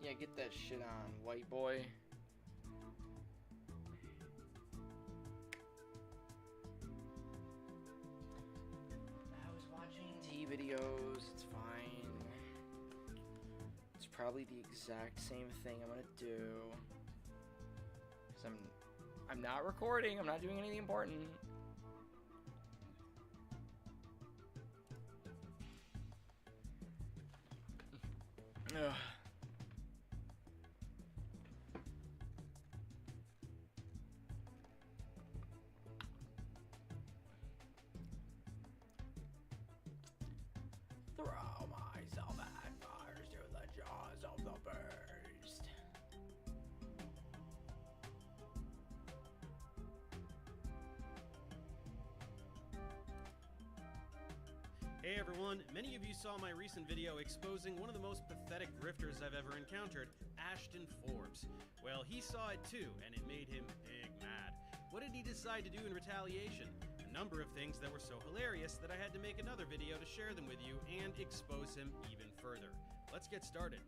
Yeah, get that shit on, white boy. I was watching tea videos, it's fine. It's probably the exact same thing I'm gonna do. Because I'm not recording, I'm not doing anything important. Ugh. Throw myself at first to the jaws of the beast. Hey everyone, many of you saw my recent video exposing one of the most pathetic grifters I've ever encountered, Ashton Forbes. Well, he saw it too, and it made him big mad. What did he decide to do in retaliation? A number of things that were so hilarious that I had to make another video to share them with you and expose him even further. Let's get started.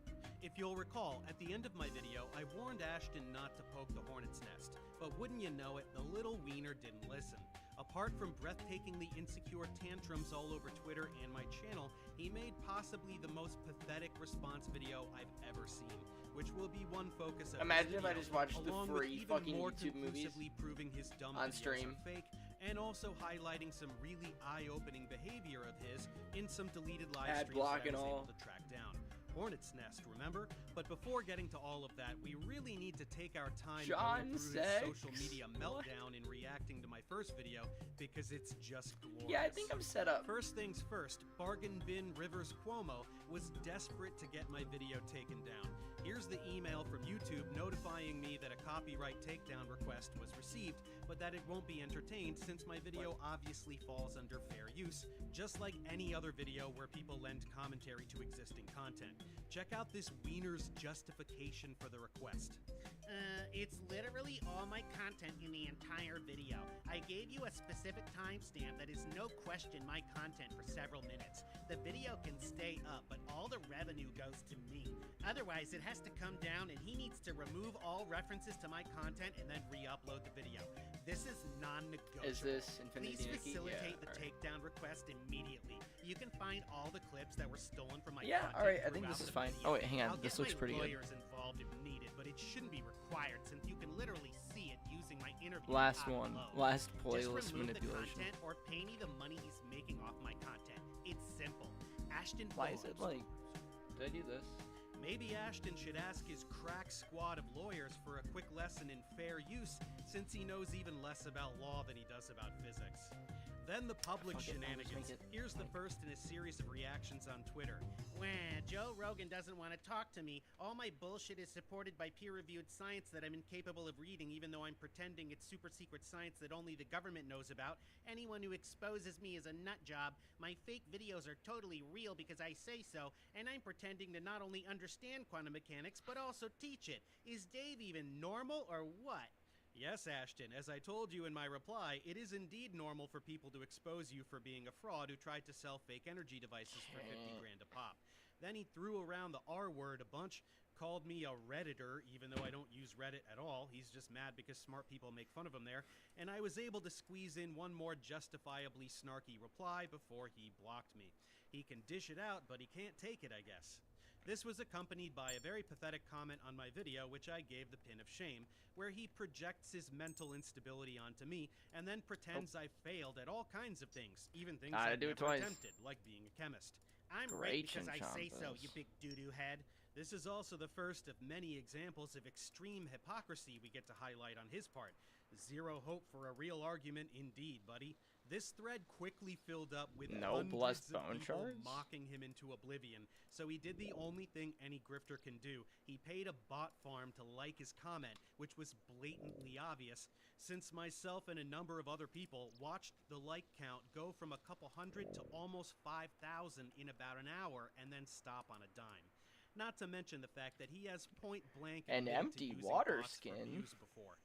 If you'll recall, at the end of my video, I warned Ashton not to poke the hornet's nest, but wouldn't you know it, the little wiener didn't listen. Apart from breathtakingly insecure tantrums all over Twitter and my channel, he made possibly the most pathetic response video I've ever seen, which will be one focus of Imagine this if I video, just watched the along with free even fucking more YouTube movies conclusively proving his dumb on videos stream. are fake, and also highlighting some really eye-opening behavior of his in some deleted live Ad streams block that I and was all. able to track down. Hornet's Nest, remember? But before getting to all of that, we really need to take our time going through his social media meltdown in reacting to my first video, because it's just glorious. Yeah, I think I'm set up. First things first, Bargain Bin Rivers Cuomo was desperate to get my video taken down. Here's the email from YouTube notifying me that a copyright takedown request was received, but that it won't be entertained since my video obviously falls under fair use, just like any other video where people lend commentary to existing content. Check out this wiener's justification for the request. It's literally all my content in the entire video. I gave you a specific timestamp that is no question my content for several minutes. The video can stay up, but all the revenue goes to me. Otherwise, it has to come down and he needs to remove all references to my content and then re-upload the video. This is non-negotiable. Is this Infinity Please Nikki? facilitate the Yeah, alright. takedown request immediately. You can find all the clips that were stolen from my Yeah, content alright, I think throughout this is the fine. video. Oh wait, hang on, I'll this get looks my pretty good. lawyers involved if needed, but it shouldn't be required since you can literally see it using my interview. Last on one. load. Last Just playlist remove manipulation. the content or pay me the money he's making off my content. It's simple. Ashton Why is Forbes. it like... Did I do this? Maybe Ashton should ask his crack squad of lawyers for a quick lesson in fair use, since he knows even less about law than he does about physics. Then the public Fuck it, I'll just shenanigans. make it Here's the like- first in a series of reactions on Twitter. When Joe Rogan doesn't want to talk to me, all my bullshit is supported by peer-reviewed science that I'm incapable of reading, even though I'm pretending it's super secret science that only the government knows about. Anyone who exposes me is a nut job. My fake videos are totally real because I say so, and I'm pretending to not only understand quantum mechanics, but also teach it. Is Dave even normal or what? Yes, Ashton, as I told you in my reply, it is indeed normal for people to expose you for being a fraud who tried to sell fake energy devices for 50 grand a pop. Then he threw around the R word a bunch, called me a Redditor, even though I don't use Reddit at all. He's just mad because smart people make fun of him there. And I was able to squeeze in one more justifiably snarky reply before he blocked me. He can dish it out, but he can't take it, I guess. This was accompanied by a very pathetic comment on my video, which I gave the pin of shame, where he projects his mental instability onto me and then pretends I failed at all kinds of things, even things Gotta I've do it never twice. attempted, like being a chemist. I'm right Great because I say so, Chinchampers. you big doo-doo head. This is also the first of many examples of extreme hypocrisy we get to highlight on his part. Zero hope for a real argument indeed, buddy. This thread quickly filled up with No hundreds blessed of bone people shards? mocking him into oblivion, so he did the only thing any grifter can do. He paid a bot farm to like his comment, which was blatantly obvious, since myself and a number of other people watched the like count go from a couple hundred to almost 5,000 in about an hour and then stop on a dime. Not to mention the fact that he has point-blank An admitted to empty using water bots for skin? views before.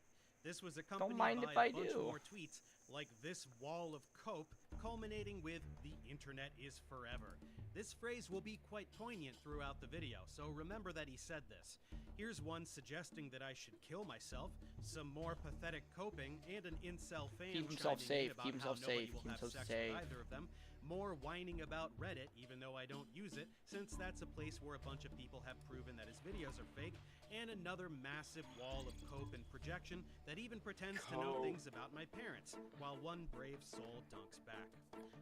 This was accompanied mind by if I a bunch do. more tweets like this wall of cope, culminating with "the internet is forever." This phrase will be quite poignant throughout the video, so remember that he said this. Here's one suggesting that I should kill myself, some more pathetic coping, and an incel fan Keep himself chiming in safe, about keep how himself nobody safe, will keep have himself sex safe. with either of them. More whining about Reddit, even though I don't use it, since that's a place where a bunch of people have proven that his videos are fake, and another massive wall of cope and projection that even pretends to know things about my parents, while one brave soul dunks back.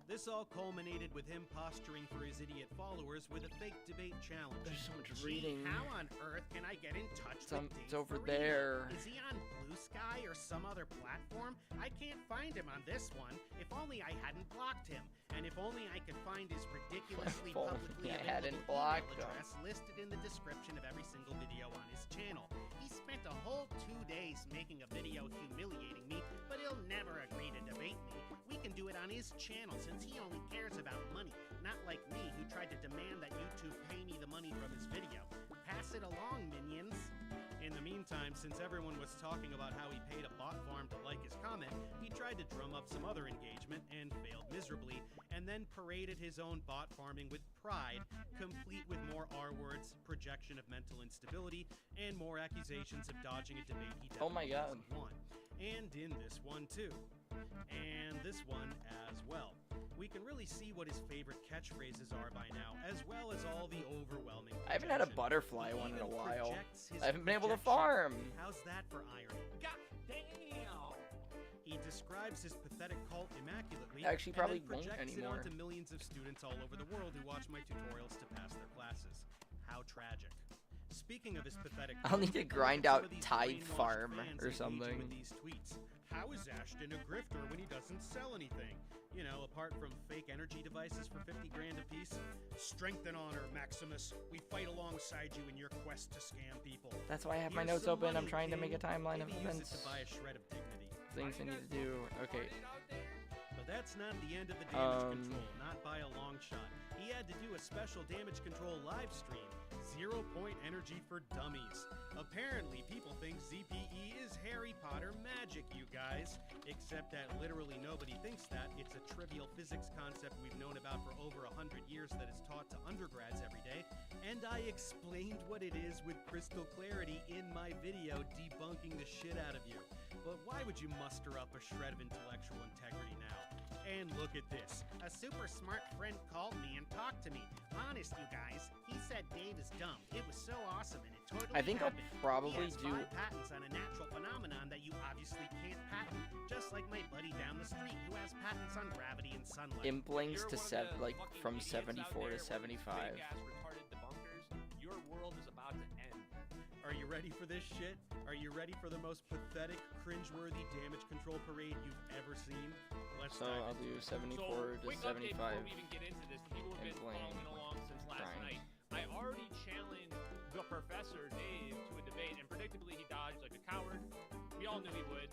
This all culminated with him posturing for his idiot followers with a fake debate challenge. There's so much Gee, reading. how on earth can I get in touch with Dave It's over Farina? there. Is he on Blue Sky or some other platform? I can't find him on this one. If only I hadn't blocked him. And if only I could find his ridiculously If only publicly I hadn't available blocked email him. address listed in the description of every single video on his channel. He spent a whole 2 days making a video humiliating me, but he'll never agree to debate me. We can do it on his channel since he only cares about money, not like me who tried to demand that YouTube pay me the money from his video. Pass it along, minions. In the meantime, since everyone was talking about how he paid a bot farm to like his comment, he tried to drum up some other engagement and failed miserably, and then paraded his own bot farming with pride, complete with more R words, projection of mental instability, and more accusations of dodging a debate he Oh my definitely God. hasn't won. And in this one too. And this one as well. We can really see what his favorite catchphrases are by now, as well as all the overwhelming I haven't had a projection. butterfly He one in a even while. projects his I haven't been able to projection. farm. How's that for irony? God damn! He describes his pathetic cult immaculately, Actually, and probably then won't projects it anymore. onto millions of students all over the world who watch my tutorials to pass their classes. How tragic. Speaking of his pathetic I'll need to cult, grind some out of these Tide brainwashed Farm fans or engaging something. with these tweets. How is Ashton a grifter when he doesn't sell anything? You know, apart from fake energy devices for 50 grand a piece. Strength and honor, Maximus. We fight alongside you in your quest to scam people. That's why I have my Here's notes some open. I'm money, trying to make a King. timeline of Maybe use it events. to buy a shred of dignity. Things I need to do. Okay. But that's not the end of the damage Um, control, not by a long shot. He had to do a special damage control live stream, 0 Point Energy for Dummies. Apparently, people think ZPE is Harry Potter magic, you guys. Except that literally nobody thinks that. It's a trivial physics concept we've known about for over 100 years that is taught to undergrads every day. And I explained what it is with crystal clarity in my video debunking the shit out of you. But why would you muster up a shred of intellectual integrity now? And look at this. A super smart friend called me and talked to me. Honest, you guys, he said Dave is dumb. It was so awesome, and it totally I think I'll happened. probably he has do. 5 patents on a natural phenomenon that you obviously can't patent. Just like my buddy down the street who has patents on gravity and sunlight. Implinks You're to one of the like fucking from idiots out 74 there to with 75. Fake-ass retarded debunkers. Your world is about to end. Are you ready for this shit? Are you ready for the most pathetic, cringeworthy damage control parade you've ever seen? Let's So dive I'll into do it. 74 So, to quick update before 75. we even get into this. The people who've been Impling. following along since last Grind. night. I already challenged the professor, Dave, to a debate, and predictably he dodged like a coward. We all knew he would.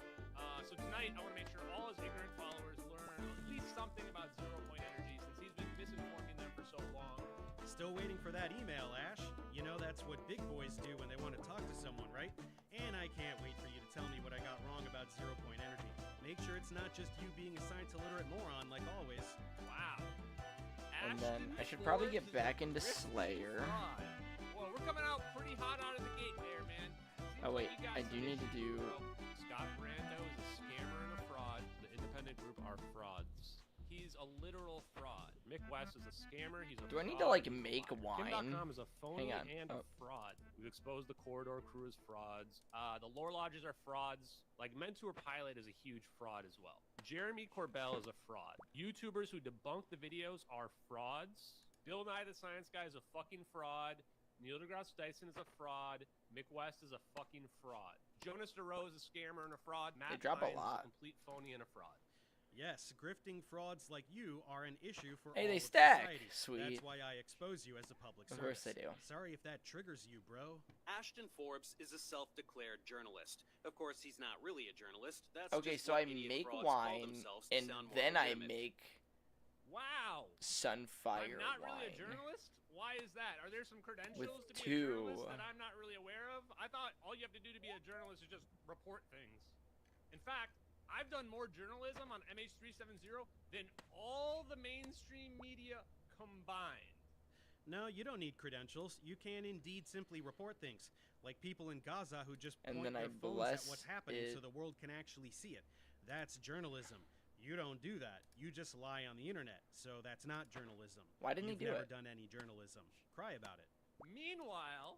So tonight, I want to make sure all his ignorant followers learn at least something about 0 Point Energy since he's been misinforming them for so long. Still waiting for that email, Ash. You know that's what big boys do when they want to talk to someone, right? And I can't wait for you to tell me what I got wrong about 0 Point Energy. Make sure it's not just you being a science-illiterate moron like always. Wow. And Ashton then I should probably Forbes get is back a into grifter Slayer. fraud. Well, we're coming out pretty hot out of the gate there, man. Seems Oh like wait, you got I some do need to issues, do. bro. Scott Brando is a scammer and a fraud. The independent group are frauds. He's a literal fraud. Mick West is a scammer. He's a Do I need to fraud, like he's a make liar. wine? Kim.com is a phony Hang on. and a Oh. fraud. We've exposed the Corridor crew as frauds. The Lore Lodges are frauds. Like, Mentor Pilot is a huge fraud as well. Jeremy Corbell is a fraud. YouTubers who debunk the videos are frauds. Bill Nye the Science Guy is a fucking fraud. Neil deGrasse Tyson is a fraud. Mick West is a fucking fraud. Jonas DeRoe is a scammer and a fraud. Matt drop a Lyons lot. is a complete phony and a fraud. Yes, grifting frauds like you are an issue for Hey, all they of stack. society. Sweet. That's why I expose you as a public Of service. course they do. Sorry if that triggers you, bro. Ashton Forbes is a self-declared journalist. Of course, he's not really a journalist. That's Okay, just so what I idiot make frauds call wine, themselves to and sound more then I legitimate. make Wow. Sunfire I'm not wine. really a journalist? Why is that? Are there some credentials With to be a two. journalist that I'm not really aware of? I thought all you have to do to be a journalist is just report things. In fact, I've done more journalism on MH370 than all the mainstream media combined. No, you don't need credentials. You can indeed simply report things, like people in Gaza who just And point then I their phones bless at what's happening so it. the world can actually see it. That's journalism. You don't do that. You just lie on the internet. So that's not journalism. Why didn't You've he do never it? done any journalism. Cry about it. Meanwhile,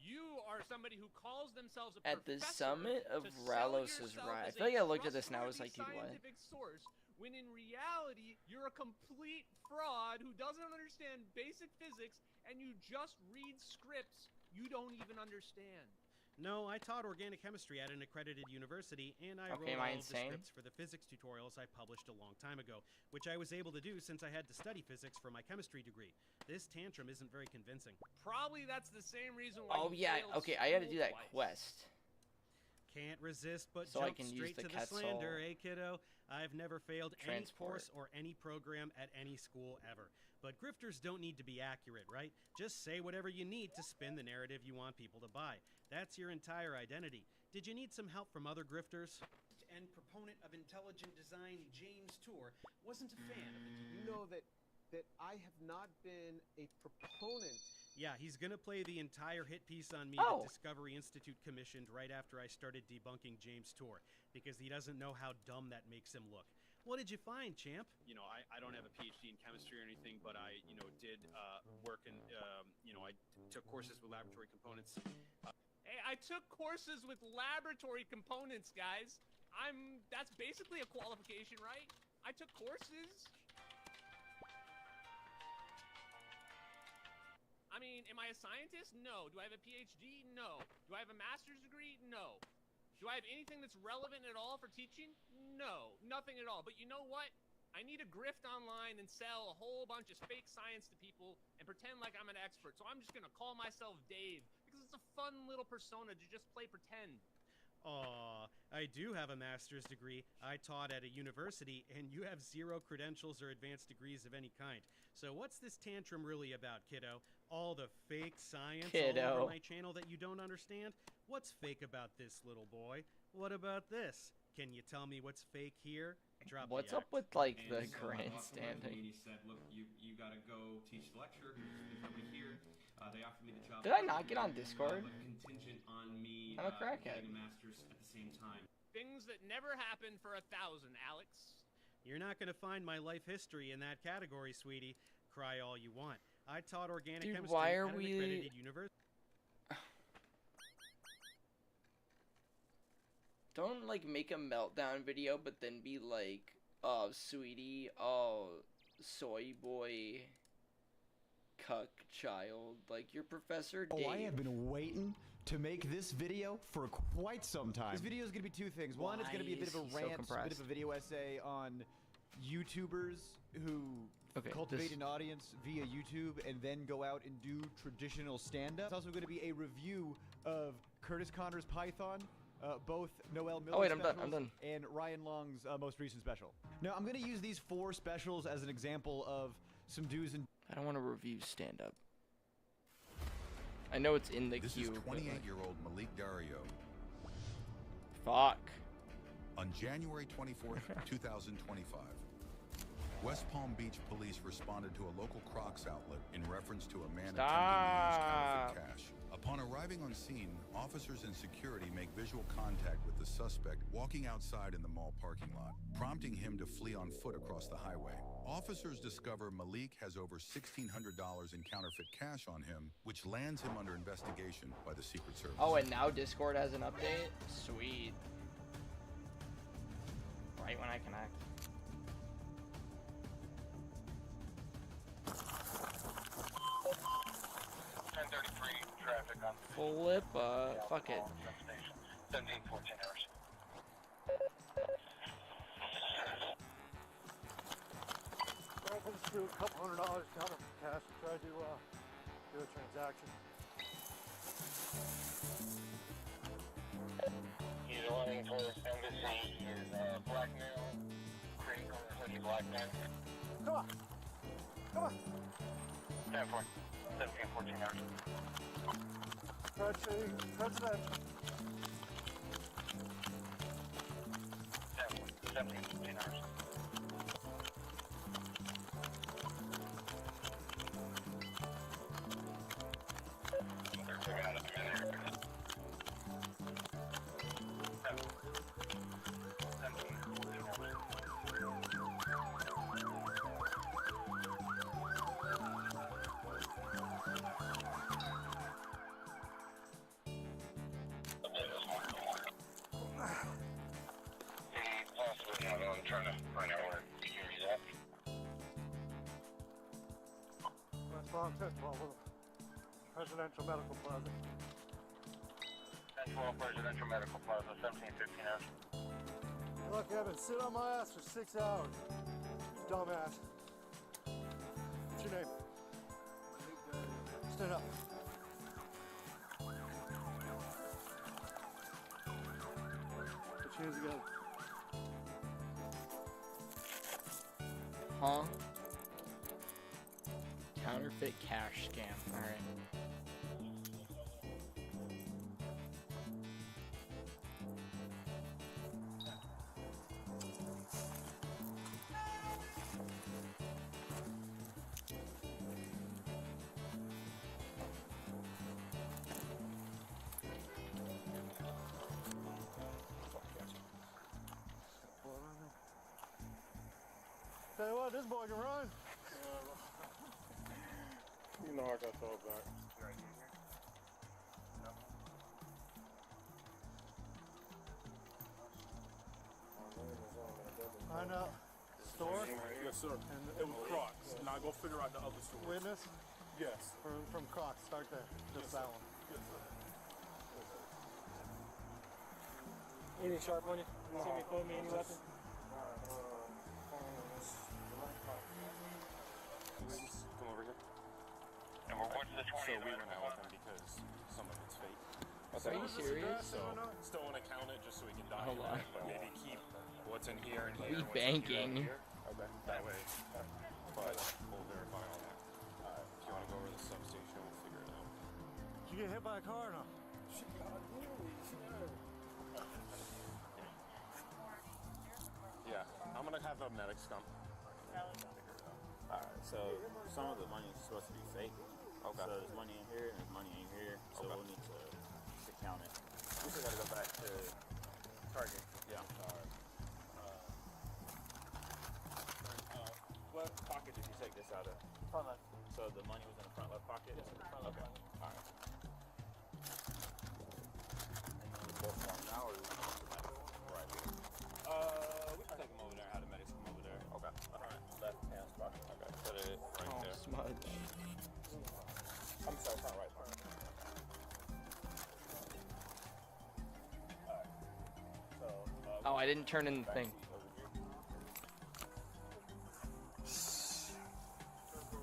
you are somebody who calls themselves a At the professor summit of to sell Ralos's yourself Ride. I as feel like a I looked at this and I was like, trustworthy dude, what? scientific source, when in reality, you're a complete fraud who doesn't understand basic physics and you just read scripts you don't even understand. No, I taught organic chemistry at an accredited university, and I Okay, wrote am I all of the insane? scripts for the physics tutorials I published a long time ago, which I was able to do since I had to study physics for my chemistry degree. This tantrum isn't very convincing. Probably that's the same reason why Oh you yeah, failed okay, I gotta school do that twice. quest. Can't resist but So I jump can use straight the to the Quetzal slander, eh, kiddo? I've never failed any transport. course or any program at any school ever. But grifters don't need to be accurate, right? Just say whatever you need to spin the narrative you want people to buy. That's your entire identity. Did you need some help from other grifters? And proponent of intelligent design, James Tour, wasn't a fan of it. You know that I have not been a proponent. Yeah, he's gonna play the entire hit piece on me Oh. that Discovery Institute commissioned right after I started debunking James Tour, because he doesn't know how dumb that makes him look. What did you find, champ? You know, I don't have a PhD in chemistry or anything, but I, did work in, I took courses with laboratory components. Hey, I took courses with laboratory components, guys. That's basically a qualification, right? I took courses. I mean, am I a scientist? No. Do I have a PhD? No. Do I have a master's degree? No. Do I have anything that's relevant at all for teaching? No. Nothing at all. But you know what? I need to grift online and sell a whole bunch of fake science to people and pretend like I'm an expert. So I'm just gonna call myself Dave because it's a fun little persona to just play pretend. Aw, I do have a master's degree. I taught at a university, and you have 0 credentials or advanced degrees of any kind. So what's this tantrum really about, kiddo? All the fake science all Kiddo. over my channel that you don't understand? What's fake about this, little boy? What about this? Can you tell me what's fake here? Drop the What's up act. with like And the so I walked away from grandstanding? me and he said, look, you gotta go teach the lecture. There's nobody here. They offered me the job. Did I not get on Discord? But contingent on me I'm a crackhead. getting a master's at the same time. Things that never happen for 1,000, Alex. You're not going to find my life history in that category, sweetie. Cry all you want. I taught organic Dude, chemistry why are at an we- accredited university. Don't like make a meltdown video, but then be like, "Oh, sweetie, oh, soy boy, cuck child, like your Professor Dave." Oh, I have been waiting to make this video for quite some time. This video is going to be 2 things. One, it's going to be a bit of Why a is he so rant, a bit compressed? of a video essay on YouTubers who Okay, cultivate this- an audience via YouTube and then go out and do traditional stand-up. It's also going to be a review of Curtis Connor's Python, both Noel Miller's Oh, wait, I'm done, specials I'm done. and Ryan Long's most recent special. Now, I'm going to use these 4 specials as an example of some do's and I don't want to review stand up. I know it's in the This queue. is but, like, 28-year-old Malik Dario. fuck. On January 24th, 2025, West Palm Beach police responded to a local Crocs outlet in reference to a man attempting to use counterfeit cash. Upon arriving on scene, officers and security make visual contact with the suspect walking outside in the mall parking lot, prompting him to flee on foot across the highway. Officers discover Malik has over $1,600 in counterfeit cash on him, which lands him under investigation by the Secret Service. Oh, and now Discord has an update? Sweet. Right when I connect. Flip, fuck it. 1714 hours. I can just do a couple $100 down of cash and try to do a transaction. He's running towards embassy. He is blackmail, creating hoodie blackmail. Come on! Come on! 10 4, 1714 hours. Presidential. 17 hours. I'm trying to find out where he's at. West Palm 10-12, Presidential Medical Plaza. 10-12 Presidential Medical Plaza, 1715 hours. Look, Evan, sit on my ass for 6 hours. You dumbass. What's your name? Stand up. Put your hands together. Huh? Counterfeit cash scam. Alright. Tell you what, this boy can run. You know I got throw it back. I know. Store? Yes, sir. And It was Crocs. Now go figure out the other store. Witness? Yes. From Crocs. Start there. Just that one. Yes, sir. Anything sharp on you? See me quote me any weapon? Come over here. And we're watching the 20. So we went out with them because some of it's fake. Are you serious? So still want to count it just so we can Hold document on. it, but maybe keep what's in here and here. We what's in here and banking. here. Okay. That way. But we'll verify all that. If you want to go over to the substation, we'll figure it out. Did you get hit by a car or no? Yeah, I'm gonna have the medics come. Alright, so some of the money is supposed to be fake. Okay. So there's money in here and there's money in here. So we'll need to count it. We still gotta go back to Target. Yeah. What pocket did you take this out of? Front left. So the money was in the front left pocket? Yes, the front left Okay. pocket. Alright. And then we both want now or we want to right here? We can take them over there, have the medics come over there. Okay. Alright. Left hand spot. Okay. Put it right there. Smudge. I'm sorry, front right part. Alright. So, Oh, I didn't turn in the thing.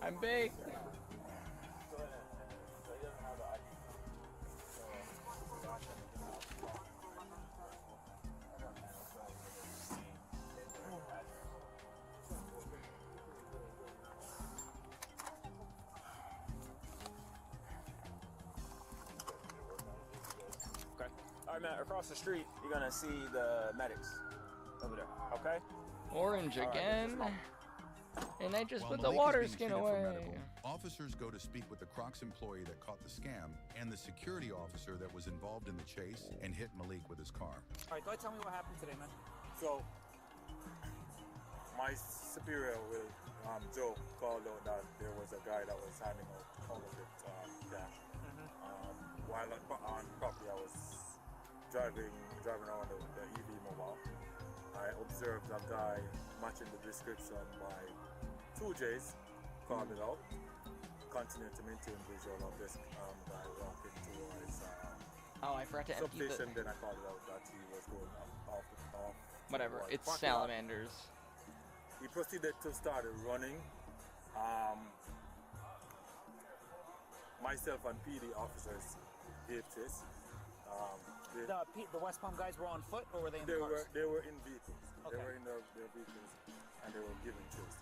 I'm big. Okay. Alright, Matt, across the street, you're gonna see the medics over there, okay? Orange All right, again. let's And I just While put the Malik is water being skin treated for away. medical, officers go to speak with the Crocs employee that caught the scam and the security officer that was involved in the chase and hit Malik with his car. Alright, go ahead, tell me what happened today, man. So, my superior, Joe, called out that there was a guy that was handing out counterfeit cash. While on property, I was driving around the EV mobile. I observed a guy matching the description by 2Js, called it out, continued to maintain visual of this guy walking towards Oh, I forgot to empty the... substation. Then I called it out that he was going off. Whatever, towards it's parking lot. salamanders. He proceeded to start running. Myself and PD officers gave chase. The West Palm guys were on foot or were they in the cars? They were in vehicles. Okay. They were in their vehicles and they were giving chase.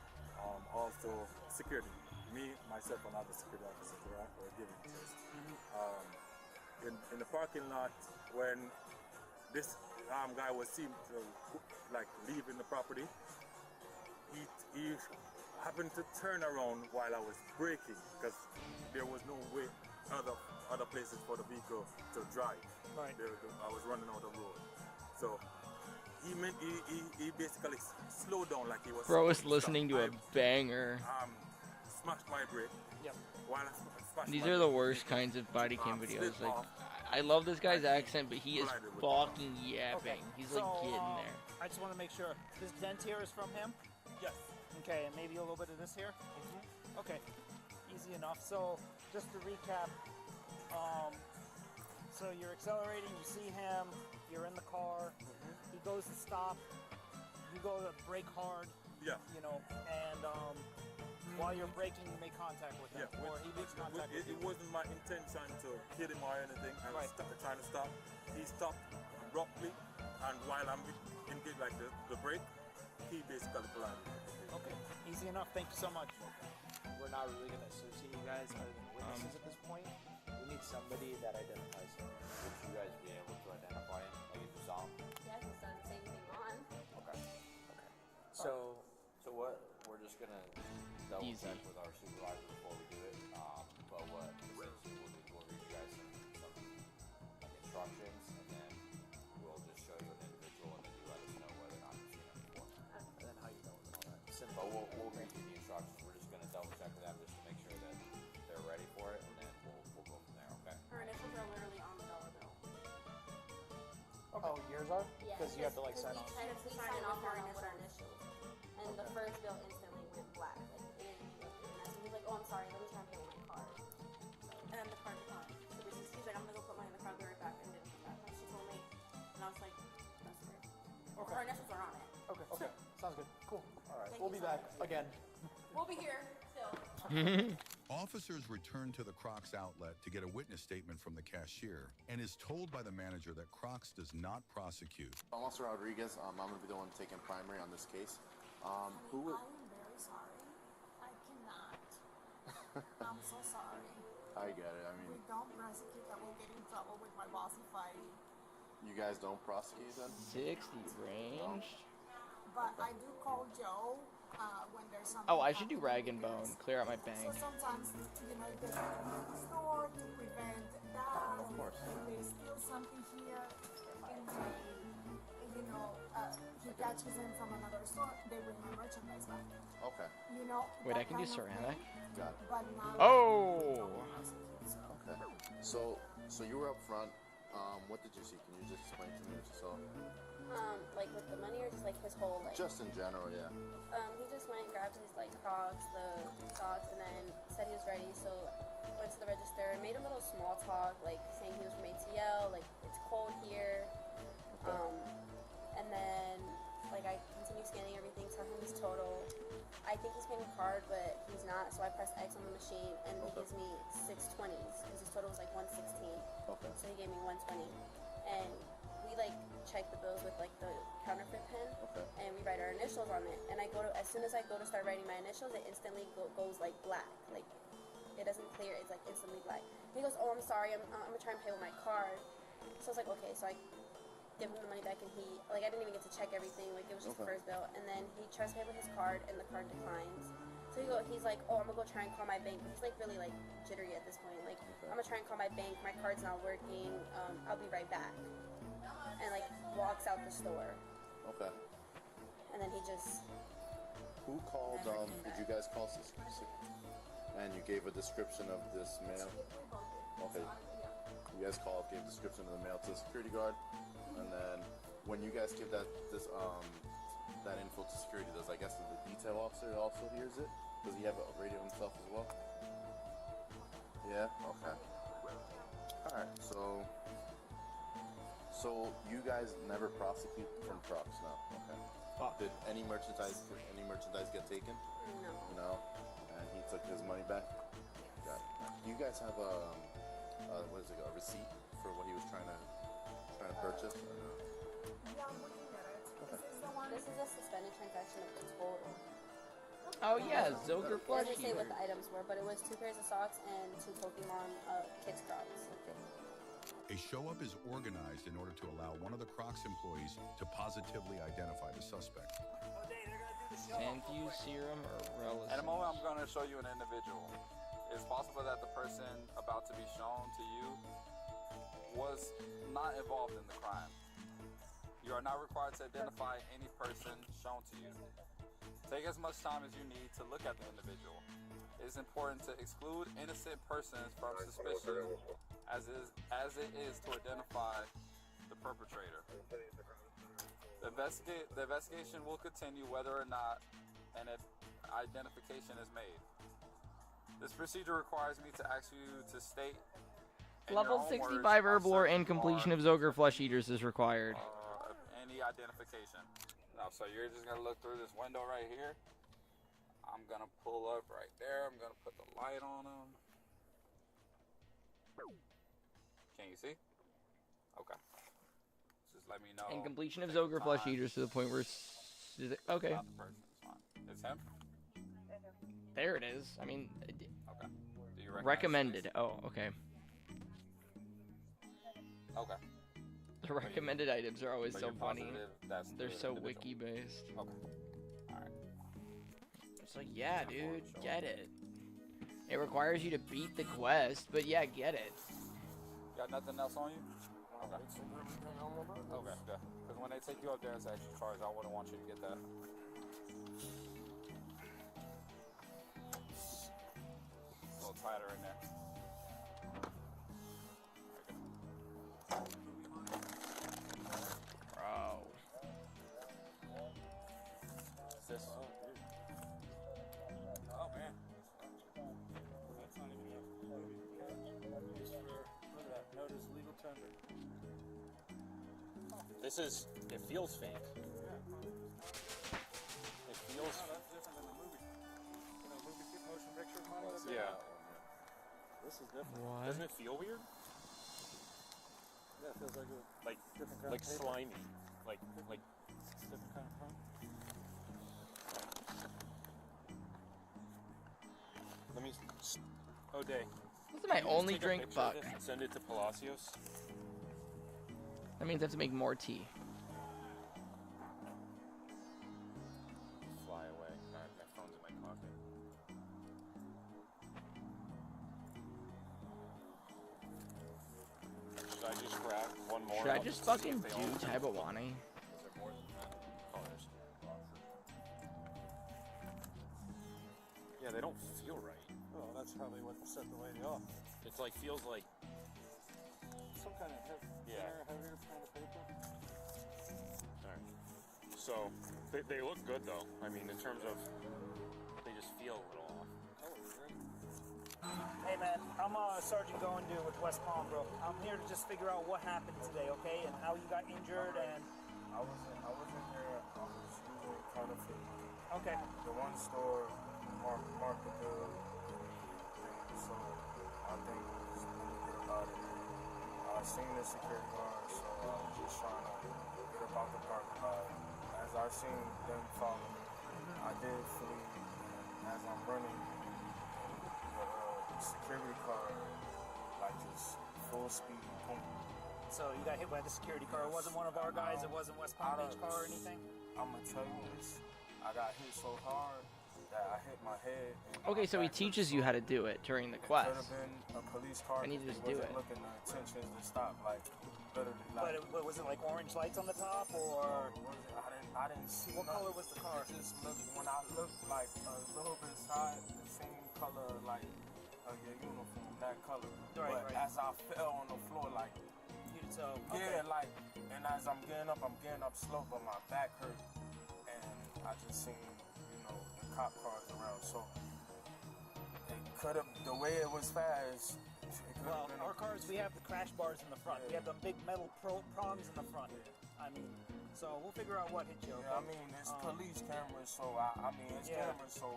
Also security. Me, myself, and other security officers were giving chase. In the parking lot when this guy was seen like leaving the property. He happened to turn around while I was braking because there was no way other places for the vehicle to drive. Right. I was running out of road, so he basically slowed down like he was. Bro is listening to a banger. Smashed my brake. Yep. While I smashed These my are the brake, worst kinds of body cam slid videos. Like, off. I love this guy's accent, but he is collided with fucking yapping. Okay. He's So, like getting there. I just want to make sure this dent here is from him. Yes. Okay, and maybe a little bit of this here. Okay, easy enough. So just to recap, so you're accelerating, you see him, you're in the car, he goes to stop, you go to brake hard. Yeah. You know, and while you're braking, you make contact with him, Yeah, or he makes contact with you. It wasn't my intention to hit him or anything. I was trying to stop. He stopped abruptly, and while I'm engaged like the brake, he basically collided. Okay, easy enough. Thank you so much. We're not really going to associate you guys other than witnesses at this point. We need somebody that identifies him. Would you guys be able to identify him? Like if you saw him? Yeah, he's done the same thing on. Okay. So what? We're just gonna double check with our supervisor before we do it. But what essentially we'll do is we'll read you guys some like instructions, and then we'll just show you an individual, and then you let us know whether or not you've seen them before. And then how you know and all that. Simple. But we'll read you the instructions. We're just gonna double check with them just to make sure that they're ready for it, and then we'll go from there. Okay. Her initials are literally on the dollar bill. Oh, yours are? Yeah. Because you have to like sign off. We sign off on our initials. And the first bill instantly went black. Like, it didn't even go through. And that's when he was like, oh, I'm sorry, let me try and pay with my card. And then the card declined. So basically, she's like, I'm gonna go put money in the card, be right back, and didn't come back. Like, she told me. And I was like, that's weird. Okay. Her initials are on it. Okay. Sounds good. Cool. All right. Thank We'll you be so back much. again. We'll be here still. Officers return to the Crocs outlet to get a witness statement from the cashier and is told by the manager that Crocs does not prosecute. Officer Rodriguez, I'm going to be the one taking primary on this case. Who would... I am very sorry. I cannot. I'm so sorry. I get it. I mean, We don't prosecute, I will get in trouble with my boss if I... you guys don't prosecute then? 60 range. But I do call Joe when there's something... Oh, I should do rag and bone. Clear out my bank. So sometimes, you know, they go to the store to prevent that. Of course. If they steal something here, and they, you know, he catches them from another store, they bring my merchandise back. Okay. You know, Wait, I that can do kind of ceramic? thing, Got it. But not Oh! Okay. So you were up front. What did you see? Can you just explain to me what you saw? Like with the money or just like his whole like... Just in general, yeah. He just went and grabbed his like Crocs, the socks, and then said he was ready, so went to the register, made a little small talk, like saying he was from ATL, like it's cold here. And then like I continued scanning everything, tell him his total. I think he's paying with card, but he's not, so I pressed X on the machine, and he gives me 620s, because his total was like 116. Okay. So he gave me 120. And we like check the bills with like the counterfeit pen, and we write our initials on it. And I go to, as soon as I go to start writing my initials, it instantly goes like black. Like it doesn't clear, it's like instantly black. He goes, oh, I'm sorry, I'm gonna try and pay with my card. So I was like, okay, so I give him the money back, and he, like, I didn't even get to check everything, like it was just the first bill. And then he tries to pay with his card, and the card declines. So he's like, oh, I'm gonna go try and call my bank. He's like really like jittery at this point. Like, I'm gonna try and call my bank, my card's not working, I'll be right back. And like walks out the store. Okay. And then he just... Who called, did you guys call and you gave a description of this male? Okay. You guys called, gave a description of the male to the security guard, and then when you guys give that info to security, does I guess the detail officer also hears it? Does he have a radio himself as well? Yeah. Okay. All right. So you guys never prosecute from Crocs, no? Okay. Did any merchandise get taken? No. No. And he took his money back. Got it. Do you guys have a receipt for what he was trying to purchase? Or no? Yeah, I'm looking at it. Is this the one? This is a suspended transaction of the total. Oh yeah, Zilker It plush doesn't say what heater. the items were, but it was 2 pairs of socks and 2 Pokemon Kids Crocs. Okay. A show-up is organized in order to allow one of the Crocs employees to positively identify the suspect. Infused serum or relish? At the moment, I'm going to show you an individual. It's possible that the person about to be shown to you was not involved in the crime. You are not required to identify any person shown to you. Take as much time as you need to look at the individual. It is important to exclude innocent persons from suspicion as it is to identify the perpetrator. The investigation will continue whether or not an identification is made. This procedure requires me to ask you to state in Level your own 65 words herblore how and certain completion you of Zoger flesh eaters is required. are of any identification. Now, so you're just gonna look through this window right here. I'm gonna pull up right there. I'm gonna put the light on him. Can you see? Okay. Just let me know. And completion of Zoger flesh eaters to the point where okay. Not the person, it's fine. It's him? There it is. I mean, Okay. Do you recognize recommended. Oh, okay. Okay. The recommended items are always So so you're funny. positive that's They're the so individual? wiki based. Okay. Alright. It's like, yeah, dude, get it. It requires you to beat the quest, but yeah, get it. Got nothing else on you? Okay. Okay, good. Because when they take you up there as an extra charge, I wouldn't want you to get that. A little tighter in there. Bro. Is this? Oh, man. That's not even a movie. Just for, look at that. Notice legal tender. This is, it feels fake. It feels. No, that's different than the movie. You know, motion picture money. That's Yeah. This is different. What? Doesn't it feel weird? Yeah, it feels like a Like, different kind like of paper. slimy. Like, Different kind of fun. let me. Oh, Day. This is my only Take a drink, picture of fuck. this and send it to Palacios. That means I have to make more tea. Fly away. Alright, my phone's in my pocket. Should I just grab one more? Should I and just see if fucking they do all- Taibawane? Is there more than that? Colors. Yeah, they don't feel right. Well, that's probably what set the lady off. It's like, feels like, Some kind of heavier kind of paper. alright. So, they look good though. I mean, in terms of, they just feel a little off. Hey man, I'm Sergeant Goindu with West Palm, bro. I'm here to just figure out what happened today, okay? And how you got injured and... I wasn't there. I was using counterfeit. Okay. The one store marked the bill thing, so I think it's really good about it. I seen the security guard, so I was just trying to get about the parking lot. As I seen them follow me, I did flee. And as I'm running, the security car, like just full speed, boom. So you got hit by the security car. It wasn't one of our guys. It wasn't West Palm Beach car or anything? I'm gonna tell you this. I got hit so hard that I hit my head. And Okay, my so he back teaches you how to do it during the It quest. could have been a police car. I need to if just they do wasn't it. looking the intentions to stop, like literally. But Like, was it like orange lights on the top or... I didn't see. What color was the car? It just looked, when I looked like a little bit side, the same color like your uniform, that color. Right, but right. as I fell on the floor, like You could tell. yeah, like, and as I'm getting up slow, but my back hurt, and I just seen, the cop cars around. So it could have, the way it was fast. Well, our cars, we have the crash bars in the front. We have them big metal prongs in the front. I mean, so we'll figure out what hit you. Yeah, I mean, it's police cameras, so I mean, it's cameras, so.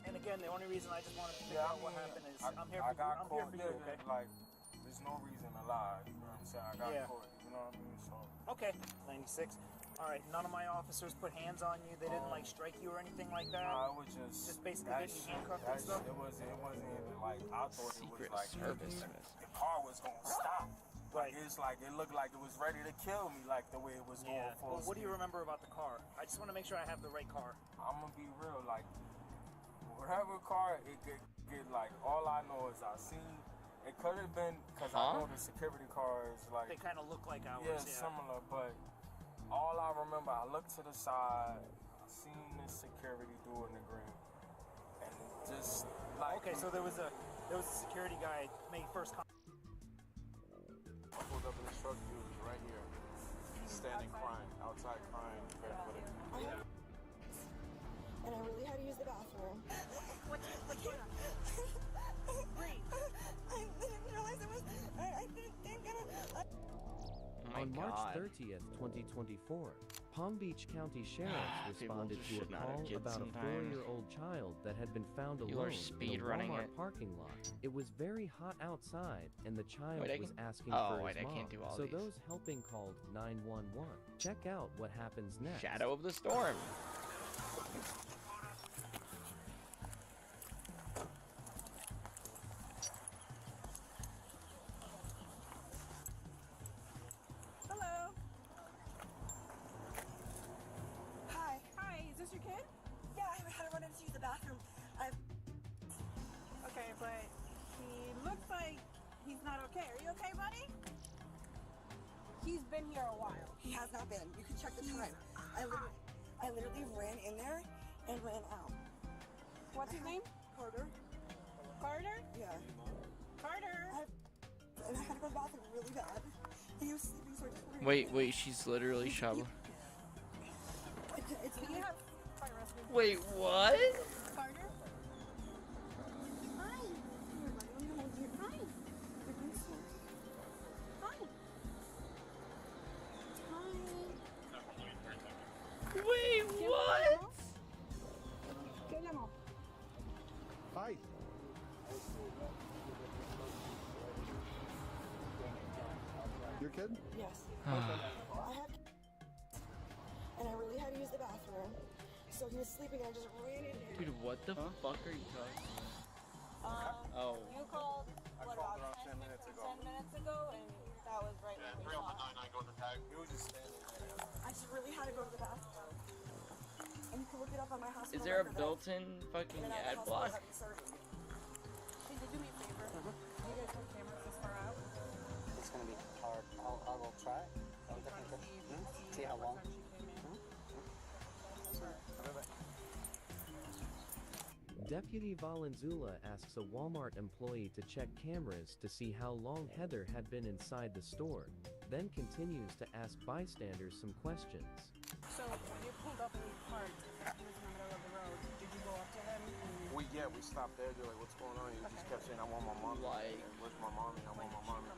And again, the only reason I just wanted to figure out what happened is I'm here I for got you. I'm here caught, for you, okay? like, there's no reason to lie, you know what I'm saying? I got Yeah. caught, you know what I mean? So. Okay, 96. All right, none of my officers put hands on you. They didn't like strike you or anything like that. Nah, it was just basically getting you handcuffed and stuff. It wasn't even like I thought Secret it was like Service. the car was gonna stop. Like it's like it looked like it was ready to kill me, like the way it was going full Well, what do you speed. remember about the car? I just want to make sure I have the right car. I'm gonna be real, like whatever car it could get, like all I know is I seen it could have been because I know the security cars like They kind of look like ours. yeah, similar, but all I remember I looked to the side, I seen the security doing the green, and just like Okay, so there was a security guy make first contact. I pulled up in his truck, he was right here. He's standing crying, outside crying, barefooted. And I really had to use the bathroom. What's going on? Breathe. I didn't realize it was. I didn't think On March 30th, 2024, Palm Beach County Sheriff's responded to a call about a 4-year-old child that had been found alone in a Walmart parking lot. It was very hot outside, and the child was asking for his mom. So those helping called 911. Check out what happens next. Shadow of the Storm. Hello. Hi. Hi, is this your kid? Yeah, I had to run in to use the bathroom. Okay, but he looks like he's not okay. Are you okay, buddy? He's been here a while. He has not been. You can check the time. I literally ran in there and ran out. What's his name? Carter. Carter? Yeah. Carter! And I had to go to the bathroom really bad. And he was sleeping, so I just ran in. Wait, she's literally shoveling. It's Do you have fire rescue? Wait, what? Carter? Hi. Here, buddy. I'm gonna hold you. Hi. You're doing so. Hi. Wait, what? ¿Qué llamó? Hi. Your kid? Yes. Okay. I had and I really had to use the bathroom. So he was sleeping and I just ran in there. Dude, what the fuck are you talking Oh. You called, what, about 10 minutes ago? 10 minutes ago, and that was right when we saw it. going to tag. He was just standing there. I just really had to go to the bathroom. And you can look it up on my hospital. Is there a record built-in fucking that ad hospital block? having surgery. Hey, did you do me a favor? You guys have cameras this far out? It's gonna be hard. I will try. I'll definitely see how long. Deputy Valenzuela asks a Walmart employee to check cameras to see how long Heather had been inside the store, then continues to ask bystanders some questions. So, when you pulled up and you parked, he was in the middle of the road. Did you go up to him? We stopped there. They're like, what's going on? He just kept saying, I want my mom. Like, where's my mommy? I want my mommy.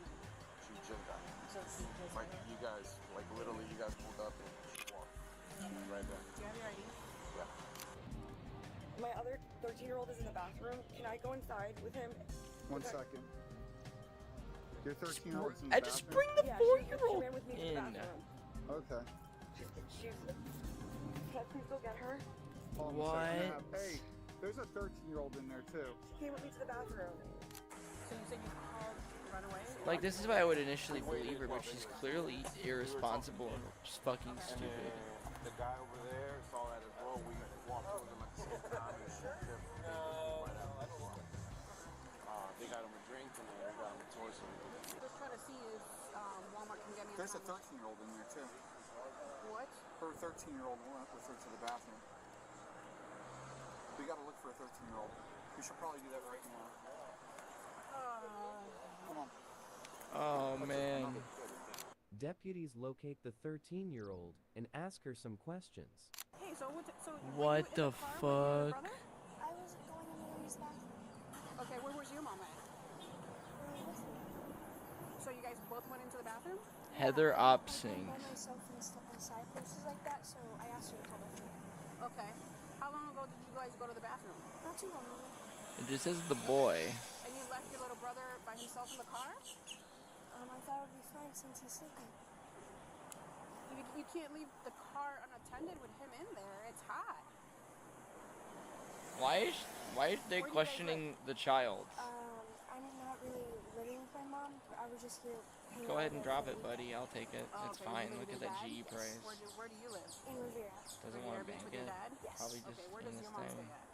She just got here. So she just Like you guys, like literally, you guys pulled up and she walked. Right there. Do you have your ID? Yeah. My other 13-year-old is in the bathroom. Can I go inside with him? One second. Your 13-year-old's in the I just bathroom? bring the Yeah, 4-year-old she ran with me to the in. bathroom. Okay. She's. Can I please go get her? Hold on a What? second. Hey, there's a 13-year-old in there too. She came with me to the bathroom. So you said you called right away? Like, this is why I would initially believe her, but she's clearly irresponsible and just fucking stupid. The guy over there saw that as well. We walked over them at the same time. And she kept right out. They got him a drink and then they got him a toy. Just trying to see if Walmart can get me There's a 13-year-old in there too. What? Her 13-year-old went with her to the bathroom. We gotta look for a 13-year-old. We should probably do that right now. Come on. Oh, man. Deputies locate the 13-year-old and ask her some questions. Hey, so What the fuck? I was going in the use bathroom. Okay, where was your mom at? So you guys both went into the bathroom? Heather Opsing. I myself and stuff inside places like that, so I asked her to call me. Okay. How long ago did you guys go to the bathroom? Not too long ago. It just says the boy. And you left your little brother by himself in the car? I thought it would be fine since he's sleeping. You can't leave the car unattended with him in there. It's hot. Why is they questioning the child? I'm not really living with my mom. I was just here. Go ahead and drop it, buddy. I'll take it. Oh, It's okay, fine. you live Look with at your that dad? GE price. Where do you live? In Rivera. Doesn't want to Beach bank with your it. dad? Yes. Probably just Okay, where in does this your mom thing. stay at?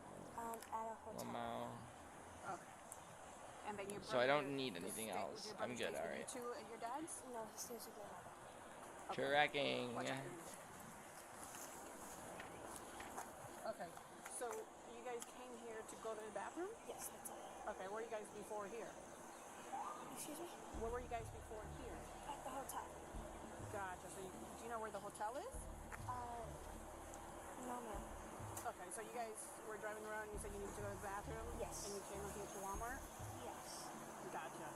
At a hotel. Lamau. Okay. And then your So I brother don't need just anything stay- else. your brother I'm good, stays with alright. You two at your dad's? No, he stays with my mother. Tracking. Okay, so you guys came here to go to the bathroom? Yes, that's all. Okay, where were you guys before here? Excuse me? Where were you guys before here? At the hotel. Gotcha. So do you know where the hotel is? No, ma'am. Okay, so you guys were driving around and you said you needed to go to the bathroom? Yes. And you came up here to Walmart? Yes. Gotcha.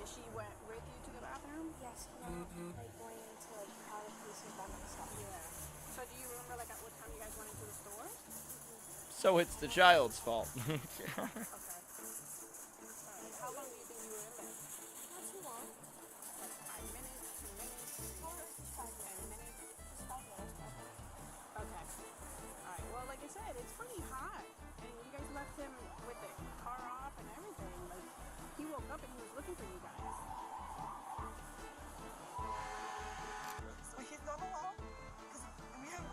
And she went with you to the bathroom? Yes, like going into like private places by myself. Yeah. So do you remember like at what time you guys went into the store? So it's the child's fault. Okay. How long do you think you were in there? Not too long. Like 5 minutes, 2 minutes? Oh, this is 5 minutes. 10 minutes? Just 5 minutes. Okay. Alright, well like I said, it's pretty hot. And you guys left him with the car off and everything. Like, he woke up and he was looking for you guys. So he's not allowed. Because we have...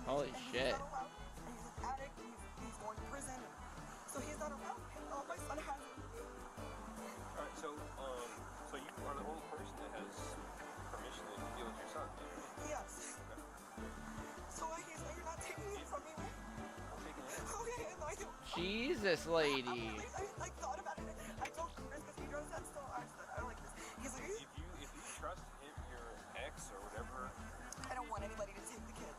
Holy shit. He's not allowed. And he's an addict. And he's going to prison. So he's not allowed. Oh, my son has it. Alright, so you are the only person that has permission to deal with your son. Yes. So you're not taking it from me, right? I'm taking it. Okay, no, I don't. Jesus, lady. I thought about it. I told Chris because he knows that still. I like this. He's like, If you trust him, your ex or whatever. I don't want anybody to take the kid.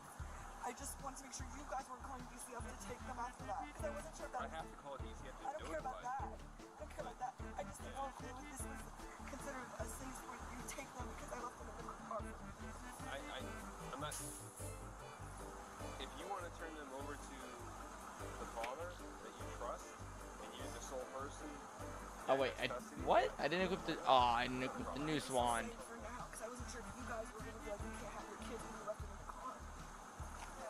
I just wanted to make sure you guys weren't calling DCF to take them after that. Because I wasn't sure I that. have to call DCF to I don't care about notify. that. I don't care about that. I just didn't know if this was considered a safe where you take them because I left them in the car. I'm not. If you want to turn them over to the father that you trust, and you're the sole person. Oh wait, what? I didn't equip the. Oh, I didn't equip the new swan. For now, because I wasn't sure if you guys were going to be like, you can't have your kids when you left them in the car.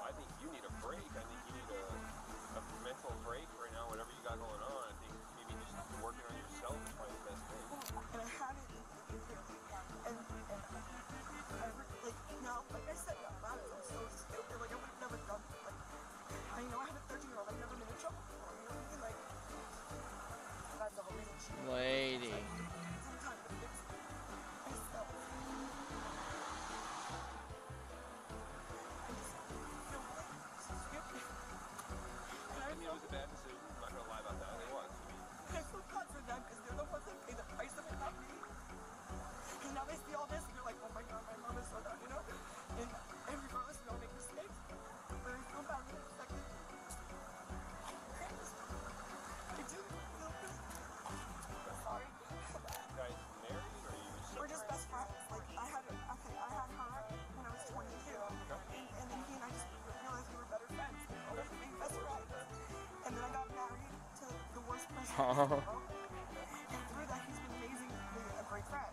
I think you need a break. I think you need a mental break right now. Whatever you got going on, I think maybe just working on yourself is probably the best thing. And I had it and I like now, like I said, I'm mad. I'm so stupid. Like I would have never done. Like I have a 13-year-old. I've never been in trouble. You know what I mean? Like that's the whole reason. Lady. I mean, it was a bad decision. I'm not gonna lie about that. It was. I feel bad for them because they're the ones that pay the price of it, not me. And now they see all this and you're like, oh my god, my mom is so done, you know? And regardless, we all make mistakes. But I feel bad for the second. I do feel bad. Sorry. You guys married or you just We're just best friends. Like I had her when I was 22, and then he and I just realized we were better friends. We were being best friends. And then I got married to the worst person in the world. And through that, he's been amazingly a great friend.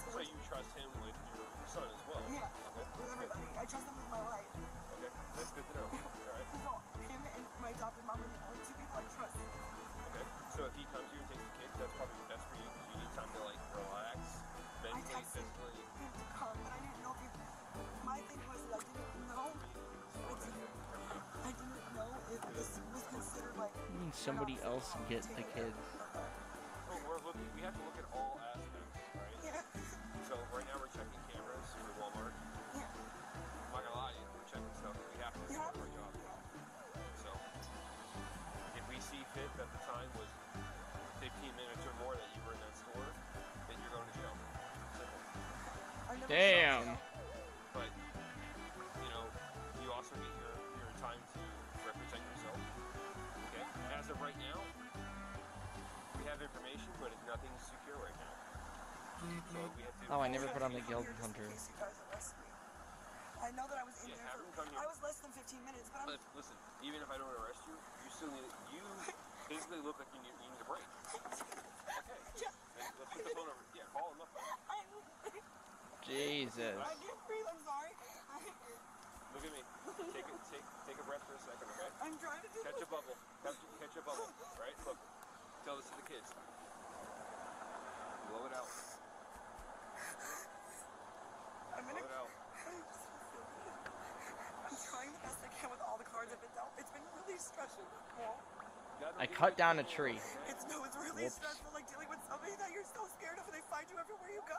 So you trust him with your son as well? Yeah, Okay. with everybody. I trust him with my life. Okay, that's good to know. Alright. So him and my adopted mom are the only two people I trust. Okay. So if he comes here and takes the kids, that's probably best for you because you need time to like relax, mentally, physically. Him to come, but I didn't know if my thing was that I didn't know. I didn't know if this was considered like. Somebody else get the kids. We have to look at all aspects, right? Yeah. So right now we're checking cameras for Walmart. Yeah. I'm not gonna lie to you, we're checking stuff. We have to do our job. So if we see fit that the time was 15 minutes or more that you were in that store, then you're going to jail. Simple. Damn. But you also get your time to represent yourself. Okay. As of right now, we have information, but nothing's secure right now. So we have to. Oh, I never put on the Guild Hunter. I know that I was in Yeah, there have him come here. I was less than 15 minutes, but I'm. Listen, even if I don't arrest you, you still need. You physically look like you need a break. Okay. Then let's put the phone over. Yeah, call him up. Jesus. I can't breathe. I'm sorry. Look at me. Take a breath for a second, okay? I'm trying to do Catch a bubble. Catch a bubble. Right? Look. Tell this to the kids. Blow it out. I'm Let it out. I'm trying the best I can with all the cards I've been dealt. It's been really stressful. I cut down a tree. It's really Whoops. stressful, like dealing with somebody that you're so scared of and they find you everywhere you go.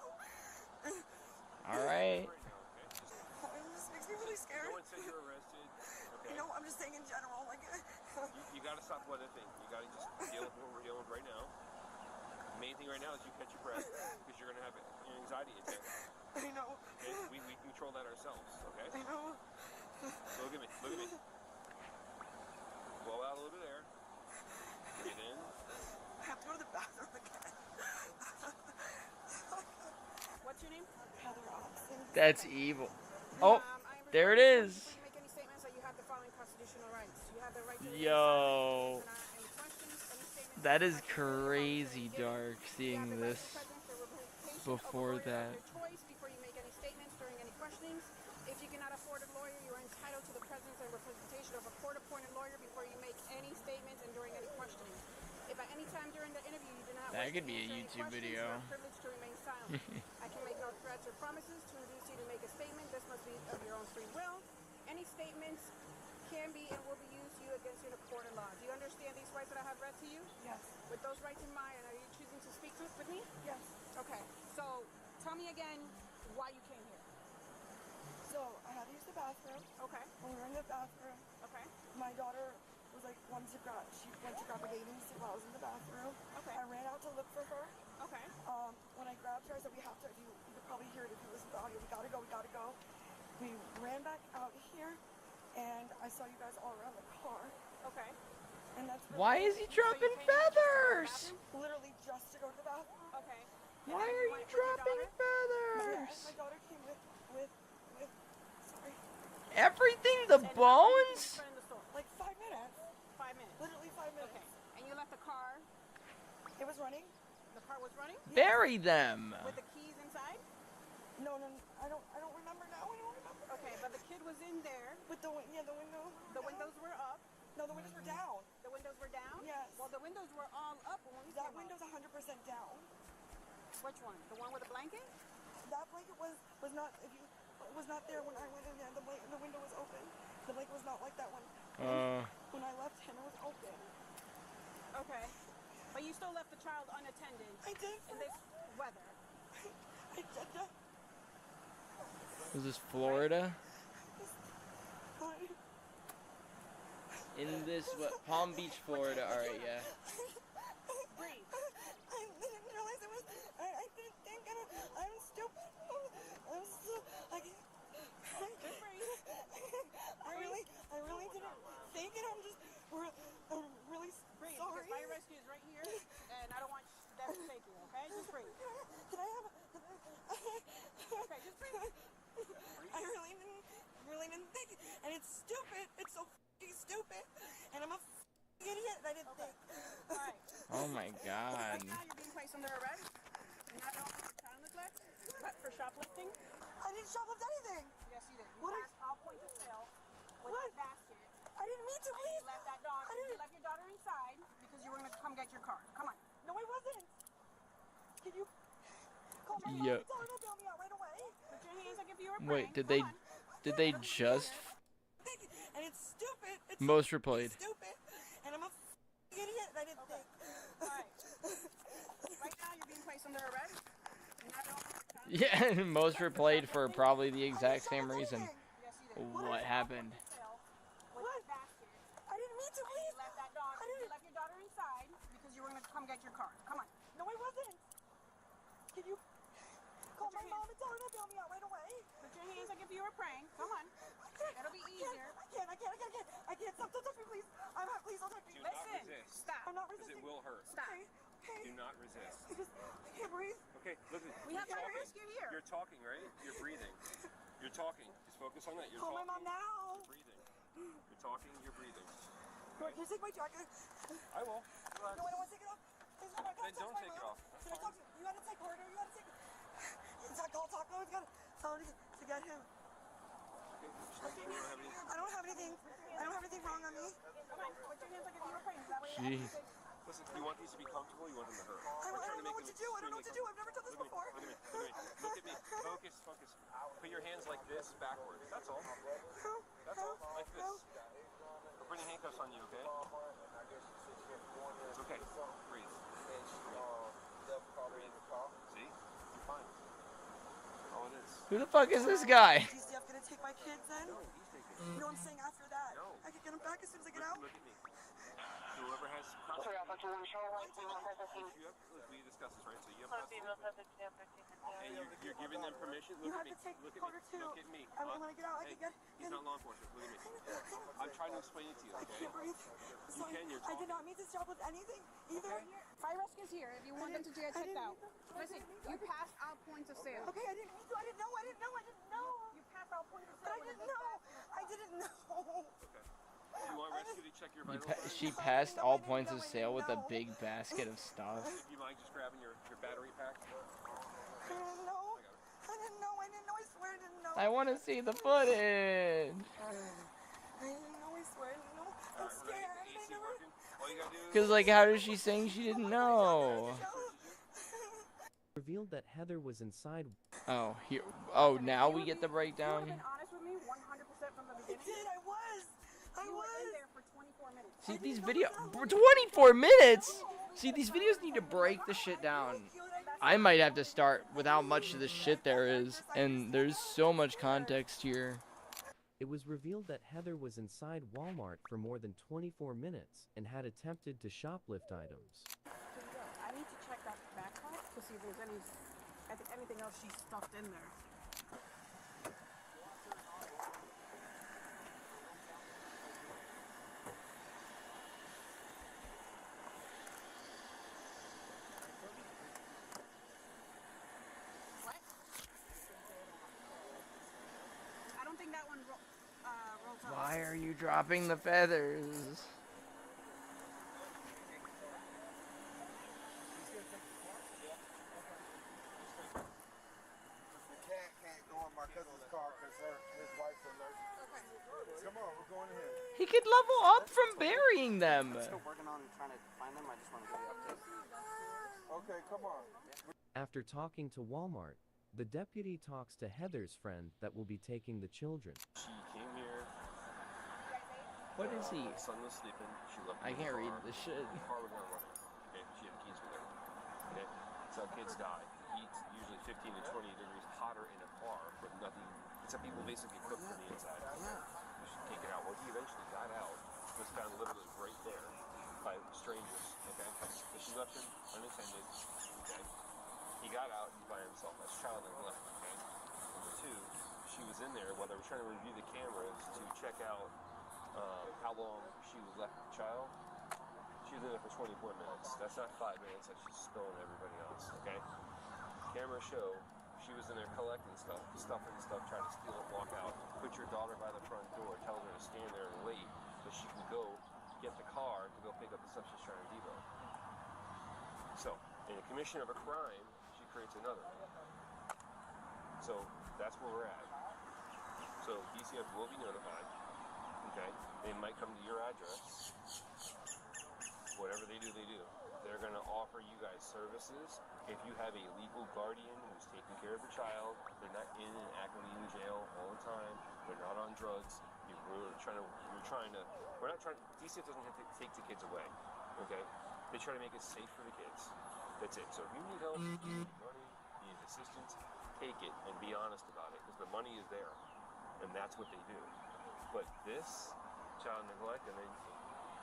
All right. It just makes me really scared. No one said you're arrested. Okay. You know, I'm just saying in general, like. You gotta stop what I think. You gotta just deal with what we're dealing with right now. The main thing right now is you catch your breath because you're gonna have an anxiety attack. I know. Okay? We control that ourselves. Okay. I know. Look at me. Look at me. Blow out a little bit of air. Breathe in. I have to go to the bathroom again. What's your name? Heather Robson. That's evil. Oh, there it is. Before you make any statements, that you have the following constitutional rights. You have the right to Yo. That is crazy dark seeing this before that. choice before you make any statements during any questionings. If you cannot afford a lawyer, you are entitled to the presence and representation of a court-appointed lawyer before you make any statements and during any questioning. If at any time during the interview you do not That wish could to be a answer any YouTube questions, video. you are privileged to remain silent. I can make no threats or promises to induce you to make a statement. This must be of your own free will. Any statements can be and will be used you against you in a court of law. Do you understand these rights that I have read to you? Yes. With those rights in mind, are you choosing to speak with me? Yes. Okay. So tell me again why you came here. So I had to use the bathroom. Okay. When we were in the bathroom. Okay. My daughter was like she went to grab a bathing suit while I was in the bathroom. Okay. I ran out to look for her. Okay. When I grabbed her, I said we have to. You could probably hear it if you listen to the audio. We gotta go. We gotta go. We ran back out here, and I saw you guys all around the car. Okay. And that's really Why is he dropping feathers? Literally just to go to the bathroom. Okay. Why are you dropping feathers? My daughter came with sorry. Everything, the bones? Like 5 minutes. 5 minutes. Literally 5 minutes. Okay. And you left the car? It was running. The car was running? Bury them. With the keys inside? No, I don't remember now. I don't remember. Okay, but the kid was in there. With the window. The windows were up. No, the windows were down. The windows were down? Yes. Well, the windows were all up when we That came window's 100% down. Which one? The one with the blanket? That blanket was not. If you was not there when I went in there. The window was open. The blanket was not like that one. When I left him, it was open. Okay. But you still left the child unattended. I did. In this weather. I did that. Is this Florida? In this, what, Palm Beach, Florida. All right, yeah. Breathe. I didn't realize it was. I didn't think. I'm stupid. I'm so. I really didn't think it. I'm really Breathe. sorry. Because fire rescue is right here, and I don't want that to take you. Okay, just breathe. Can I have? Okay, just breathe. I really didn't think it, and it's stupid. It's so f***ing stupid, and I'm a f***ing idiot, and I didn't think. All right. Oh my God. Right now you're being placed under arrest. You're not only for child neglect, but for shoplifting. I didn't shoplift anything. Yes, you did. What You is? passed all points of sale with that basket. I didn't mean to. And you left that dog. You left your daughter inside because you were going to come get your car. Come on. No, I wasn't. Can you call my Yo. mom and tell her to bail me out right away? Put your hands like if you were praying. Wait, did they just? And it's stupid. It's Most replayed. stupid, and I'm a f***ing idiot, and I didn't think. All right. Right now you're being placed under arrest. You're not only for child Yeah, most replayed for probably the exact same reason. Yes, you did. What happened? With that basket. I didn't mean to. And you left that dog. You left your daughter inside because you were going to come get your car. Come on. No, I wasn't. Can you call my mom and tell her to bail me out right away? Put your hands like if you were praying. Come on. It'll be easier. I can't. Stop, don't touch me, please. Please don't touch me. Do not Listen. resist. Stop. I'm not Because resisting. it will hurt. Stop. Okay. Do not resist. I can't breathe. Okay, listen. We have fire rescue here. You're talking, right? You're breathing. You're talking. Just focus on that. You're Call talking. my mom now. You're breathing. You're talking. You're breathing. Can you take my jacket? I will. No, I don't want to take it off. Then don't take it off. Can I talk to you? You gotta take Carter. You gotta take. Call Taco. You gotta tell him to get him. I don't have anything. I don't have anything wrong on me. Come on. Put your hands like if you were praying. That way Jeez. Listen, you want these to be comfortable, you want them to hurt. I don't know what to do. I don't know what to do. I've never done this before. Look at me. Look at me. Focus. Put your hands like this backwards. That's all. That's all. Like this. We're putting handcuffs on you, okay? It's okay. Breathe. See? You're fine. Oh, it is. Who the fuck is this guy? TeaScape gonna take my kids then? No, I'm saying after that. No. I can get them back as soon as I get out. Look at me. Whoever has contact. We discussed this, right? So you have and you're giving them permission. Look at me. Look at me. Look at me. I'm gonna get out. I can get. He's not law enforcement. Look at me. I'm trying to explain it to you, okay? I can't breathe. You can. You're I did not mean to stop with anything either. Fire rescue is here if you want them to get checked out. Listen, you passed out points of sale. Okay, I didn't mean to. I didn't know. You passed out points of sale. But I didn't know. I didn't know. Okay. You want rescue to check your vitals? She passed all points of sale with a big basket of stuff. If you mind just grabbing your battery pack? I didn't know. I swear I didn't know. I want to see the footage. I didn't know. I swear I didn't know. I'm scared. Because, like, how does she saying she didn't know? Revealed that Heather was inside. Oh, here. Oh, now we get the breakdown. Been honest with me 100% from the beginning. I did. I was. You were in there for 24 minutes. See, these videos. 24 minutes? See, these videos need to break the shit down. I might have to start with how much of the shit there is. And there's so much context here. It was revealed that Heather was inside Walmart for more than 24 minutes and had attempted to shoplift items. I need to check that backpack to see if there's anything else she stuffed in there. What? I don't think that one rolls up. Why are you dropping the feathers? Come on, we're going ahead. He could level up from burying them. I'm still working on trying to find them. I just want to give you updates. Okay, come on. After talking to Walmart, the deputy talks to Heather's friend that will be taking the children. She came here. What is he? My son was sleeping. She left I can't read this shit. The car was gonna run. Okay, she had the keys with her. Okay, so kids die. It's usually 15 to 20 degrees hotter in a car, but nothing. Some people basically cook from the inside. You should take it out. Well, he eventually got out. Was found literally right there by strangers. Okay, so she left him unattended. Okay, he got out. He's by himself. That's child neglect. Okay. Number two, she was in there while they were trying to review the cameras to check out how long she was left with the child. She was in there for 24 minutes. That's not 5 minutes that she's spilling everybody else. Okay. Cameras show. She was in there collecting stuff, stuffing stuff, trying to steal it, walk out, put your daughter by the front door, tells her to stand there and wait so she can go get the car to go pick up the stuff she's trying to depot. So, in the commission of a crime, she creates another. So, that's where we're at. So, DCF will be notified. Okay? They might come to your address. Whatever they do, they do. They're going to offer you guys services. If you have a legal guardian who's taking care of the child, they're not in and actively in jail all the time, they're not on drugs, we're not trying to, DCF doesn't have to take the kids away, okay? They try to make it safe for the kids. That's it. So if you need help, you need money, you need assistance, take it and be honest about it, because the money is there, and that's what they do. But this, child neglect, and then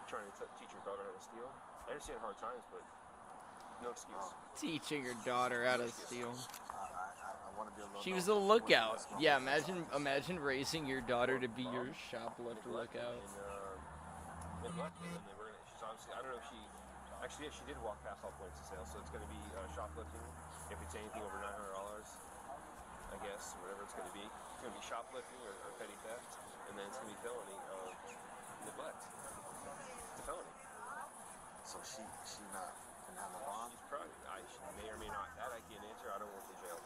trying to teach your daughter how to steal, I understand hard times, but no excuse. Teaching your daughter how to steal. I want to be alone. She was a lookout. Yeah, imagine raising your daughter to be your shoplifter lookout. Neglected, and they were gonna, she's obviously, I don't know if she, actually, yeah, she did walk past all points of sale, so it's going to be shoplifting. If it's anything over $900, I guess, whatever it's going to be. It's going to be shoplifting or petty theft, and then it's going to be felony neglect. It's a felony. So she not can have a bond? She's probably, she may or may not. That I can't answer. I don't work in jail.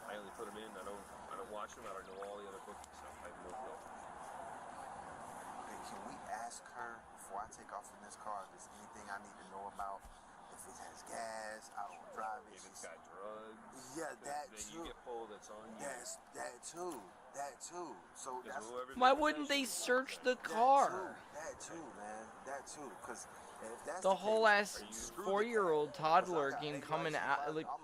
I only put them in. I don't watch them. I don't know all the other booking stuff. I have no clue. can we ask her before I take off in this car if there's anything I need to know about? If it has gas, I don't drive it. If it's got drugs. Yeah, that then too. you get pulled, that's on you. That too. That too. So that's Why wouldn't they search the car? That too, man. That too. Because if that's The whole ass 4-year-old toddler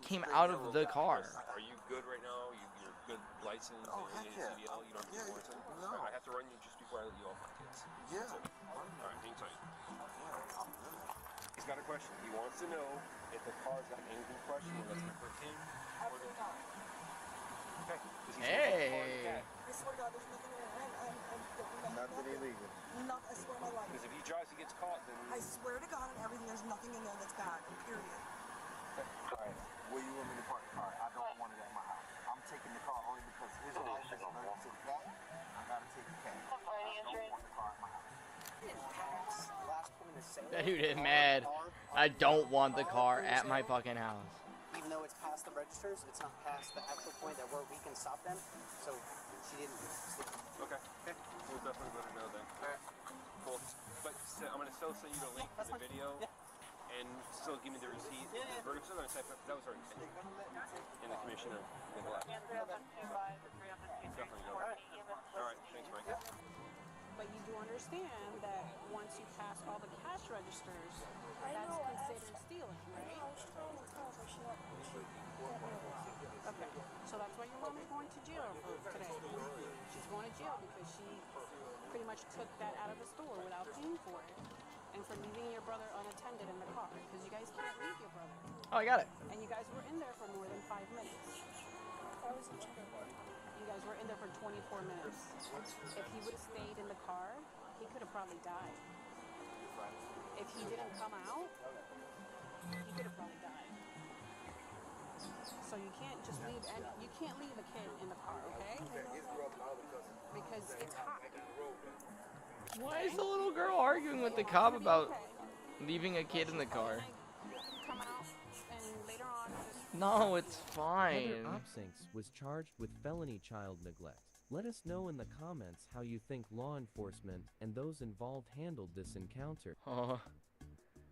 came out of the car. Are you good right now? You're good license and CDL? You don't have to warrant it? No. I have to run you just before I let you off my kids. Yeah. Alright, hang tight. He's got a question. He wants to know if the car's got anything questionable that's going to hurt him or the car. Okay. Hey. I swear to God, there's nothing in it. Nothing illegal. I swear on my life. Because if he drives, he gets caught, then... I swear to God and everything, there's nothing in there that's bad, period. Alright, where you want me to park the car? I don't want it at my house. I'm taking the car only because his wife is allergic to the cat. I gotta take the cat. I don't want the car at my house. That dude is mad. I don't want the car at my fucking house. Even though it's past the registers, it's not past the actual point that where we can stop them. So she didn't. Okay. We'll definitely let her know then. Alright. Cool. But I'm going to still send you the link to the video and still give me the receipt. We're still going to type that was our intent. In the commission of neglect. Definitely go. Alright. Thanks, Mike. But you do understand that once you pass all the cash registers, that's considered stealing, right? Okay, so that's why your mom is going to jail for today. She's going to jail because she pretty much took that out of the store without paying for it. And for leaving your brother unattended in the car, because you guys can't leave your brother. Oh, I got it. And you guys were in there for more than 5 minutes. You guys were in there for 24 minutes. If he would have stayed in the car, he could have probably died. If he didn't come out, he could have probably died. So you can't just leave a kid in the car, okay? Because it's hot. Why is the little girl arguing with the cop about leaving a kid in the car? Come out and later on. No, it's fine. Heather Opsinks was charged with felony child neglect. Let us know in the comments how you think law enforcement and those involved handled this encounter.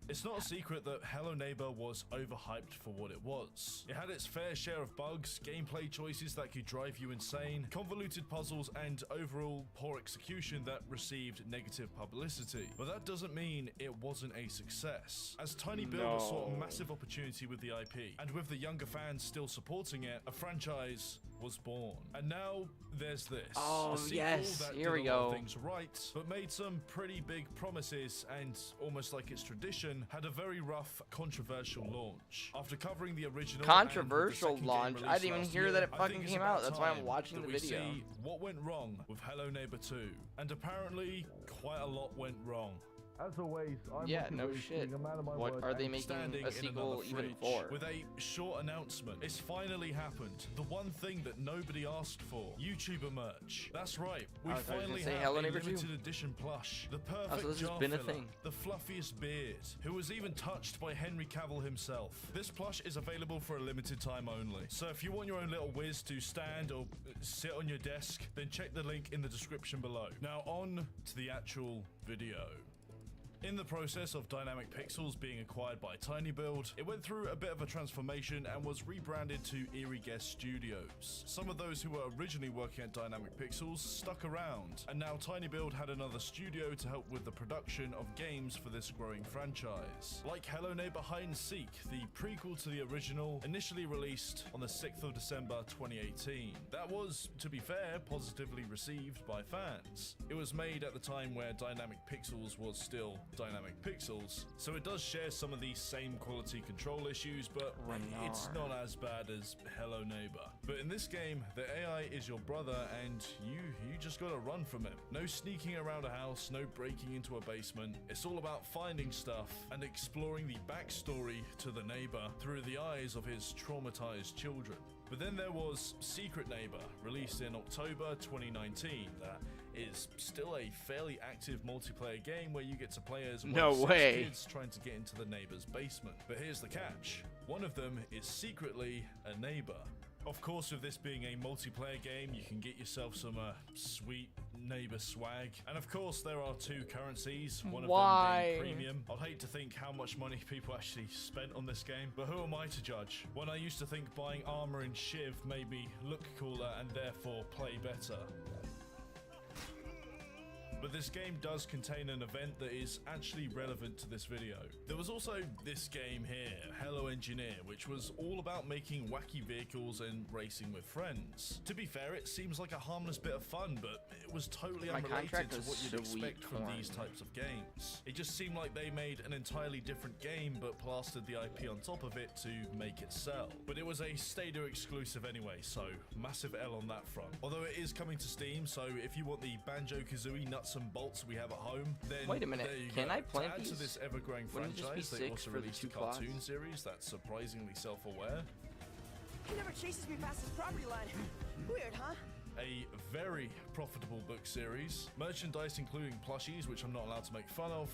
It's not a secret that Hello Neighbor was overhyped for what it was. It had its fair share of bugs, gameplay choices that could drive you insane, convoluted puzzles, and overall poor execution that received negative publicity. But that doesn't mean it wasn't a success. As Tiny Builder saw a massive opportunity with the IP, and with the younger fans still supporting it, a franchise was born. And now there's this. Oh, a sequel yes, that here we did a lot of go. things right, but made some pretty big promises and, almost like its tradition, had a very rough, controversial launch. After covering the original Controversial and the launch? second game I didn't even released hear last that year, it I fucking think it's came about out. That's why I'm time watching that the we video. see what went wrong with Hello Neighbor 2. And apparently, quite a lot went wrong. As always, I'm Yeah, no shit. What are they making a sequel even for? With a short announcement. It's finally happened. The one thing that nobody asked for. YouTuber merch. That's right. We I was gonna finally say have Hello a Neighbor 2. limited edition plush. The perfect so this has jar been a filler, thing. the fluffiest beard, who was even touched by Henry Cavill himself. This plush is available for a limited time only. So if you want your own little whiz to stand or sit on your desk, then check the link in the description below. Now on to the actual video. In the process of Dynamic Pixels being acquired by TinyBuild, it went through a bit of a transformation and was rebranded to Eerie Guest Studios. Some of those who were originally working at Dynamic Pixels stuck around, and now TinyBuild had another studio to help with the production of games for this growing franchise. Like Hello Neighbor Hide and Seek, the prequel to the original, initially released on the 6th of December 2018. That was, to be fair, positively received by fans. It was made at the time where Dynamic Pixels was still Dynamic Pixels, so it does share some of these same quality control issues, but it's not as bad as Hello Neighbor. But in this game, the AI is your brother and you just gotta run from him. No sneaking around a house, no breaking into a basement. It's all about finding stuff and exploring the backstory to the neighbor through the eyes of his traumatized children. But then there was Secret Neighbor, released in October 2019, that is still a fairly active multiplayer game where you get to play as No 6 way. kids trying to get into the neighbor's basement. But here's the catch. One of them is secretly a neighbor. Of course, with this being a multiplayer game, you can get yourself some sweet neighbor swag. And of course, there are 2 currencies, one of them being premium. I'd hate to think how much money people actually spent on this game, but who am I to judge? When I used to think buying armor in Shiv made me look cooler and therefore play better. But this game does contain an event that is actually relevant to this video. There was also this game here, Hello Engineer, which was all about making wacky vehicles and racing with friends. To be fair, it seems like a harmless bit of fun, but it was totally unrelated to what you'd expect from these types of games. It just seemed like they made an entirely different game, but plastered the IP on top of it to make it sell. But it was a Stadia exclusive anyway, so massive L on that front. Although it is coming to Steam, so if you want the Banjo-Kazooie nuts and bolts we have at home, then wait a minute, there you can go. I plant to add these? to this ever-growing franchise, they also released a cartoon series that's surprisingly self-aware. He never chases me past his property line. Weird, huh? A very profitable book series, merchandise including plushies, which I'm not allowed to make fun of,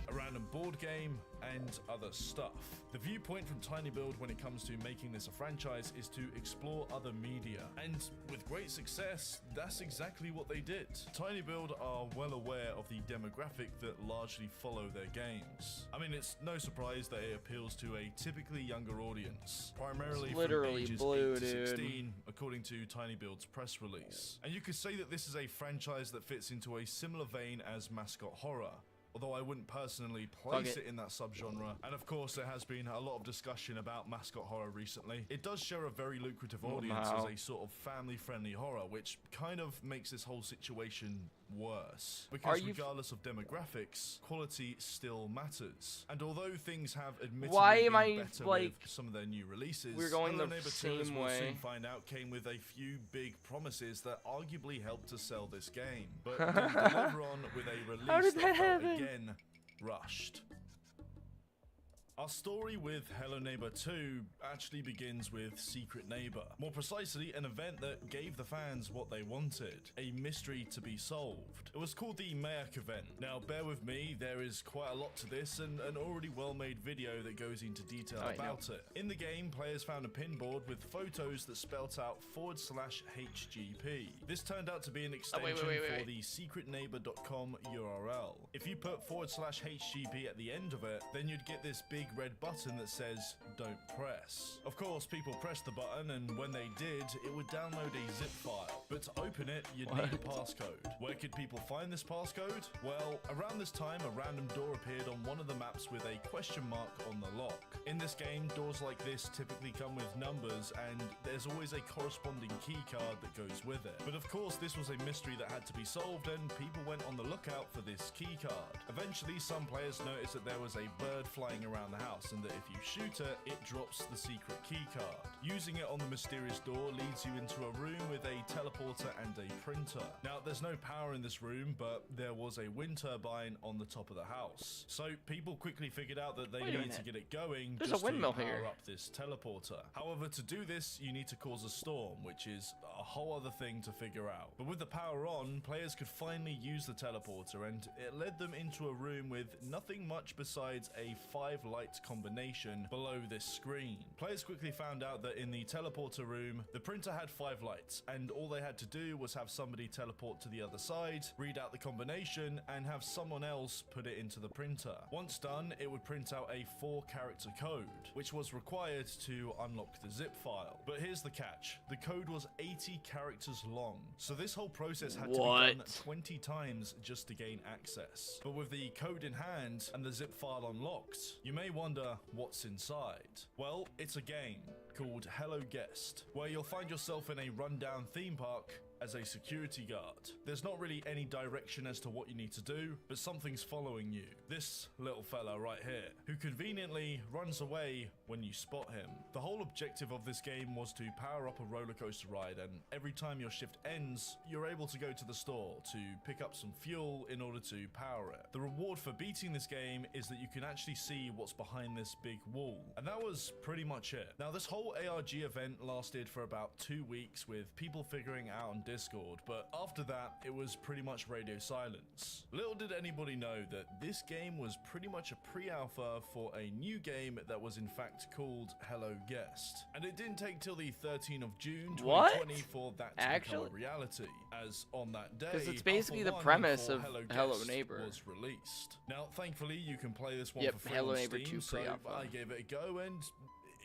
a random board game, and other stuff. The viewpoint from TinyBuild when it comes to making this a franchise is to explore other media, and with great success, that's exactly what they did. TinyBuild are well aware of the demographic that largely follow their games. I mean, it's no surprise that it appeals to a typically younger audience, primarily from ages 8 to 16, according to TinyBuild's press release. And you could say that this is a franchise that fits into a similar vein as Mascot Horror, although I wouldn't personally place it in that subgenre. And of course, there has been a lot of discussion about Mascot Horror recently. It does share a very lucrative audience as a sort of family-friendly horror, which kind of makes this whole situation worse. Because regardless of demographics, quality still matters. And although things have admittedly been better with some of their new releases, we're going Hello the Neighbor 2, same as we'll way. soon find out, came with a few big promises that arguably helped to sell this game, but didn't deliver on with a release that felt again rushed. Our story with Hello Neighbor 2 actually begins with Secret Neighbor. More precisely, an event that gave the fans what they wanted, a mystery to be solved. It was called the Mayak event. Now, bear with me, there is quite a lot to this and an already well-made video that goes into detail about it. In the game, players found a pinboard with photos that spelt out /HGP. This turned out to be an extension for the secretneighbor.com URL. If you put /HGP at the end of it, then you'd get this big red button that says don't press. Of course, people pressed the button, and when they did, it would download a zip file. But to open it, you'd need a passcode. Where could people find this passcode? Well, around this time, a random door appeared on one of the maps with a question mark on the lock. In this game, doors like this typically come with numbers, and there's always a corresponding key card that goes with it. But of course, this was a mystery that had to be solved, and people went on the lookout for this key card. Eventually, some players noticed that there was a bird flying around the house, and that if you shoot it drops the secret key card. Using it on the mysterious door leads you into a room with a teleporter and a printer. Now, there's no power in this room, but there was a wind turbine on the top of the house. So people quickly figured out that they need to get it going just to power up this teleporter. However, to do this, you need to cause a storm, which is a whole other thing to figure out. But with the power on, players could finally use the teleporter, and it led them into a room with nothing much besides a 5-light combination below this screen. Players quickly found out that in the teleporter room, the printer had 5 lights, and all they had to do was have somebody teleport to the other side, read out the combination, and have someone else put it into the printer. Once done, it would print out a 4-character code, which was required to unlock the zip file. But here's the catch. The code was 80 characters long, so this whole process had to be done 20 times just to gain access. But with the code in hand and the zip file unlocked, you may wonder what's inside. Well, it's a game called Hello Guest, where you'll find yourself in a rundown theme park as a security guard. There's not really any direction as to what you need to do, but something's following you. This little fella right here, who conveniently runs away when you spot him. The whole objective of this game was to power up a roller coaster ride, and every time your shift ends, you're able to go to the store to pick up some fuel in order to power it. The reward for beating this game is that you can actually see what's behind this big wall. And that was pretty much it. Now, this whole ARG event lasted for about 2 weeks, with people figuring out and Discord, but after that, it was pretty much radio silence. Little did anybody know that this game was pretty much a pre-alpha for a new game that was in fact called Hello Guest. And it didn't take till the 13th of June 2020 for that to become a reality, as on that day, because it's basically the premise of Hello Neighbor was released. Now, thankfully, you can play this one for free Hello on Neighbor Steam, 2 so pre-alpha. I gave it a go, and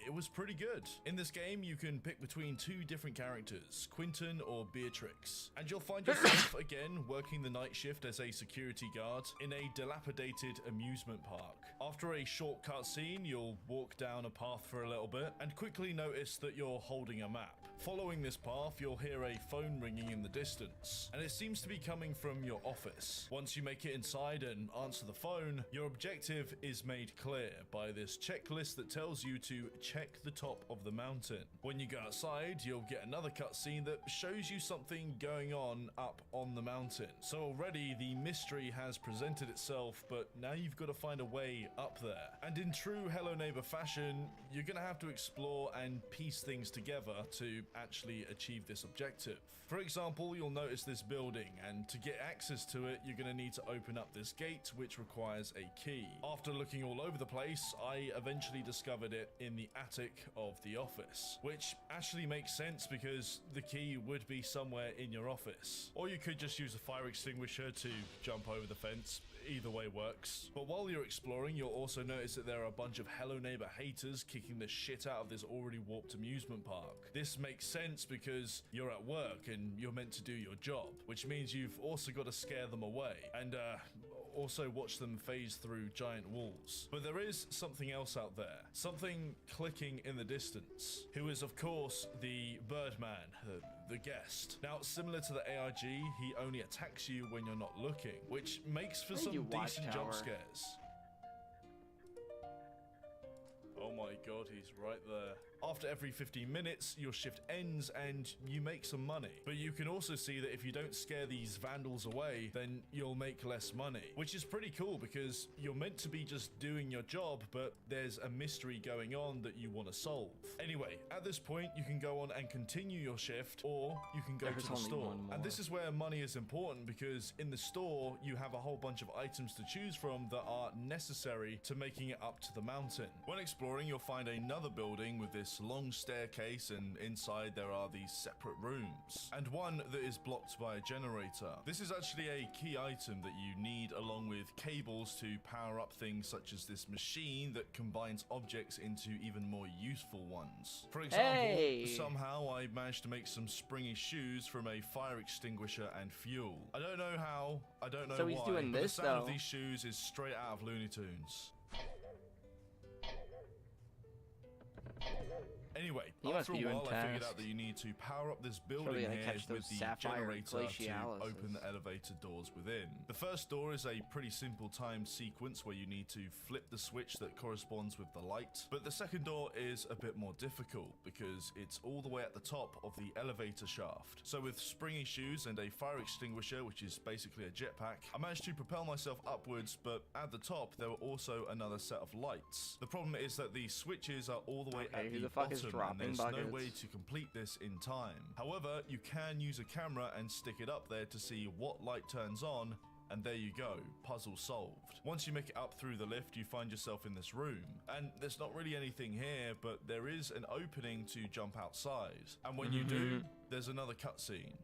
it was pretty good. In this game, you can pick between two different characters, Quentin or Beatrix, and you'll find yourself again working the night shift as a security guard in a dilapidated amusement park. After a short cutscene, you'll walk down a path for a little bit and quickly notice that you're holding a map. Following this path, you'll hear a phone ringing in the distance, and it seems to be coming from your office. Once you make it inside and answer the phone, your objective is made clear by this checklist that tells you to check the top of the mountain. When you go outside, you'll get another cutscene that shows you something going on up on the mountain. So already the mystery has presented itself, but now you've got to find a way up there. And in true Hello Neighbor fashion, you're gonna have to explore and piece things together to actually achieve this objective. For example, you'll notice this building, and to get access to it, you're gonna need to open up this gate, which requires a key. After looking all over the place, I eventually discovered it in the attic of the office, which actually makes sense because the key would be somewhere in your office. Or you could just use a fire extinguisher to jump over the fence. Either way works. But while you're exploring, you'll also notice that there are a bunch of Hello Neighbor haters kicking the shit out of this already warped amusement park. This makes sense because you're at work and you're meant to do your job, which means you've also got to scare them away and also watch them phase through giant walls. But there is something else out there, something clicking in the distance, who is of course the Birdman, the guest. Now, similar to the AIG, he only attacks you when you're not looking, which makes for some decent jump scares. Oh my god, he's right there. After every 15 minutes, your shift ends and you make some money. But you can also see that if you don't scare these vandals away, then you'll make less money. Which is pretty cool because you're meant to be just doing your job, but there's a mystery going on that you want to solve. Anyway, at this point, you can go on and continue your shift, or you can go to the store. And this is where money is important because in the store, you have a whole bunch of items to choose from that are necessary to making it up to the mountain. When exploring, you'll find another building with this long staircase, and inside there are these separate rooms, and one that is blocked by a generator. This is actually a key item that you need along with cables to power up things such as this machine that combines objects into even more useful ones. For example, somehow I managed to make some springy shoes from a fire extinguisher and fuel. I don't know how, I don't know why, he's doing but this, the sound of these shoes is straight out of Looney Tunes. Anyway, after a while I figured out that you need to power up this building here with the generator to open the elevator doors within. The first door is a pretty simple timed sequence where you need to flip the switch that corresponds with the light, but the second door is a bit more difficult because it's all the way at the top of the elevator shaft. So with springy shoes and a fire extinguisher, which is basically a jetpack, I managed to propel myself upwards, but at the top there were also another set of lights. The problem is that the switches are all the way at the bottom, and there's no way to complete this in time. However, you can use a camera and stick it up there to see what light turns on, and there you go, puzzle solved. Once you make it up through the lift, you find yourself in this room, and there's not really anything here, but there is an opening to jump outside, and when you do, there's another cutscene.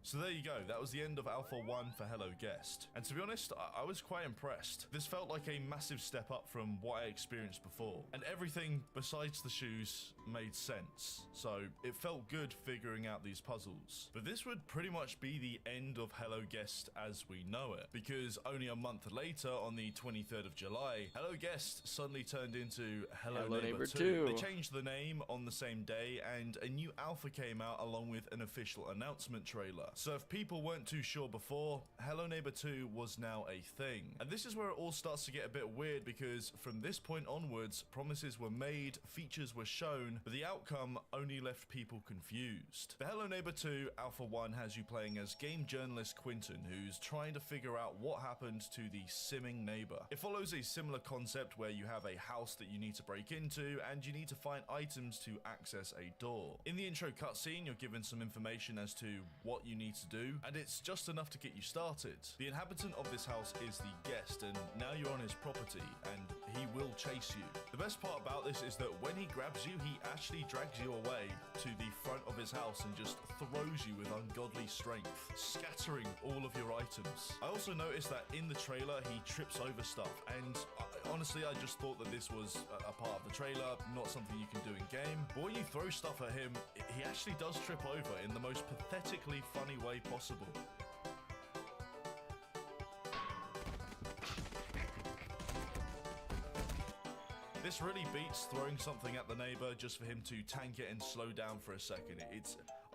So there you go, that was the end of Alpha 1 for Hello Guest. And to be honest, I was quite impressed. This felt like a massive step up from what I experienced before. And everything besides the shoes made sense. So it felt good figuring out these puzzles. But this would pretty much be the end of Hello Guest as we know it. Because only a month later, on the 23rd of July, Hello Guest suddenly turned into Hello Neighbor 2. They changed the name on the same day, and a new alpha came out along with an official announcement trailer. So if people weren't too sure before, Hello Neighbor 2 was now a thing. And this is where it all starts to get a bit weird because from this point onwards, promises were made, features were shown, known, but the outcome only left people confused. The Hello Neighbor 2 Alpha 1 has you playing as game journalist Quinton, who's trying to figure out what happened to the simming neighbor. It follows a similar concept where you have a house that you need to break into, and you need to find items to access a door. In the intro cutscene, you're given some information as to what you need to do, and it's just enough to get you started. The inhabitant of this house is the guest, and now you're on his property, and he will chase you. The best part about this is that when he grabs you, he actually drags you away to the front of his house and just throws you with ungodly strength, scattering all of your items. I also noticed that in the trailer, he trips over stuff, and honestly, I just thought that this was a part of the trailer, not something you can do in game. But when you throw stuff at him, he actually does trip over in the most pathetically funny way possible. This really beats throwing something at the neighbor just for him to tank it and slow down for a second.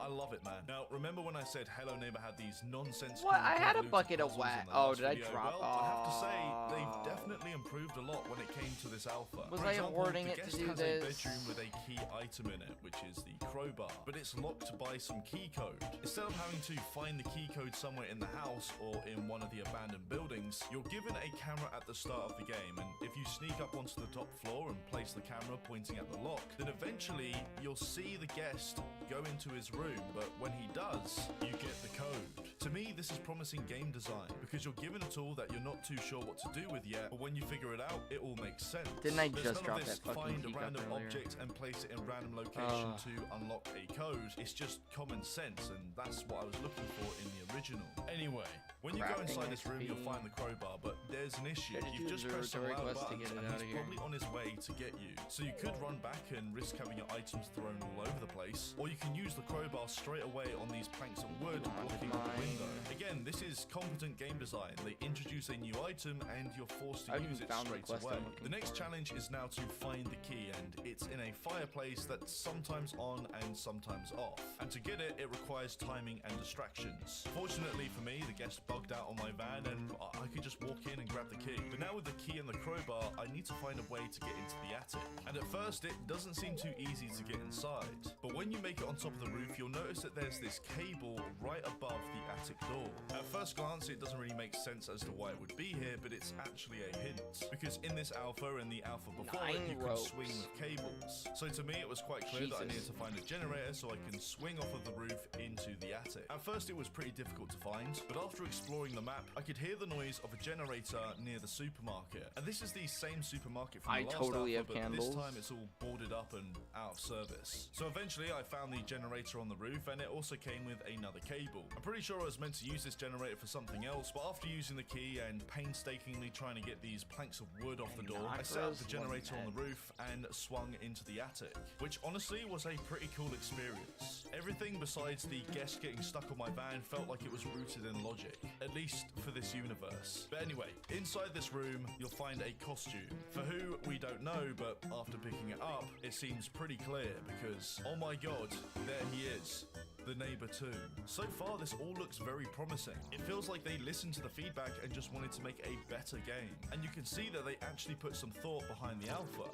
I love it, man. Now, remember when I said Hello Neighbor had these nonsensical... What? I had a bucket of wet. Oh, did I drop? Well, I have to say, they've definitely improved a lot when it came to this alpha. Was For I example, awarding the it guest to do has this? a bedroom with a key item in it, which is the crowbar, but it's locked by some key code. Instead of having to find the key code somewhere in the house or in one of the abandoned buildings, you're given a camera at the start of the game, and if you sneak up onto the top floor and place the camera pointing at the lock, then eventually you'll see the guest go into his room, but when he does, you get the code. To me, this is promising game design, because you're given a tool that you're not too sure what to do with yet, but when you figure it out, it all makes sense. Didn't I There's just none drop of this that fucking find a key random earlier? object and place it in random location to unlock a code. It's just common sense, and that's what I was looking for in the original. Anyway, when you go inside this room, you'll find the crowbar, but there's an issue. You've just pressed a loud button, and he's probably on his way to get you. So you could run back and risk having your items thrown all over the place, or you can use the crowbar straight away on these planks of wood blocking the window. Again, this is competent game design. They introduce a new item and you're forced to use it straight away. The next challenge is now to find the key, and it's in a fireplace that's sometimes on and sometimes off. And to get it, it requires timing and distractions. Fortunately for me, the guest bugged out on my van and I could just walk in and grab the key. But now with the key and the crowbar, I need to find a way to get into the attic. And at first, it doesn't seem too easy to get inside. But when you make it on top of the roof, you'll notice that there's this cable right above the attic door. At first glance, it doesn't really make sense as to why it would be here, but it's actually a hint. Because in this alpha and the alpha before it, you could swing with cables. So to me, it was quite clear that I needed to find a generator so I can swing off of the roof into the attic. At first, it was pretty difficult to find, but after exploring the map, I could hear the noise of a generator near the supermarket. And this is the same supermarket from the last alpha, but this time it's all boarded up and out of service. So eventually, I found the generator on the roof, and it also came with another cable. I'm pretty sure I was meant to use this generator for something else, but after using the key and painstakingly trying to get these planks of wood off the door, I set up the generator on the roof and swung into the attic, which honestly was a pretty cool experience. Everything besides the guest getting stuck on my van felt like it was rooted in logic, at least for this universe. But anyway, inside this room, you'll find a costume. For who, we don't know, but after picking it up, it seems pretty clear because, oh my god, there he is. The Neighbor 2. So far, this all looks very promising. It feels like they listened to the feedback and just wanted to make a better game. And you can see that they actually put some thought behind the alpha.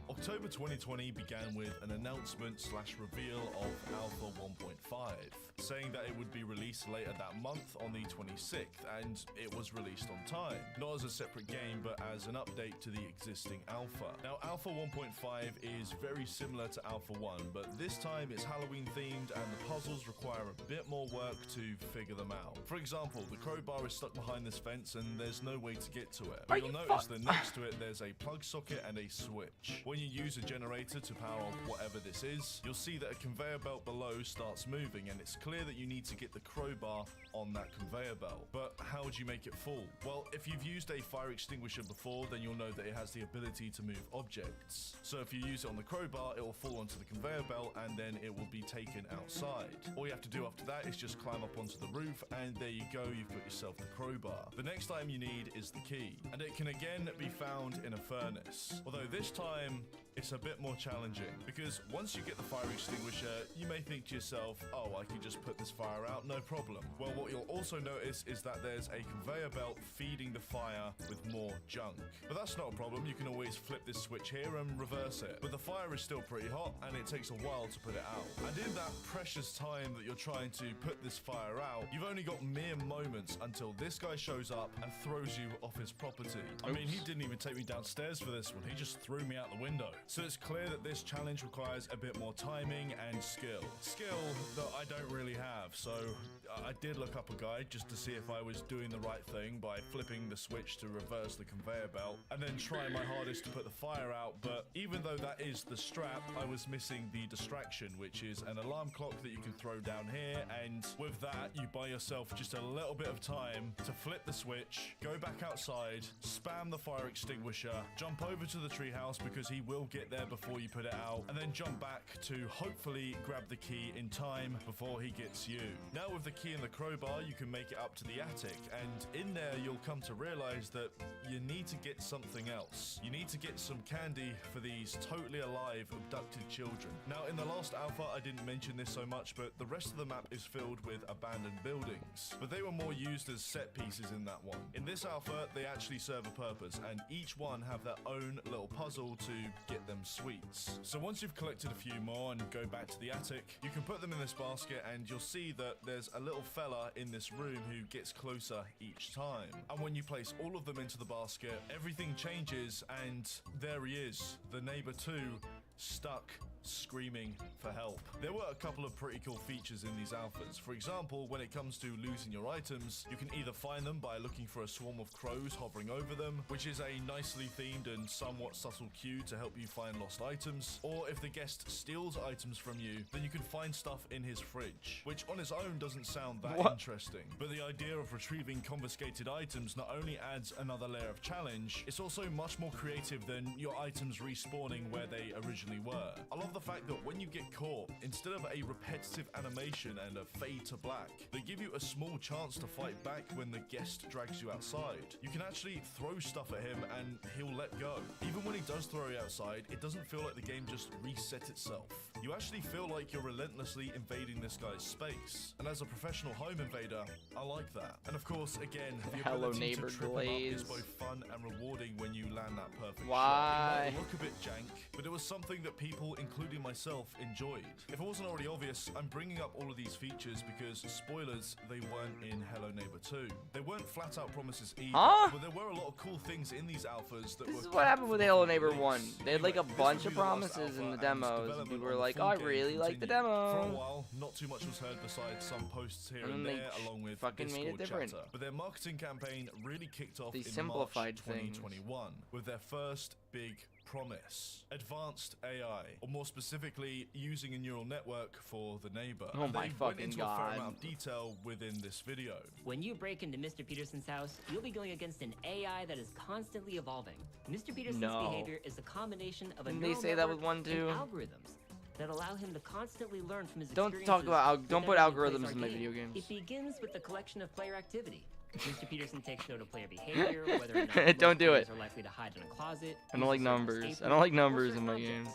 October 2020 began with an announcement/reveal of Alpha 1.5, saying that it would be released later that month on the 26th, and it was released on time. Not as a separate game, but as an update to the existing Alpha. Now, Alpha 1.5 is very similar to Alpha 1, but this time it's Halloween themed and the puzzles require a bit more work to figure them out. For example, the crowbar is stuck behind this fence and there's no way to get to it. But you'll notice that next to it there's a plug socket and a switch. When you use a generator to power whatever this is, you'll see that a conveyor belt below starts moving, and it's clear that you need to get the crowbar on that conveyor belt. But how would you make it fall? Well, if you've used a fire extinguisher before, then you'll know that it has the ability to move objects. So if you use it on the crowbar, it will fall onto the conveyor belt and then it will be taken outside. All you have to do after that is just climb up onto the roof, and there you go, you've got yourself the crowbar. The next item you need is the key, and it can again be found in a furnace. Although this time, it's a bit more challenging, because once you get the fire extinguisher, you may think to yourself, oh, I can just put this fire out, no problem. Well, what you'll also notice is that there's a conveyor belt feeding the fire with more junk. But that's not a problem, you can always flip this switch here and reverse it. But the fire is still pretty hot, and it takes a while to put it out. And in that precious time that you're trying to put this fire out, you've only got mere moments until this guy shows up and throws you off his property. I mean, he didn't even take me downstairs for this one, he just threw me out the window. So it's clear that this challenge requires a bit more timing and skill. Skill that I don't really have, so I did look up a guide just to see if I was doing the right thing by flipping the switch to reverse the conveyor belt, and then trying my hardest to put the fire out, but even though that is the strap, I was missing the distraction, which is an alarm clock that you can throw down here, and with that, you buy yourself just a little bit of time to flip the switch, go back outside, spam the fire extinguisher, jump over to the treehouse because he will get there before you put it out, and then jump back to hopefully grab the key in time before he gets you. Now with the key and the crowbar, you can make it up to the attic, and in there you'll come to realize that you need to get something else. You need to get some candy for these totally alive abducted children. Now in the last alpha I didn't mention this so much, but the rest of the map is filled with abandoned buildings, but they were more used as set pieces in that one. In this alpha they actually serve a purpose, and each one have their own little puzzle to get them sweets. So once you've collected a few more and go back to the attic, you can put them in this basket, and you'll see that there's a little fella in this room who gets closer each time. And when you place all of them into the basket, everything changes, and there he is, the neighbor 2, stuck screaming for help. There were a couple of pretty cool features in these alphas. For example, when it comes to losing your items, you can either find them by looking for a swarm of crows hovering over them, which is a nicely themed and somewhat subtle cue to help you find lost items, or if the guest steals items from you, then you can find stuff in his fridge, which on its own doesn't sound that interesting. But the idea of retrieving confiscated items not only adds another layer of challenge, it's also much more creative than your items respawning where they originally were. I love the fact that when you get caught, instead of a repetitive animation and a fade to black, they give you a small chance to fight back when the guest drags you outside. You can actually throw stuff at him and he'll let go. Even when he does throw you outside, it doesn't feel like the game just reset itself. You actually feel like you're relentlessly invading this guy's space. And as a professional home invader, I like that. And of course, again, the Hello ability neighbor to trip him up is both fun and rewarding when you land that perfect shot. It might look a bit jank, but it was something that people, including myself, enjoyed. If it wasn't already obvious, I'm bringing up all of these features because, spoilers, they weren't in Hello Neighbor 2. They weren't flat out promises either, but there were a lot of cool things in these alphas that This is what happened with Hello Neighbor 1. They had like a bunch of promises in the demos, and people were like, oh, I really like the demo. For a while, not too much was heard besides some posts here and there, along with fucking made it different. chatter. But their marketing campaign really kicked off They in simplified March 2021 with their first big promise: advanced AI, or more specifically, using a neural network for the neighbor. Oh my they fucking went into a God. fair amount of detail within this video. When you break into Mr. Peterson's house, you'll be going against an AI that is constantly evolving. Mr. Peterson's behavior is a combination of a Didn't they neural say that with network one too? and algorithms that allow him to constantly learn from his Don't experiences. talk about don't put whenever he plays algorithms our in my game. video games. It begins with the collection of player activity. Mr. Peterson takes note of player behavior, whether or not Don't do players it. are likely to hide in a closet. I don't like numbers. I don't like numbers in my games.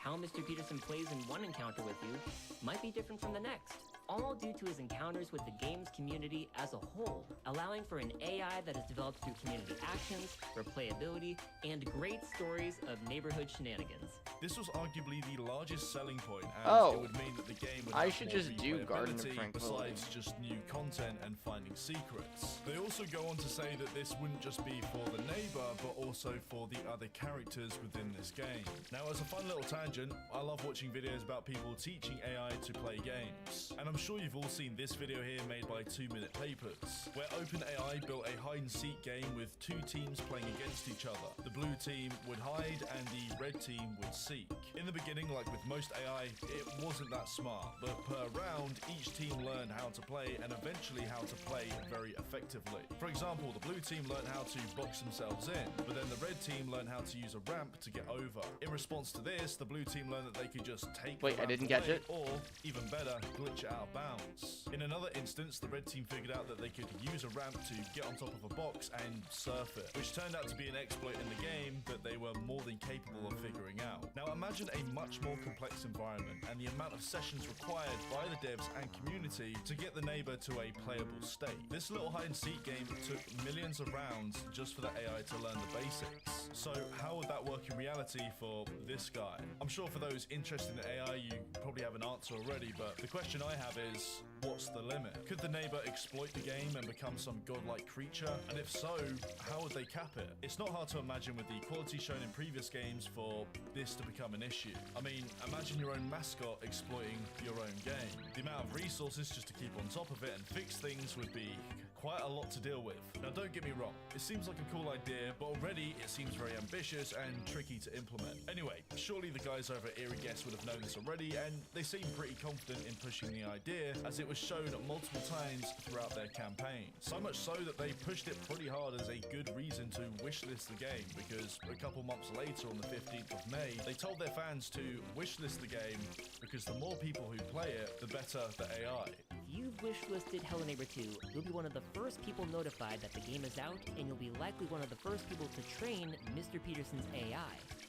How Mr. Peterson plays in one encounter with you might be different from the next, all due to his encounters with the game's community as a whole, allowing for an AI that is developed through community actions, replayability, and great stories of neighborhood shenanigans. This was arguably the largest selling point, as it would mean that the game would have should more just do Garden of replayability Tranquility. besides just new content and finding secrets. They also go on to say that this wouldn't just be for the neighbor, but also for the other characters within this game. Now, as a fun little tangent, I love watching videos about people teaching AI to play games. And I'm sure you've all seen this video here made by 2 Minute Papers, where OpenAI built a hide-and-seek game with two teams playing against each other. The blue team would hide and the red team would seek. In the beginning, like with most AI, it wasn't that smart, but per round, each team learned how to play and eventually how to play very effectively. For example, the blue team learned how to box themselves in, but then the red team learned how to use a ramp to get over. In response to this, the blue team learned that they could just take Wait, the I ramp didn't catch away, it. or even better, glitch it out of bounds. In another instance, the red team figured out that they could use a ramp to get on top of a box and surf it, which turned out to be an exploit in the game that they were more than capable of figuring out. Now imagine a much more complex environment and the amount of sessions required by the devs and community to get the neighbor to a playable state. This little hide-and-seek game took millions of rounds just for the AI to learn the basics. So how would that work in reality for this guy? I'm sure for those interested in AI, you probably have an answer already, but the question I have is, what's the limit? Could the neighbor exploit the game and become some godlike creature? And if so, how would they cap it? It's not hard to imagine with the quality shown in previous games for this to become an issue. I mean, imagine your own mascot exploiting your own game. The amount of resources just to keep on top of it and fix things would be quite a lot to deal with. Now don't get me wrong, it seems like a cool idea, but already it seems very ambitious and tricky to implement. Anyway, surely the guys over at Eerie Guest would have known this already, and they seem pretty confident in pushing the idea, as it was shown multiple times throughout their campaign. So much so that they pushed it pretty hard as a good reason to wishlist the game, because a couple months later on the 15th of May, they told their fans to wishlist the game because the more people who play it, the better the AI. If you've wishlisted Hello Neighbor 2, you'll be one of the first people notified that the game is out, and you'll be likely one of the first people to train Mr. Peterson's AI.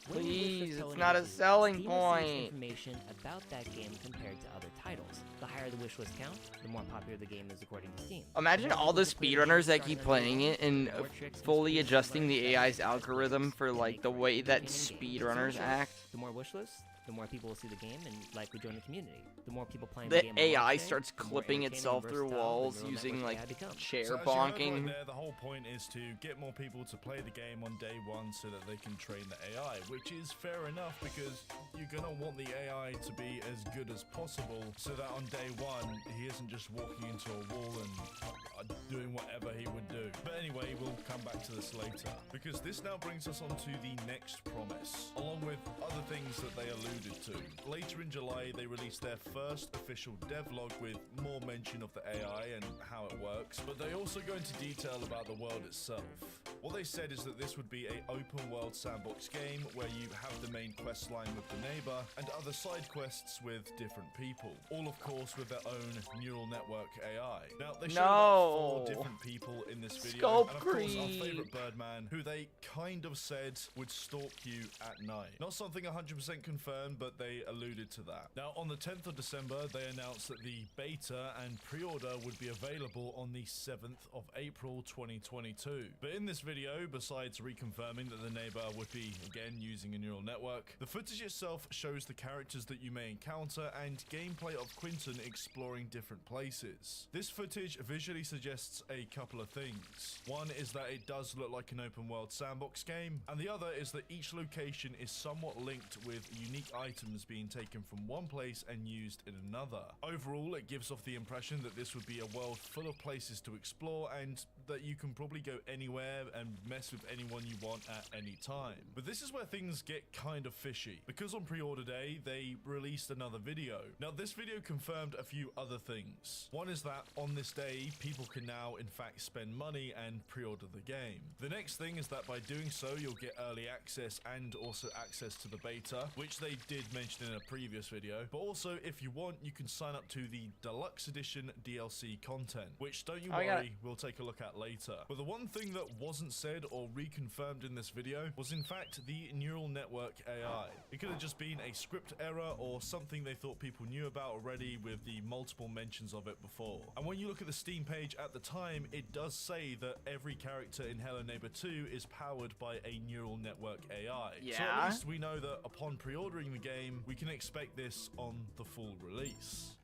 When you Please, wishlist Hello it's not Neighbor a 2, selling Steam point. receives information about that game compared to other titles. The higher the wishlist count, the more popular the game is according to Steam. Imagine all the speedrunners that keep playing it and fully adjusting the AI's algorithm for like the way that speedrunners act. The more wishlists, the more people will see the game and likely join the community. The more people playing The game on AI launch day, starts the more clipping entertaining itself and through versatile the walls neural using network like AI becomes. So chair as you heard right bonking. there, the whole point is to get more people to play the game on day one so that they can train the AI, which is fair enough because you're gonna want the AI to be as good as possible so that on day one he isn't just walking into a wall and doing whatever he would do. But anyway, we'll come back to this later because this now brings us on to the next promise, along with other things that they alluded to. Later in July, they released their first official devlog with more mention of the AI and how it works, but they also go into detail about the world itself. What they said is that this would be an open world sandbox game where you have the main quest line with the neighbor and other side quests with different people, all of course with their own neural network AI. Now, they showed about 4 different people in this video, Scope and of course our creep. favorite Birdman, who they kind of said would stalk you at night. Not something 100% confirmed, but they alluded to that. Now, on the 10th of December, they announced that the beta and pre-order would be available on the 7th of April 2022. But in this video, besides reconfirming that the neighbor would be, again, using a neural network, the footage itself shows the characters that you may encounter and gameplay of Quinton exploring different places. This footage visually suggests a couple of things. One is that it does look like an open world sandbox game, and the other is that each location is somewhat linked with unique items being taken from one place and used in another. Overall, it gives off the impression that this would be a world full of places to explore and that you can probably go anywhere and mess with anyone you want at any time. But this is where things get kind of fishy, because on pre-order day, they released another video. Now, this video confirmed a few other things. One is that on this day, people can now in fact spend money and pre-order the game. The next thing is that by doing so, you'll get early access and also access to the beta, which they did mention in a previous video. But also, if you want, you can sign up to the deluxe edition DLC content, which, don't you worry, we'll take a look at later. But the one thing that wasn't said or reconfirmed in this video was in fact the neural network AI. It could have just been a script error or something they thought people knew about already with the multiple mentions of it before. And when you look at the Steam page at the time, it does say that every character in Hello Neighbor 2 is powered by a neural network AI. Yeah. So at least we know that upon pre-ordering the game, we can expect this on the full release.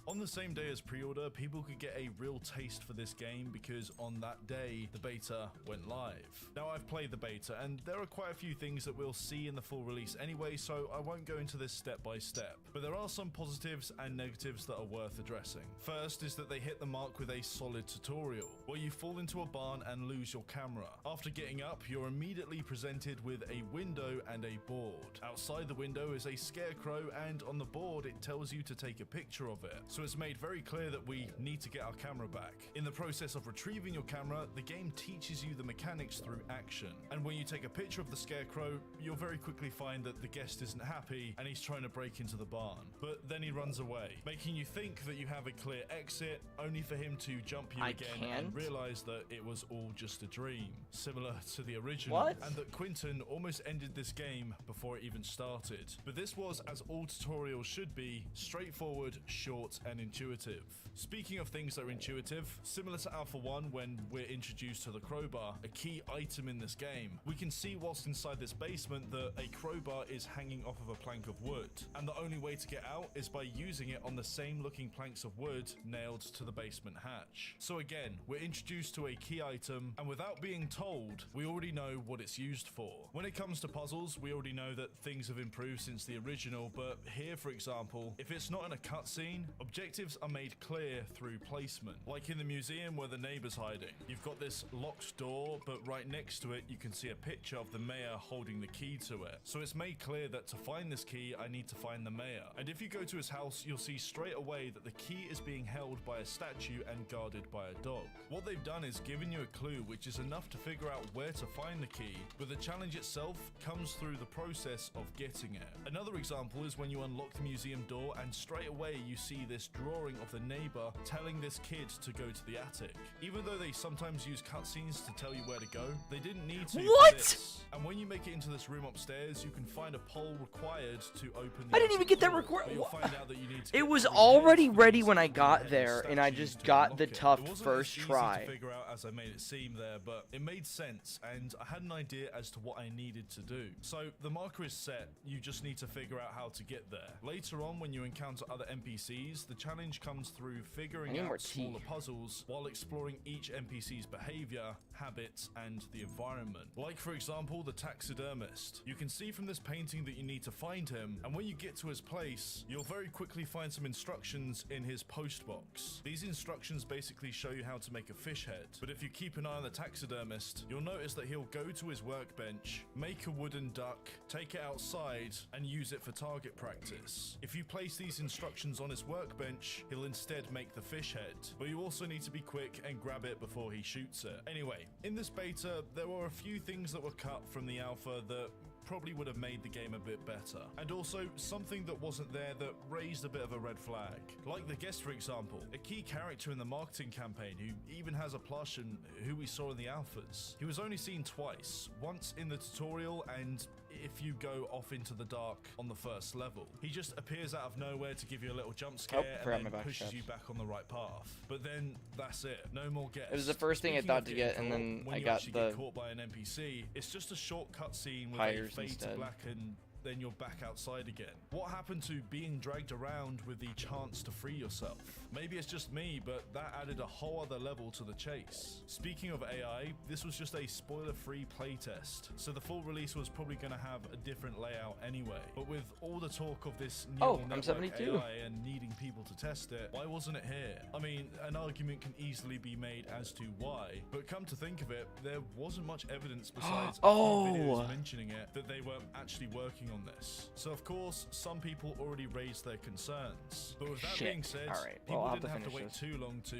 On the same day as pre-order, people could get a real taste for this game because on that day, the beta went live. Now, I've played the beta, and there are quite a few things that we'll see in the full release anyway, so I won't go into this step by step. But there are some positives and negatives that are worth addressing. First is that they hit the mark with a solid tutorial, where you fall into a barn and lose your camera. After getting up, you're immediately presented with a window and a board. Outside the window is a scarecrow, and on the board it tells you to take a picture of it. So it's made very clear that we need to get our camera back. In the process of retrieving your camera, the game teaches you the mechanics through action. And when you take a picture of the scarecrow, you'll very quickly find that the guest isn't happy and he's trying to break into the barn. But then he runs away, making you think that you have a clear exit, only for him to jump you again and realize that it was all just a dream, similar to the original. And that Quentin almost ended this game before it even started. But this was, as all tutorials should be, straightforward, short, and intuitive. Speaking of things that are intuitive, similar to Alpha 1 when we're introduced to the crowbar, a key item in this game, we can see whilst inside this basement that a crowbar is hanging off of a plank of wood, and the only way to get out is by using it on the same looking planks of wood nailed to the basement hatch. So again, we're introduced to a key item, and without being told, we already know what it's used for. When it comes to puzzles, we already know that things have improved since the original, but here, for example, if it's not in a cutscene, objectives are made clear through placement. Like in the museum where the neighbor's hiding. You've got this locked door, but right next to it, you can see a picture of the mayor holding the key to it. So it's made clear that to find this key, I need to find the mayor. And if you go to his house, you'll see straight away that the key is being held by a statue and guarded by a dog. What they've done is given you a clue, which is enough to figure out where to find the key, but the challenge itself comes through the process of getting it. Another example is when you unlock the museum door and straight away you see this drawing of the neighbor telling this kid to go to the attic. Even though they sometimes use cutscenes to tell you where to go, they didn't need to. What? And when you make it into this room upstairs, you can find a pole required to open I the didn't even get that required. You'll find out that you need to It was already ready when I got there, and I just got the tough first try. To figure out as I made it seem there, but it made sense, and I had an idea as to what I needed to do. So the marker is set, you just need to figure out how to get there. Later on, when you encounter other NPCs, the challenge comes through figuring out smaller puzzles while exploring each NPC's behavior, habits, and the environment. Like, for example, the taxidermist. You can see from this painting that you need to find him, and when you get to his place, you'll very quickly find some instructions in his post box. These instructions basically show you how to make a fish head, but if you keep an eye on the taxidermist, you'll notice that he'll go to his workbench, make a wooden duck, take it outside, and use it for target practice. If you place these instructions on his workbench, he'll instead make the fish head, but you also need to be quick and grab it before he shoots it. Anyway, in this beta, there were a few things that were cut from the alpha that probably would have made the game a bit better, and also something that wasn't there that raised a bit of a red flag. Like the guest, for example, a key character in the marketing campaign who even has a plush and who we saw in the alphas. He was only seen twice, once in the tutorial and if you go off into the dark on the first level. He just appears out of nowhere to give you a little jump scare and then pushes you back on the right path. But then that's it. No more guests. It was the first thing I thought to get, and then I got the get caught by an NPC. It's just a short cutscene with a fade to black and then you're back outside again. What happened to being dragged around with the chance to free yourself? Maybe it's just me, but that added a whole other level to the chase. Speaking of AI, this was just a spoiler-free playtest, so the full release was probably going to have a different layout anyway. But with all the talk of this neural network AI and needing people to test it, why wasn't it here? I mean, an argument can easily be made as to why, but come to think of it, there wasn't much evidence besides a few videos mentioning it that they weren't actually working on this. So of course, some people already raised their concerns. But with that being said, people didn't have to wait too long to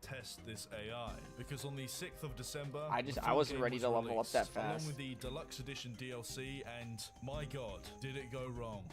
test this AI, because on the 6th of December, I wasn't ready to level up that fast. Along with the deluxe edition DLC, and my god, did it go wrong.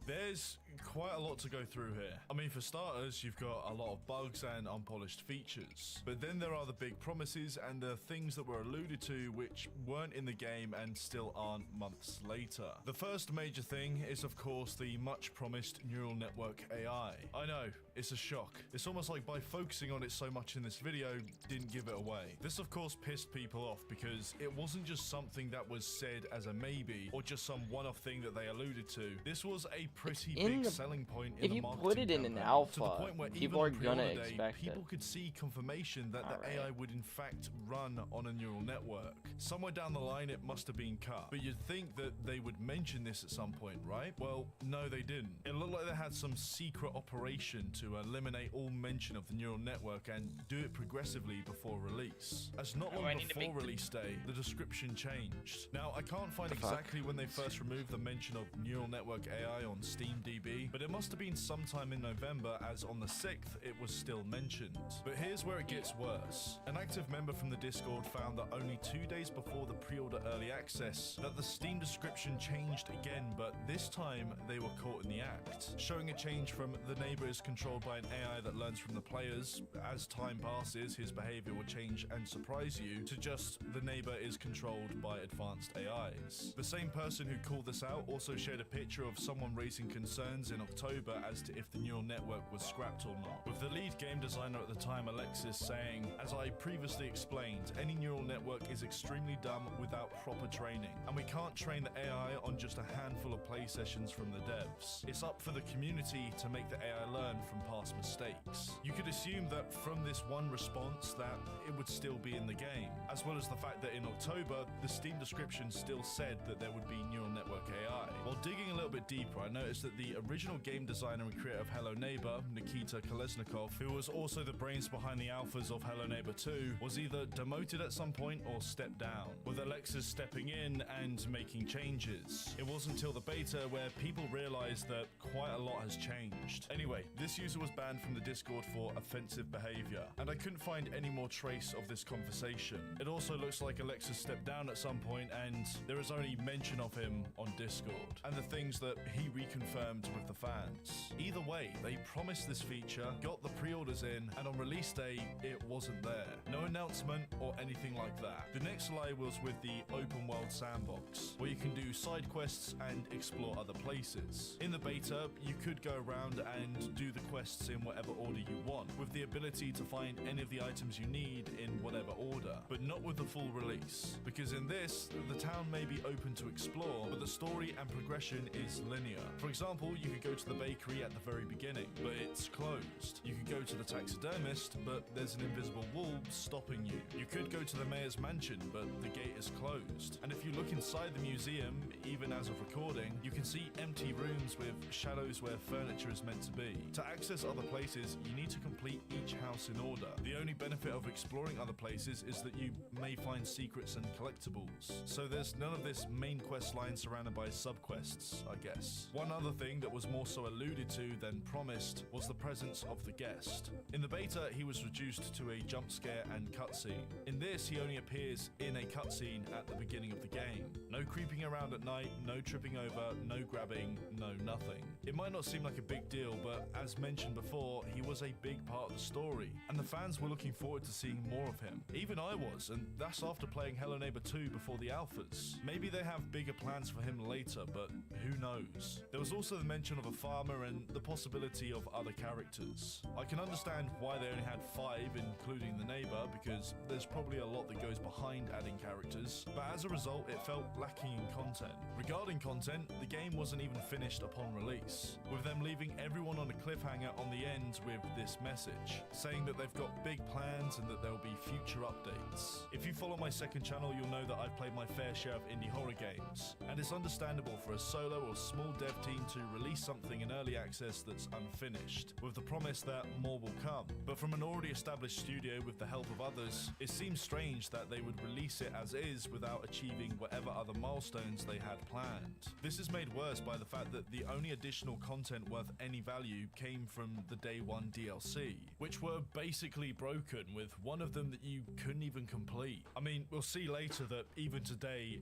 There's quite a lot to go through here. I mean, for starters, you've got a lot of bugs and unpolished features. But then there are the big promises and the things that were alluded to which weren't in the game and still aren't months later. The first major thing is, of course, the much promised neural network AI. I know, it's a shock. It's almost like by focusing on it so much in this video, didn't give it away. This, of course, pissed people off because it wasn't just something that was said as a maybe or just some one-off thing that they alluded to. This was a pretty in big selling point in if the you marketing put it in an campaign, alpha, to the point where people even are on gonna pre-order day, expect people it. could see confirmation that the AI would in fact run on a neural network. Somewhere down the line, it must have been cut. But you'd think that they would mention this at some point, right? Well, no, they didn't. It looked like they had some secret operation to eliminate all mention of the neural network and do it progressively before release. As not long before release day, the description changed. Now, I can't find exactly when they first removed the mention of neural network AI on SteamDB, but it must have been sometime in November, as on the 6th, it was still mentioned. But here's where it gets worse. An active member from the Discord found that only 2 days before the pre-order early access, that the Steam description changed again, but this time they were caught in the act, showing a change from the neighbor is controlled by an AI that learns from the players. As time passes, his behavior will change and surprise you, to just the neighbor is controlled by advanced AIs. The same person who called this out also shared a picture of someone raising concerns in October as to if the neural network was scrapped or not, with the lead game designer at the time, Alexis, saying, "As I previously explained, any neural network is extremely dumb without proper training, and we can't train the AI on just a handful of play sessions from the devs. It's up for the community to make the AI learn from past mistakes." You could assume that from this one response that it would still be in the game, as well as the fact that in October, the Steam description still said that there would be neural network AI. While digging a little bit deeper, I noticed that the original game designer and creator of Hello Neighbor, Nikita Kolesnikov, who was also the brains behind the alphas of Hello Neighbor 2, was either demoted at some point or stepped down, with Alexis stepping in and making changes. It wasn't until the beta where people realized that quite a lot has changed. Anyway, this user was banned from the Discord for offensive behavior, and I couldn't find any more trace of this conversation. It also looks like Alexis stepped down at some point, and there is only mention of him on Discord, and the things that he reconfirmed with the fans. Either way, they promised this feature, got the pre-orders in, and on release day, it wasn't there. No announcement or anything like that. The next lie was with the open world sandbox, where you can do side quests and explore other places. In the beta, you could go around and do the quests in whatever order you want, with the ability to find any of the items you need in whatever order, but not with the full release. Because in this, the town may be open to explore, but the story and progression is linear. For example, you could go to the bakery at the very beginning, but it's closed. You could go to the taxidermist, but there's an invisible wall stopping you. You could go to the mayor's mansion, but the gate is closed. And if you look inside the museum, even as of recording, you can see empty rooms with shadows where furniture is meant to be. To access other places, you need to complete each house in order. The only benefit of exploring other places is that you may find secrets and collectibles. So there's none of this main quest line surrounded by subquests, I guess. One other thing that was more so alluded to than promised was the presence of the guest. In the beta, he was reduced to a jump scare and cutscene. In this, he only appears in a cutscene at the beginning of the game. No creeping around at night, no tripping over, no grabbing, no nothing. It might not seem like a big deal, but as mentioned before, he was a big part of the story, and the fans were looking forward to seeing more of him. Even I was, and that's after playing Hello Neighbor 2 before the alphas. Maybe they have bigger plans for him later, but who knows? There was also the mention of a farmer and the possibility of other characters. I can understand why they only had 5, including the neighbor, because there's probably a lot that goes behind adding characters, but as a result, it felt lacking in content. Regarding content, the game wasn't even finished upon release, with them leaving everyone on a cliffhanger on the end with this message, saying that they've got big plans and that there will be future updates. If you follow my second channel, you'll know that I've played my fair share of indie horror games, and it's understandable for a solo or small dev team to release something in early access that's unfinished, with the promise that more will come. But from an already established studio with the help of others, it seems strange that they would release it as is without achieving whatever other milestones they had planned. This is made worse by the fact that the only additional content worth any value came from the day one DLC, which were basically broken, with one of them that you couldn't even complete. I mean, we'll see later that even today,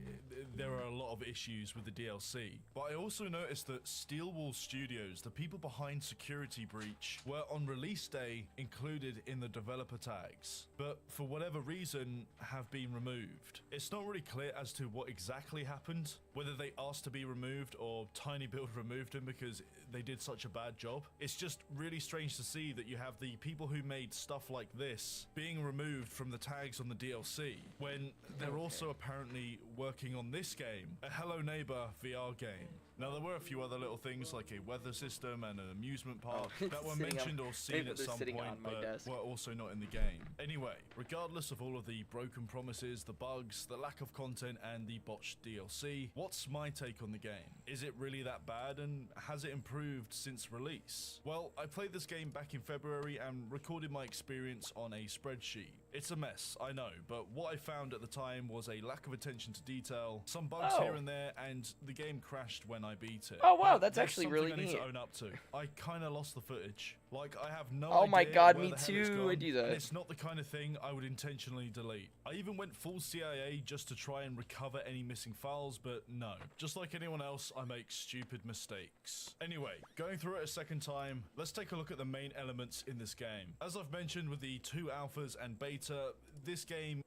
there are a lot of issues with the DLC. But I also noticed that Steelwall Studios, the people behind Security Breach, were on release day included in the developer tags, but for whatever reason have been removed. It's not really clear as to what exactly happened, whether they asked to be removed or Tiny Build removed them because they did such a bad job. It's just really strange to see that you have the people who made stuff like this being removed from the tags on the DLC, when they're also apparently working on this game, a Hello Neighbor VR game. Now, there were a few other little things like a weather system and an amusement park Oh, that were sitting mentioned on- or seen they're at some sitting point, on my but desk. were also not in the game. Anyway, regardless of all of the broken promises, the bugs, the lack of content, and the botched DLC, what's my take on the game? Is it really that bad, and has it improved since release? Well, I played this game back in February and recorded my experience on a spreadsheet. It's a mess, I know, but what I found at the time was a lack of attention to detail, some bugs here and there, and the game crashed when I beat it. Oh wow, But that's there's actually something really I need neat. to own up to. I kind of lost the footage. Like, I have no Oh idea my god, where me the hell it's too, gone, I do that. and it's not the kind of thing I would intentionally delete. I even went full CIA just to try and recover any missing files, but no. Just like anyone else, I make stupid mistakes. Anyway, going through it a second time, let's take a look at the main elements in this game. As I've mentioned with the 2 alphas and beta, this game...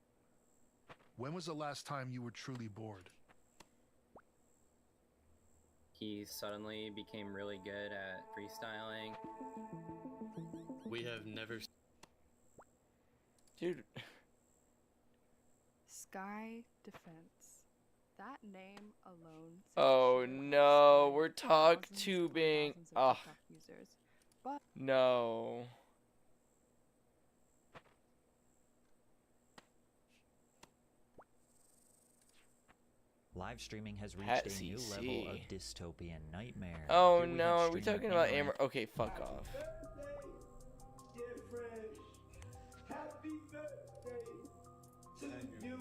When was the last time you were truly bored? He suddenly became really good at freestyling. We have never... Dude. Sky Defense. That name alone. Oh no, we're talk tubing. Ugh. Users, but no. Live streaming has reached a new CC. level of dystopian nightmare. Oh Here we no, have are we streamer talking about Amaranth. Amber? Okay, fuck off. Happy birthday to you.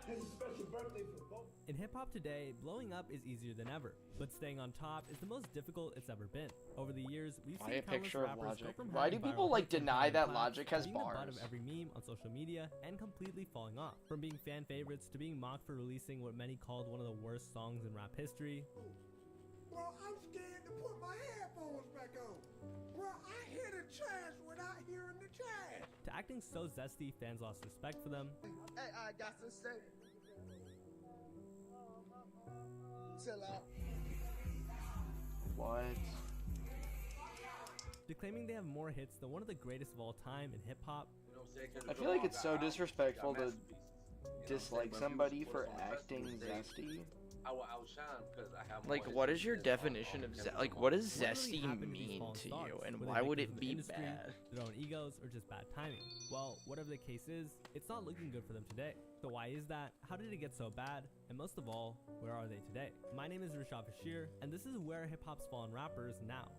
It's a special birthday for both. In hip-hop today, blowing up is easier than ever, but staying on top is the most difficult it's ever been. Over the years, we've Why seen a countless picture of rappers Logic? go from Why do having people viral like hits and deny getting that claps Logic has to being the butt bars? of every meme on social media and completely falling off. From being fan favorites to being mocked for releasing what many called one of the worst songs in rap history. Bro, I'm scared to put my headphones back on. Bro, I hear the trash without hearing the trash. To acting so zesty, fans lost respect for them. Hey, I got to say. Chill out. What? To claiming they have more hits than one of the greatest of all time in hip-hop. I feel like it's so disrespectful to dislike somebody for acting zesty. I will outshine because I have more Like, hits what than is your this definition of song. like what does What really zesty happened to these mean fallen to stars? you, and Were they why would victims it of the be industry, bad? their own egos, or just bad timing? Well, whatever the case is, it's not looking good for them today. So why is that? How did it get so bad? And most of all, where are they today? My name is Rashad Bashir, and this is Where Hip-Hop's Fallen Rappers Now.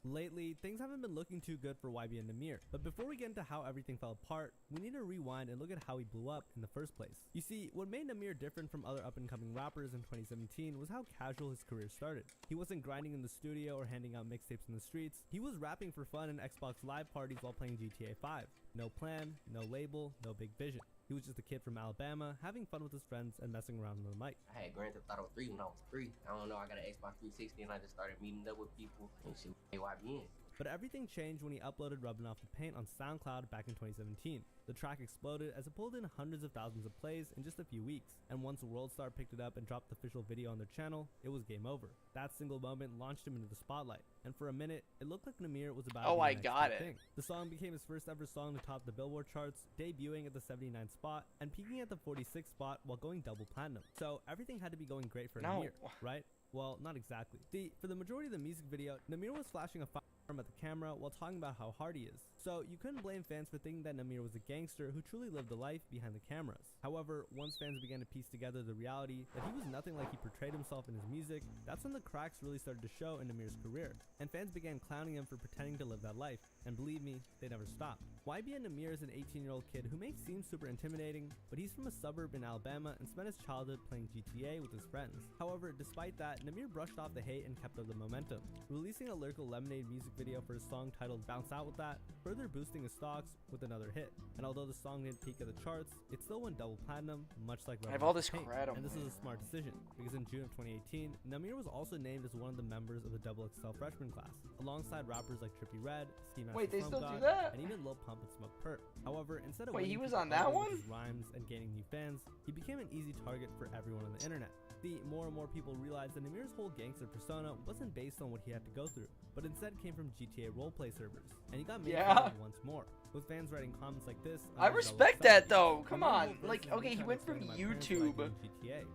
Lately, things haven't been looking too good for YB and Namir, but before we get into how everything fell apart, we need to rewind and look at how he blew up in the first place. You see, what made Namir different from other up-and-coming rappers in 2017 was how casual his career started. He wasn't grinding in the studio or handing out mixtapes in the streets, he was rapping for fun in Xbox Live parties while playing GTA 5. No plan, no label, no big vision. He was just a kid from Alabama, having fun with his friends and messing around on the mic. I had Grand Theft Auto 3 when I was 3. I don't know, I got an Xbox 360 and I just started meeting up with people and shit. YBN. But everything changed when he uploaded Rubbing Off the Paint on SoundCloud back in 2017. The track exploded as it pulled in hundreds of thousands of plays in just a few weeks, and once WorldStar picked it up and dropped the official video on their channel, it was game over. That single moment launched him into the spotlight, and for a minute, it looked like Namir was about to be the I next got big it. thing. The song became his first ever song to top the Billboard charts, debuting at the 79th spot, and peaking at the 46th spot while going double platinum. So everything had to be going great for No. Namir, right? Well, not exactly. See, for the majority of the music video, Namir was flashing a firearm at the camera while talking about how hard he is. So you couldn't blame fans for thinking that Namir was a gangster who truly lived a life behind the cameras. However, once fans began to piece together the reality that he was nothing like he portrayed himself in his music, that's when the cracks really started to show in Namir's career, and fans began clowning him for pretending to live that life. And believe me, they never stopped. YB and Namir is an 18-year-old kid who may seem super intimidating, but he's from a suburb in Alabama and spent his childhood playing GTA with his friends. However, despite that, Namir brushed off the hate and kept up the momentum, releasing a lyrical Lemonade music video for his song titled Bounce Out with that, further boosting his stocks with another hit. And although the song didn't peak at the charts, it still went double platinum, much like I have Rubbing all Off this the Paint. cred on And this my- was a smart decision, because in June of 2018, Namir was also named as one of the members of the XXL freshman class, alongside rappers like Trippie Redd, Ski Mask Wait, they Slump still do God, that? and even Lil Pump and Smoke Perp. However, instead of Wait, he winning was people on that over with one? his rhymes and gaining new fans, he became an easy target for everyone on the internet. See, more and more people realized that Namir's whole gangster persona wasn't based on what he had to go through, but instead came from GTA roleplay servers, and he got made fun of once more, with fans writing comments like this. I respect that though. Come on, like, okay, he went from YouTube.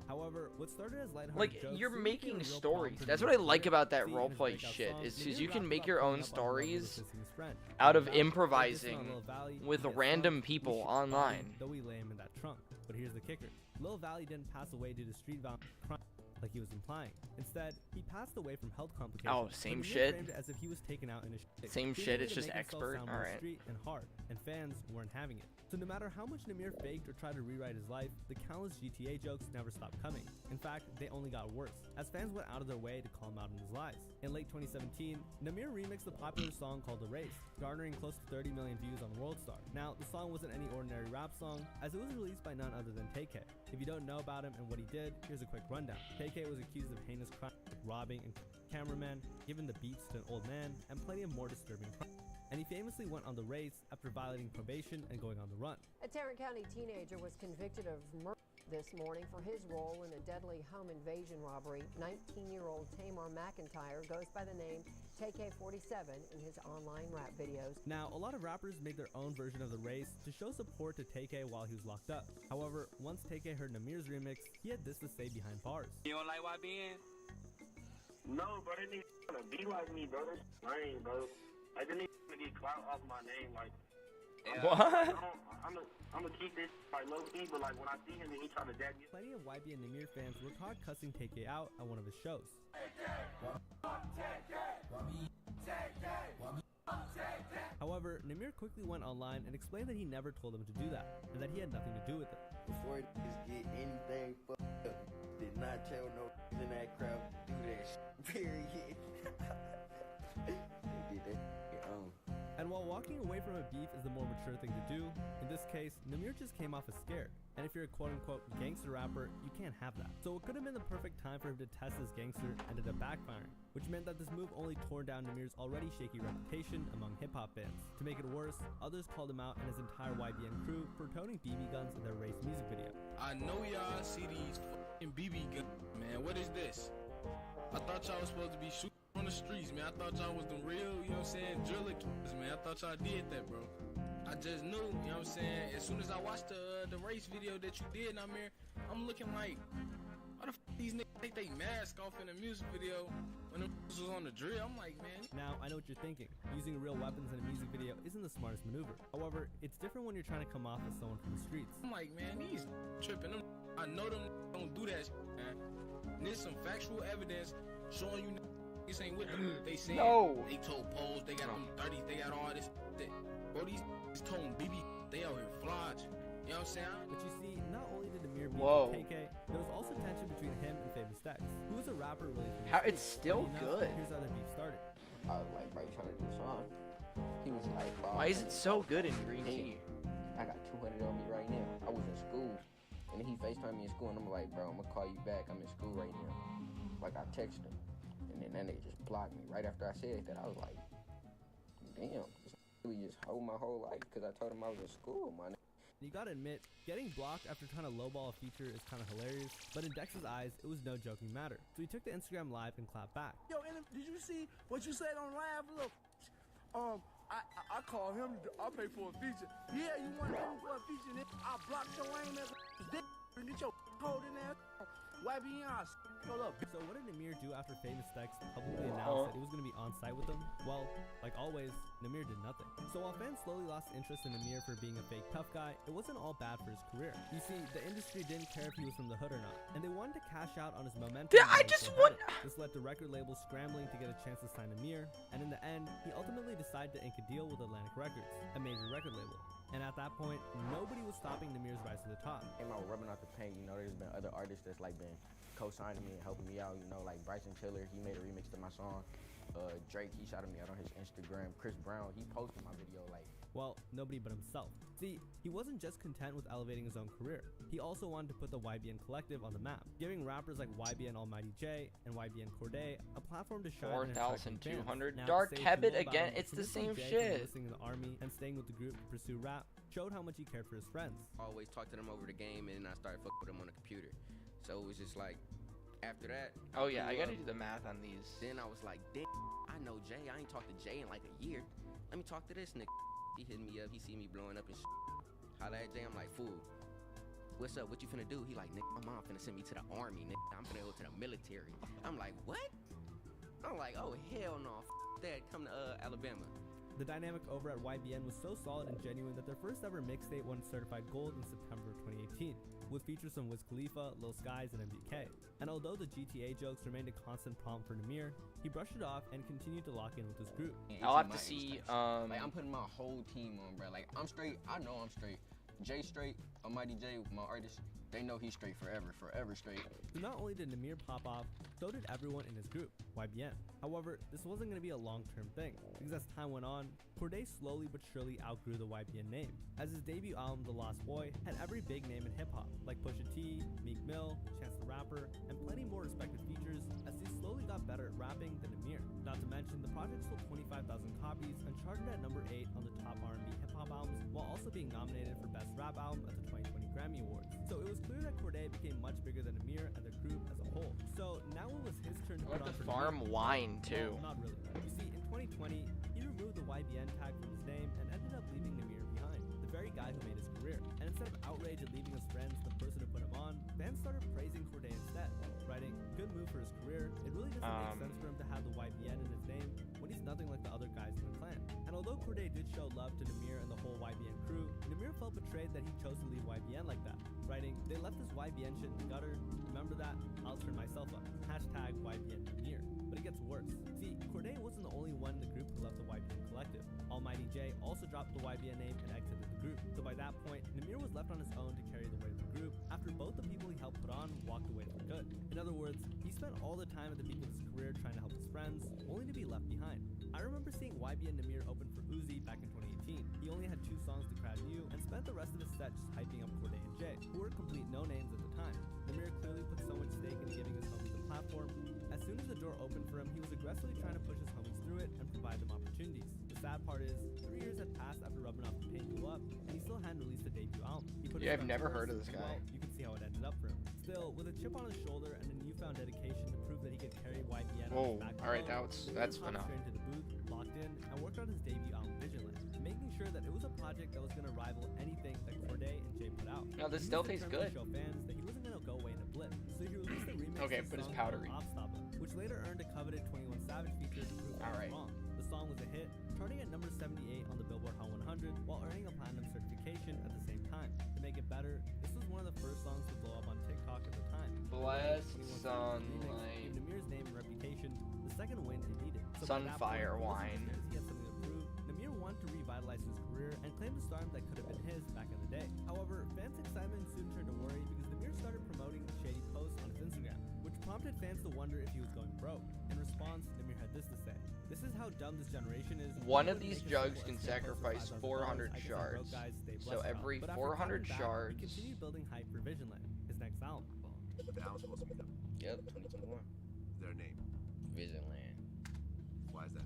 However, what started as lighthearted Like, jokes you're soon making became a real stories. problem That's for what I Namir. like about that See, in his roleplay breakout shit, song, is because Namir you can rapped make about your pulling own up on Love with his stories missing friend. out of About this improvising on Lil Valley, with he gets random sunk, people we should online. find, though we lay him in that trunk. But here's the kicker. Lil Valley didn't pass away due to street violence crime, like he was implying. Instead, he passed away from health complications. Oh, same but Namir shit. framed it as if he was taken out in a shit. Same He shit, made it's it to just make himself expert. sound more Alright. street and hard, and fans weren't having it. So no matter how much Namir faked or tried to rewrite his life, the countless GTA jokes never stopped coming. In fact, they only got worse, as fans went out of their way to call him out on his lies. In late 2017, Namir remixed the popular song called The Race, garnering close to 30 million views on WorldStar. Now, the song wasn't any ordinary rap song, as it was released by none other than TeaScape. If you don't know about him and what he did, here's a quick rundown. TeaScape was accused of heinous crimes like robbing and cameraman, giving the beats to an old man, and plenty of more disturbing crimes. And he famously went on the race after violating probation and going on the run. A Tarrant County teenager was convicted of murder this morning for his role in a deadly home invasion robbery. 19-year-old Tamar McIntyre goes by the name TK47 in his online rap videos. Now, a lot of rappers made their own version of the race to show support to TK while he was locked up. However, once TK heard Namir's remix, he had this to say behind bars. You don't like YBN? No, bro, they need to be like me, bro. That's lame, bro. Like, they need to get clout off my name, like. What? I'm gonna keep this like low key, but like when I see him and he trying to dab me. Plenty of YB and Namir fans were caught cussing TK out at one of his shows. However, Namir quickly went online and explained that he never told them to do that, and that he had nothing to do with it. Before niggas get anything fucked up, did not tell no in that crowd do that shit, period. They did that shit on. And while walking away from a beef is the more mature thing to do, in this case, Namir just came off as scared. And if you're a quote-unquote gangster rapper, you can't have that. So what could have been the perfect time for him to test his gangster ended up backfiring, which meant that this move only tore down Namir's already shaky reputation among hip-hop fans. To make it worse, others called him out and his entire YBN crew for toting BB guns in their race music video. I know y'all see these fucking BB guns, man. What is this? I thought y'all was supposed to be shooting on the streets, man. I thought y'all was the real, you know what I'm saying, driller kids, man. I thought y'all did that, bro. I just knew, you know what I'm saying. As soon as I watched the race video that you did, Namir, I'm looking like, why the f these niggas take their mask off in a music video when them was on the drill? I'm like, man. Now, I know what you're thinking. Using real weapons in a music video isn't the smartest maneuver. However, it's different when you're trying to come off as someone from the streets. I'm like, man, these tripping. Them, I know them don't do that shit, man. And there's some factual evidence showing you niggas ain't with them. They saying they told Poles, they got them 30s, they got all this shit. Bro, these told BB, they out here flodge. You know what I'm saying? But you see, not only did Namir beef with KK, there was also tension between him and Famous Dex, who was a rapper really from the How it's streets. still Enough, good. Here's how their beef started. I was like, bro, you trying to do a song? He was like, bro, Why is it so good in Green Tea? I got 200 on me right now. I was in school, and then he FaceTimed me in school, and I'm like, bro, I'm gonna call you back. I'm in school right now. Like, I texted him, and then that nigga just blocked me. Right after I said that, I was like, damn, this really just hold my whole life, because I told him I was in school, my nigga. You gotta admit, getting blocked after trying to lowball a feature is kind of hilarious, but in Dex's eyes, it was no joking matter. So he took to Instagram Live and clapped back. Yo, did you see what you said on live? Look, I call him, I pay for a feature. Yeah, you want to pay for a feature, nigga? I blocked your lame ass dick and get your holding ass. YBN, So what did Namir do after Famous Dex publicly announced that he was going to be on site with them? Well, like always, Namir did nothing. So while fans slowly lost interest in Namir for being a fake tough guy, it wasn't all bad for his career. You see, the industry didn't care if he was from the hood or not, and they wanted to cash out on his momentum. This led to record labels scrambling to get a chance to sign Namir, and in the end, he ultimately decided to ink a deal with Atlantic Records, a major record label. And at that point, nobody was stopping Namir's rise to the top. Came out rubbing out the paint, you know, there's been other artists that's like been co-signing me and helping me out, you know, like Bryson Tiller, he made a remix to my song. Drake, he shouted me out on his Instagram. Chris Brown, he posted my video like. Well, nobody but himself. See, he wasn't just content with elevating his own career. He also wanted to put the YBN Collective on the map, giving rappers like YBN Almighty J and YBN Corday a platform to shine. 4,200. Dark Habit again. It's the same shit. Enlisting in the army and staying with the group to pursue rap showed how much he cared for his friends. Always talk to them over the game, and I started fucking with them on the computer. So it was just like, After that, Oh yeah, I gotta do the math on these. Then I was like, damn, I know Jay. I ain't talked to Jay in like a year. Let me talk to this nigga. He hit me up. He see me blowing up and shit. Holla at Jay. I'm like, fool. What's up? What you finna do? He like, nigga, my mom finna send me to the army, nigga. I'm finna go to the military. I'm like, what? I'm like, oh hell no. That come to Alabama. The dynamic over at YBN was so solid and genuine that their first ever mixtape won certified gold in September of 2018, with features from Wiz Khalifa, Lil Skies, and MBK. And although the GTA jokes remained a constant problem for Namir, he brushed it off and continued to lock in with his group. I'll have to see. Like I'm putting my whole team on, bro. Like I'm straight. I know I'm straight. Jay straight. Almighty Jay, my artist. They know he's straight forever straight. So not only did Namir pop off, so did everyone in his group, YBN. However, this wasn't going to be a long-term thing, because as time went on, Cordae slowly but surely outgrew the YBN name, as his debut album, The Lost Boy, had every big name in hip-hop, like Pusha T, Meek Mill, Chance the Rapper, and plenty more respected features, as he slowly got better at rapping than Namir. Not to mention, the project sold 25,000 copies and charted at number 8 on the top R&B hip-hop albums, while also being nominated for Best Rap Album at the 2020 Grammy Awards. So it was clear that Cordae became much bigger than Namir and the group as a whole. So now it was his turn to put on the for farm Namir. wine too. Well, not really. You see, in 2020, he removed the YBN tag from his name and ended up leaving Namir behind, the very guy who made his career. And instead of outrage at leaving his friends, the person who put him on, fans started praising Cordae instead, writing, "Good move for his career. It really doesn't make sense for him to have the YBN in his name when he's nothing like the other guys in the clan." And although Cordae did show love to Namir and the whole YBN crew, Namir felt betrayed that he chose to leave YBN like that, writing, "They left this YBN shit in the gutter. Remember that? I'll turn myself up. Hashtag YBN Namir." But it gets worse. See, Cordae wasn't the only one in the group who left the YBN collective. Almighty Jay also dropped the YBN name and exited the group. So by that point, Namir was left on his own to carry the weight of the group after both the people he helped put on walked away for good. In other words, he spent all the time at the peak of his career trying to help his friends, only to be left behind. I remember seeing YBN Namir open for Uzi back in 2018. He only had 2 songs to crowd new and spent the rest of his set just hyping up Cordae and Jay, who were complete no-names at the time. Namir clearly put so much stake into giving his homies a platform. As soon as the door opened for him, he was aggressively trying to push his homies through it and provide them opportunities. The sad part is, 3 years had passed after Rubbing Off the Paint blew up, and he still hadn't released a debut album. Yeah, I've never heard of this guy. Well, you can see how it ended up for him. Still, with a chip on his shoulder and a newfound dedication to prove that he could carry YBN on his back alright, alone, that's he hopped enough. straight into the booth, locked in, and worked on his debut album, Vigilant, making sure that it was a project that was going to rival anything that Cordae and Jay put out. No, this He still was tastes determined good. to show fans that he wasn't going to go away in a blip, so he released a remix Okay, of but the it's song powdery. called Obstacle, which later earned a coveted 21 Savage feature to prove I was wrong. The song was a hit, charting at number 78 on the Billboard Hot 100 while earning a platinum certification at the same time. To make it better, this was one of the first songs to blow up on TikTok at the time. Blessed 21 Savage sunlight. gave Namir's name and reputation the second win it needed. So by that Sunfire point, wine. he had something to prove. Namir wanted to revitalize his career and claim the stardom that could have been his back in the day. However, fans' excitement soon turned to worry because Namir started promoting shady posts on his Instagram, which prompted fans to wonder if he was going broke. In response, Namir had this to say: "This is how dumb this generation is. One of these jugs can sacrifice 400 shards. So every 400 shards. He continued building hype for Vigilant, his next album. The album's supposed to be done. Yep, 2021. Their name. Vigilant. Why is that?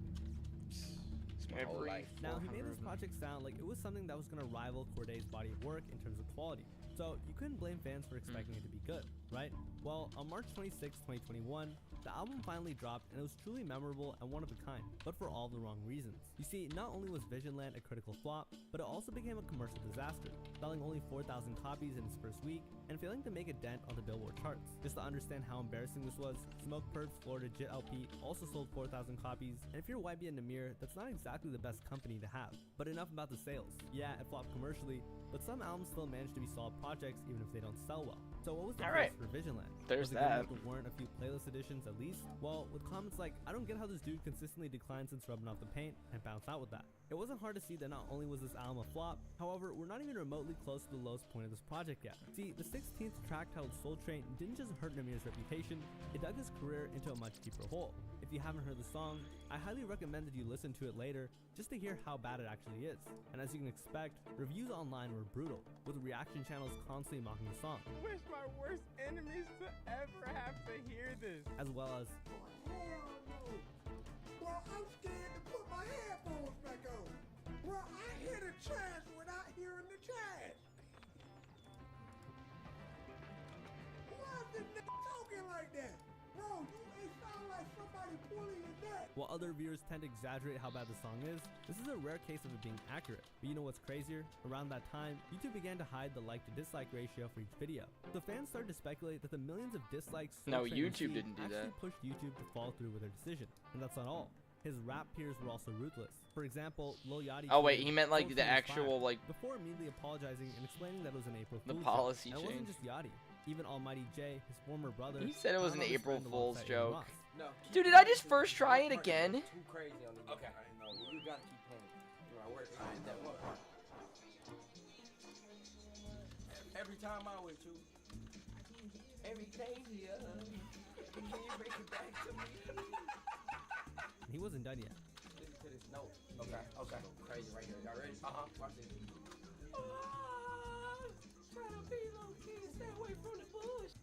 It's my whole life. Now, he made this project sound like it was something that was going to rival Cordae's body of work in terms of quality. So you couldn't blame fans for expecting it to be good, right? Well, on March 26, 2021, the album finally dropped and it was truly memorable and one of a kind, but for all the wrong reasons. You see, not only was Vigilant a critical flop, but it also became a commercial disaster, selling only 4,000 copies in its first week and failing to make a dent on the Billboard charts. Just to understand how embarrassing this was, Smoke Purp's Florida Jit LP also sold 4,000 copies, and if you're YBN Namir, that's not exactly the best company to have. But enough about the sales. Yeah, it flopped commercially, but some albums still manage to be solid projects even if they don't sell well. So what was the price for Vigilant? There's was it that. good enough to warrant a few playlist editions at least? Well, with comments like, "I don't get how this dude consistently declined since Rubbing Off the Paint," and bounced out with that. It wasn't hard to see that not only was this album a flop, however, we're not even remotely close to the lowest point of this project yet. See, the 16th track titled Soul Train didn't just hurt Namir's reputation, it dug his career into a much deeper hole. If you haven't heard the song, I highly recommend that you listen to it later just to hear how bad it actually is. And as you can expect, reviews online were brutal, with reaction channels constantly mocking the song. I wish my worst enemies to ever have to hear this. As well as, Hell no. Well, I'm scared to put my headphones back on. Well, I hear the trash without hearing the trash. Why is this nigga talking like that? While other viewers tend to exaggerate how bad the song is, this is a rare case of it being accurate. But you know what's crazier? Around that time, YouTube began to hide the like to dislike ratio for each video. So fans started to speculate that the millions of dislikes No, YouTube didn't do actually that. pushed YouTube to follow through with their decision. And that's not all. His rap peers were also ruthless. For example, Lil Yachty. Oh wait, he tweeted, meant like "Soul the Train is actual fire," like before immediately apologizing and explaining that it was an April the Fool's policy joke. And it wasn't change. just Yachty. Even Almighty J, his former brother. He said it was an found out his April friend Fool's alongside joke. Ross. No, Dude, did I just first try it again? Too crazy on the okay. I know. You gotta keep playing. Right, where's that one part? Every time I went to, everything's here. Can you bring it back to me? He wasn't done yet. Listen to this note. Okay. Crazy right here. Y'all ready? Watch this. Try to be low key and stay away from the bush.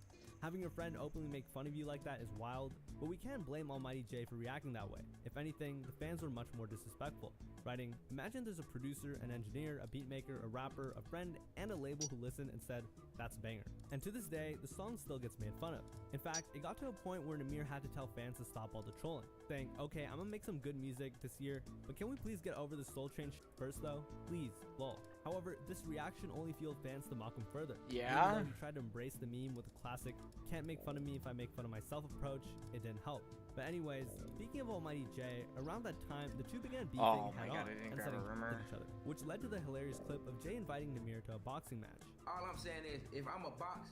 Having your friend openly make fun of you like that is wild, but we can't blame Almighty J for reacting that way. If anything, the fans were much more disrespectful, writing, "Imagine there's a producer, an engineer, a beat maker, a rapper, a friend, and a label who listened and said, that's a banger." And to this day, the song still gets made fun of. In fact, it got to a point where Namir had to tell fans to stop all the trolling, saying, "Okay, I'm gonna make some good music this year, but can we please get over the Soul Train first though? Please, lol." However, this reaction only fueled fans to mock him further. Yeah? Even though he tried to embrace the meme with the classic, "Can't make fun of me if I make fun of myself" approach, it didn't help. But anyways, speaking of Almighty J, around that time, the two began beefing Oh my head God, on I didn't and grab setting a shots rumor. at each other, which led to the hilarious clip of Jay inviting Namir to a boxing match. All I'm saying is, if I'm a box,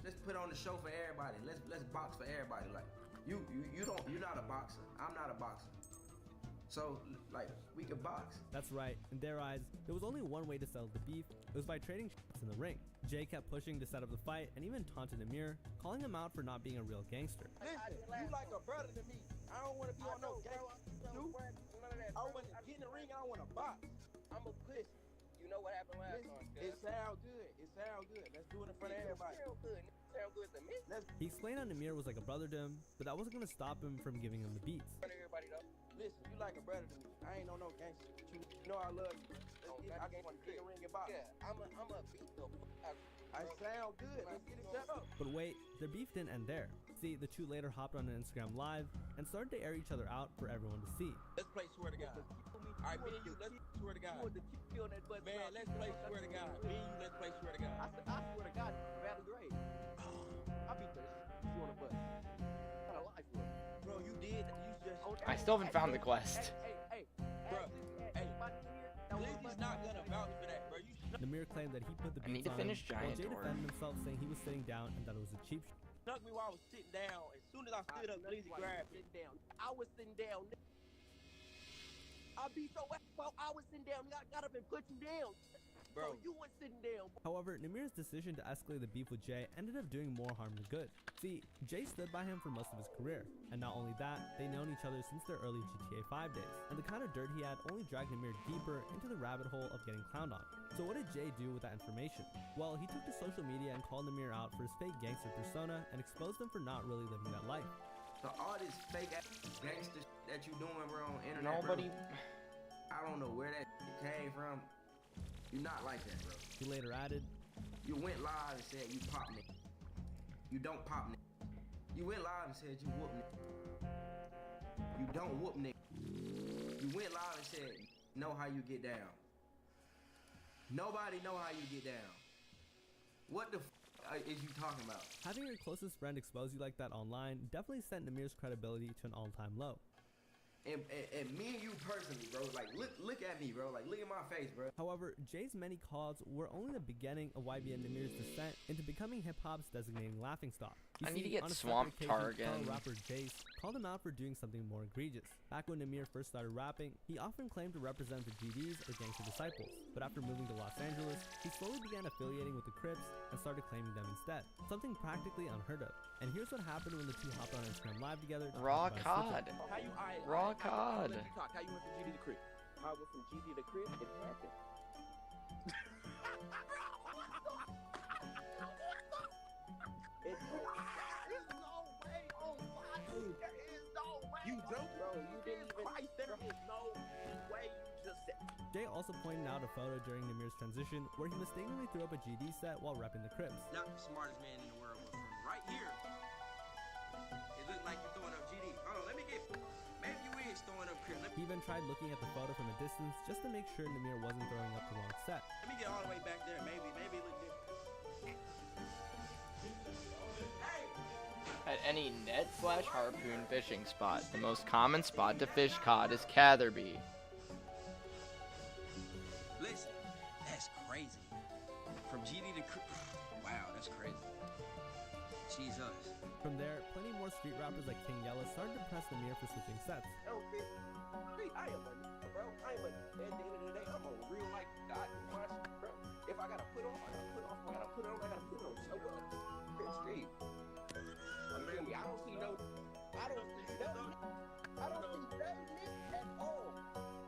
let's put on the show for everybody. Let's box for everybody. Like you're not a boxer. I'm not a boxer. So like we can box. That's right. In their eyes, there was only one way to settle the beef. It was by trading shots in the ring. Jay kept pushing to set up the fight and even taunted Namir, calling him out for not being a real gangster. Listen, you like a brother to me. I don't want to be on no gangster. I want to get in the ring and I want to box. I'm a pussy. You know what happened last time? It sound good. It sound good. Let's do it in front of everybody. Sound good. Sound good to me. He explained how Namir was like a brother to him, but that wasn't going to stop him from giving him the beats. Everybody though. Listen, you like a brother to me. I ain't on no gangster. You know I love you. I just want to get in the ring and box. Yeah, I'm a beat the fuck. I sound good. Let's get it set up. But wait, their beef didn't end there. See, the two later hopped on an Instagram Live and started to air each other out for everyone to see. Let's play swear to God. Alright, me and you, let's swear to God. Man, let's play swear to God. Me and you, let's play swear to God. I swear to God, Valley Grade. I'll beat this. You on a bus. Got a life for it. Bro, you did. You just. I still haven't found the quest. Hey, bro. Hey, Lindsay's not gonna vouch for that, bro. Namir claimed that he put the I need beats to on finish him, while Giant Jay Door. defended himself, saying he was sitting down and that it was a cheap Snuck me while I was sitting down. As soon as I stood up, Lindsay grabbed me. I was sitting down. I beat your ass while I was sitting down. I got up and put you down. Bro, you were sitting down. However, Namir's decision to escalate the beef with Jay ended up doing more harm than good. See, Jay stood by him for most of his career, and not only that, they'd known each other since their early GTA 5 days, and the kind of dirt he had only dragged Namir deeper into the rabbit hole of getting clowned on. So what did Jay do with that information? Well, he took to social media and called Namir out for his fake gangster persona and exposed him for not really living that life. So all this fake ass gangster that you doing, bro, on the internet, Nobody. Bro, I don't know where that came from. You not like that, bro. He later added, "You went live and said you pop nigga. You don't pop nigga. You went live and said you whoop nigga. You don't whoop nigga. You went live and said know how you get down. Nobody know how you get down. What the is you talking about?" Having your closest friend expose you like that online definitely sent Namir's credibility to an all-time low. And me and you personally, bro, like look at me, bro, like look at my face, bro. However, Jay's many calls were only the beginning of YBN Namir's descent into becoming hip-hop's designating laughingstock. I need to get Swamp Tar again. Rapper Jace called him out for doing something more egregious. Back when Namir first started rapping, he often claimed to represent the GDs or gangster disciples, but after moving to Los Angeles, he slowly began affiliating with the Crips and started claiming them instead, something practically unheard of. And here's what happened when the two hopped on Instagram Live together. Raw COD. Raw COD. How you went from GD to Crip? How I went from GD to Crip? It happened. There's no way on life. There is no way. You don't, bro. You didn't even. Christ, there is no way you just said. Jay also pointed out a photo during Namir's transition where he mistakenly threw up a GD set while repping the Crips. Not the smartest man in the world, but from right here, it looked like you're throwing up GD. Hold on, let me get. Maybe you is even tried looking at the photo from a distance just to make sure Namir wasn't throwing up the wrong set. Let me get all the way back there. Maybe it look different. At any net/harpoon fishing spot, the most common spot to fish cod is Catherby. Listen, that's crazy. From GD to wow, that's crazy. Jesus. From there, plenty more street rappers like King Yella started to press Namir for switching sets. Oh, I am a bro. I am a. At the end of the day, I'm a real life god in my shit, bro. If I gotta put off, I gotta put off. I gotta put on. I gotta put on. So what? It's street. I mean, I don't see no at all.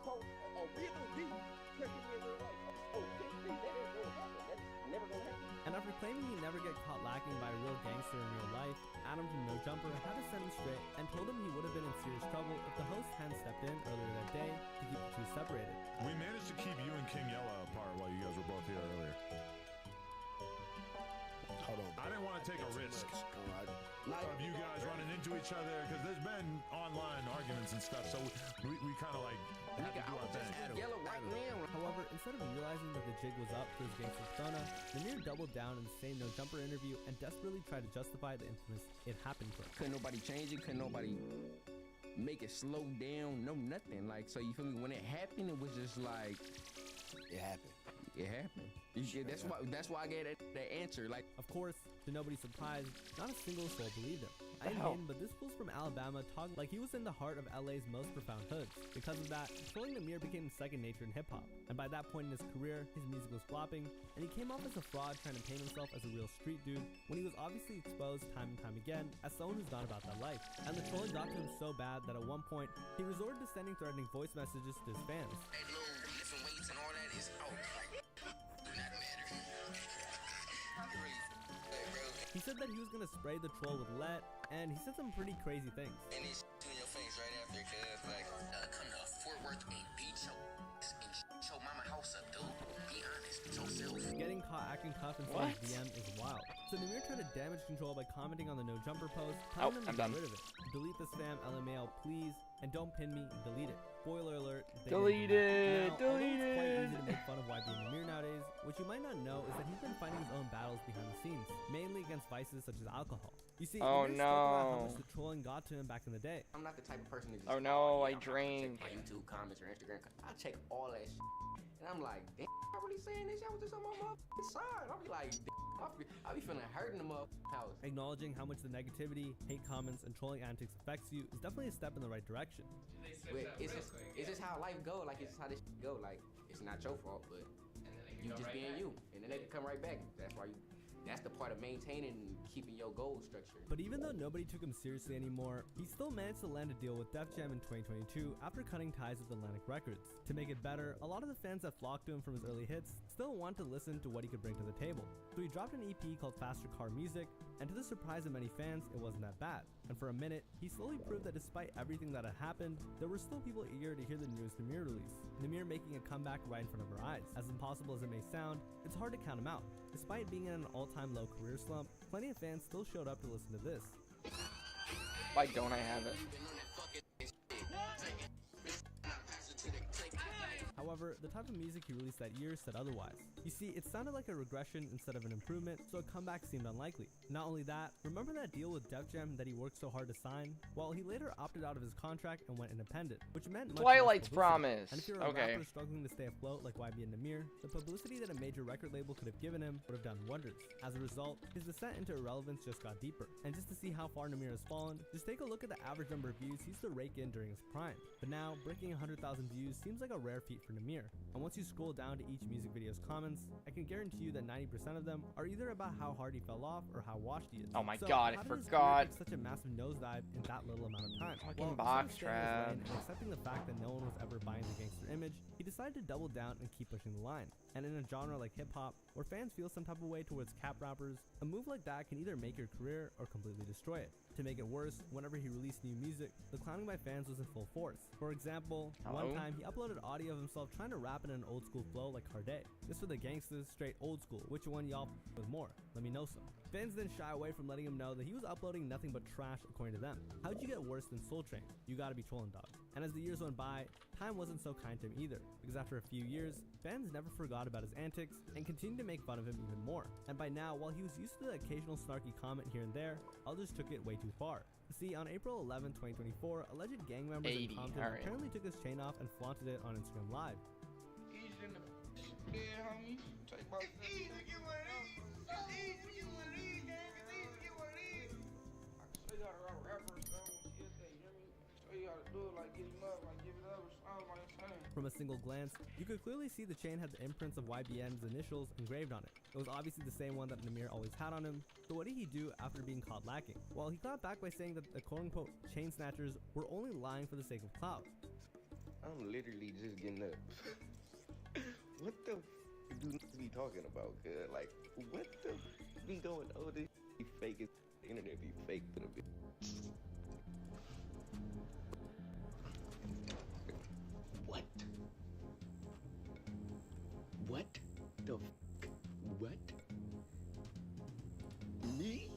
Post a real beat tricking me in real life. Oh, that ain't gonna happen. That's never gonna happen. And after claiming he'd never get caught lacking by a real gangster in real life, Adam from No Jumper had to set him straight and told him he would have been in serious trouble if the host hadn't stepped in earlier that day to keep the two separated. We managed to keep you and King Yella apart while you guys were both here earlier. Hold on. I didn't want to take a risk of you guys running into each other because there's been online arguments and stuff, so we kind of like had to do our thing. However, instead of realizing that the jig was up for his gangster persona, Namir doubled down in the same No Jumper interview and desperately tried to justify the infamous "it happened" clip. Couldn't nobody change it. Couldn't nobody make it slow down. No nothing. Like, so you feel me? When it happened, it was just like It happened. it happened. That's why I gave that answer. Like, Of course, to nobody's surprise, not a single soul believed him. I didn't hate him, but this fool's from Alabama talked like he was in the heart of LA's most profound hoods. Because of that, trolling Namir became second nature in hip-hop. And by that point in his career, his music was flopping, and he came off as a fraud trying to paint himself as a real street dude when he was obviously exposed time and time again as someone who's not about that life. And the trolling got to him so bad that at one point, he resorted to sending threatening voice messages to his fans. lifting weights and all that is do not matter. He said that he was gonna spray the troll with lead, and he said some pretty crazy things. And it's in your face right after, cause like, come to Fort Worth and beat your and show mama house up, dude. Be honest with yourself. Getting caught acting tough in someone's DM is wild. So Namir tried to damage control by commenting on the No Jumper post, telling them to get rid of it. Delete the spam, LMAO, please, and don't pin me, delete it. Spoiler alert, Delete it! Now, although it's quite easy to make fun of YB and Namir nowadays, what you might not know is that he's been fighting his own battles behind the scenes, mainly against vices such as alcohol. You see, Namir spoke about how much the trolling got to him back in the day. I'm not the type of person to just I drank. Check my YouTube comments or Instagram. I check all that shit. And I'm like, damn, I really saying this? I was just on my motherfucking side. I'll be like, damn, I be feeling hurt in the motherfucking house. Acknowledging how much the negativity, hate comments, and trolling antics affects you is definitely a step in the right direction. But it's just how life go. Like, it's just how this shit go. Like, it's not your fault, but you just being you. And then they can come right back. That's the part of maintaining and keeping your goal structured. But even though nobody took him seriously anymore, he still managed to land a deal with Def Jam in 2022 after cutting ties with Atlantic Records. To make it better, a lot of the fans that flocked to him from his early hits still want to listen to what he could bring to the table. So he dropped an EP called Faster Car Music, and to the surprise of many fans, it wasn't that bad. And for a minute, he slowly proved that despite everything that had happened, there were still people eager to hear the newest Namir release. Namir making a comeback right in front of our eyes. As impossible as it may sound, it's hard to count him out. Despite being in an all-time low career slump, plenty of fans still showed up to listen to this. Why don't I have it? However, the type of music he released that year said otherwise. You see, it sounded like a regression instead of an improvement, so a comeback seemed unlikely. Not only that, remember that deal with Def Jam that he worked so hard to sign? Well, he later opted out of his contract and went independent, which meant much Twilight's less Promise. And if you're a rapper struggling to stay afloat like YB and Namir, the publicity that a major record label could have given him would have done wonders. As a result, his descent into irrelevance just got deeper. And just to see how far Namir has fallen, just take a look at the average number of views he used to rake in during his prime. But now, breaking 100,000 views seems like a rare feat for Namir. And once you scroll down to each music video's comments, I can guarantee you that 90% of them are either about how hard he fell off or how washed he is. Oh my so god, how I did his forgot. career take such a massive nosedive in that little amount of time? Fucking Well, box instead of staying in his trap. lane and accepting the fact that no one was ever buying the gangster image, he decided to double down and keep pushing the line. And in a genre like hip-hop, where fans feel some type of way towards cap rappers, a move like that can either make your career or completely destroy it. To make it worse, whenever he released new music, the clowning by fans was in full force. For example, one time he uploaded audio of himself trying to rap in an old school flow like Hard Day. This for the gangsters, straight old school. Which one y'all with more? Let me know some. Fans didn't shy away from letting him know that he was uploading nothing but trash according to them. How'd you get worse than Soul Train? You gotta be trolling, dog. And as the years went by, time wasn't so kind to him either, because after a few years, fans never forgot about his antics and continued to make fun of him even more. And by now, while he was used to the occasional snarky comment here and there, others took it way too far. See, on April 11, 2024, alleged gang members in Compton apparently took his chain off and flaunted it on Instagram Live. Easy in the bed, homie. Take my it's easy to get one of these. It's easy to get one of these, gang. It's easy to get one of these. I can show you how to rap rappers, though. You hear me? Show you how to do it, like get him up, like give it up, or something like that. From a single glance, you could clearly see the chain had the imprints of YBN's initials engraved on it. It was obviously the same one that Namir always had on him. So what did he do after being caught lacking? Well, he clapped back by saying that the quote-unquote chain snatchers were only lying for the sake of clout. I'm literally just getting up. What the do niggas be talking about, cuz? Like, what the be going? Oh, this be fake as the internet be fake to the bitch. What? What the what? Me?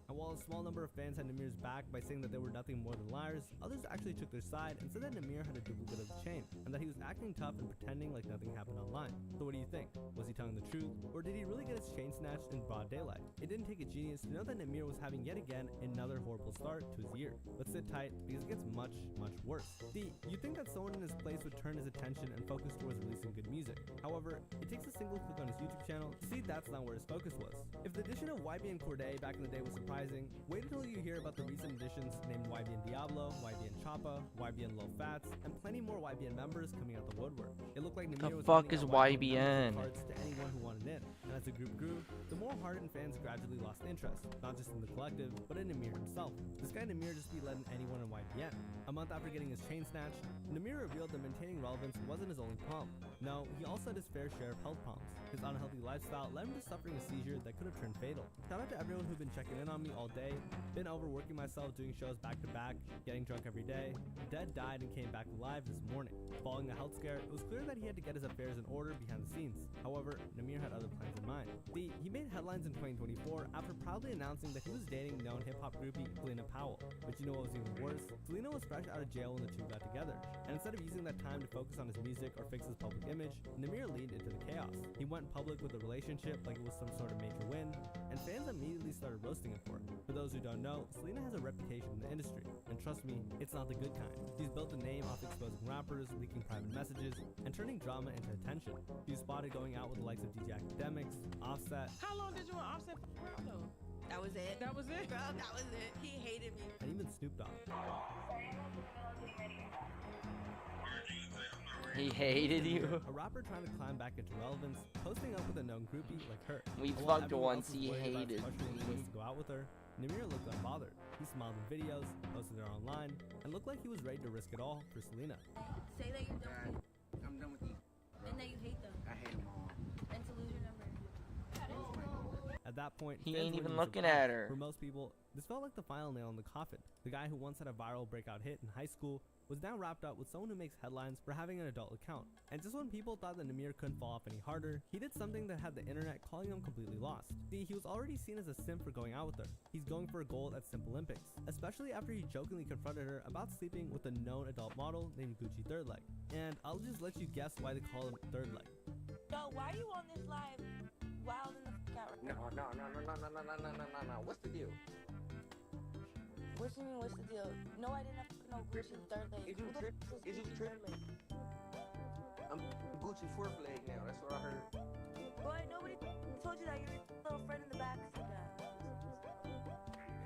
And while a small number of fans had Namir's back by saying that they were nothing more than liars, others actually took their side and said that Namir had a duplicate of the chain, and that he was acting tough and pretending like nothing happened online. So what do you think? Was he telling the truth, or did he really get his chain snatched in broad daylight? It didn't take a genius to know that Namir was having yet again another horrible start to his year. But sit tight, because it gets much, much worse. You'd think that someone in his place would turn his attention and focus towards releasing good music. However, it takes a single click on his YouTube channel to see that's not where his focus was. If the addition of YBN Corday back in the day was surprising, wait until you hear about the recent additions named YBN Diablo, YBN Choppa, YBN Low Fats, and plenty more YBN members coming out the woodwork. It looked like Namir was fuck is handing YBN? out cards to anyone who wanted in. And as the group grew, the more hardened fans gradually lost interest, not just in the collective, but in Namir himself. This guy Namir just be letting anyone in YBN. A month after getting his chain snatched, Namir revealed that maintaining relevance wasn't his only problem. No, he also had his fair share of health problems. His unhealthy lifestyle led him to suffering a seizure that could have turned fatal. Shout out to everyone who've been checking in on me all day. Been overworking myself doing shows back to back, getting drunk every day. Dead died and came back alive this morning. Following the health scare, it was clear that he had to get his affairs in order behind the scenes. However, Namir had other plans in mind. He made headlines in 2024 after proudly announcing that he was dating known hip-hop groupie Selena Powell. But you know what was even worse? Selena was fresh out of jail when the two got together. And instead of using that time to focus on his music or fix his public image, Namir leaned into the chaos. He went public with the relationship like it was some sort of major win, and fans immediately started roasting him for it. For those who don't know, Selena has a reputation in the industry, and trust me, it's not the good kind. She's built a name off exposing rappers, leaking private messages, and turning drama into attention. She was spotted going out with the likes of DJ Academics, Offset. How long did you and Offset f around though? That was it. That was it? Bro, that was it. He hated me. And even Snoop Dogg. He hated you. A rapper trying to climb back into relevance, posting up with a known groupie like her. We While fucked everyone once, else was he worried about hated questioning me. ways to go out with her, Namir looked unbothered. He smiled in videos, posted her online, and looked like he was ready to risk it all for Selena. Say that you're done with I'm done with these. and that you hate them. I hate them all. And to lose your number. At that point, He fans ain't weren't even looking at her. For most people, this felt like the final nail in the coffin. The guy who once had a viral breakout hit in high school was now wrapped up with someone who makes headlines for having an adult account. And just when people thought that Namir couldn't fall off any harder, he did something that had the internet calling him completely lost. See, he was already seen as a simp for going out with her. He's going for a gold at Simple Olympics, especially after he jokingly confronted her about sleeping with a known adult model named Gucci Third Leg. And I'll just let you guess why they call him Third Leg. Yo, why are you on this live wild in the f out right No. What's the deal? What you mean, what's the deal? No, I didn't have to know Gucci Third Leg. Is you tripping? I'm Gucci fourth leg now. That's what I heard. Boy, nobody told you that. Your little friend in the back said that.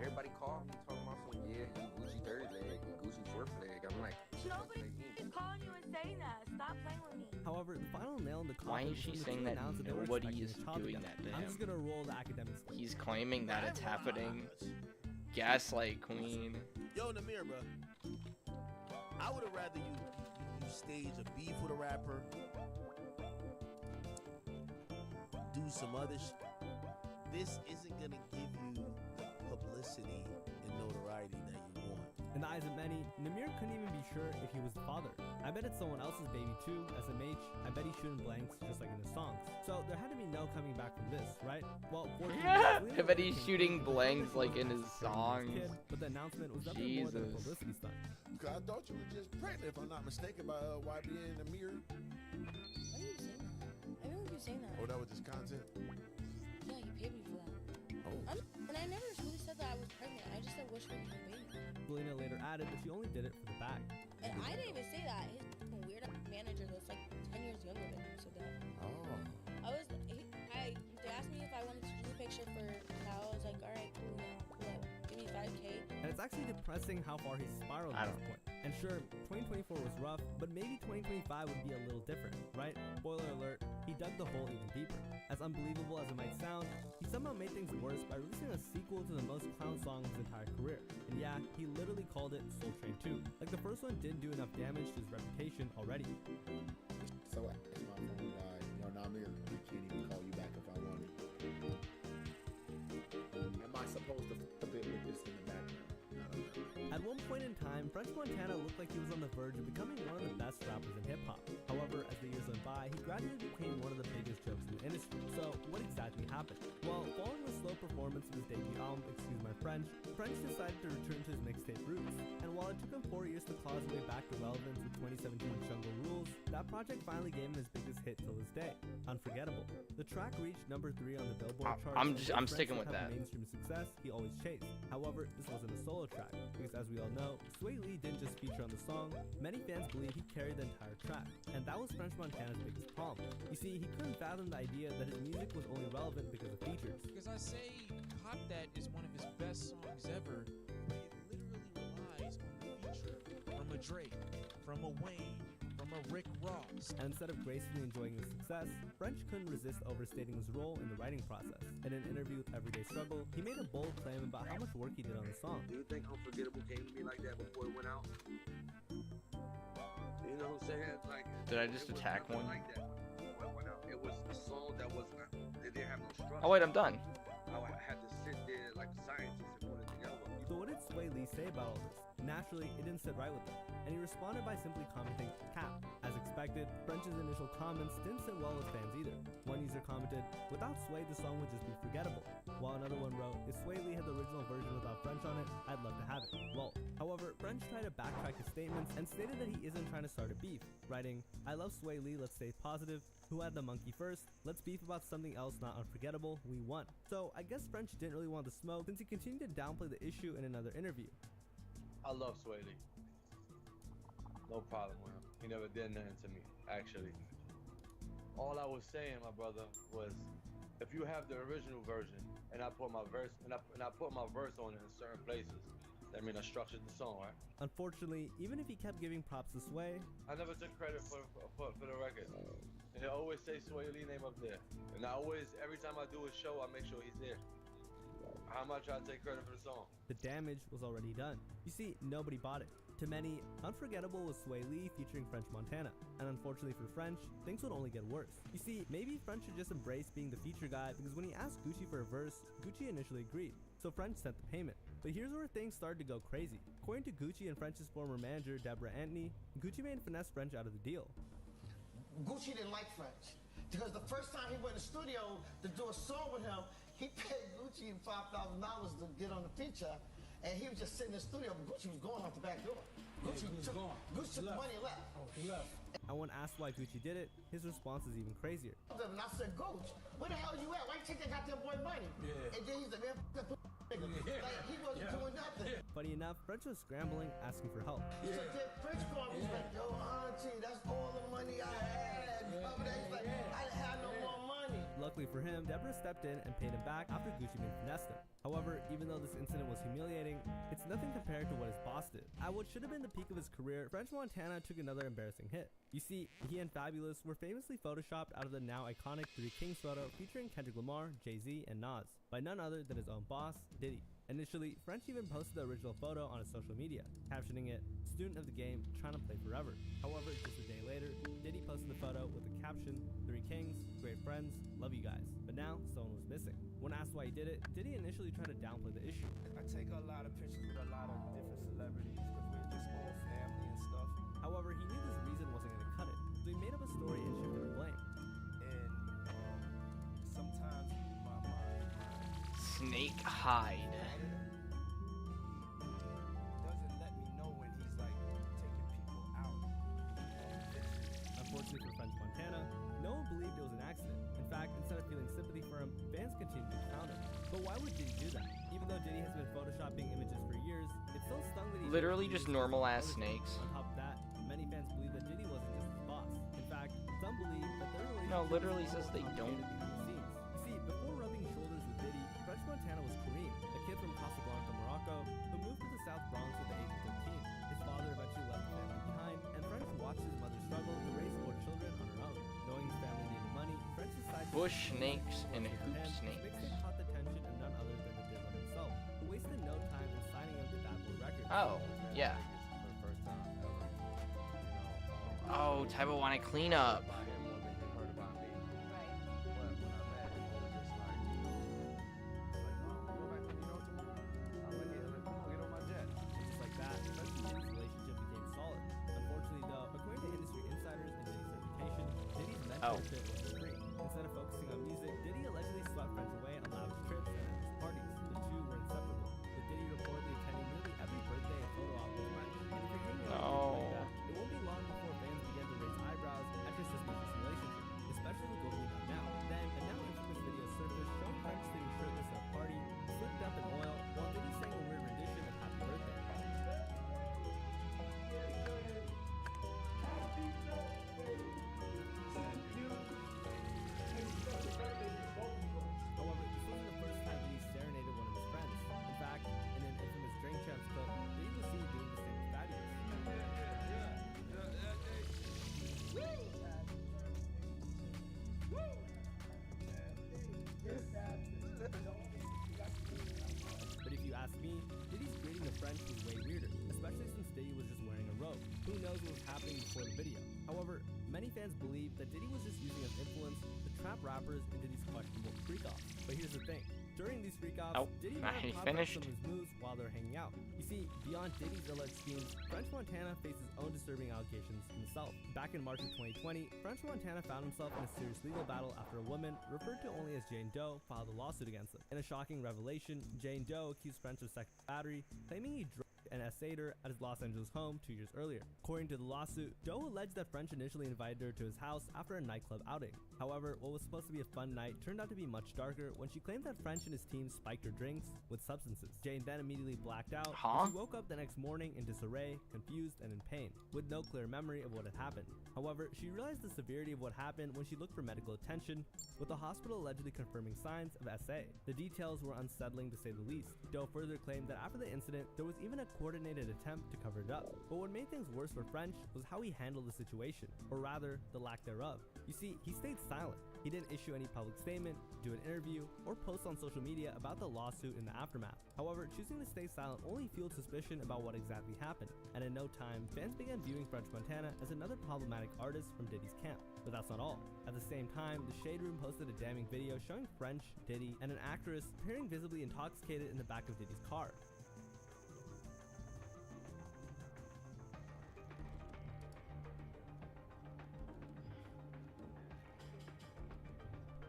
Everybody called me talking about some, yeah, you Gucci third leg, you Gucci fourth leg. I'm like, Nobody is calling you and saying that. Stop playing with me. However, the final nail in the coffin Why is was she when the saying two that announced they were nobody expecting is a child doing together. that to I'm him? just gonna roll the academics. He's claiming that it's happening. Gaslight queen. Yo, Namir, bro. I would have rather you stage a beef with a rapper, do some other shit. This isn't gonna give you the publicity and notoriety that you want. In the eyes of many, Namir couldn't even be sure if he was the father. I bet it's someone else's baby too. SMH, I bet he's shooting blanks just like in his songs. So there had to be no coming back from this, right? Well, I bet he's shooting blanks like in his songs. But the announcement was definitely more than a publicity stunt. I thought you were just pregnant, if I'm not mistaken, by YBA and Namir. Why are you saying that? I remember you saying that. Oh, that was just content? Yeah, he paid me for that. Oh. And I never really said that I was pregnant. I just said wish for my baby. Selena later added that she only did it for the bag. And I didn't even say that. His weird manager that's like 10 years younger than him said that. Oh. They asked me if I wanted to do a picture for Cal. I was like, all right, cool, yeah, give me 5K. And it's actually depressing how far he's spiraled at this point. And sure, 2024 was rough, but maybe 2025 would be a little different, right? Spoiler alert, he dug the hole even deeper. As unbelievable as it might sound, he somehow made things worse by releasing a sequel to the most clown song of his entire career. And yeah, he literally called it Soul Train 2. Like the first one didn't do enough damage to his reputation already. So if my phone died, no, Namir, I can't even call you back if I wanted. Am I supposed to f*** a bit with this in the background? At one point in time, French Montana looked like he was on the verge of becoming one of the best rappers in hip-hop. However, as the years went by, he gradually became one of the biggest jokes in the industry. So, what exactly happened? Well, following the slow performance of his debut album, Excuse My French decided to return to his mixtape roots. And while it took him 4 years to claw his way back to relevance with 2017 Jungle Rules, that project finally gave him his biggest hit till this day, Unforgettable. The track reached number 3 on the Billboard charts. I'm sticking with that. Mainstream success he always chased. However, this wasn't a solo track, because as we all know, Sway Lee didn't just feature on the song. Many fans believe he carried the entire track, and that was French Montana's biggest problem. You see, he couldn't fathom the idea that his music was only relevant because of features. Because I say Pop That is one of his best songs ever, but it literally relies on the feature from a Drake, from a Wayne, from a Rick Ross. And instead of gracefully enjoying his success, French couldn't resist overstating his role in the writing process. In an interview with Everyday Struggle, he made a bold claim about how much work he did on the song. Do you think Unforgettable came to me like that before it went out? You know what I'm saying? Like, did I just attack one? Like that when it went out. It was a song that wasn't. They didn't have no structure. Oh wait, I'm done. I had to sit there like a scientist and put it together. So what did Sway Lee say about all this? Naturally, it didn't sit right with him, and he responded by simply commenting, "Cap." As expected, French's initial comments didn't sit well with fans either. One user commented, "Without Sway, the song would just be forgettable." While another one wrote, "If Sway Lee had the original version without French on it, I'd love to have it." Well, however, French tried to backtrack his statements and stated that he isn't trying to start a beef, writing, "I love Sway Lee, let's stay positive. Who had the monkey first? Let's beef about something else not unforgettable. We won." So I guess French didn't really want the smoke since he continued to downplay the issue in another interview. I love Sway Lee. No problem with him. He never did nothing to me, actually. All I was saying, my brother, was if you have the original version and I put my verse and I put my verse on it in certain places, that means I structured the song, right? Unfortunately, even if he kept giving props to Sway, I never took credit for the record. And they always say Sway Lee name up there. And I always, every time I do a show, I make sure he's there. How much I take credit for the song? The damage was already done. You see, nobody bought it. To many, Unforgettable was Sway Lee featuring French Montana, and unfortunately for French, things would only get worse. You see, maybe French should just embrace being the feature guy, because when he asked Gucci for a verse, Gucci initially agreed, so French sent the payment. But here's where things started to go crazy. According to Gucci and French's former manager, Deborah Antony, Gucci made finesse French out of the deal. Gucci didn't like French, because the first time he went in the studio to do a song with him, he paid Gucci $5,000 to get on the feature, and he was just sitting in the studio, but Gucci was going out the back door. Gucci took the money and left. Oh, he left. And when asked why Gucci did it, his response is even crazier. And I said, Gucci, where the hell you at? Why you take that goddamn boy money? Yeah. And then he's like, man, that nigga. Like, he wasn't doing nothing. Funny enough, French was scrambling, asking for help. So then French called me, he's like, yo, auntie, that's all the money I had. Over there, he's like, I didn't have no more money. Luckily for him, Deborah stepped in and paid him back after Gucci Mane finessed him. However, even though this incident was humiliating, it's nothing compared to what his boss did. At what should have been the peak of his career, French Montana took another embarrassing hit. You see, he and Fabulous were famously photoshopped out of the now iconic Three Kings photo featuring Kendrick Lamar, Jay-Z, and Nas, by none other than his own boss, Diddy. Initially, French even posted the original photo on his social media, captioning it, "Student of the game, trying to play forever." However, just a day later, Diddy posted the photo with the caption, "3 kings, great friends, love you guys." But now, someone was missing. When asked why he did it, Diddy initially tried to downplay the issue. I take a lot of pictures with a lot of different celebrities because we're just all family and stuff. However, he knew this reason wasn't going to cut it, so he made up a story and shifted the blame. And sometimes my Snake hide. doesn't let me know when he's like taking people out. Unfortunately for French Montana, no one believed it was an accident. In fact, instead of feeling sympathy for him, fans continued to clown him. But why would Diddy do that? Even though Diddy has been photoshopping images for years, it still stung that he Literally just normal ass snakes. On top of that, many fans believe that Diddy wasn't just his boss. In fact, some believe that their relationship No, literally was says they don't. behind the scenes. You see, before rubbing shoulders with Diddy, French Montana was Kareem, a kid from Casablanca, Morocco, who moved to the South Bronx at the age of 13. His father eventually left the family behind, and French watched his mother struggle to raise 4 children on her own. Knowing his family needed money, French decided Bush snakes and hoop snakes. Mixtape caught the attention of none other than the Dizzler himself, who wasted no time in signing him to Bad Boy Records. Oh, yeah. Oh, Tybo want to clean up. Just like that, French and Diddy's relationship became solid. Unfortunately, though, according to industry insiders and Diddy's reputation, Diddy's mentorship was free. Instead of focusing on music, Diddy allegedly swept French away on lavish trips and at his parties. The two were inseparable, with Diddy reportedly attending nearly every birthday and photo op with French. And if you're hanging out like that, it won't be long before fans begin to raise eyebrows at your suspicious relationship, especially with what we know now. Then, a now infamous video surfaced showing French sitting shirtless at a party, slipped up in oil, while Diddy sang a weird rendition of Happy Birthday. However, this wasn't the first time Diddy serenaded one of his friends. In fact, in an infamous Drink Champs clip, Diddy was seen doing the same with Fabulous. But if you ask me, Diddy's greeting the French was way weirder, especially since Diddy was just wearing a robe. Who knows what was happening before the video? However, many fans believe that Diddy was just using his influence to trap rappers into these questionable freak-offs. But here's the thing. During these freak-offs, Diddy might have popped up some of his moves while they're hanging out. You see, beyond Diddy's alleged schemes, French Montana faced his own disturbing allegations himself. Back in March of 2020, French Montana found himself in a serious legal battle after a woman, referred to only as Jane Doe, filed a lawsuit against him. In a shocking revelation, Jane Doe accused French of sexual battery, claiming he drugged and essayed her at his Los Angeles home 2 years earlier. According to the lawsuit, Doe alleged that French initially invited her to his house after a nightclub outing. However, what was supposed to be a fun night turned out to be much darker when she claimed that French and his team spiked her drinks with substances. Jane then immediately blacked out, and she woke up the next morning in disarray, confused, and in pain, with no clear memory of what had happened. However, she realized the severity of what happened when she looked for medical attention, with the hospital allegedly confirming signs of SA. The details were unsettling to say the least. Doe further claimed that after the incident, there was even a coordinated attempt to cover it up. But what made things worse for French was how he handled the situation, or rather, the lack thereof. You see, he stayed silent. He didn't issue any public statement, do an interview, or post on social media about the lawsuit in the aftermath. However, choosing to stay silent only fueled suspicion about what exactly happened, and in no time, fans began viewing French Montana as another problematic artist from Diddy's camp. But that's not all. At the same time, the Shade Room posted a damning video showing French, Diddy, and an actress appearing visibly intoxicated in the back of Diddy's car.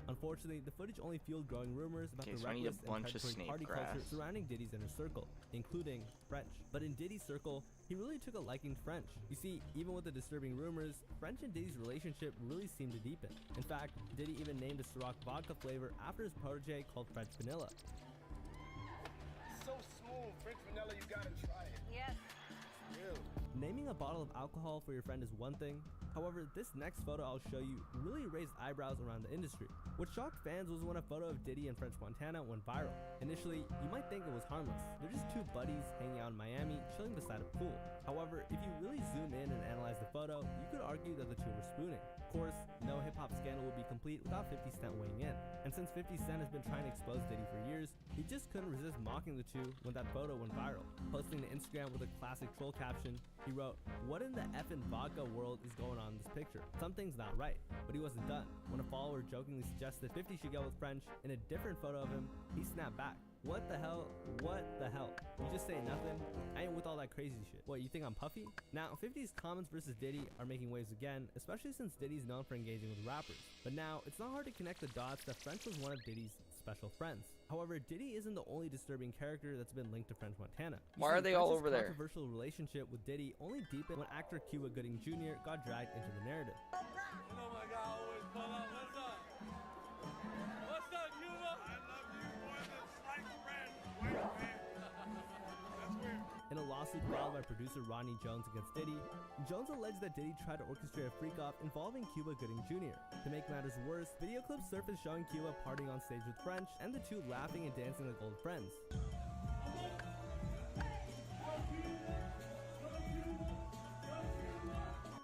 Unfortunately, the footage only fueled growing rumors about the reckless and predatory party culture surrounding Diddy's inner circle, including French. But in Diddy's circle, he really took a liking to French. You see, even with the disturbing rumors, French and Diddy's relationship really seemed to deepen. In fact, Diddy even named a Ciroc vodka flavor after his protege called French Vanilla. So smooth, French vanilla, you gotta try it. Yes. Real. Naming a bottle of alcohol for your friend is one thing. However, this next photo I'll show you really raised eyebrows around the industry. What shocked fans was when a photo of Diddy and French Montana went viral. Initially, you might think it was harmless. They're just two buddies hanging out in Miami, chilling beside a pool. However, if you really zoom in and analyze the photo, you could argue that the two were spooning. Of course, no hip-hop scandal would be complete without 50 Cent weighing in. And since 50 Cent has been trying to expose Diddy for years, he just couldn't resist mocking the two when that photo went viral. Posting to Instagram with a classic troll caption, he wrote, "What in the effing vodka world is going on in this picture? Something's not right." But he wasn't done. When a follower jokingly suggested 50 should go with French in a different photo of him, he snapped back. "What the hell? What the hell? You just say nothing? I ain't with all that crazy shit. What, you think I'm puffy?" Now, 50's comments versus Diddy are making waves again, especially since Diddy's known for engaging with rappers. But now, it's not hard to connect the dots that French was one of Diddy's special friends. However, Diddy isn't the only disturbing character that's been linked to French Montana. Why are they all over there? French's controversial relationship with Diddy only deepened when actor Cuba Gooding Jr. got dragged into the narrative. You know my guy always pull up. What's up? What's up, Cuba? I love you more than sliced bread. Wait, man. That's weird. In a lawsuit filed by producer Rodney Jones against Diddy, Jones alleged that Diddy tried to orchestrate a freak-off involving Cuba Gooding Jr. To make matters worse, video clips surfaced showing Cuba partying on stage with French and the two laughing and dancing like old friends.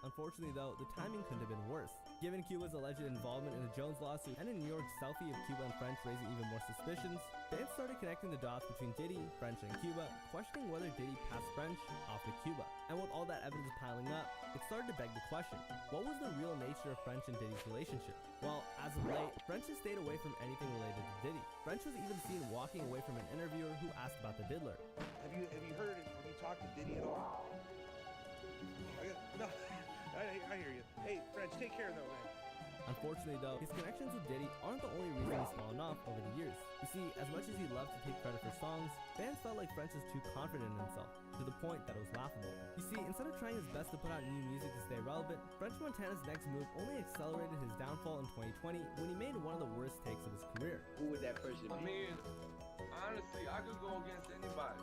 Unfortunately though, the timing couldn't have been worse. Given Cuba's alleged involvement in the Jones lawsuit and a New York selfie of Cuba and French raising even more suspicions, fans started connecting the dots between Diddy, French, and Cuba, questioning whether Diddy passed French off to Cuba. And with all that evidence piling up, it started to beg the question, what was the real nature of French and Diddy's relationship? Well, as of late, French has stayed away from anything related to Diddy. French was even seen walking away from an interviewer who asked about the diddler. Have you heard it? Have you talked to Diddy at all? No. I hear you. Hey, French, take care though, man. Unfortunately though, his connections with Diddy aren't the only reason he's fallen off over the years. You see, as much as he loved to take credit for songs, fans felt like French was too confident in himself, to the point that it was laughable. You see, instead of trying his best to put out new music to stay relevant, French Montana's next move only accelerated his downfall in 2020 when he made one of the worst takes of his career. Who would that person be? I mean, honestly, I could go against anybody.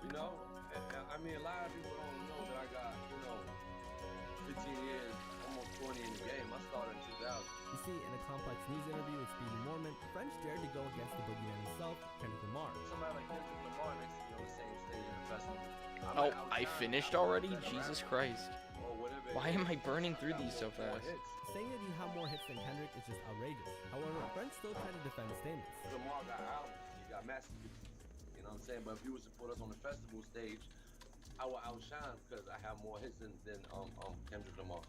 You know? I mean, a lot of people don't know that I got, 15 years, almost 20 in the game. I started in 2000. You see, in a Complex News interview with Speedy Mormon, French dared to go against the boogeyman himself, Kendrick Lamar. Somebody like Kendrick Lamar next to me on the same stage in the festival. Oh, I finished already? Jesus Christ. Why am I burning through these so fast? Saying that you have more hits than Kendrick is just outrageous. However, French still tried to defend his statements. Lamar got albums, he got masterpieces. You know what I'm saying? But if he was to put us on the festival stage, I will outshine because I have more hits than Kendrick Lamar.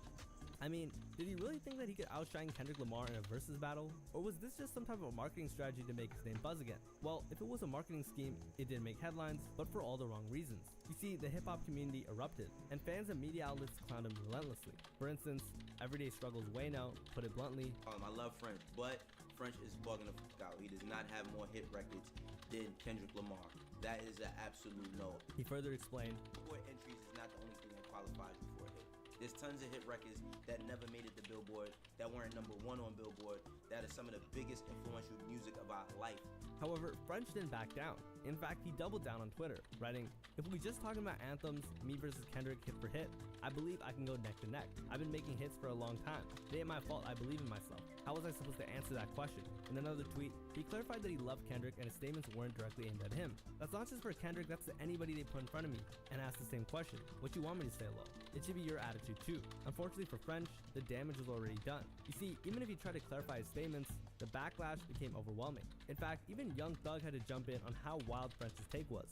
I mean, did he really think that he could outshine Kendrick Lamar in a versus battle? Or was this just some type of marketing strategy to make his name buzz again? Well, if it was a marketing scheme, it did make headlines, but for all the wrong reasons. You see, the hip-hop community erupted, and fans and media outlets clowned him relentlessly. For instance, Everyday Struggles Wayno put it bluntly, I love French, but French is bugging the fuck out. He does not have more hit records than Kendrick Lamar. That is an absolute no. He further explained, Billboard entries is not the only thing that qualifies you for a hit. There's tons of hit records that never made it to Billboard, that weren't #1 on Billboard, that are some of the biggest influential music of our life. However, French didn't back down. In fact, he doubled down on Twitter, writing, "If we just talking about anthems, me versus Kendrick hit for hit, I believe I can go neck to neck. I've been making hits for a long time. It ain't my fault, I believe in myself. How was I supposed to answer that question?" In another tweet, he clarified that he loved Kendrick and his statements weren't directly aimed at him. That's not just for Kendrick, that's to anybody they put in front of me, and asked the same question, what you want me to say, lol? It should be your attitude too. Unfortunately for French, the damage was already done. You see, even if he tried to clarify his statements, the backlash became overwhelming. In fact, even Young Thug had to jump in on how wild French's take was.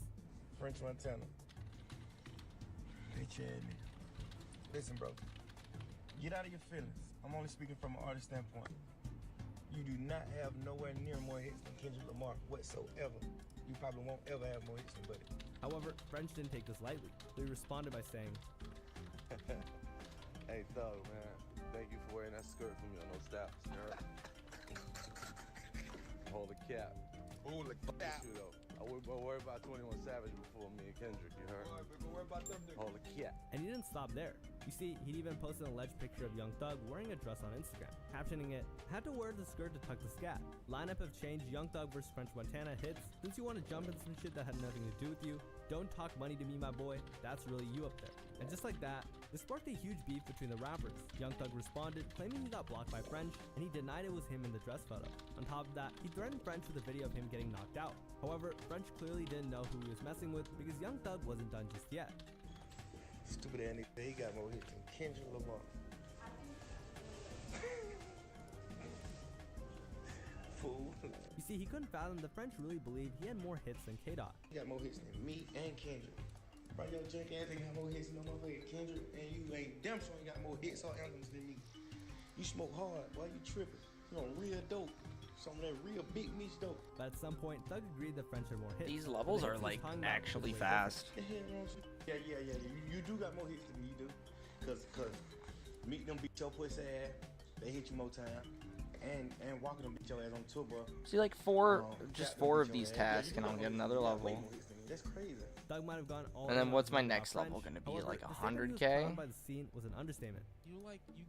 French Montana. Bitch ass nigga. Listen, bro. Get out of your feelings. I'm only speaking from an artist standpoint. You do not have nowhere near more hits than Kendrick Lamar whatsoever. You probably won't ever have more hits than Buddy. However, French didn't take this lightly. So he responded by saying, Hey, Thug, man. Thank you for wearing that skirt for me on those steps. You heard? Hold the cap. Hold the cap. I wouldn't worry about 21 Savage before me and Kendrick, you heard? Worry about them niggas. Hold the cap. And he didn't stop there. You see, he'd even posted an alleged picture of Young Thug wearing a dress on Instagram, captioning it, "Had to wear the skirt to tuck the scat. Lineup have changed, Young Thug versus French Montana hits. Since you want to jump into some shit that had nothing to do with you, don't talk money to me, my boy. That's really you up there." And just like that, this sparked a huge beef between the rappers. Young Thug responded, claiming he got blocked by French, and he denied it was him in the dress photo. On top of that, he threatened French with a video of him getting knocked out. However, French clearly didn't know who he was messing with because Young Thug wasn't done just yet. Stupid ass nigga. He got more hits than Kendrick Lamar. fool. You see, he couldn't fathom the French really believed he had more hits than K-Dot. You got more hits than me and Kendrick. Bro, your junk ass ain't got more hits than no motherfucking Kendrick, and you ain't damn sure ain't got more hits or anthems than me. You smoke hard, boy, you tripping. You on real dope. Some of that real big niche dope. But at some point, Thug agreed the French had more hits. These levels are like actually fast. Yeah. You do got more hits than me, you do. Cause Meek them beat your pussy ass. They hit you more time. And Walker them beat your ass on tour, bro. See, like just four of these tasks, and I'll get another level. That's crazy. Thug might have gone all. And then what's my next level gonna be? Like 100K? By the scene was an understatement. You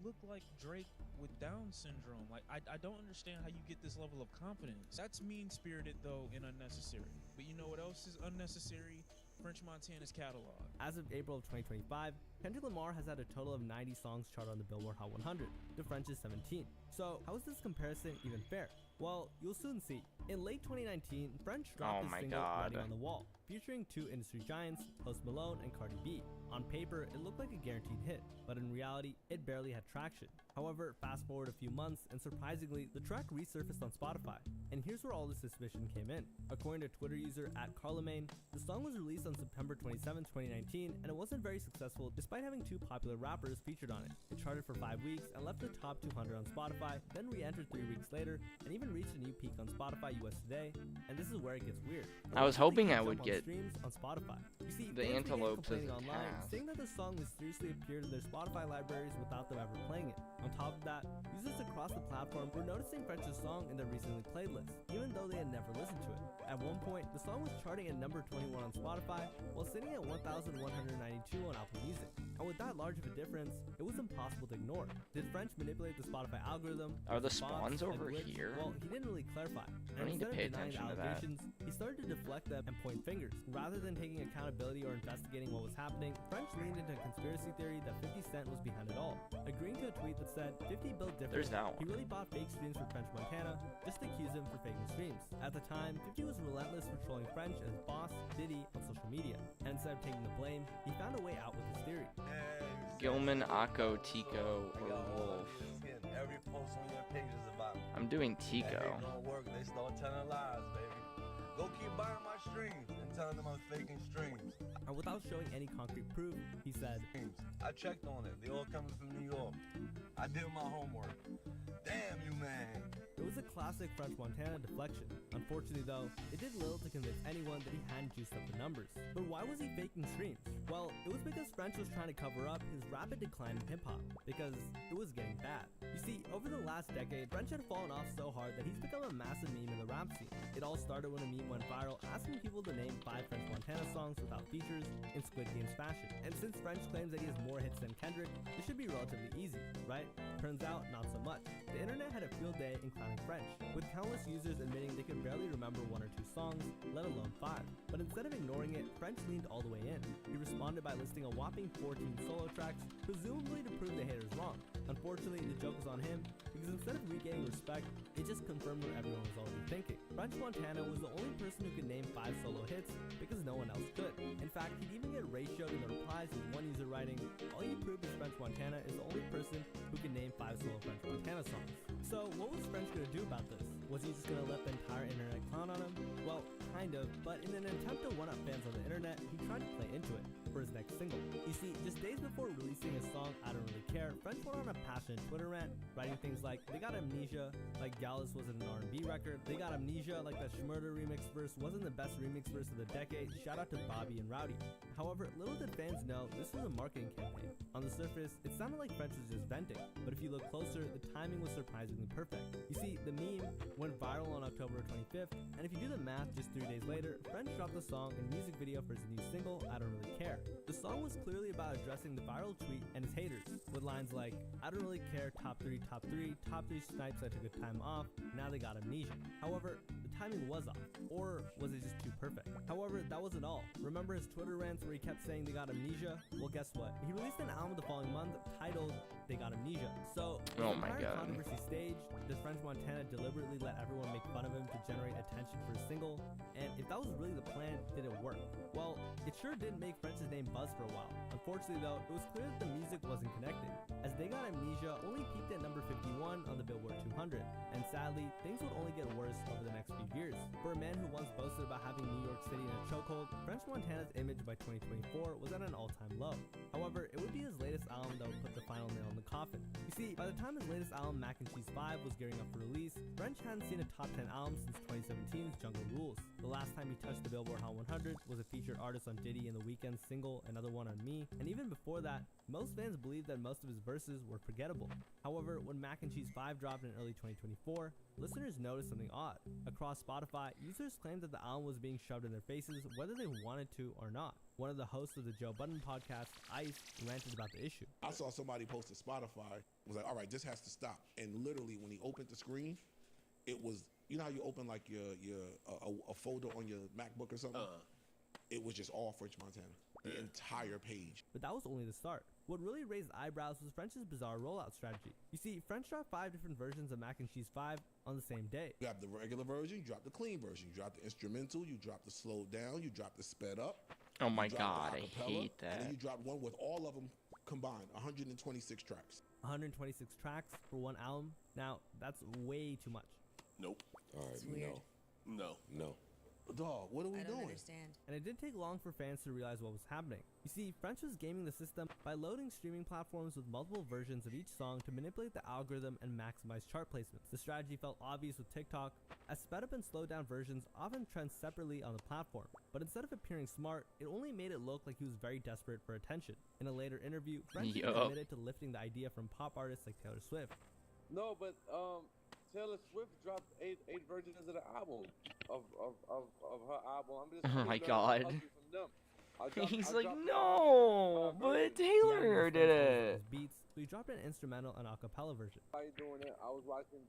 look like Drake with Down syndrome. Like I don't understand how you get this level of confidence. That's mean-spirited though and unnecessary. But you know what else is unnecessary? French Montana's catalog. As of April of 2025, Kendrick Lamar has had a total of 90 songs charted on the Billboard Hot 100. The French is 17. So how is this comparison even fair? Well, you'll soon see. In late 2019, French dropped his single Writing on the Wall, featuring two industry giants, Post Malone and Cardi B. On paper, it looked like a guaranteed hit, but in reality, it barely had traction. However, fast forward a few months, and surprisingly, the track resurfaced on Spotify. And here's where all the suspicion came in. According to Twitter user @Carlemagne, the song was released on September 27, 2019, and it wasn't very successful despite having two popular rappers featured on it. It charted for 5 weeks and left the top 200 on Spotify, then re-entered 3 weeks later, and even reached a new peak on Spotify US Today. And this is where it gets weird. I was hoping I would get streams on Spotify. You see, the antelopes as a online, task. saying that the song mysteriously appeared in their Spotify libraries without them ever playing it. On top of that, users across the platform were noticing French's song in their recently played list, even though they had never listened to it. At one point, the song was charting at number 21 on Spotify, while sitting at 1,192 on Apple Music. And with that large of a difference, it was impossible to ignore. Did French manipulate the Spotify algorithm? Are the Was it bots, spawns over a glitch? here? Well, he didn't really clarify. I need to instead pay of denying attention the to that. allegations, he started to deflect them and point fingers. Rather than taking accountability or investigating what was happening, French leaned into a conspiracy theory that 50 Cent was behind it all, agreeing to a tweet that said 50 built different. There's that He one. really bought fake streams for French Montana just to accuse him for faking streams. At the time, 50 was relentless for trolling French and his boss, Diddy, on social media. And instead of taking the blame, he found a way out with his theory. Gilman, Akko, Tico, or Wolf. Every post on your page is about it. I'm doing That Tico. ain't gonna work. They start telling lies, baby. Go keep buying my streams and telling them I'm faking streams. And without showing any concrete proof, he said, I checked on it. They all coming from New York. I did my homework. Damn you, man. it was a classic French Montana deflection. Unfortunately though, it did little to convince anyone that he hadn't juiced up the numbers. But why was he faking streams? Well, it was because French was trying to cover up his rapid decline in hip-hop, because it was getting bad. You see, over the last decade, French had fallen off so hard that he's become a massive meme in the rap scene. It all started when a meme went viral asking people to name 5 French Montana songs without features in Squid Game's fashion. And since French claims that he has more hits than Kendrick, it should be relatively easy, right? Turns out, not so much. The internet had a field day in clowning French, with countless users admitting they could barely remember 1 or 2 songs, let alone 5. But instead of ignoring it, French leaned all the way in. He responded by listing a whopping 14 solo tracks, presumably to prove the haters wrong. Unfortunately, the joke was on him, because instead of regaining respect, it just confirmed what everyone was already thinking. French Montana was the only person who could name 5 solo hits, because no one else could. In fact, he'd even get ratioed in the replies with one user writing, "All you proved is French Montana is the only person who can name 5 solo French Montana songs." So what was French gonna do about this? Was he just gonna let the entire internet clown on him? Well, kind of, but in an attempt to one-up fans on the internet, he tried to play into it for his next single. You see, just days before releasing his song I Don't Really Care, French went on a passionate Twitter rant, writing things like, "They got amnesia, like Gallus wasn't an R&B record. They got amnesia, like that Schmurder remix verse wasn't the best remix verse of the decade. Shout out to Bobby and Rowdy." However, little did fans know this was a marketing campaign. On the surface, it sounded like French was just venting, but if you look closer, the timing was surprisingly perfect. You see, the meme went viral on October 25th, and if you do the math, just 3 days later, French dropped the song and music video for his new single, I Don't Really Care. The song was clearly about addressing the viral tweet and his haters, with lines like, "I don't really care, top 3, top 3, top 3 snipes I took a time off, now they got amnesia." However, the timing was off, or was it just too perfect? However, that wasn't all. Remember his Twitter rants where he kept saying they got amnesia? Well, guess what? He released an album the following month titled They Got Amnesia. So, Oh was my the entire God. controversy staged? Did French Montana deliberately let everyone make fun of him to generate attention for his single? And if that was really the plan, did it work? Well, it sure did make French's name buzz for a while. Unfortunately though, it was clear that the music wasn't connecting, as They Got Amnesia only peaked at number 51 on the Billboard 200, and sadly, things would only get worse over the next few years. For a man who once boasted about having New York City in a chokehold, French Montana's image by 2024 was at an all-time low. However, it would be his latest album that would put the final nail in the coffin. You see, by the time his latest album, Mac and Cheese 5, was gearing up for release, French hadn't seen a top 10 album since 2017's Jungle Rules. The last time he touched the Billboard Hot 100 was a featured artist on Diddy and The Weeknd's single Another One on Me, and even before that, most fans believed that most of his verses were forgettable. However, when Mac and Cheese 5 dropped in early 2024, listeners noticed something odd. Across Spotify, users claimed that the album was being shoved in their faces whether they wanted to or not. One of the hosts of the Joe Budden podcast, Ice, ranted about the issue. I saw somebody post to Spotify, was like, all right, this has to stop. And literally, when he opened the screen, it was, you know how you open like a folder on your MacBook or something? It was just all French Montana, the entire page. But that was only the start. What really raised eyebrows was French's bizarre rollout strategy. You see, French dropped 5 different versions of Mac and Cheese 5 on the same day. You have the regular version, you drop the clean version, you drop the instrumental, you drop the slowed down, you drop the sped up. Oh my god, I hate that. And then you drop one with all of them combined, 126 tracks. 126 tracks for one album? Now, that's way too much. Nope. All right, It's weird. No. Dog, what are we I don't doing? understand. And it didn't take long for fans to realize what was happening. You see, French was gaming the system by loading streaming platforms with multiple versions of each song to manipulate the algorithm and maximize chart placements. The strategy felt obvious with TikTok, as sped up and slowed down versions often trend separately on the platform. But instead of appearing smart, it only made it look like he was very desperate for attention. In a later interview, French even admitted to lifting the idea from pop artists like Taylor Swift. No, but Taylor Swift dropped eight versions of the album of her album. I'm just Oh my god. from them. He's like, no, but Taylor did it. Beats, so he dropped an instrumental and acapella version. How you doing it? I was watching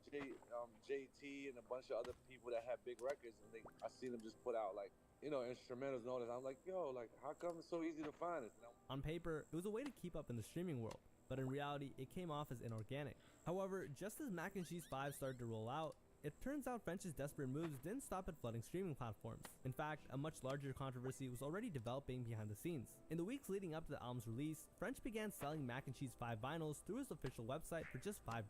JT and a bunch of other people that have big records, and I seen them just put out like, instrumentals and all this. I'm like, yo, like, how come it's so easy to find this? On paper, it was a way to keep up in the streaming world, but in reality, it came off as inorganic. However, just as Mac and Cheese 5 started to roll out, it turns out French's desperate moves didn't stop at flooding streaming platforms. In fact, a much larger controversy was already developing behind the scenes. In the weeks leading up to the album's release, French began selling Mac and Cheese 5 vinyls through his official website for just $5.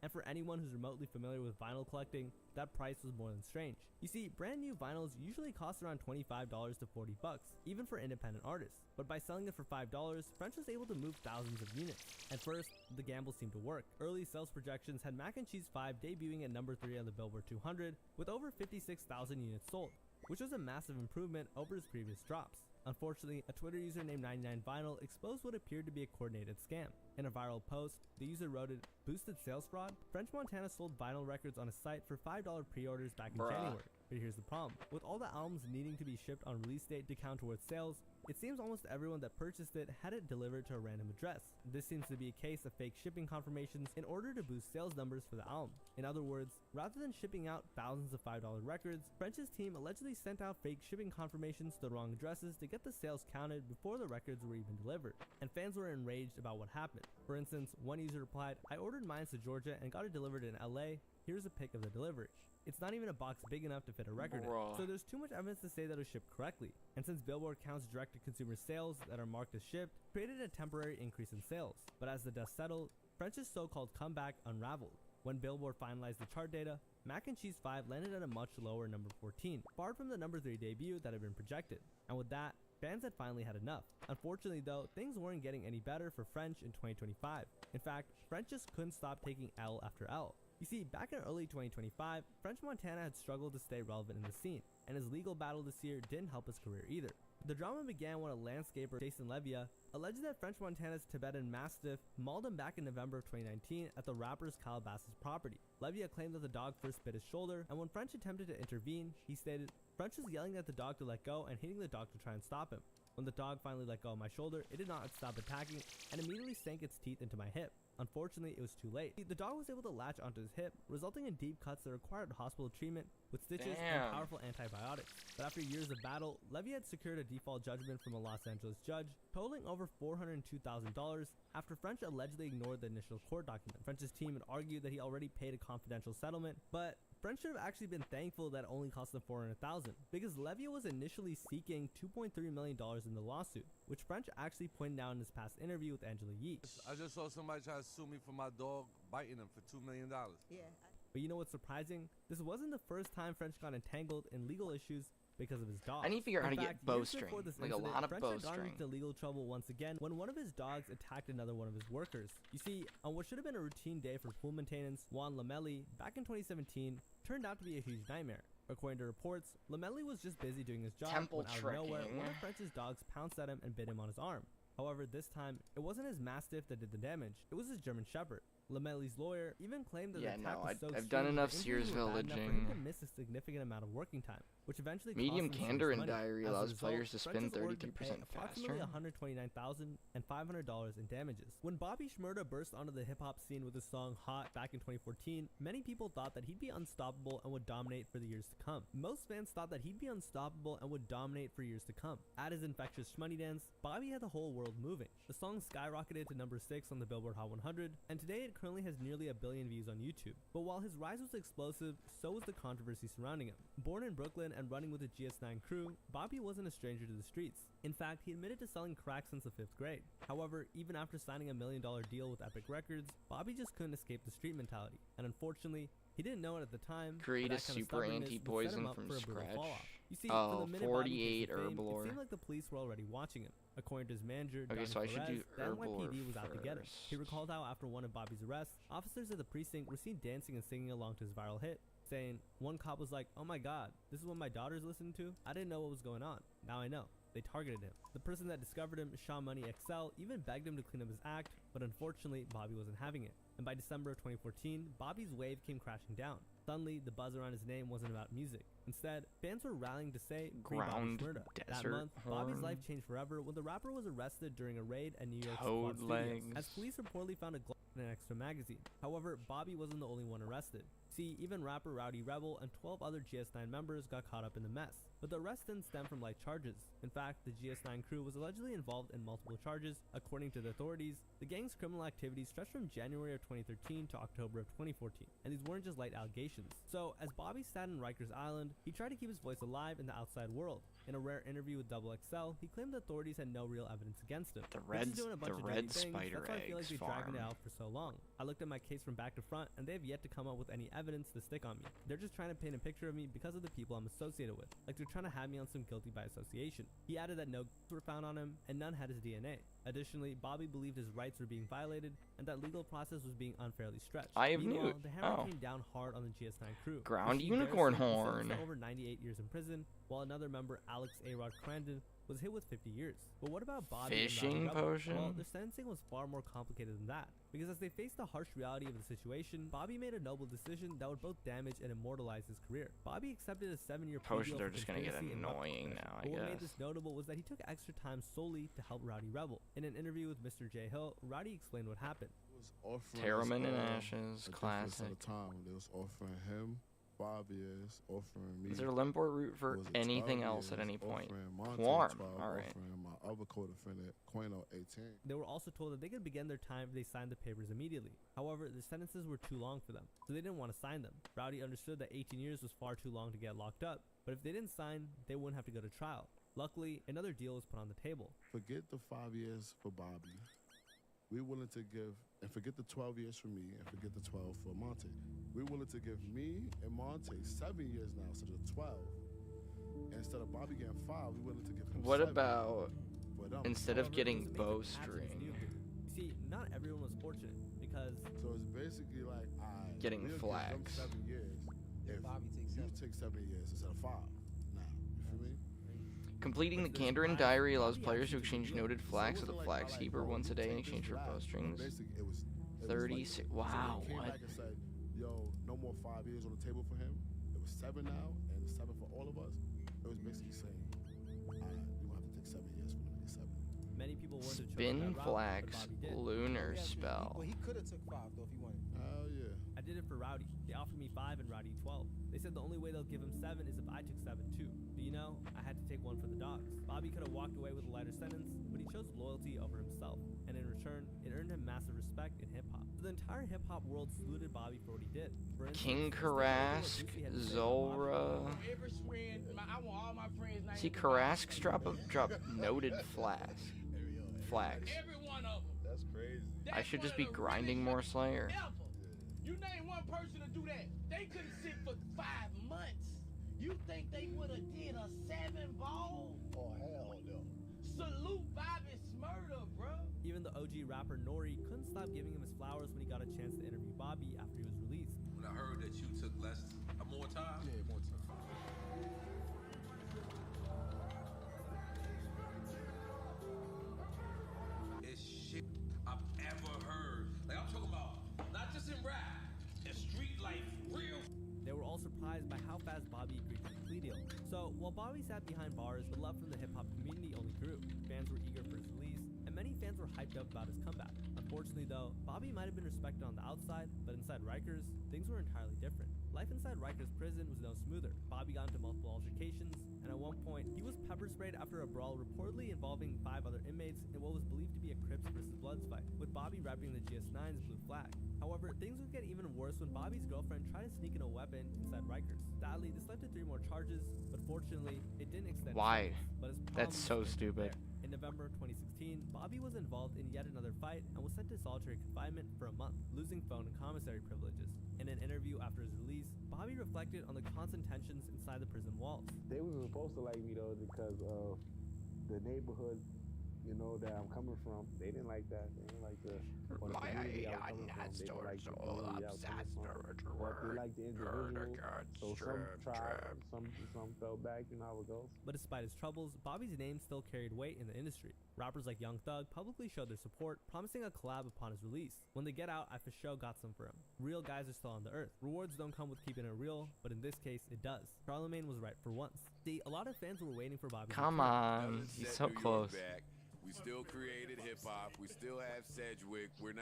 And for anyone who's remotely familiar with vinyl collecting, that price was more than strange. You see, brand new vinyls usually cost around $25 to $40, even for independent artists. But by selling it for $5, French was able to move thousands of units. At first, the gamble seemed to work. Early sales projections had Mac and Cheese 5 debuting at number 3 on the Billboard 200 with over 56,000 units sold, which was a massive improvement over his previous drops. Unfortunately, a Twitter user named 99vinyl exposed what appeared to be a coordinated scam. In a viral post, the user wrote, "Boosted sales fraud? French Montana sold vinyl records on his site for $5 pre-orders back in January." But here's the problem. With all the albums needing to be shipped on release date to count towards sales, it seems almost everyone that purchased it had it delivered to a random address. This seems to be a case of fake shipping confirmations in order to boost sales numbers for the album. In other words, rather than shipping out thousands of $5 records, French's team allegedly sent out fake shipping confirmations to the wrong addresses to get the sales counted before the records were even delivered. And fans were enraged about what happened. For instance, one user replied, "I ordered mine to Georgia and got it delivered in LA. Here's a pic of the delivery." It's not even a box big enough to fit a record in, so there's too much evidence to say that it was shipped correctly. And since Billboard counts direct-to-consumer sales that are marked as shipped, created a temporary increase in sales. But as the dust settled, French's so-called comeback unraveled. When Billboard finalized the chart data, Mac and Cheese 5 landed at a much lower number 14, far from the number 3 debut that had been projected. And with that, fans had finally had enough. Unfortunately though, things weren't getting any better for French in 2025. In fact, French just couldn't stop taking L after L. You see, back in early 2025, French Montana had struggled to stay relevant in the scene, and his legal battle this year didn't help his career either. The drama began when a landscaper, Jason Levia, alleged that French Montana's Tibetan Mastiff mauled him back in November of 2019 at the rapper's Calabasas property. Levia claimed that the dog first bit his shoulder, and when French attempted to intervene, he stated, "French was yelling at the dog to let go and hitting the dog to try and stop him. When the dog finally let go of my shoulder, it did not stop attacking and immediately sank its teeth into my hip. Unfortunately, it was too late. The dog was able to latch onto his hip, resulting in deep cuts that required hospital treatment with stitches and powerful antibiotics. But after years of battle, Levy had secured a default judgment from a Los Angeles judge, totaling over $402,000 after French allegedly ignored the initial court document. French's team had argued that he already paid a confidential settlement, but French should have actually been thankful that it only cost them $400,000 because Levia was initially seeking $2.3 million in the lawsuit, which French actually pointed out in his past interview with Angela Yee. I just saw somebody try to sue me for my dog biting him for $2 million. Yeah. But you know what's surprising? This wasn't the first time French got entangled in legal issues because of his dog. I need to figure out how to get years bowstring, before this like a incident, lot of French had gotten bowstring. into legal trouble once again when one of his dogs attacked another one of his workers. You see, on what should have been a routine day for pool maintenance, Juan Lamelli, back in 2017, turned out to be a huge nightmare. According to reports, Lamelli was just busy doing his job Temple when out of nowhere, trekking. one of French's dogs pounced at him and bit him on his arm. However, this time, it wasn't his Mastiff that did the damage, it was his German Shepherd. Lamelli's lawyer even claimed that Yeah, the attack no, was so I've done extreme enough that the Sears injuries were bad enough for him villaging. to miss a significant amount of working time, which eventually Medium cost him candor serious in money. diary As a allows result, players to French spin was ordered to 32% pay approximately faster. $129,500 in damages. When Bobby Shmurda burst onto the hip-hop scene with his song Hot back in 2014, many people thought that he'd be unstoppable and would dominate for the years to come. Most fans thought that he'd be unstoppable and would dominate for years to come. At his infectious shmoney dance, Bobby had the whole world moving. The song skyrocketed to number 6 on the Billboard Hot 100, and today it currently has nearly 1 billion views on YouTube. But while his rise was explosive, so was the controversy surrounding him. Born in Brooklyn and running with the GS9 crew, Bobby wasn't a stranger to the streets. In fact, he admitted to selling crack since the 5th grade. However, even after signing a $1 million deal with Epic Records, Bobby just couldn't escape the street mentality. And unfortunately, he didn't know it at the time. Create but a that kind of super stubbornness would set anti-poison him up from for a brutal scratch. fall-off. You see, Oh, from the minute Bobby 48 came to fame, herblore. it seemed like the police were already watching him. According to his manager, Okay, Donnie so I should Flores, do the herblore NYPD was out to get him. He first. recalled how after one of Bobby's arrests, officers at the precinct were seen dancing and singing along to his viral hit, saying, one cop was like, "Oh my god, this is what my daughter's listening to? I didn't know what was going on. Now I know." They targeted him. The person that discovered him, Shaw Money XL, even begged him to clean up his act, but unfortunately, Bobby wasn't having it. And by December of 2014, Bobby's wave came crashing down. Suddenly, the buzz around his name wasn't about music. Instead, fans were rallying to say, "Free Bobby Ground Shmurda." That desert month, Bobby's horn. life changed forever when the rapper was arrested during a raid at New York's Toad Quad Studios, legs. as police reportedly found a Glock in an extra magazine. However, Bobby wasn't the only one arrested. See, even rapper Rowdy Rebel and 12 other GS9 members got caught up in the mess. But the arrest didn't stem from light charges. In fact, the GS9 crew was allegedly involved in multiple charges. According to the authorities, the gang's criminal activity stretched from January of 2013 to October of 2014, and these weren't just light allegations. So, as Bobby sat in Rikers Island, he tried to keep his voice alive in the outside world. In a rare interview with Double XL, he claimed the authorities had no real evidence against him. The They're just red- doing a bunch the of red dirty things. spider That's why I feel like eggs they've dragged it farm. out for so long. I looked at my case from back to front, and they have yet to come up with any evidence to stick on me. They're just trying to paint a picture of me because of the people I'm associated with. Like they're trying to have me on some guilty by association. He added that no guns were found on him, and none had his DNA. Additionally, Bobby believed his rights were being violated, and that legal process was being unfairly stretched. I have Meanwhile, newt. the hammer Oh. came down hard on the GS9 crew. Ground Rashid unicorn Bearsley was horn. sentenced to over 98 years in prison, while another member, Alex A-Rod Crandon, was hit with 50 years. But what about Bobby and Fishing Rowdy Rebel? potion? Well, their sentencing was far more complicated than that. Because as they faced the harsh reality of the situation, Bobby made a noble decision that would both damage and immortalize his career. Bobby accepted a 7-year plea Potions deal are for just gonna get conspiracy and annoying weapons. now, I But what made guess. this notable was that he took extra time solely to help Rowdy Rebel. In an interview with Mr. J. Hill, Rowdy explained what happened. Terraman and Ashes, classic. At the time, they was offering him 5 years, offering me. Is there a Limport route for was it anything 12 else at years, any point? offering Monte Quarm, 12, alright. offering my other co-defendant, Quino, 18. They were also told that they could begin their time if they signed the papers immediately. However, the sentences were too long for them, so they didn't want to sign them. Rowdy understood that 18 years was far too long to get locked up, but if they didn't sign, they wouldn't have to go to trial. Luckily, another deal was put on the table. Forget the 5 years for Bobby. We're willing to give, and forget the 12 years for me, and forget the 12 for Monte. We're willing to give me and Monte 7 years now instead of 12. And instead of Bobby getting 5, we're willing to give him What 7 about for them. instead of However, getting it was amazing that Hatchet was bowstring, new here. You see, not everyone was fortunate, because So it's basically like Getting we'll give them flags. 7 years. If Bobby takes you take 7 years instead of 5. Now, you feel me? completing the Candor and Diary allows players to exchange noted flags with a flags keeper once a day in exchange for bowstrings. Basically, it was 36. Wow, so they came what? back and said, yo, no more 5 years on the table for him. It was 7 now, and it's 7 for all of us. It was basically saying, you don't have to take 7 years for them to get 7. many people wanted to choose Spin that route, but flags, Bobby did. lunar spell. Well, he could have took 5 though if he wanted. Hell yeah. I did it for Rowdy. They offered me 5 and Rowdy 12. They said the only way they'll give him 7 is if I took 7 too. Do you know, I had to take one for the dogs. Bobby could have walked away with a lighter sentence, but he chose loyalty over himself, and in return, it earned him massive respect in hip-hop. So the entire hip-hop world saluted Bobby for what he did. For instance, King Karask, Zora. See, Karask's drop noted flags. Every one of them. That's crazy. I should just be grinding more Slayer. You name one person to do that. They couldn't sit for 5 months. You think they would have did a 7-ball? Oh, hell no. Salute Bobby Smurda, bro. Even the OG rapper Nori couldn't stop giving him his flowers when he got a chance to interview Bobby after he was released. When I heard that you took more time. Yeah, more time. It's shit I've ever heard. Like, I'm talking about not just in rap, in street life, real. They were all surprised by how fast Bobby agreed to the plea deal. So, while Bobby sat behind bars, the love from the hip-hop community only grew. Fans were eager for his release, and many fans were hyped up about his comeback. Unfortunately though, Bobby might have been respected on the outside, but inside Rikers, things were entirely different. Life inside Rikers prison was no smoother. Bobby got into multiple altercations, and at one point, he was pepper sprayed after a brawl reportedly involving 5 other inmates in what was believed to be a Crips versus Bloods fight, with Bobby repping the GS9's blue flag. However, things would get even worse when Bobby's girlfriend tried to sneak in a weapon inside Rikers. Sadly, this led to 3 more charges, but fortunately, it didn't extend. Why? But his That's so problems stupid. there. In November 2016, Bobby was involved in yet another fight and was sent to solitary confinement for a month, losing phone and commissary privileges. In an interview after his release, Bobby reflected on the constant tensions inside the prison walls. They were supposed to like me though because of the neighborhood, you know, that I'm coming from. They didn't like that. They didn't like the community I was coming from. They didn't like the community I was coming from. But they liked the individual. So some tried, some fell back, you know how it goes. But despite his troubles, Bobby's name still carried weight in the industry. Rappers like Young Thug publicly showed their support, promising a collab upon his release. When they get out, I for sure got some for him. Real guys are still on the earth. Rewards don't come with keeping it real, but in this case, it does. Charlemagne was right for once. See, a lot of fans were waiting for Bobby. Come on, he's so close. We still created hip hop. We still have Sedgwick. We're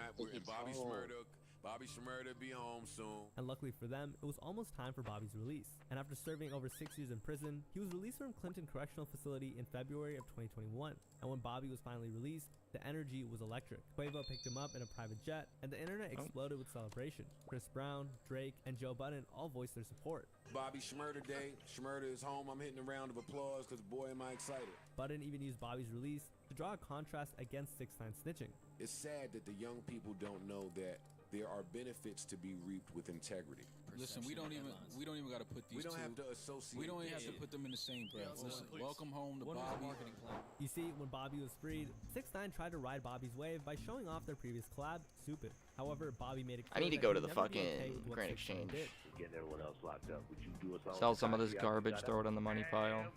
Bobby Shmurda be home soon. And luckily for them, it was almost time for Bobby's release. And after serving over 6 years in prison, he was released from Clinton Correctional Facility in February of 2021. And when Bobby was finally released, the energy was electric. Quavo picked him up in a private jet, and the internet exploded with celebration. Chris Brown, Drake, and Joe Budden all voiced their support. Bobby Shmurda Day. Shmurda is home. I'm hitting a round of applause because boy am I excited. Budden even used Bobby's release to draw a contrast against 6ix9ine snitching. It's sad that the young people don't know that there are benefits to be reaped with integrity. Listen, we don't even got to put these. We don't two, have to associate. We don't even have to put them in the same breath. Listen, welcome home to Bobby. You see, when Bobby was freed, 6ix9ine tried to ride Bobby's wave by showing off their previous collab, Stupid. However, Bobby made it clear I need to go to the fucking Grand Exchange. Getting everyone else locked up. Would you do us all? Sell some of this garbage, throw it on the money pile.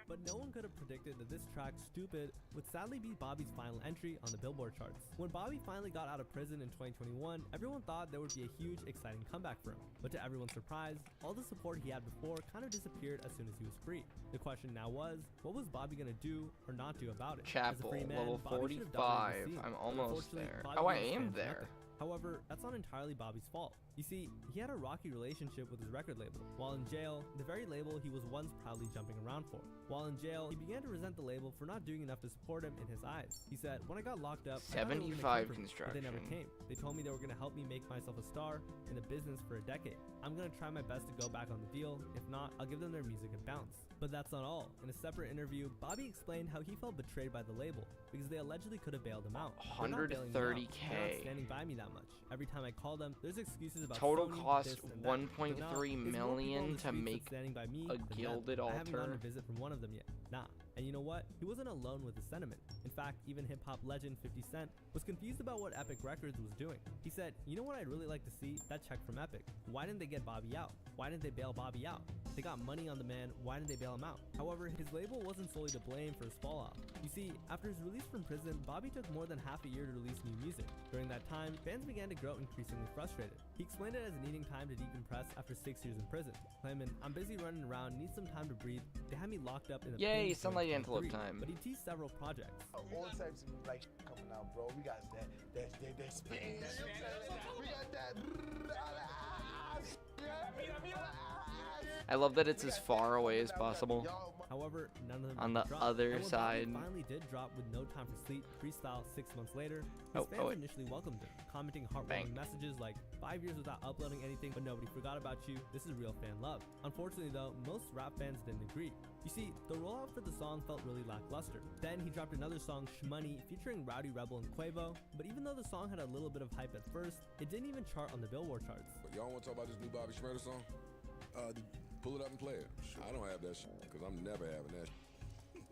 But no one could have predicted that this track, Stupid, would sadly be Bobby's final entry on the Billboard charts. When Bobby finally got out of prison in 2021, everyone thought there would be a huge, exciting comeback for him. But to everyone's surprise, all the support he had before kind of disappeared as soon as he was free. The question now was, what was Bobby gonna do or not do about it? Chapel, As a free man, level Bobby should have 45. dominated the scene, I'm but almost unfortunately, there. Bobby Oh, I was am fans there. nothing. However, that's not entirely Bobby's fault. You see, he had a rocky relationship with his record label. While in jail, the very label he was once proudly jumping around for. While in jail, he began to resent the label for not doing enough to support him in his eyes. He said, when I got locked up, I thought they were gonna come for me, but they never came. They told me they were going to help me make myself a star in the business for a decade. I'm going to try my best to go back on the deal. If not, I'll give them their music and bounce. But that's not all. In a separate interview, Bobby explained how he felt betrayed by the label because they allegedly could have bailed him out. They're not bailing me out. They're not standing by me that much. Every time I call them, there's excuses about Total Sony, cost this and that. But no, 1.3 it's more people million on the to streets make that's standing by me a than them. gilded I haven't gotten a altar. visit from one of them yet. Nah. And you know what? He wasn't alone with his sentiment. In fact, even hip-hop legend 50 Cent was confused about what Epic Records was doing. He said, you know what I'd really like to see? That check from Epic. Why didn't they get Bobby out? Why didn't they bail Bobby out? They got money on the man, why didn't they bail him out? However, his label wasn't solely to blame for his fall off. You see, after his release from prison, Bobby took more than half a year to release new music. During that time, fans began to grow increasingly frustrated. He explained it as needing time to decompress after 6 years in prison, claiming, I'm busy running around, need some time to breathe. They had me locked up in a Yay, pen Sunlight for Antelope 3, time. But he teased several projects. All types of like coming out, bro. We got that space. We got that. I love that it's as far away as possible. However, none of them On the dropped. other And when side. Bobby finally did drop with No Time for Sleep freestyle 6 months later, his fans wait. initially welcomed him, commenting heartwarming messages like 5 years without uploading anything, but nobody forgot about you. This is real fan love. Unfortunately though, most rap fans didn't agree. You see, the rollout for the song felt really lackluster. Then he dropped another song, Shmoney, featuring Rowdy Rebel and Quavo, but even though the song had a little bit of hype at first, it didn't even chart on the Billboard charts. But y'all want to talk about this new Bobby Shmurda song? Pull it up and play it. I don't have that shit because I'm never having that shit.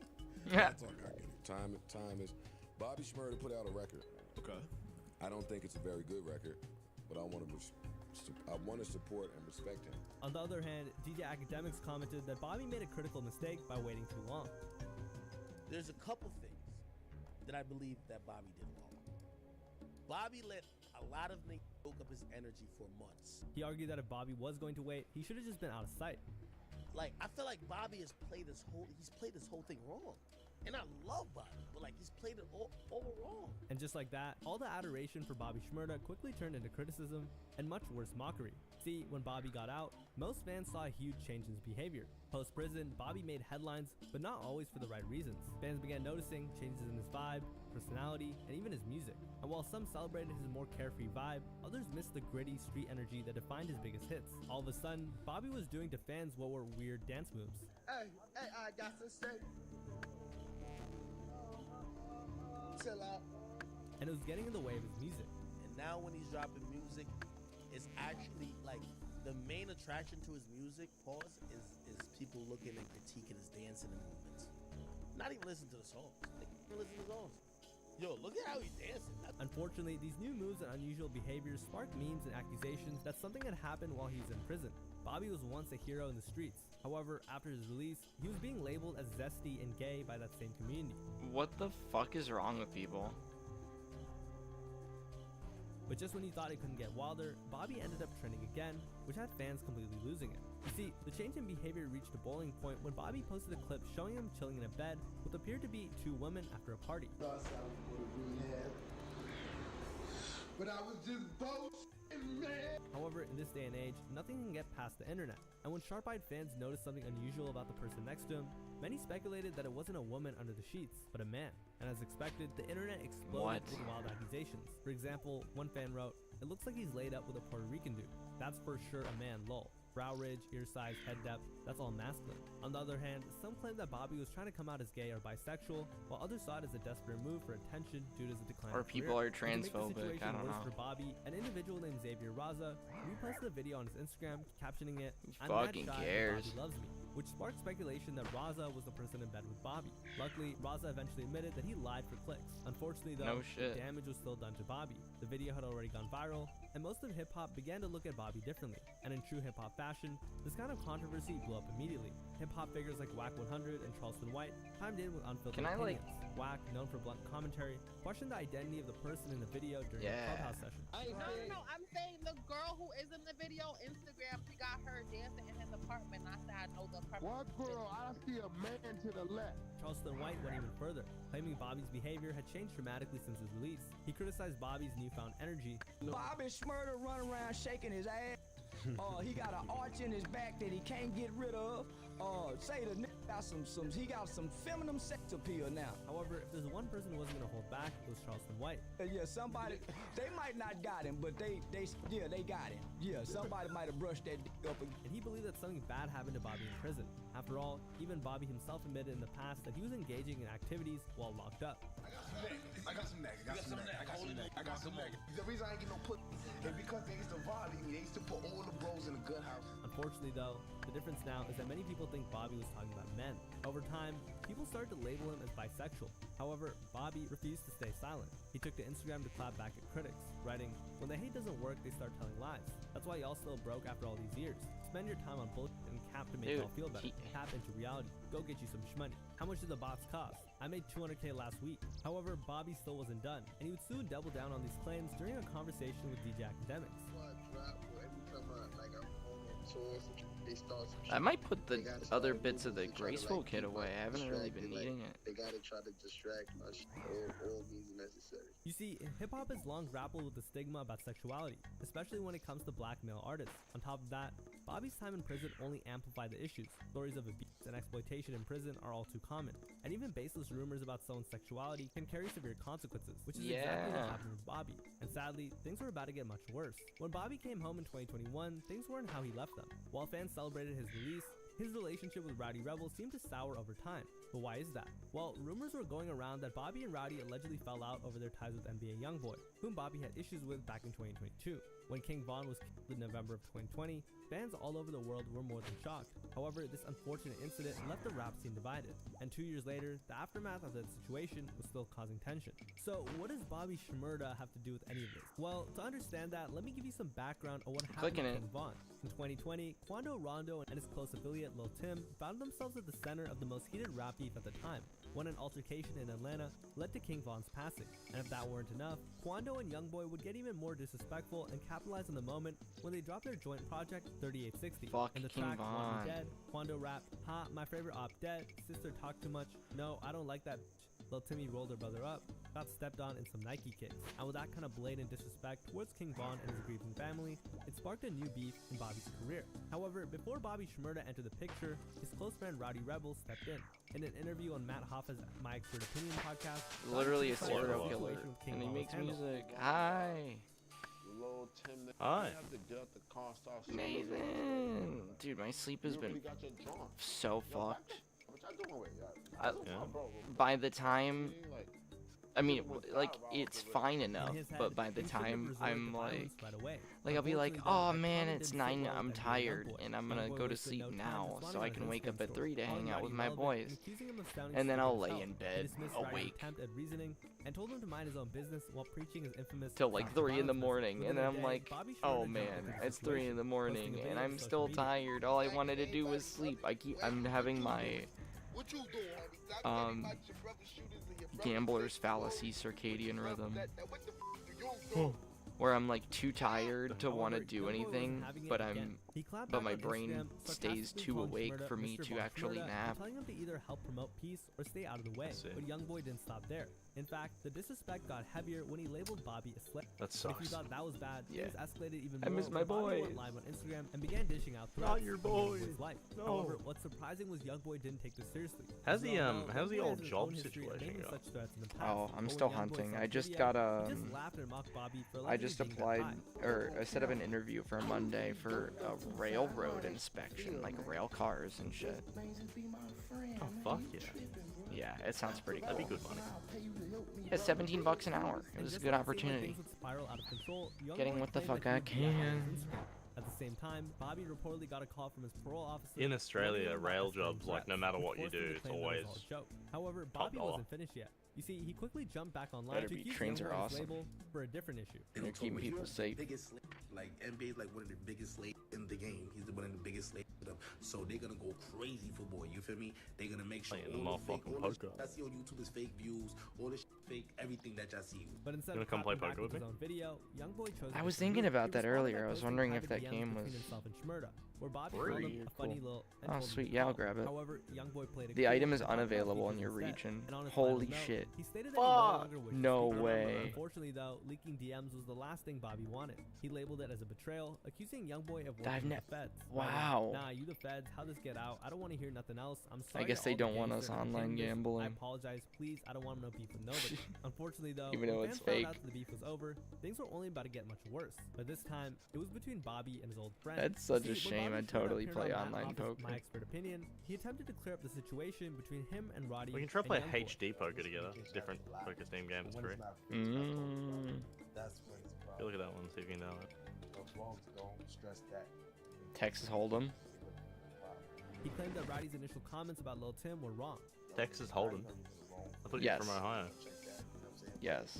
I get it. Time is. Bobby Shmurda put out a record. Okay. I don't think it's a very good record, but I want to support and respect him. On the other hand, DJ Academics commented that Bobby made a critical mistake by waiting too long. There's a couple things that I believe that Bobby did wrong. Bobby let a lot of niggas soak up his energy for months. He argued that if Bobby was going to wait, he should have just been out of sight. Like, I feel like Bobby has played this whole thing wrong. And I love Bobby, but like he's played it all wrong. And just like that, all the adoration for Bobby Shmurda quickly turned into criticism and much worse mockery. See, when Bobby got out, most fans saw a huge change in his behavior. Post-prison, Bobby made headlines, but not always for the right reasons. Fans began noticing changes in his vibe, personality, and even his music. And while some celebrated his more carefree vibe, others missed the gritty street energy that defined his biggest hits. All of a sudden, Bobby was doing to fans what were weird dance moves. Hey, I got to say. Chill out. And it was getting in the way of his music. And now when he's dropping music, it's actually like the main attraction to his music, is people looking and critiquing his dancing and movements. Not even listen to the songs. They can't even listen to the songs. Yo, look at how he's dancing. Unfortunately, these new moves and unusual behaviors sparked memes and accusations that something had happened while he was in prison. Bobby was once a hero in the streets. However, after his release, he was being labeled as zesty and gay by that same community. What the fuck is wrong with people? But just when you thought it couldn't get wilder, Bobby ended up trending again, which had fans completely losing it. You see, the change in behavior reached a boiling point when Bobby posted a clip showing him chilling in a bed with appeared to be two women after a party. But I was just boasting, man. However, in this day and age, nothing can get past the internet. And when sharp-eyed fans noticed something unusual about the person next to him, many speculated that it wasn't a woman under the sheets, but a man. And as expected, the internet exploded with wild accusations. For example, one fan wrote, "It looks like he's laid up with a Puerto Rican dude. That's for sure a man, lol. Brow ridge, ear size, head depth, that's all masculine." On the other hand, some claim that Bobby was trying to come out as gay or bisexual, while others saw it as a desperate move for attention due to his decline. Or people are transphobic, I don't worse know. For Bobby, an individual named Xavier Raza reposted a video on his Instagram captioning it, "I'm fucking mad shy, cares? Bobby loves me," which sparked speculation that Raza was the person in bed with Bobby. Luckily, Raza eventually admitted that he lied for clicks. Unfortunately though, No shit. the damage was still done to Bobby. The video had already gone viral, and most of hip-hop began to look at Bobby differently. And in true hip-hop fashion, this kind of controversy blew up immediately. Hip-hop figures like Wack 100 and Charleston White chimed in with unfiltered Can I, opinions. Wack, known for blunt commentary, questioned the identity of the person in the video during a clubhouse session. No, I'm saying the girl who is in the video, Instagram, she got her dancing in his apartment. I said I know the apartment. What girl? I see a man to the left. Charleston White went even further, claiming Bobby's behavior had changed dramatically since his release. He criticized Bobby's newfound energy. Bobby Shmurda run around shaking his ass. He got an arch in his back that he can't get rid of. Say the nigga got he got some feminine sex appeal now. However, if there's one person who wasn't gonna hold back, it was Charleston White. Yeah, somebody, they might not got him, but they got him. Yeah, somebody might have brushed that dick up. And he believed that something bad happened to Bobby in prison. After all, even Bobby himself admitted in the past that he was engaging in activities while locked up. I got some neck. I got some neck. The reason I ain't get no put is because they used to violate me. They used to put all the bros in a good house. Unfortunately though, the difference now is that many people think Bobby was talking about men. Over time, people started to label him as bisexual. However, Bobby refused to stay silent. He took to Instagram to clap back at critics, writing, "When the hate doesn't work, they start telling lies. That's why y'all still broke after all these years. Spend your time on bullshit and cap to make y'all feel better. Tap into reality. Go get you some shmoney. How much did the box cost? I made $200K last week." However, Bobby still wasn't done, and he would soon double down on these claims during a conversation with DJ Academics. I might put the other bits of the Graceful Kid away. I haven't really been needing it. They gotta try to distract us. All means necessary. You see, hip-hop has long grappled with the stigma about sexuality, especially when it comes to black male artists. On top of that, Bobby's time in prison only amplified the issues. Stories of abuse and exploitation in prison are all too common, and even baseless rumors about someone's sexuality can carry severe consequences, which is exactly what happened with Bobby. And sadly, things were about to get much worse. When Bobby came home in 2021, things weren't how he left them. While fans celebrated his release, his relationship with Rowdy Rebel seemed to sour over time. But why is that? Well, rumors were going around that Bobby and Rowdy allegedly fell out over their ties with NBA Youngboy, whom Bobby had issues with back in 2022. When King Von was killed in November of 2020, fans all over the world were more than shocked. However, this unfortunate incident left the rap scene divided, and 2 years later, the aftermath of that situation was still causing tension. So, what does Bobby Shmurda have to do with any of this? Well, to understand that, let me give you some background on what happened with King Von. In 2020, Quando Rondo and his close affiliate Lil Tim found themselves at the center of the most heated rap beef at the time, when an altercation in Atlanta led to King Von's passing. And if that weren't enough, Quando and Youngboy would get even more disrespectful and capitalize on the moment when they dropped their joint project 3860. In the track Quando Dead, Quando rapped, "Ha, my favorite op dead, sister talk too much, no, I don't like that bitch." Lil Timmy rolled her brother up, got stepped on in some Nike kicks, and with that kind of blatant disrespect towards King Von and his grieving family, it sparked a new beef in Bobby's career. However, before Bobby Shmurda entered the picture, his close friend Rowdy Rebel stepped in. In an interview on Matt Hoffa's My Expert Opinion podcast, literally a serial killer, and he makes music. Hi. Hi. Nathan. Dude, my sleep has been so fucked. By the time, I mean, like, it's fine enough, but by the time I'm like I'll be like, oh man, it's 9, I'm tired, and I'm gonna go to sleep now, so I can wake up at 3 to hang out with my boys, and then I'll lay in bed, awake, till like 3 in the morning, and then I'm like, oh man, it's 3 in the morning, and I'm still tired, all I wanted to do was sleep. I'm having my, gambler's fallacy circadian rhythm, where I'm like too tired to want to do anything, but my brain stays too awake for me to actually nap. Telling him to either help promote peace or stay out of the way, but Youngboy didn't stop there. In fact, the disrespect got heavier when he labeled Bobby a slave. That sucks. If you thought that was bad, things escalated even more. I miss my Bobby boys. went live on Instagram and began dishing out threats. Not your boys. Life. No. However, what's surprising was Youngboy didn't take this seriously. How's the old job situation going? Oh, I'm still hunting. I just got I just applied, or I set up an interview for Monday for a railroad inspection, like rail cars and shit. Oh fuck yeah. Yeah, it sounds pretty cool. That'd be good money. Yeah, $17 an hour. It was a good opportunity. Getting what the fuck I can. At the same time, Bobby reportedly got a call from his parole officer. In Australia, rail jobs, like no matter what you do, it's always However, Bobby wasn't finished yet. You see, he quickly jumped back online Better to be, accuse trains are Youngboy's awesome. label for a different issue. They're keeping people safe. Like NBA's like one of the biggest slaves in the game. He's one of the biggest slaves to them. So they're gonna go crazy for boy. You feel me? They're gonna make sure all the shit I see on YouTube is fake views, all this shit fake, everything that y'all see. But instead of come play clapping back poker with his me? own video, Youngboy chose. I was thinking about that earlier. I was wondering if that game was where Bobby told him a funny little. Oh sweet, yeah, I'll grab it. However, Youngboy played The item is unavailable in your region. Holy shit. Fuck! No way. Unfortunately, though, leaking DMs was the last thing Bobby wanted. He labeled it as a betrayal, accusing Youngboy of working with the feds. Wow. Nah, you the feds. How this get out? I don't want to hear nothing else. I'm sorry. I guess they don't want us online I gambling. apologize. Please, I don't want no beef with nobody. Unfortunately, though, Even though when it's fans found fake. out that the beef was over, things were only about to get much worse. But this time, it was between Bobby and his old friend. That's such See, a when shame. Bobby I'd showed up totally here play on online Matt Hoffa's poker. My Expert Opinion, he attempted to clear up the situation between him and Roddy. We can try to play and Youngboy. HD poker together. Different poker Steam games, free. That's crazy, bro. Go look at that one, see if you can download it. Those wrongs don't stress that. Texas Hold'em. He claimed that Roddy's initial comments about Lil Tim were wrong. Texas Hold'em. I thought you were from Ohio. Yes.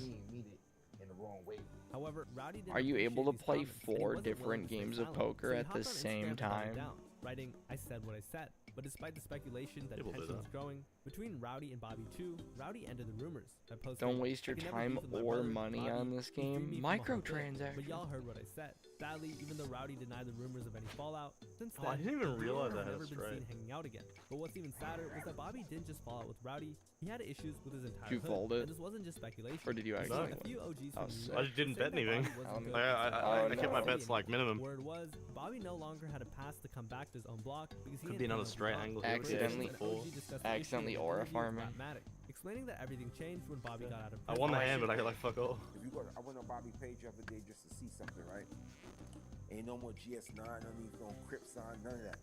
However, Rowdy didn't Are you able to appreciate these play comments, and he 4 wasn't willing different to stay games of silent. poker So he at the hopped on same Instagram to double time? down, writing, "I said what I said." But despite the speculation that People do tension was that. growing, Between Rowdy and Bobby 2, Rowdy ended the rumors by posting, Don't waste your "I can never time beef with my or brother, money Bobby. on this He freed game. me from a whole thing." Microtransactions. But y'all heard what I said. Sadly, even though Rowdy denied the rumors of any fallout, since Oh, then, I didn't even the duo realize have I had never a been stray. seen hanging out again. But what's even sadder was that Bobby didn't just fall out with Rowdy, he had issues with his entire Did you hood, fold it? and this wasn't just speculation. Or did you In actually fact, a few OGs Oh, from New sick. York I just didn't say bet that anything. Bobby wasn't good I with kept my his bets family. like minimum. Word was, Bobby no longer had a pass to come back to his own block because he Could had be another no straight block. angle here. Accidentally- accidentally aura farming. Explaining that everything changed when Bobby got out of I prison. won the hand, but I got like fuck off. If you go, I went on Bobby page the other day just to see something, right? Ain't no more GS9, no Crip sign, none of that.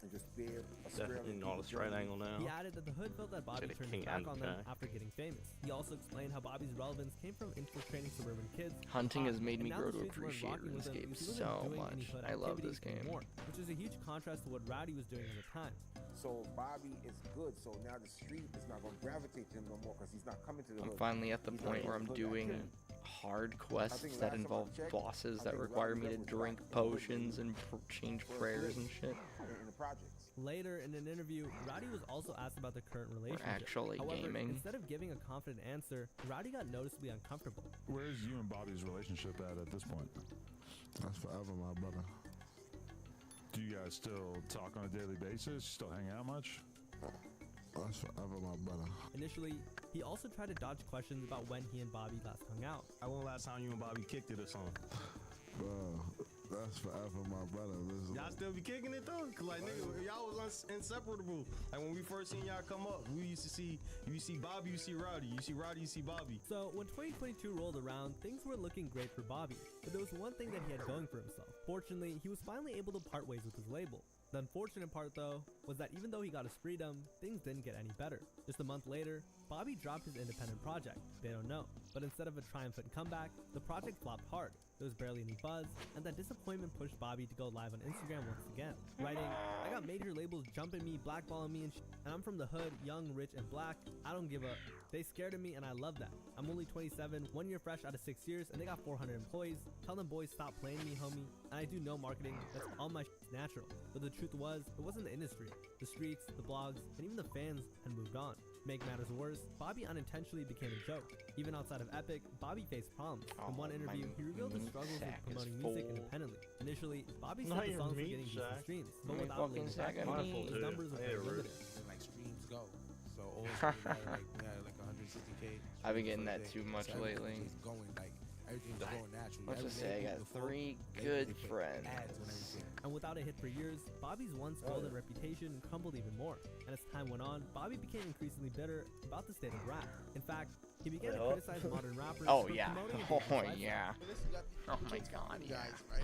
And just bare Definitely not a straight angle now. He added that the hood felt that Bobby Said a turned king his back and on them K. after getting famous. He also explained how Bobby's relevance came from infiltrating suburban kids. Hunting has made And me now grow the to streets weren't appreciate rocking with him RuneScape because he wasn't so doing any much. hood I love activities this game. anymore, which is a huge contrast to what Rowdy was doing at the time. So Bobby is good, so now the street is not going to gravitate to him no more because he's not coming to the I'm hood. finally at the He's point not where I'm in the hood doing activity. hard I quests think that last time I involve checked, bosses I that think require Robbie me to Red was drink back in the hood potions and change where he prayers lives, and shit. in the projects. Later in an interview, Rowdy was also asked about their current relationship. actually However, gaming. instead of giving a confident answer, Rowdy got noticeably uncomfortable. Where's you and Bobby's relationship at this point? That's forever, my brother. Do you guys still talk on a daily basis? Still hang out much? That's forever, my brother. Initially, he also tried to dodge questions about when he and Bobby last hung out. How long last time you and Bobby kicked it or something? Bro, that's forever, my brother. This is Y'all still be kicking it though? Cause like nigga, y'all was inseparable. Like when we first seen y'all come up, we used to see, you see Bobby, you see Rowdy, you see Rowdy, you see Bobby. So when 2022 rolled around, things were looking great for Bobby, but there was one thing that he had going for himself. Fortunately, he was finally able to part ways with his label. The unfortunate part though, was that even though he got his freedom, things didn't get any better. Just a month later, Bobby dropped his independent project, They Don't Know. But instead of a triumphant comeback, the project flopped hard. There was barely any buzz, and that disappointment pushed Bobby to go live on Instagram once again, writing, "I got major labels jumping me, blackballing me and and I'm from the hood, young, rich, and black. I don't give a. They scared of me and I love that. I'm only 27, 1 year fresh out of 6 years, and they got 400 employees. Tell them boys stop playing me, homie. And I do no marketing, that's all my natural." But the truth was, it wasn't the industry. The streets, the blogs, and even the fans had moved on. To make matters worse, Bobby unintentionally became a joke. Even outside of Epic, Bobby faced problems. In one interview, he revealed his struggles with promoting music independently. Initially, Bobby said the songs were getting decent streams, but without label backing, his numbers were very limited. Like streams go. So all streams are like we had like 160K. I've been getting that too much So everything's lately. just going like everything's going naturally. Let's just say I got Before, 3 they good put friends. ads on everything. And without a hit for years, Bobby's once golden reputation crumbled even more. And as time went on, Bobby became increasingly bitter about the state of rap. In fact, he began to criticize modern rappers Oh for yeah. promoting a Oh dangerous lifestyle. yeah. Oh my kids god, follow yeah. guys, right?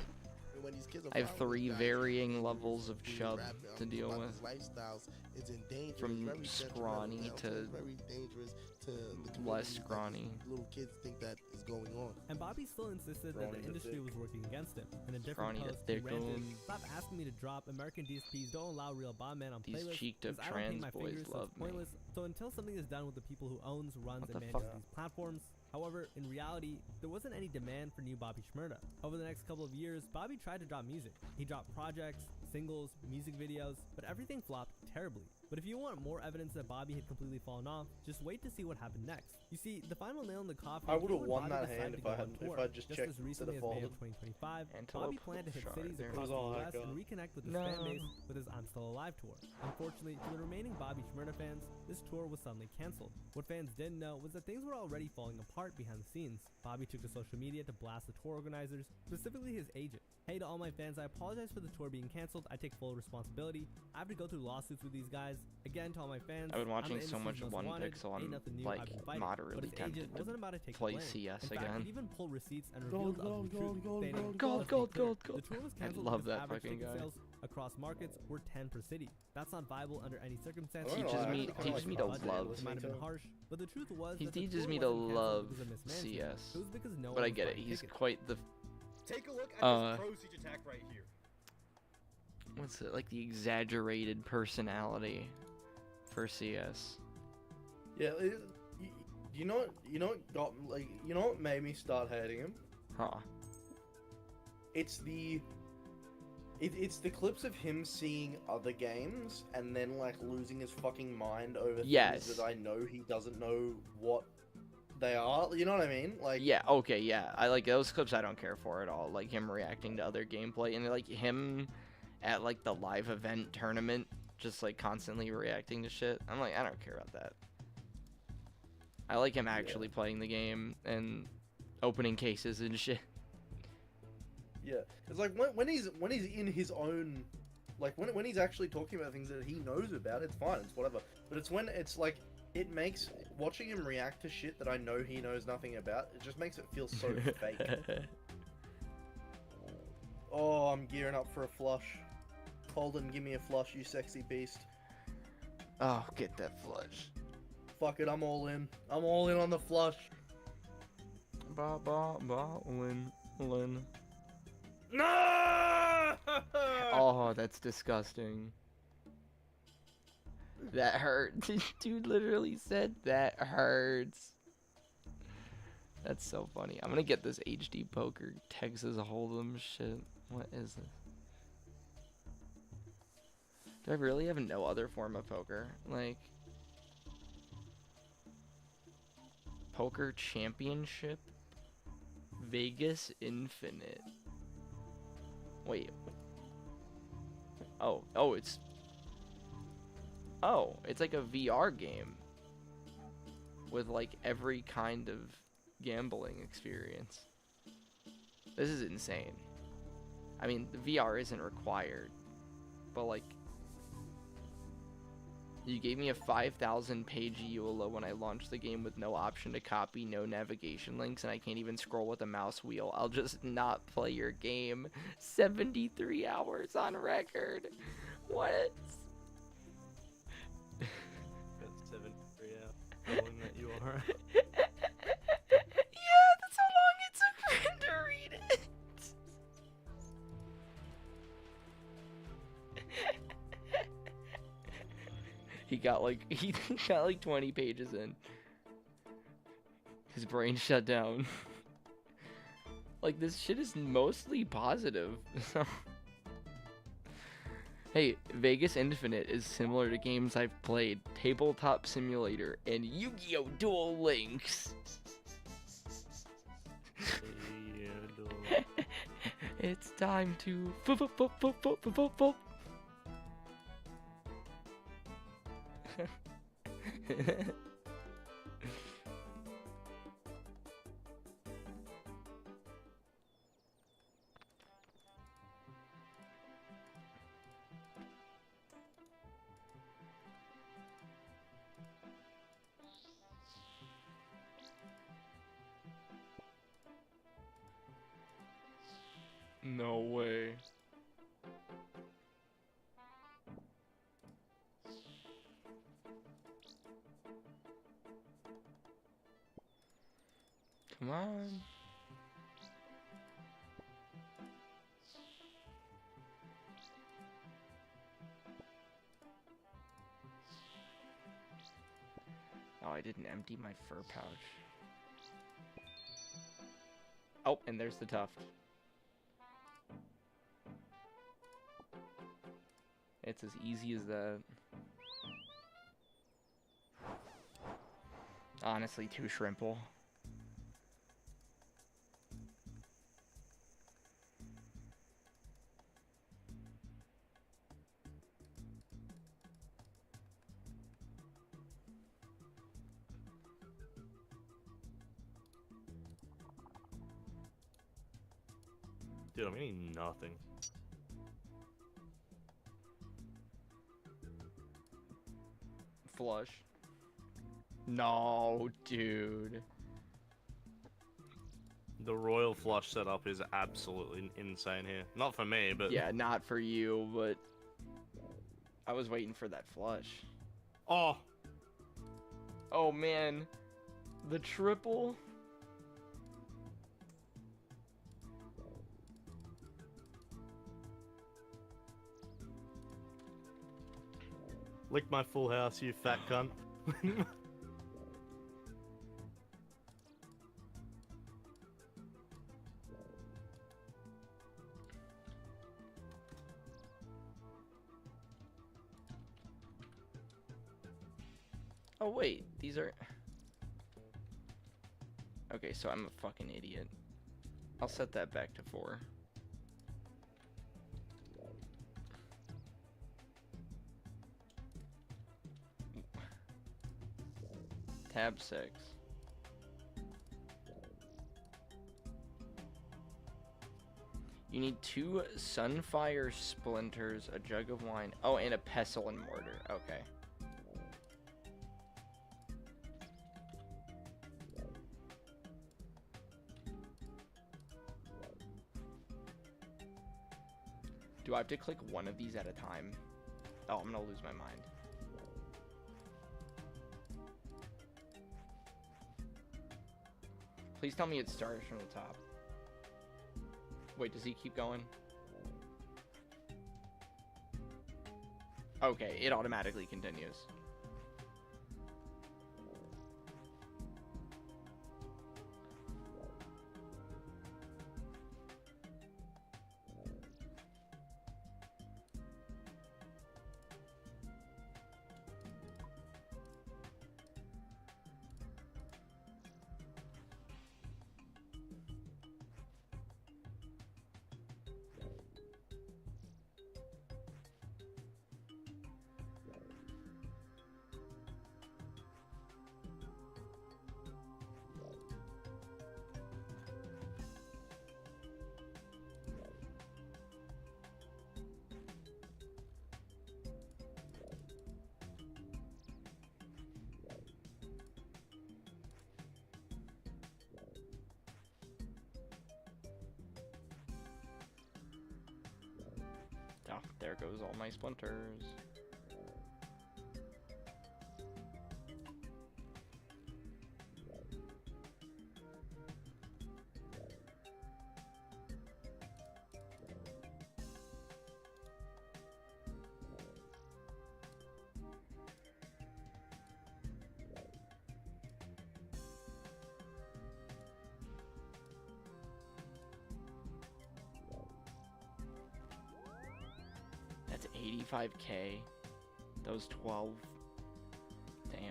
And when these kids are I have following 3 guys, varying levels of who chub rap to deal about with. these lifestyles, it's in danger. From it's very scrawny detrimental, to it's very dangerous to the less community that scrawny. these little kids think that is going on. And Bobby still insisted that the Scrawny to industry thick. was working against him. In a different Scrawny to post, he thick ranted, on. "Stop asking me to drop. American DSPs don't allow real Bobman on These playlists cheeked up because I don't paint my trans boys fingers, so love it's me." pointless. So until something is done with the people who owns, runs, What and the manages fuck? these platforms." However, in reality, there wasn't any demand for new Bobby Shmurda. Over the next couple of years, Bobby tried to drop music. He dropped projects, singles, music videos, but everything flopped terribly. But if you want more evidence that Bobby had completely fallen off, just wait to see what happened next. You see, the final nail in the coffin. I would've came when won Bobby that decided hand to if go I on hadn't- if tour. I'd just checked as to the recently as May fold. of 2025, Antelope Bobby planned to hit shard cities there. across the Oh my US and God. reconnect with his No. fan base with his I'm Still Alive tour. Unfortunately, for the remaining Bobby Shmurda fans, this tour was suddenly cancelled. What fans didn't know was that things were already falling apart behind the scenes. Bobby took to social media to blast the tour organizers, specifically his agent. "Hey to all my fans, I apologize for the tour being cancelled. I take full responsibility. I have to go through lawsuits with these guys. Again, to all my fans, I've been watching I'm the so much industry's most One wanted. Pixel, Ain't I'm nothing new, like I've been fighting." moderately But his agent tempted wasn't to about to take the play blame. CS In fact, again. he'd even pull receipts and Gold, revealed the ugly gold, truth, gold, stating, gold, gold, "Let's be gold, clear, gold, gold." The tour was I canceled love because that average fucking ticket guy. sales across markets were 10 per city. That's not viable under any circumstances. Teaches me- teaches me to love. It might have been harsh, but the truth was He that the teaches tour me to wasn't canceled love because of mismanagement. CS. It was because no But one I was get it. buying He's tickets. quite the Take a look at Uh, this pro siege attack right here. what's it, like the exaggerated personality for CS. Yeah, you know what got like you know what made me start hating him? Huh. It's It's the clips of him seeing other games and then like losing his fucking mind over Yes. things that I know he doesn't know what they are. You know what I mean? Like, Yeah, okay, yeah. I like those clips. I don't care for at all. Like him reacting to other gameplay and like him at like the live event tournament, just like constantly reacting to shit. I'm like, I don't care about that. I like him actually playing the game and opening cases and shit. yeah, it's like when he's in his own, like when he's actually talking about things that he knows about, it's fine, it's whatever. But it's when it's like it makes watching him react to shit that I know he knows nothing about. It just makes it feel so fake. Oh, I'm gearing up for a flush. Holden, give me a flush, you sexy beast. Oh, get that flush. Fuck it, I'm all in. I'm all in on the flush. Lin. No! Oh, that's disgusting. That hurt. Dude literally said that hurts. That's so funny. I'm gonna get this HD poker Texas Hold'em shit. What is this? Do I really have no other form of poker? Like Poker Championship? Vegas Infinite. Wait. Oh, it's like a VR game with like every kind of gambling experience. This is insane. I mean, the VR isn't required, but like you gave me a 5,000 page EULA when I launched the game with no option to copy, no navigation links, and I can't even scroll with a mouse wheel. I'll just not play your game. 73 hours on record. What? That's 73 hours. How long that you are. Yeah, that's how long it took for him to read it. He got like 20 pages in. His brain shut down. Like this shit is mostly positive. Hey, Vegas Infinite is similar to games I've played, Tabletop Simulator and Yu-Gi-Oh! Duel Links. It's time to No way. Come on. Oh, I didn't empty my fur pouch. Oh, and there's the tuft. It's as easy as that. Honestly, too shrimple. Dude, I'm getting nothing. Flush. No, dude. The royal flush setup is absolutely insane here. Not for me, but... Yeah, not for you, but... I was waiting for that flush. Oh! Oh, man. The triple? Lick my full house, you fat cunt. Oh wait, these are... Okay, so I'm a fucking idiot. I'll set that back to 4. Tab 6. You need 2 sunfire splinters, a jug of wine. Oh, and a pestle and mortar. Okay. Do I have to click one of these at a time? Oh, I'm gonna lose my mind. Please tell me it starts from the top. Wait, does he keep going? Okay, it automatically continues. Oh, there goes all my splinters. That's 85K. Those 12. Damn.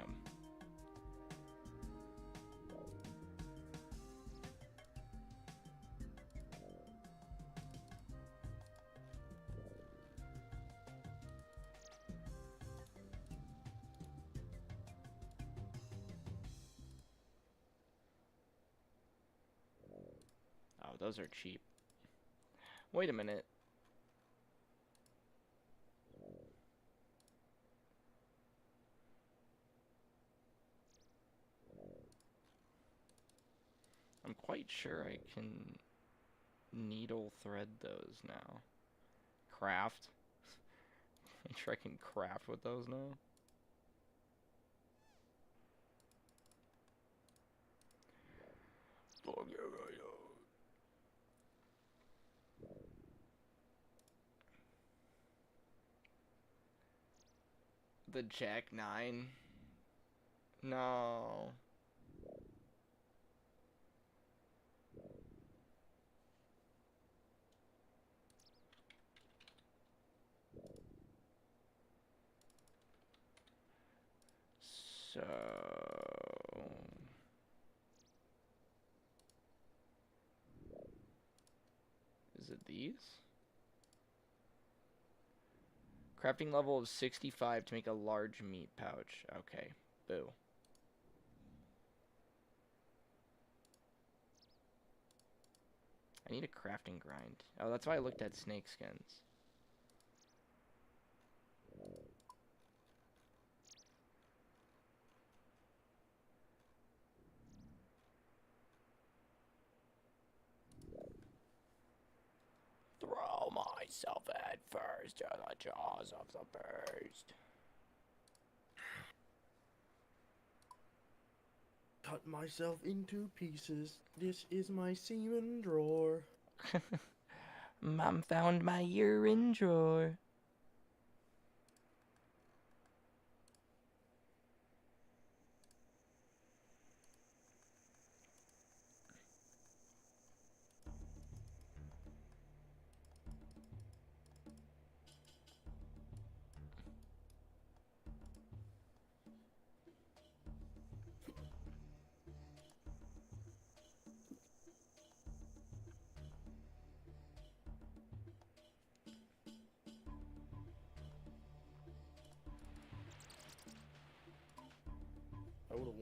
Oh, those are cheap. Wait a minute. I'm quite sure I can needle thread those now. Craft. I'm sure I can craft with those now. The Jack 9. No. So... Is it these? Crafting level of 65 to make a large meat pouch. Okay. Boo. I need a crafting grind. Oh, that's why I looked at snake skins. Throw myself head first to the jaws of the beast. Cut myself into pieces. This is my semen drawer. Mom found my urine drawer.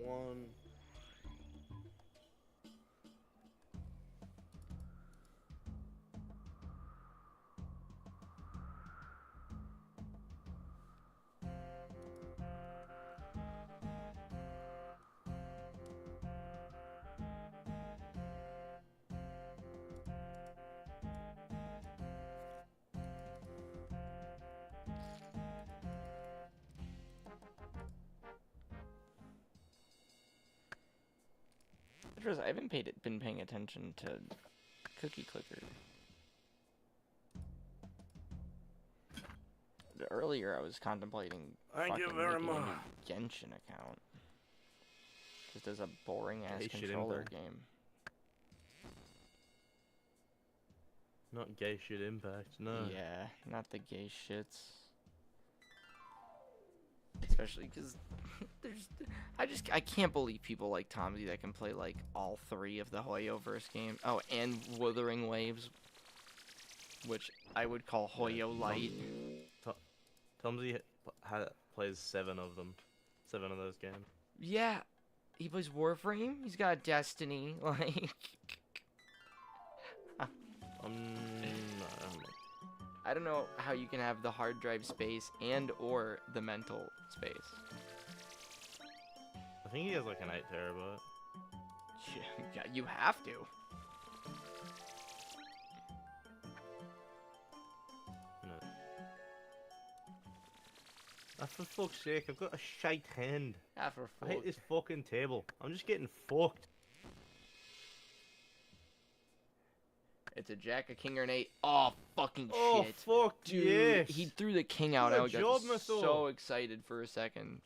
one. I haven't been paying attention to Cookie Clicker. Earlier, I was contemplating Thank you fucking very making a much. new Genshin account. Just as a boring ass Gay shit controller impact. game. Not gay shit impact, no. Yeah, not the gay shits. Especially because I can't believe people like Tomsy that can play like all 3 of the Hoyoverse games. Oh, and Wuthering Waves, which I would call Hoyo Light. Tomsy plays 7 of them. 7 of those games. Yeah, he plays Warframe. He's got Destiny. Like, I don't know how you can have the hard drive space and or the mental space. I think he has like an 8 terabyte. Yeah, you have to. No. For fuck's sake, I've got a shite hand. For I hate this fucking table. I'm just getting fucked. It's a jack, a king, or an 8. Oh, fucking Oh, shit. fuck, Dude, yes. he threw the king out. What a I got job, Mathor. so excited for a second.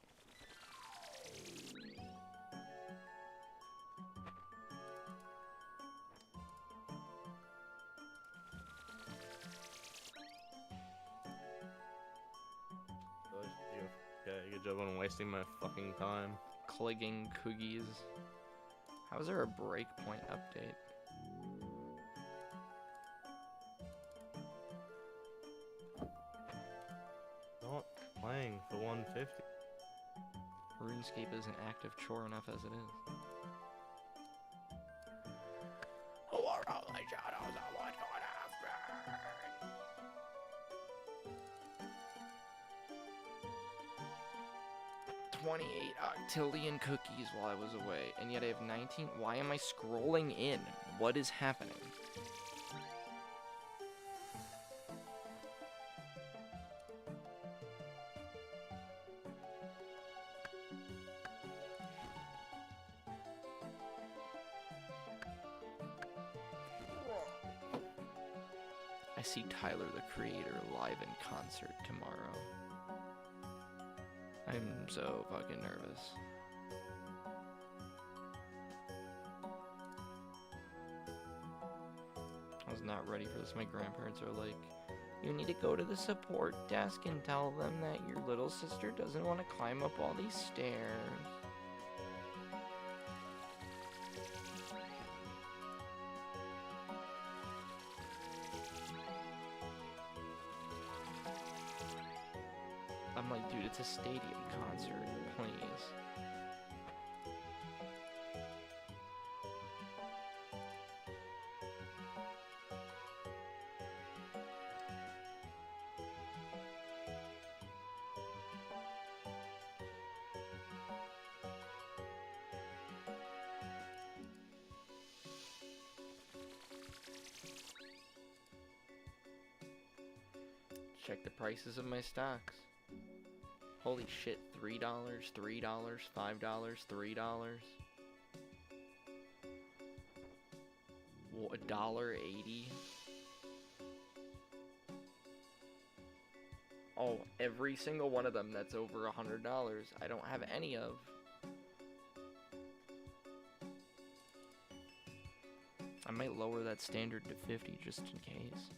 Okay, good job on wasting my fucking time. Cligging cookies. How's there a breakpoint update? Not playing for 150. RuneScape isn't active chore enough as it is. $28 octillion cookies while I was away, and yet I have 19. Why am I scrolling in? What is happening? I see Tyler the Creator live in concert tomorrow. I'm so fucking nervous. I was not ready for this. My grandparents are like, you need to go to the support desk and tell them that your little sister doesn't want to climb up all these stairs. I'm like, dude, it's a stadium concert, please. Check the prices of my stocks. Holy shit, $3, $3, $5, $3. $1.80. Oh, every single one of them that's over $100. I don't have any of. I might lower that standard to 50 just in case.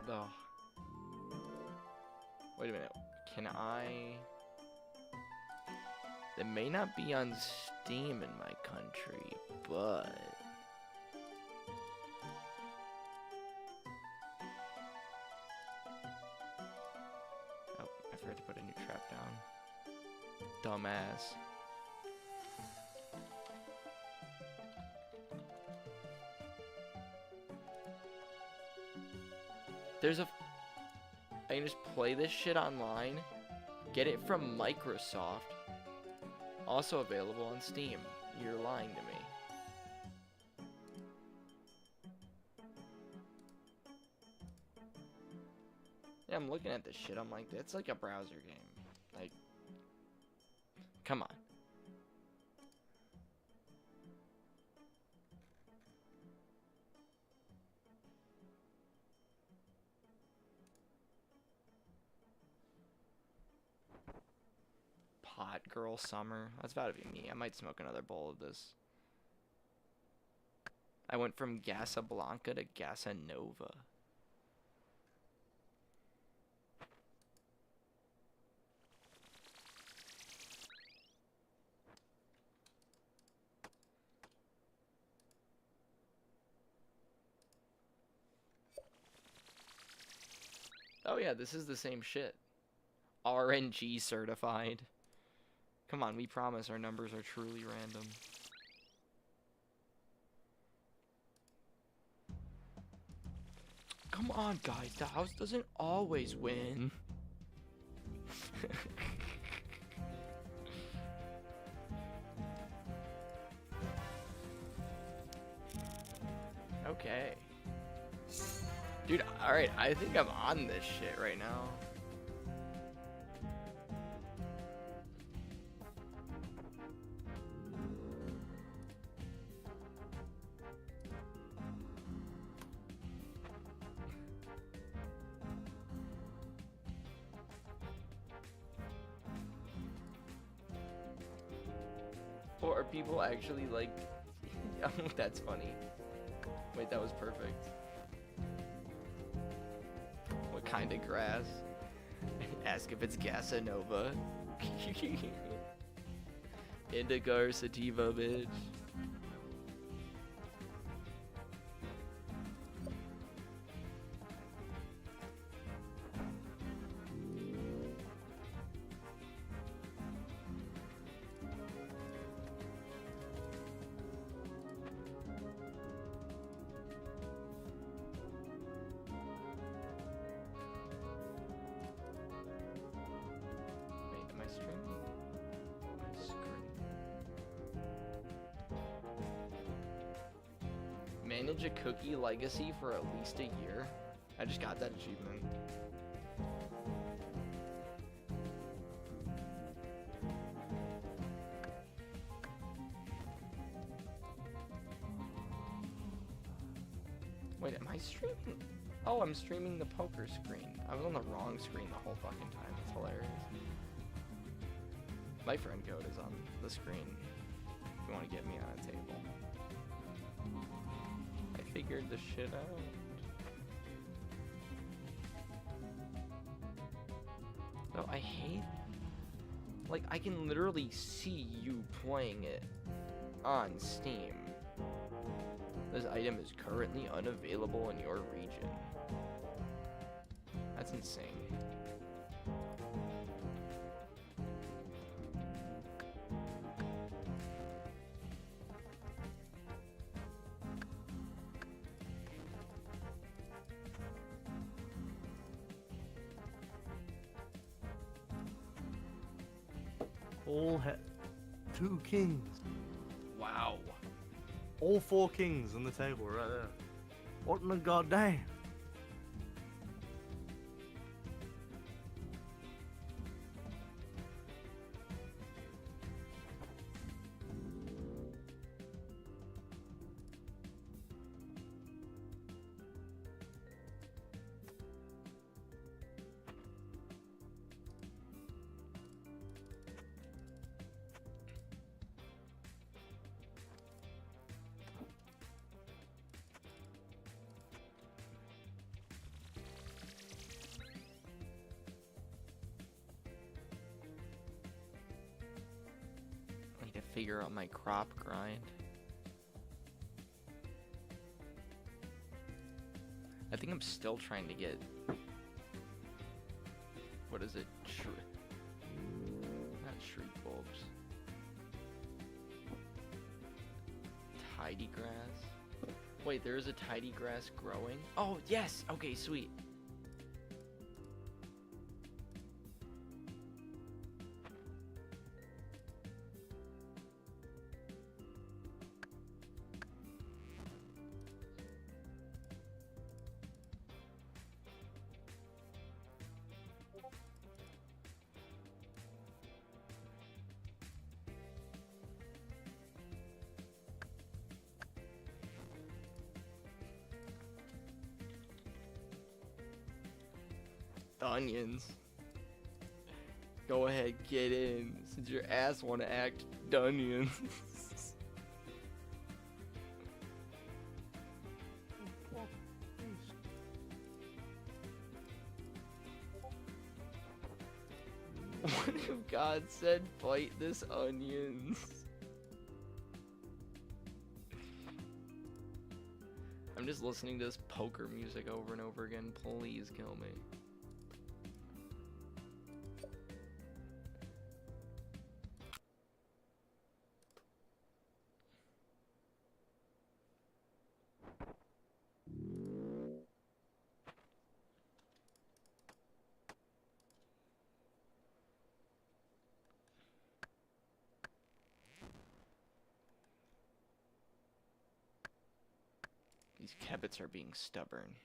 the... Wait a minute. Can I... They may not be on Steam in my country, but... Oh, I forgot to put a new trap down. Dumbass. There's a... I can just play this shit online. Get it from Microsoft. Also available on Steam. You're lying to me. Yeah, I'm looking at this shit. I'm like, it's like a browser game. Like, come on. Hot girl summer. That's about to be me. I might smoke another bowl of this. I went from Casablanca to Casanova. Oh yeah, this is the same shit. RNG certified. Come on, we promise our numbers are truly random. Come on, guys, the house doesn't always win. Okay. Dude, alright, I think I'm on this shit right now. Or are people actually like... Oh, that's funny. Wait, that was perfect. What kind of grass? Ask if it's Casanova. Indica or sativa, bitch. Manage a cookie legacy for at least a year. I just got that achievement. Wait, am I streaming? Oh, I'm streaming the poker screen. I was on the wrong screen the whole fucking time. It's hilarious. My friend code is on the screen if you want to get me on a table. I figured the shit out. So I hate... Like, I can literally see you playing it on Steam. This item is currently unavailable in your region. That's insane. Two kings. Wow. All four kings on the table right there. What in the goddamn? figure out my crop grind. I think I'm still trying to get, what is it? Not shriek bulbs. Tidy grass? Wait, there is a tidy grass growing? Oh, yes! Okay, sweet. Onions. Go ahead, get in. Since your ass wanna act Dunions. What if God said, fight this onions? I'm just listening to this poker music over and over again. Please kill me. These kebbits are being stubborn.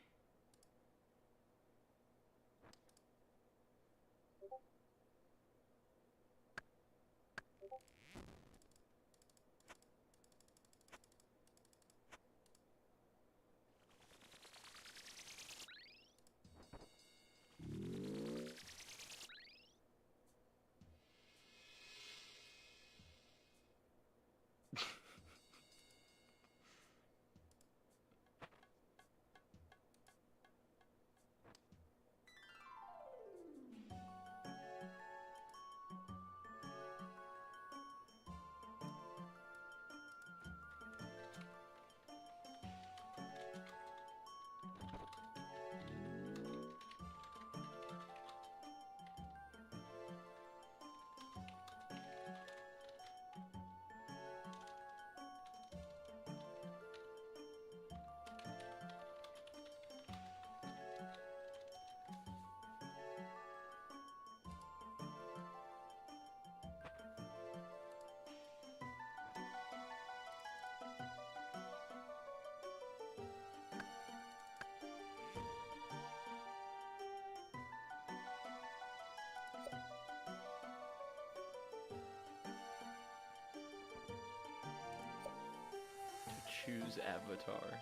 Choose avatar.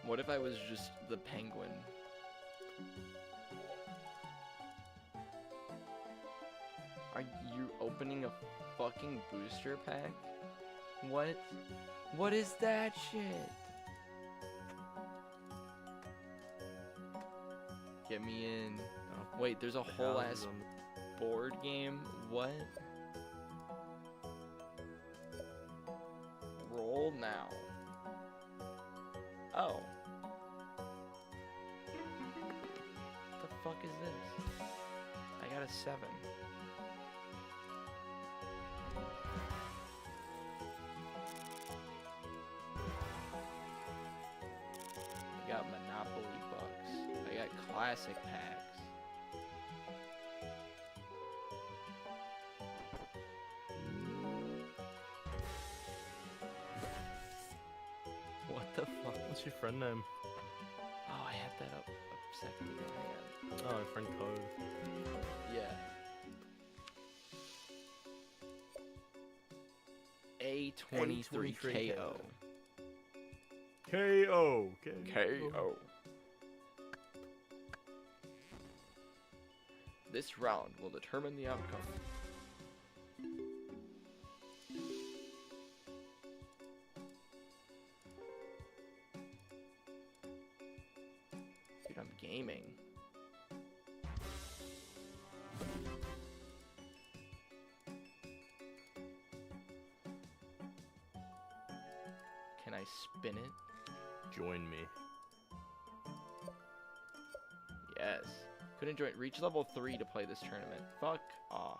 What if I was just the penguin? Are you opening a fucking booster pack? What? What is that shit? Get me in. Oh, wait, there's a whole ass board game? What? Roll now. Oh. What the fuck is this? I got a 7. I got Monopoly bucks. I got classic packs. What the fuck? What's your friend name? Oh, I had that up a second ago. Hang on. Oh, friend code. Yeah. A23KO. KO. KO. This round will determine the outcome. Dude, I'm gaming. I spin it? Join me. Yes. Couldn't join. Reach level 3 to play this tournament. Fuck off.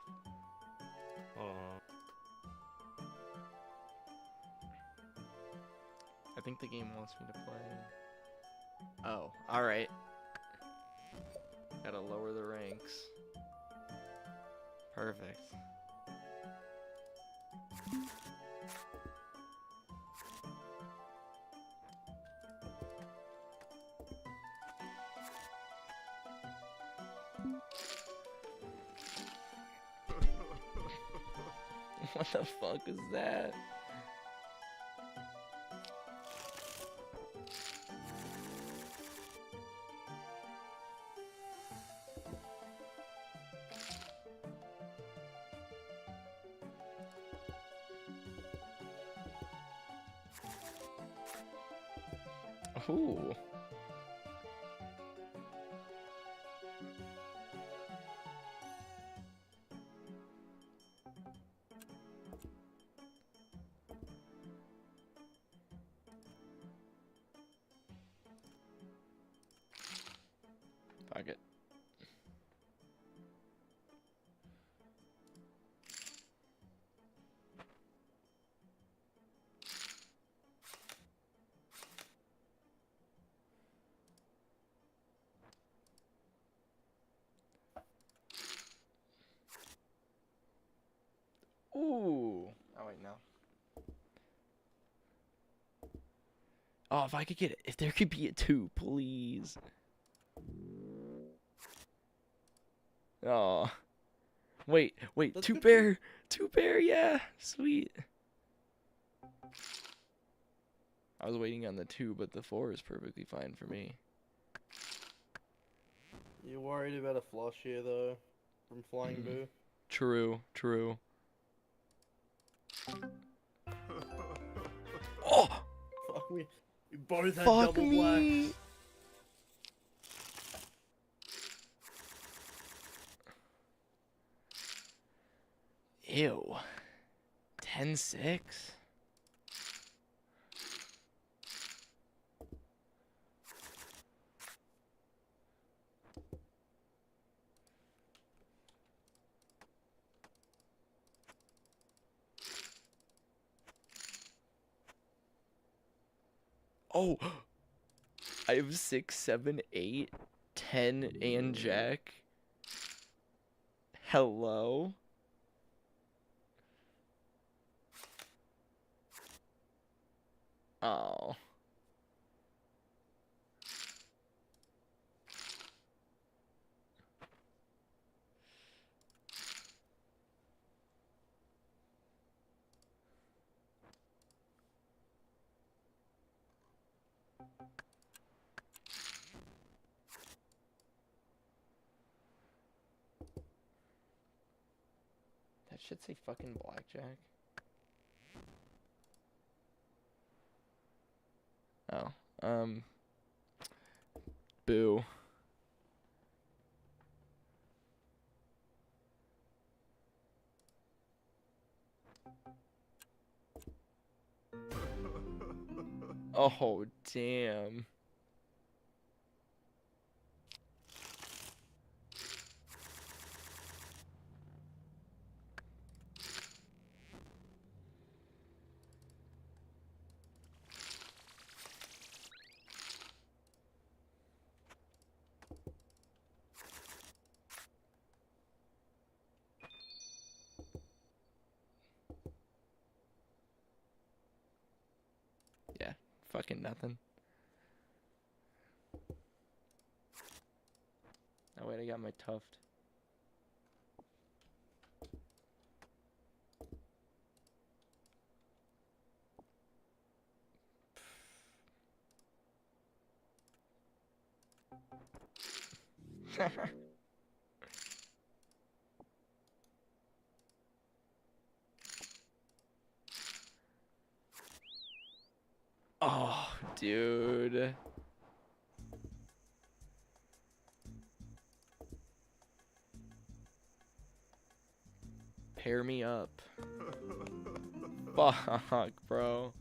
I think the game wants me to play. Oh, alright. Gotta lower the ranks. Perfect. What the fuck is that? Ooh. Fuck it. Ooh. Oh wait, no. Oh, if I could get it, if there could be a 2, please. Oh. Wait, That's two good pair, yeah, sweet. I was waiting on the 2, but the 4 is perfectly fine for me. You worried about a flush here though, from Flying Boo? True. Oh! Fuck me. We both had Fuck double me! blacks. Ew. 10-6? Oh! I have 6, 7, 8, 10, and Jack. Hello? Oh. That should say fucking blackjack. Oh, boo. Oh, damn. Yeah, fucking nothing. Oh wait, I got my tuft. Oh, dude. Pair me up. Fuck, bro.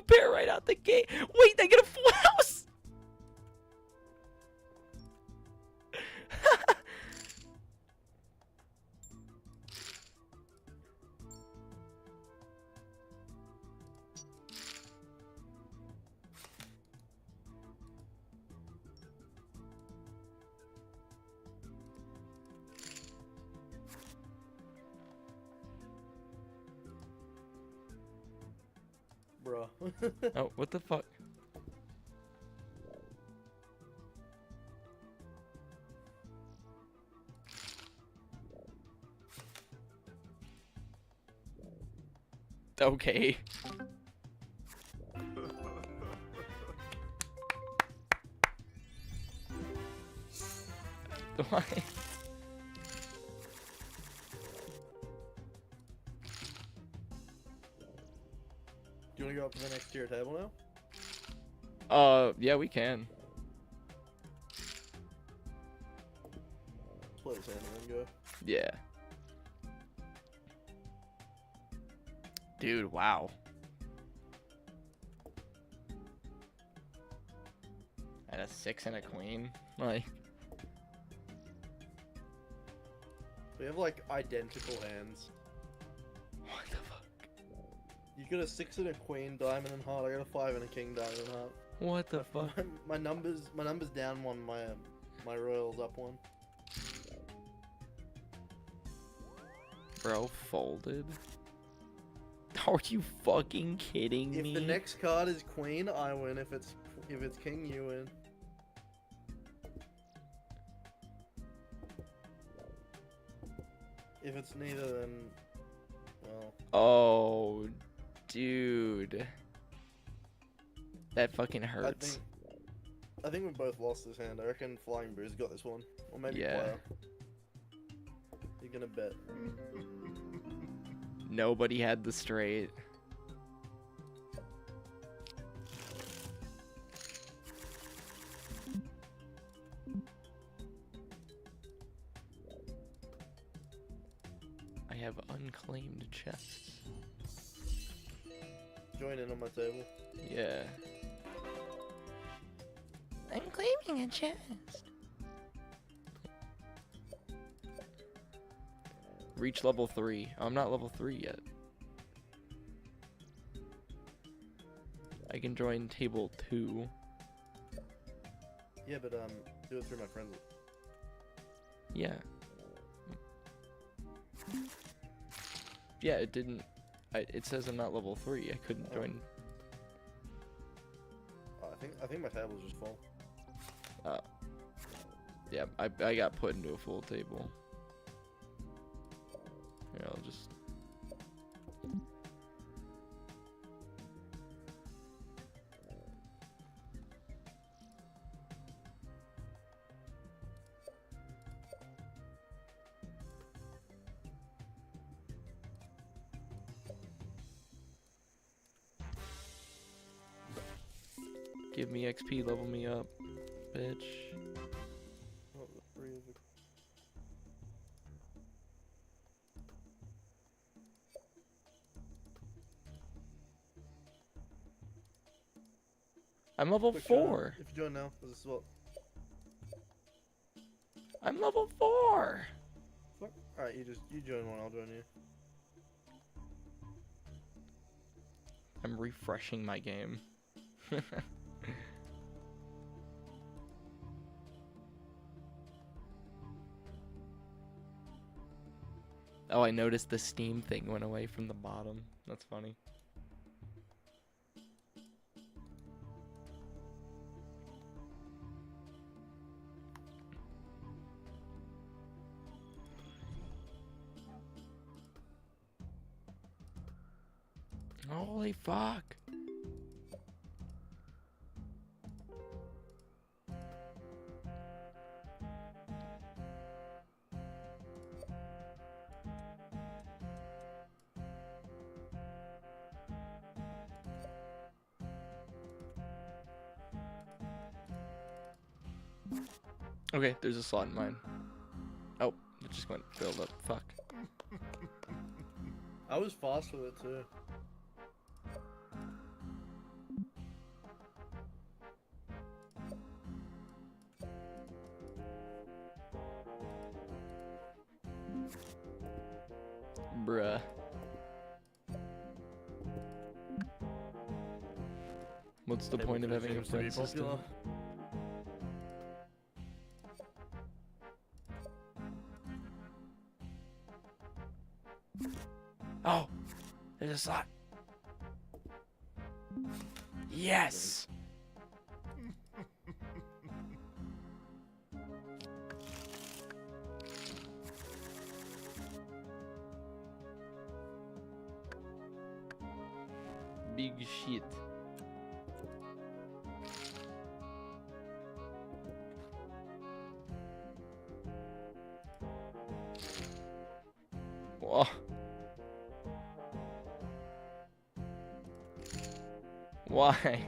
pair right out the gate. Wait, I get a full house. Bro. Oh, what the fuck? Okay. Why? Do you want to go up to the next tier table now? Yeah, we can. Play this hand and then go. Yeah. Dude, wow. And a 6 and a queen? Like. We have like identical hands. What the fuck? You got a 6 and a queen, diamond and heart. I got a 5 and a king, diamond and heart. What the fuck? My numbers down one. My royals up one. Bro, folded. Are you fucking kidding me? If the next card is queen, I win. If it's king, you win. If it's neither, then well. Oh, dude. That fucking hurts. I think we both lost this hand. I reckon Flying Boo's got this one. Or maybe Yeah. player. You're gonna bet. Nobody had the straight. I have unclaimed chests. Join in on my table. Yeah. I'm claiming a chest. Reach level 3. I'm not level 3 yet. I can join table 2. Yeah, but do it through my friends. Yeah. Yeah, it didn't. It says I'm not level 3. I couldn't join. Oh, I think my table's just full. Yeah, I got put into a full table. Here, I'll just. Give me XP, level me up, bitch. Oh, the 3 is a... I'm level Quick 4. If you join now, this is what. I'm level 4. Fuck. Alright, you join one, I'll join you. I'm refreshing my game. Oh, I noticed the Steam thing went away from the bottom. That's funny. Holy fuck. Okay, there's a slot in mine. Oh, it just went filled up. Fuck. I was fast with it too. Bruh. What's the Table point of food having a seems to be friend system? popular. Oh, there's a slot. Yes. Big shit. Whoa. Why?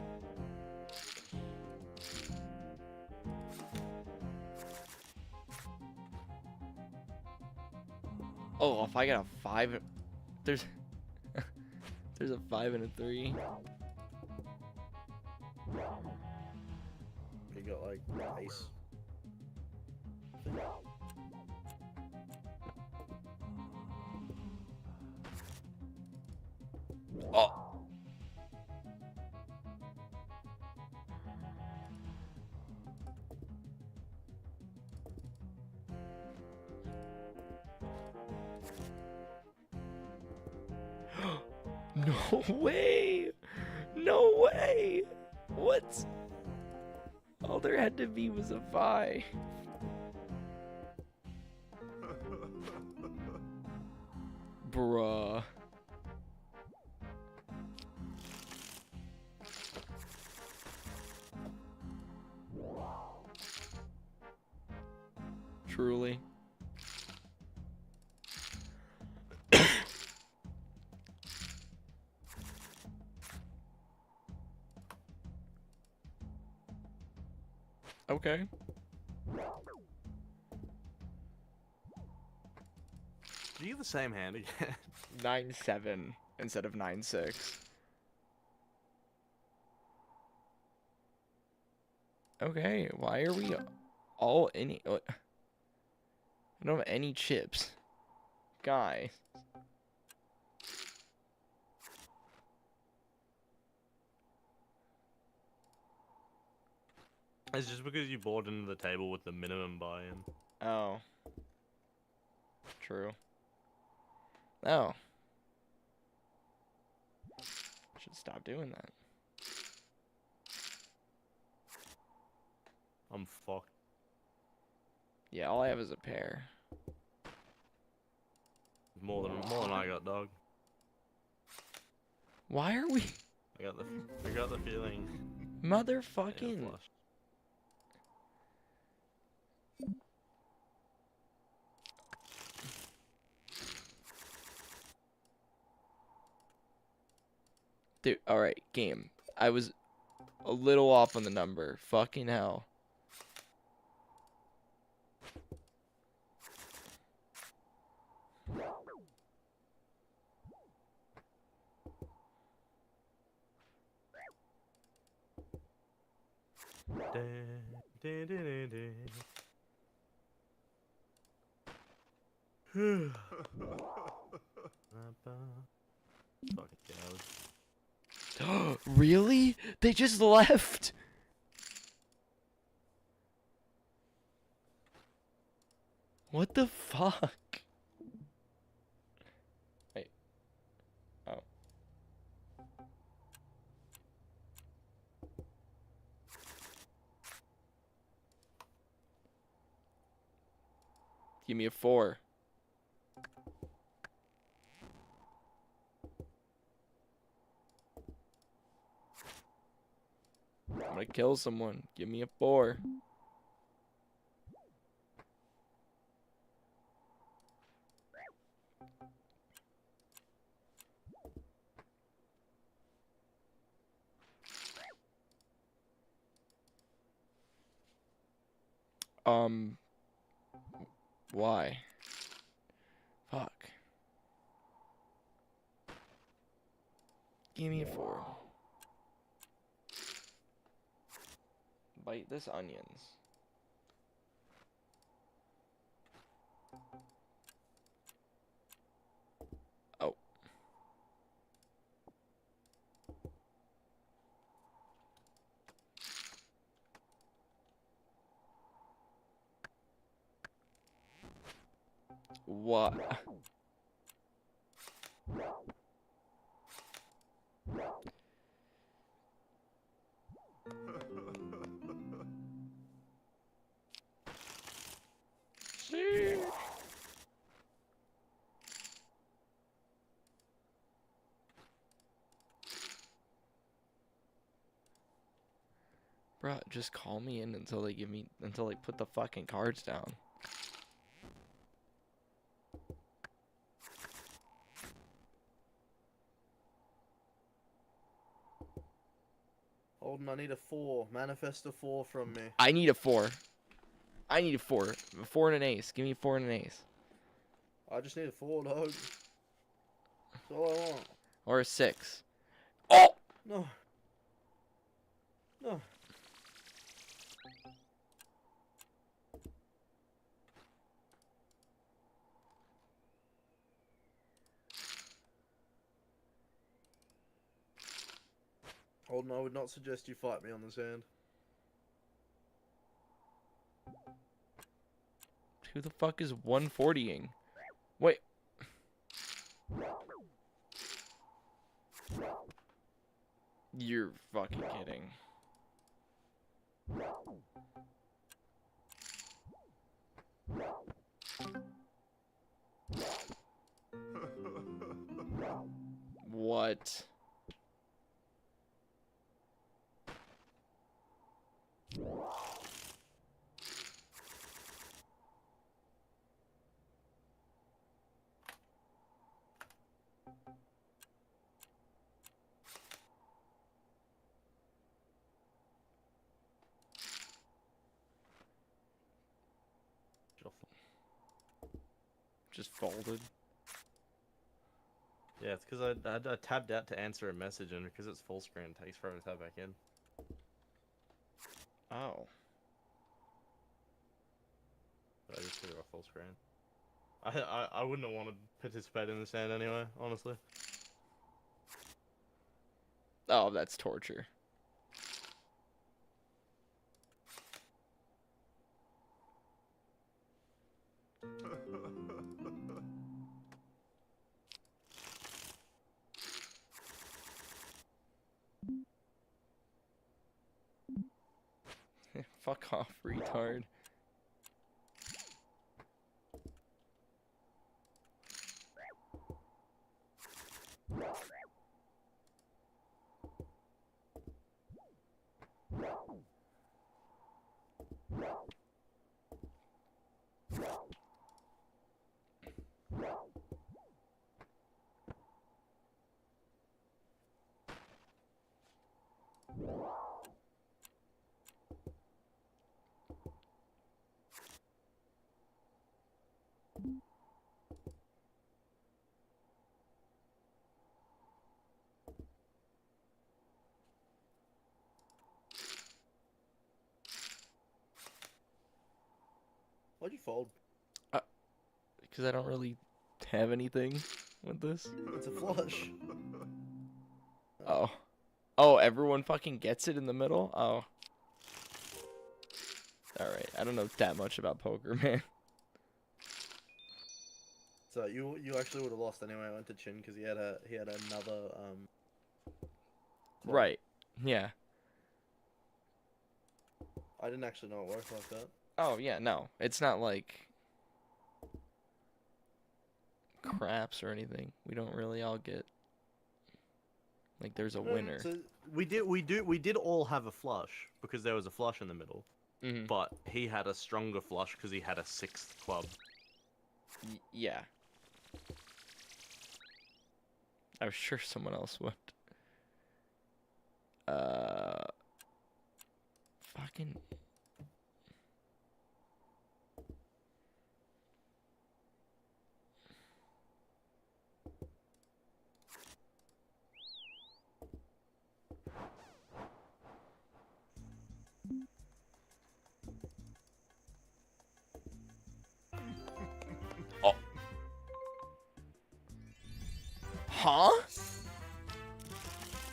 Oh, if I got a 5, there's there's a 5 and a 3. You got like ace. Oh. No way! No way! What? All there had to be was a 5. Bruh. Truly. Okay. Do you have the same hand again? 9-7 instead of 9-6. Okay, why are we all any? I don't have any chips, guy. It's just because you bought into the table with the minimum buy-in. Oh. True. Oh. Should stop doing that. I'm fucked. Yeah, all I have is a pair. More than I got, dog. Why are we? I got the feeling. Motherfucking. Yeah, flush. Dude, alright, game. I was a little off on the number. Fucking hell. Fucking cowards. Really? They just left? What the fuck? Wait. Oh. Give me a 4. I'm gonna kill someone. Give me a 4. Why? Fuck. Give me a 4. Bite this onions. What? Bruh, just call me in until they put the fucking cards down. Holden, I need a 4. Manifest a 4 from me. I need a 4. I need a 4. A 4 and an ace. Give me a 4 and an ace. I just need a 4, dog. That's all I want. Or a 6. Oh! No. No. Holden, I would not suggest you fight me on this hand. Who the fuck is 140ing? Wait. You're fucking kidding. What? Just folded. Yeah, it's because I tabbed out to answer a message, and because it's full screen, it takes forever to tab back in. Oh. But I just put it off full screen. I wouldn't have wanted to participate in this hand anyway, honestly. Oh, that's torture. Fuck off, retard. Why'd you fold? Because I don't really have anything with this. It's a flush. Oh. Oh, everyone fucking gets it in the middle? Oh. Alright, I don't know that much about poker, man. So you actually would have lost anyway. I went to Chin because he had another Right. Yeah. I didn't actually know it worked like that. Oh, yeah, no. It's not like craps or anything. We don't really all get like there's a winner. So we did all have a flush because there was a flush in the middle. Mhm. But he had a stronger flush because he had a 6th club. Yeah. I was sure someone else would. Fucking. Oh. Huh?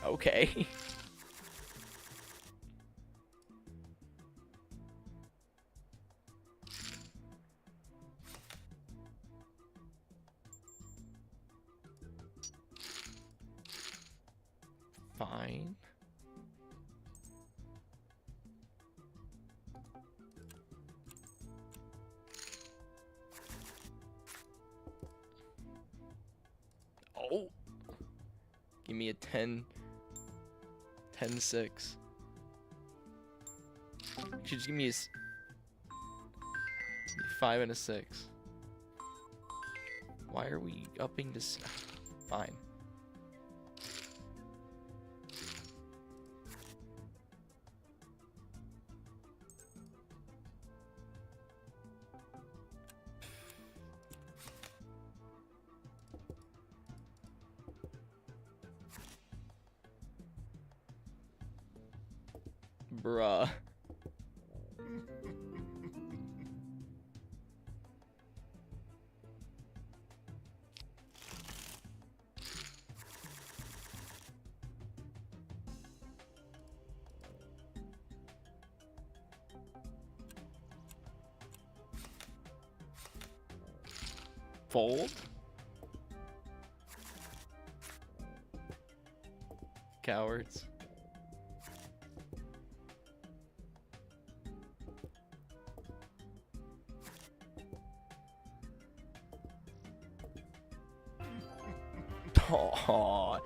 Okay. fine. Oh. Give me a 10. 10-6. Actually, just give me a 5 and a 6. Why are we upping this? Fine. Bruh. Fold? Cowards. Oh.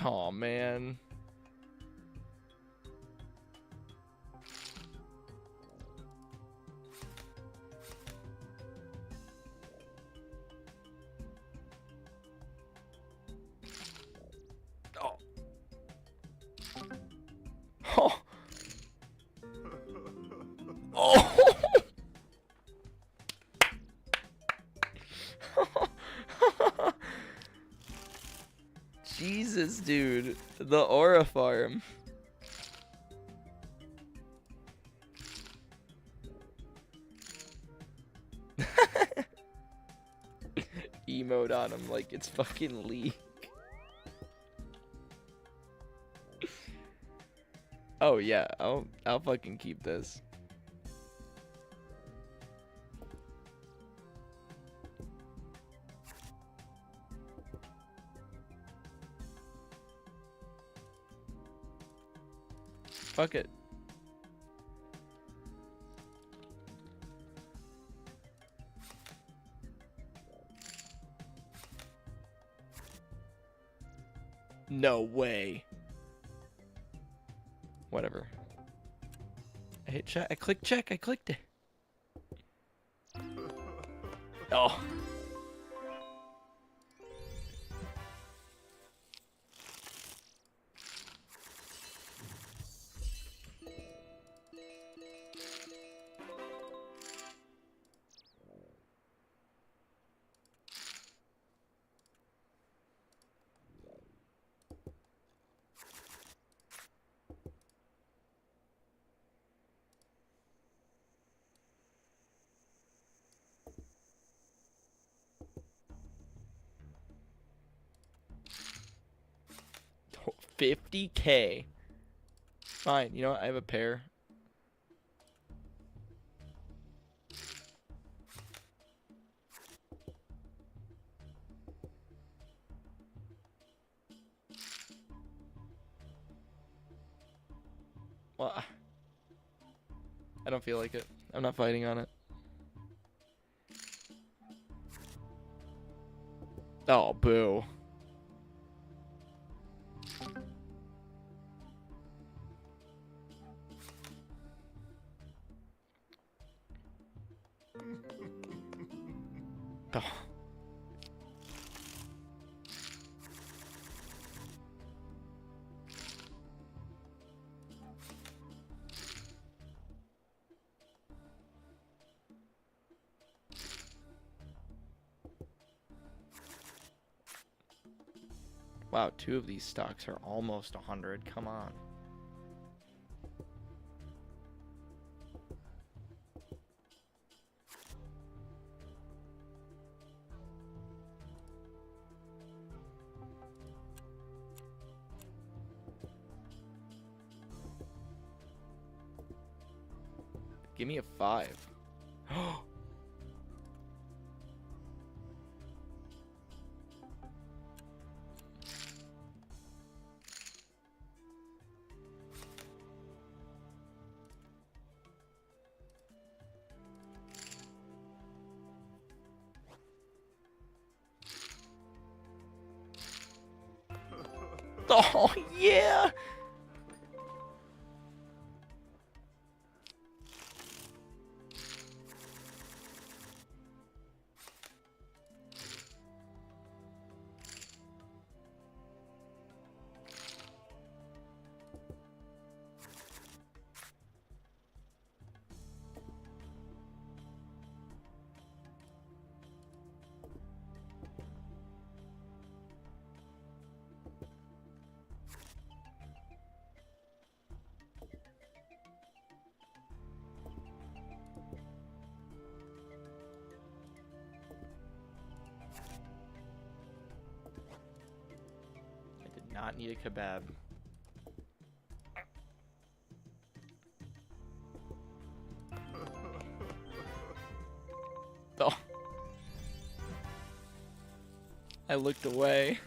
Oh man. Oh. Oh. Oh. Jesus, dude. The aura farm. Emote on him like it's fucking League. Oh yeah, I'll fucking keep this. Fuck it. No way. Whatever. I hit check. I clicked check. I clicked it. Oh. $50K. Fine, you know what? I have a pair. Well, I don't feel like it. I'm not fighting on it. Oh, boo. Oh. Wow, 2 of these stocks are almost 100. Come on. Give me a 5. Oh, yeah! Not need a kebab. Oh. I looked away.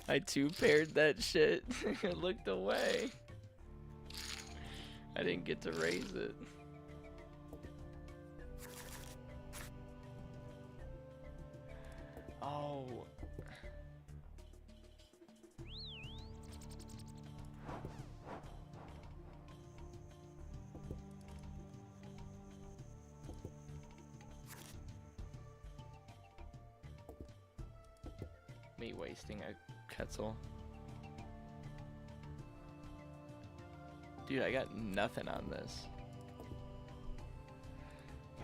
I two-paired that shit. I looked away. I didn't get to raise it. Oh. Me wasting a Quetzal. Dude, I got nothing on this.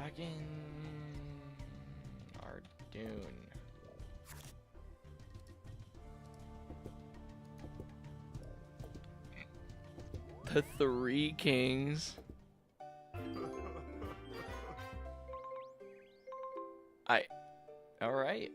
Fucking Ardoon. The 3 kings. Alright.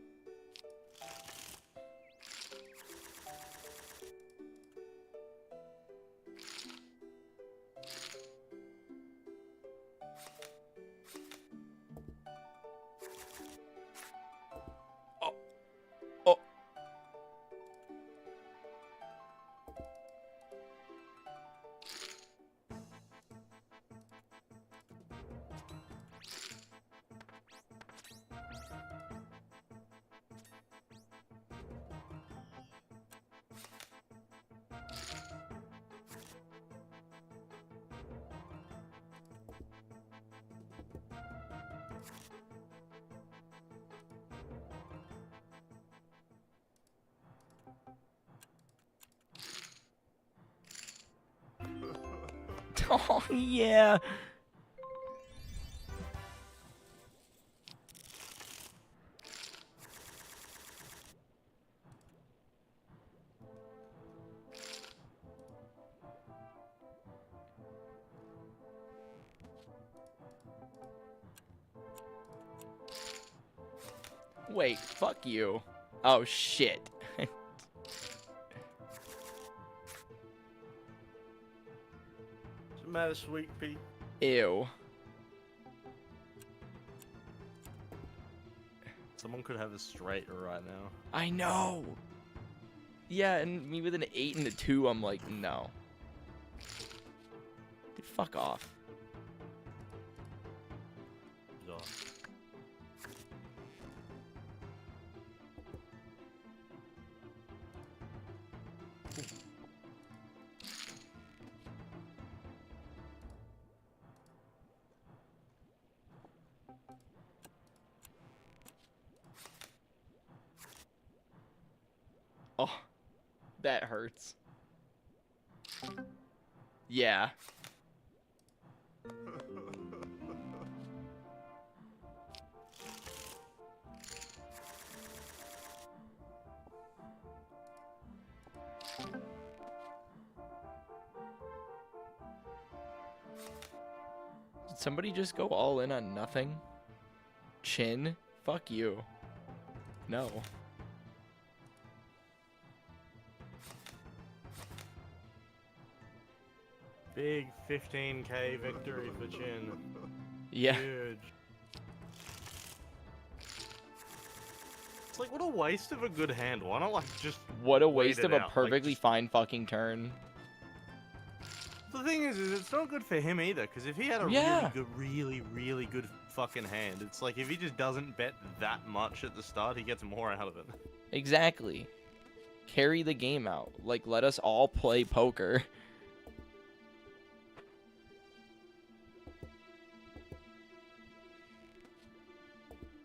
Oh, yeah. Wait, fuck you. Oh, shit. What's the matter, sweet pea? Ew. Someone could have a straight right now. I know. Yeah, and me with an 8 and a 2, I'm like, no. Dude, fuck off. Oh, that hurts. Yeah. somebody just go all in on nothing? Chin? Fuck you. No. Big 15k victory for Chin. Yeah. Huge. It's like, what a waste of a good hand. Why not, like, just What a wait waste it of a out? Like, perfectly fine fucking turn. the thing is it's not good for him either, because if he had a Yeah. really good fucking hand, it's like if he just doesn't bet that much at the start, he gets more out of it. Exactly. Carry the game out. Like, let us all play poker.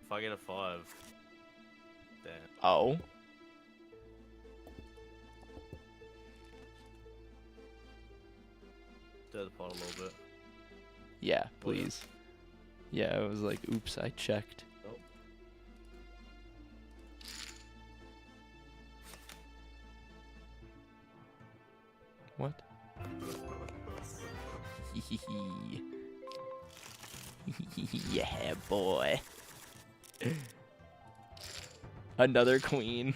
If I get a 5, damn. Oh. Stir the pot a little bit. Yeah, please. Yeah, I was like, oops, I checked. Nope. What? Yeah, boy. Another queen.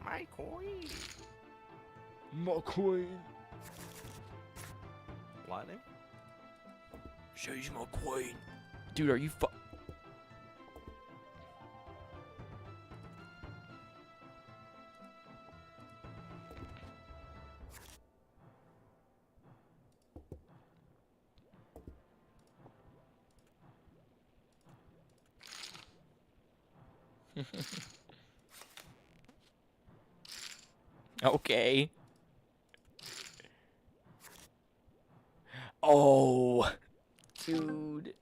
My queen. My queen. Lightning? She's my queen. Dude, are you Okay. Oh, dude.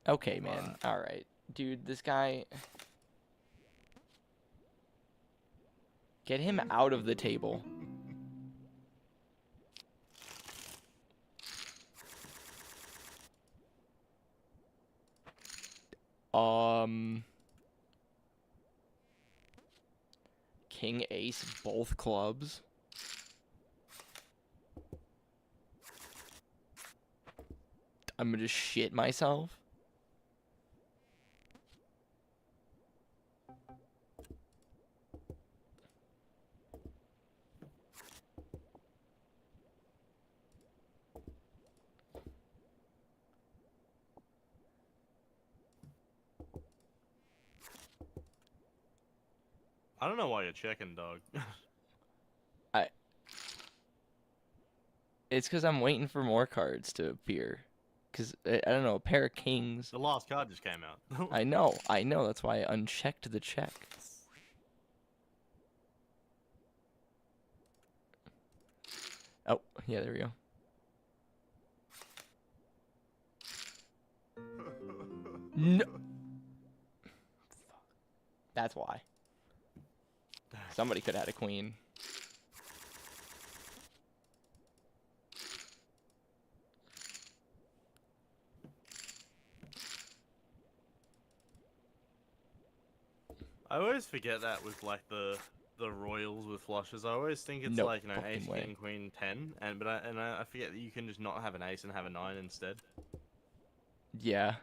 Okay, man. All right. Dude, this guy... Get him out of the table. King Ace, both clubs. I'm gonna just shit myself. I don't know why you're checking, dog. It's because I'm waiting for more cards to appear. Because, I don't know, a pair of kings. The last card just came out. I know, that's why I unchecked the check. Oh, yeah, there we go. No. That's why. Somebody could have had a queen. I always forget that with like the royals with flushes. I always think it's No like, you know, fucking ace, way. king, queen, 10, but I forget that you can just not have an ace and have a 9 instead. Yeah.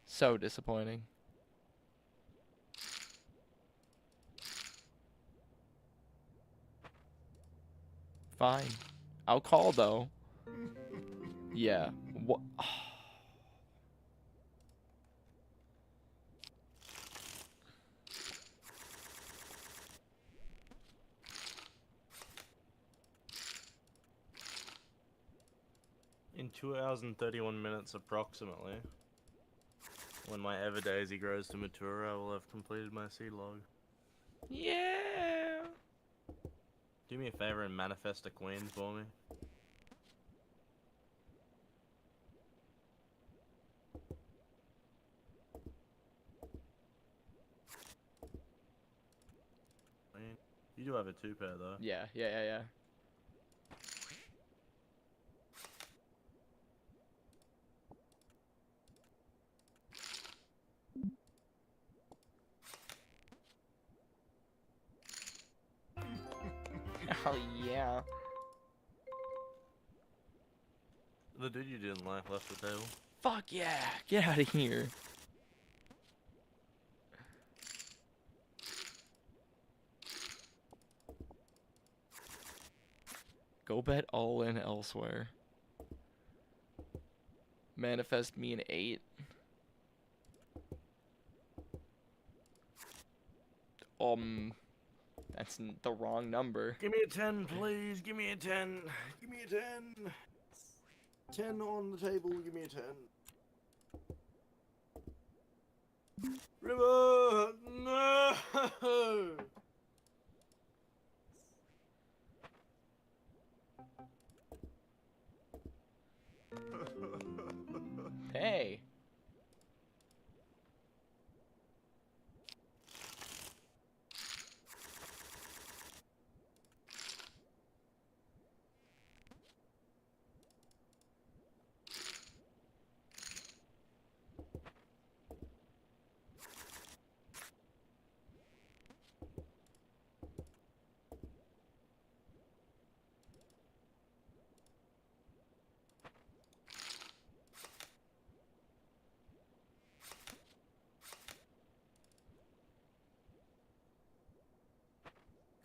So disappointing. Fine. I'll call though. Yeah. What? In 2 hours and 31 minutes approximately, when my Everdaisy grows to mature, I will have completed my seed log. Yeah. Do me a favor and manifest a queen for me. Queen. You do have a 2-pair though. Yeah. Oh yeah. The dude you didn't like left the table. Fuck yeah! Get out of here. Go bet all in elsewhere. Manifest me an 8. That's the wrong number. Give me a 10, please. Give me a 10. Give me a 10. 10 on the table. Give me a 10. River! No! Hey.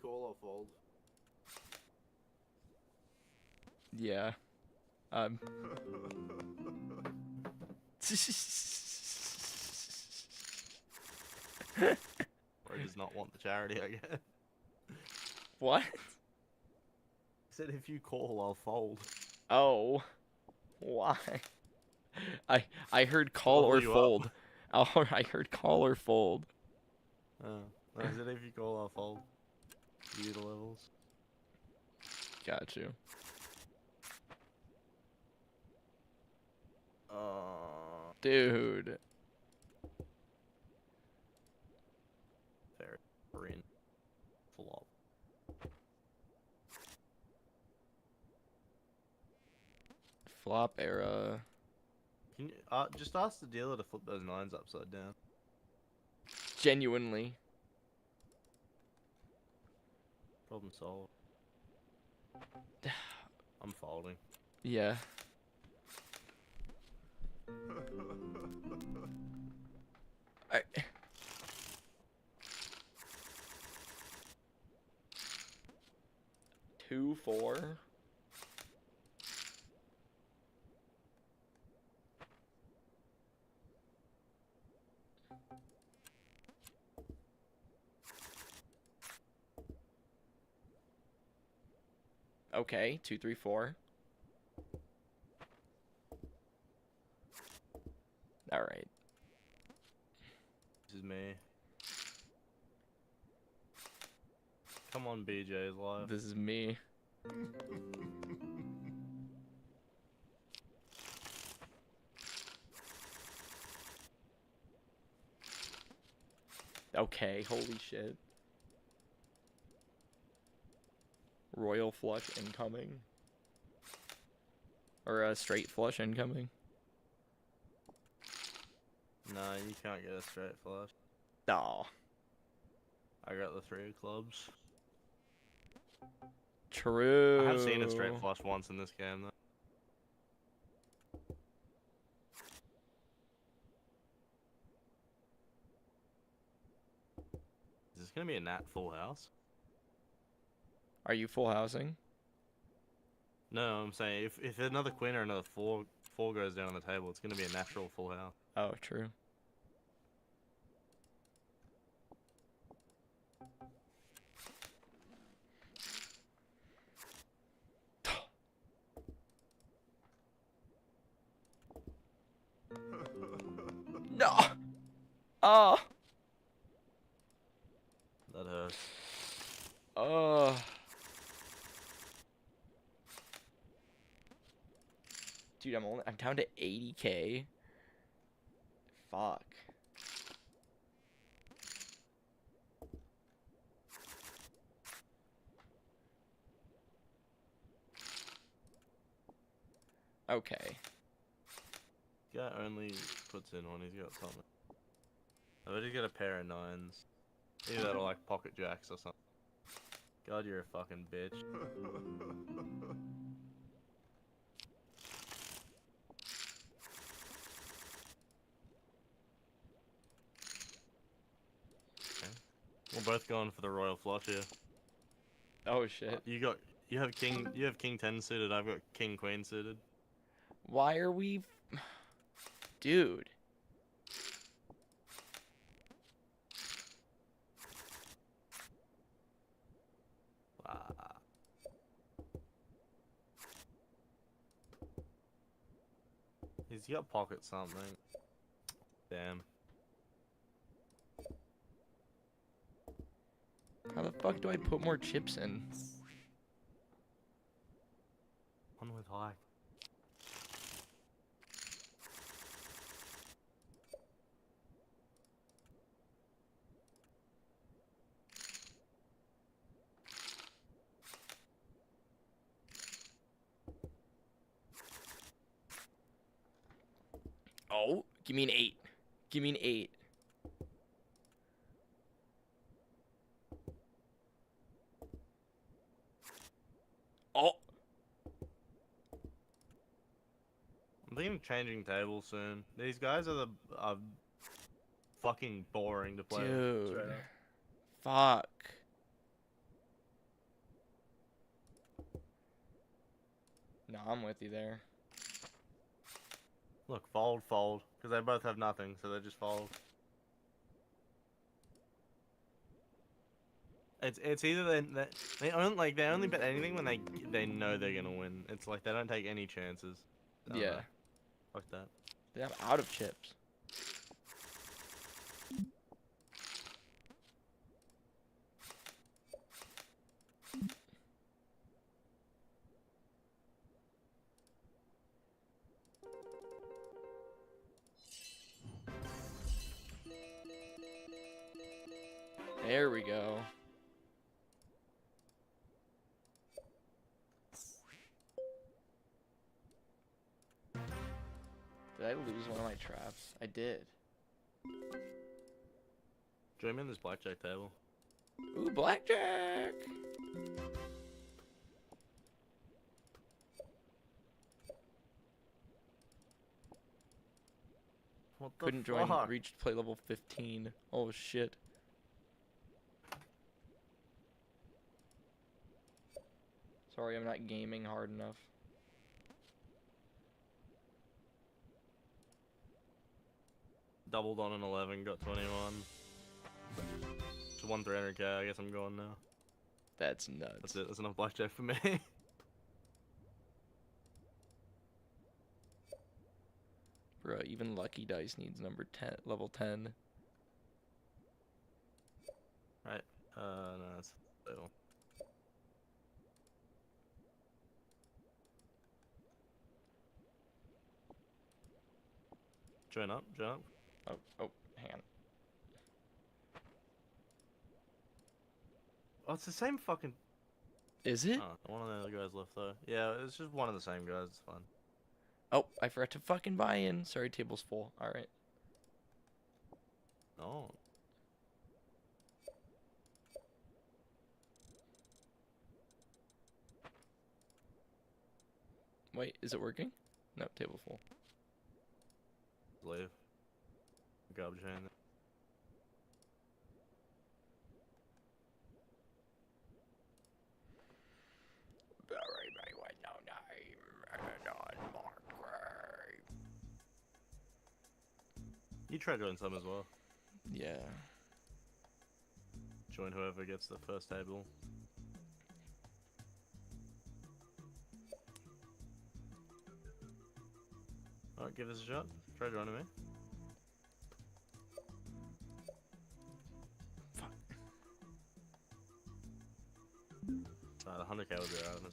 Call or fold? Yeah. Or he does not want the charity, I guess. What? He said if you call, I'll fold. Oh. Why? I heard call or you up. fold. Oh, I heard call or fold. Oh. No, he said if you call, I'll fold. View the levels. Got you. Dude. Fair. Green. Flop. Flop era. Can you, just ask the dealer to flip those 9s upside down. Genuinely. Problem solved. I'm folding. Yeah. I... 2, 4. Okay, 2, 3, 4. All right. This is me. Come on, BJ is live. This is me. Okay, holy shit. Royal flush incoming. Or a straight flush incoming. Nah, you can't get a straight flush. Aw. I got the 3 of clubs. True. I have seen a straight flush once in this game, though. Is this gonna be a nat full house? Are you full housing? No, I'm saying if another queen or another four goes down on the table, it's gonna be a natural full house. Oh, true. No. Oh. That hurts. Oh. Dude, I'm down to 80K. Fuck. Okay. Guy only puts in one. He's got something. I bet he's got a pair of 9s. Either that or like pocket jacks or something. God, you're a fucking bitch. Okay. We're both going for the royal flush here. Oh shit. You have king 10 suited. I've got king queen suited. Why are we... Dude. He's got pocket something. Damn. How the fuck do I put more chips in? One with high. Oh, give me an 8. Give me an 8. Oh. I'm thinking of changing tables soon. These guys are fucking boring to play with. Dude. Straight up. Fuck. No, I'm with you there. Look, fold, fold. Because they both have nothing, so they just fold. It's either they only bet anything when they know they're gonna win. It's like they don't take any chances. I don't Yeah. know. Fuck that. I'm out of chips. There we go. Did I lose one of my traps? I did. Join me in this blackjack table. Ooh, blackjack! What the Couldn't join, fuck? reached play level 15. Oh shit. Sorry, I'm not gaming hard enough. Doubled on an 11, got 21. Just won 300k. I guess I'm going now. That's nuts. That's it. That's enough blackjack for me. Bro, even Lucky Dice needs number 10, level 10. Right. No, that's little. Join up, join up. Oh, hang on. Oh, it's the same fucking... Is it? Oh, one of the other guys left though. Yeah, it's just one of the same guys. It's fine. Oh, I forgot to fucking buy in. Sorry, table's full. Alright. Oh. Wait, is it working? No, table's full. Leave. Garbage hand. You try join some as well. Yeah. Join whoever gets the first table. Alright, give this a shot. Try joining me. Fuck. Alright, the 100k will be out of it.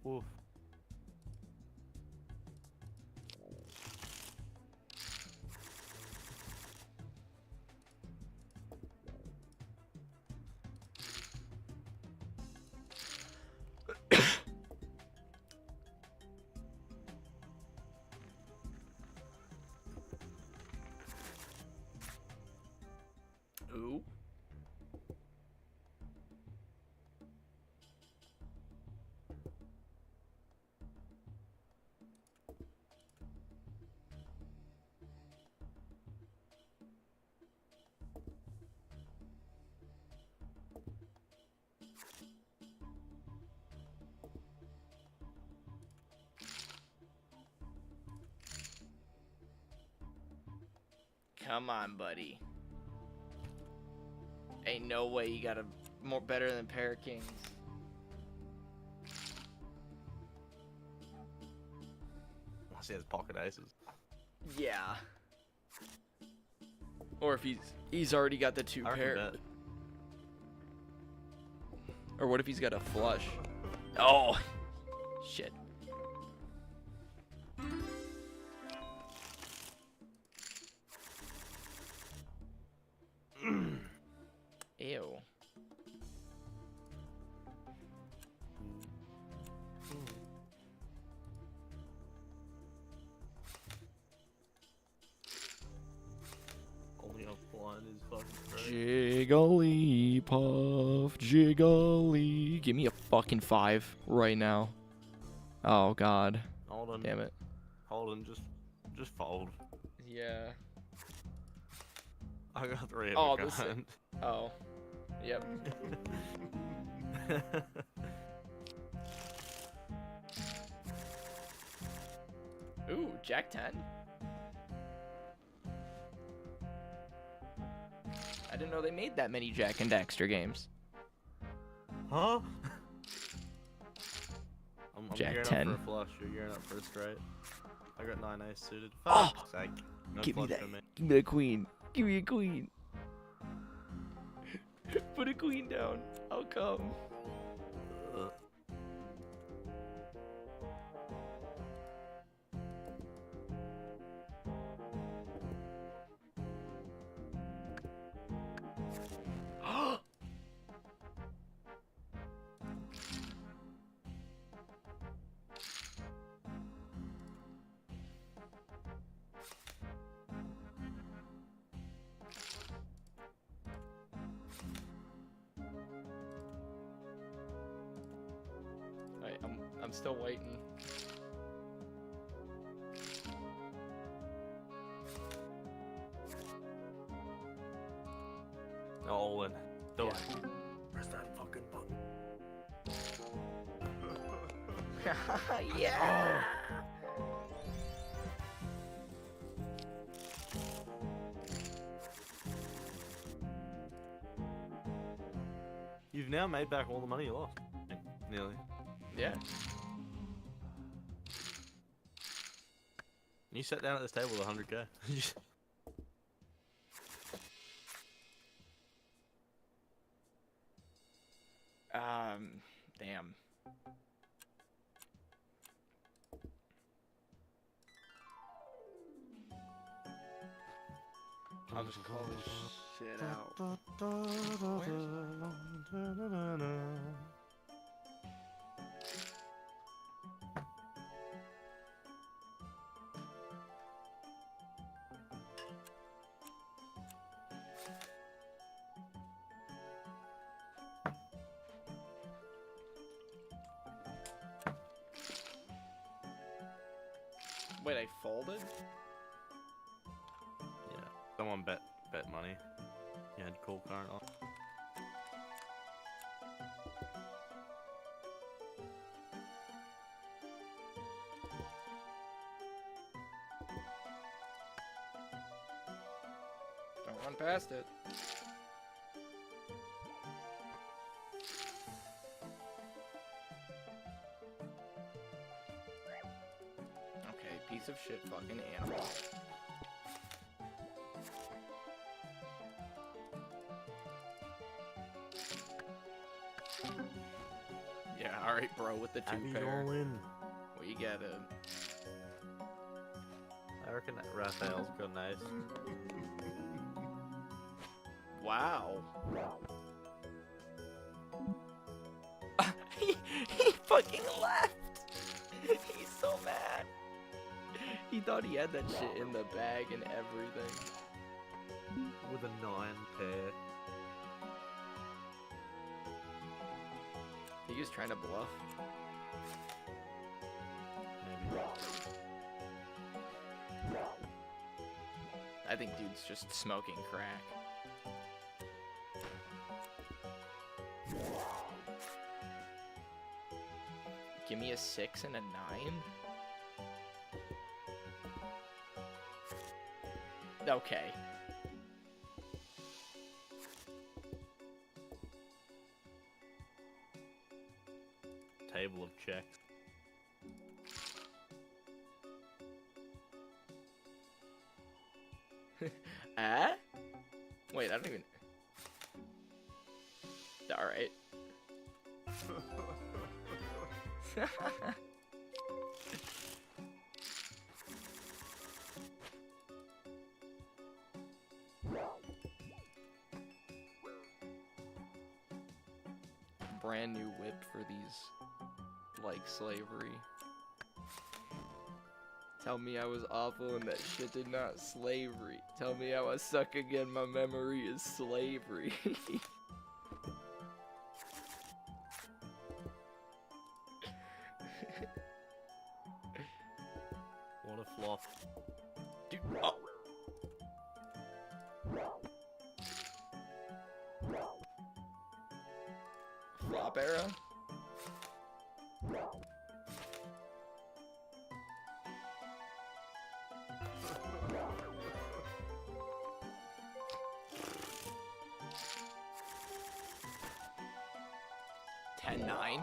Oof. Ooh. Come on, buddy. Ain't no way you got a more better than Pair of Kings. Unless he has pocket aces. Yeah. Or if he's already got the two I reckon pair. bet. Or what if he's got a flush? Oh, shit. Ew. Only up blind is fucking great. Jigglypuff, jiggly. Give me a fucking 5 right now. Oh god. Hold on. Damn it. Hold on, just fold. Yeah. I got 3 Oh, of a this. kind. Oh. Yep. Ooh, Jack 10. I didn't know they made that many Jack and Daxter games. Huh? I'm Jack gearing 10. up for a flush. You're gearing up for a straight. I got 9 ace suited. Oh! Fuck's sake. No Give me flush that. for me. Give me the queen. Give me a queen. Put a queen down. I'll come. Alright, I'm still waiting. All in. Do it. Press that fucking button. Yeah. You've now made back all the money you lost. Nearly. Yeah. You sat down at this table with 100k. Damn. I'll just call this shit out. Wait, I folded? Yeah. Someone bet money. You had cool current on. Don't run past it. Okay, piece of shit fucking animal. Yeah, alright, bro, with the two Abby's pair. all in. We get it. I reckon that Raphael's got nice. Wow. he fucking left. He's so mad. He thought he had that shit in the bag and everything. With a 9 pair. He was trying to bluff. Maybe. I think dude's just smoking crack. Give me a 6 and a 9? Okay. Table of checks. Ah? Wait, I don't even... Alright. Brand new whip for these, like, slavery. Tell me I was awful and that shit did not slavery. Tell me I was suck again, my memory is slavery. What a flop. Dude, oh. Flop era? $10-9?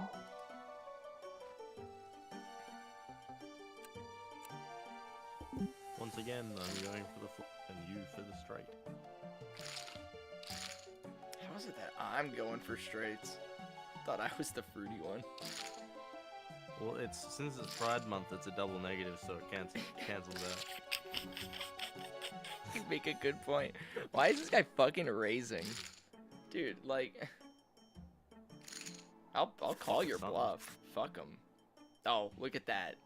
Once again, I'm going for the flop and you for the straight. How is it that I'm going for straights? Thought I was the fruity one. Well, since it's Pride Month, it's a double negative, so it cancels out. You make a good point. Why is this guy fucking raising? Dude, like... I'll call your bluff. Fuck him. Oh, look at that.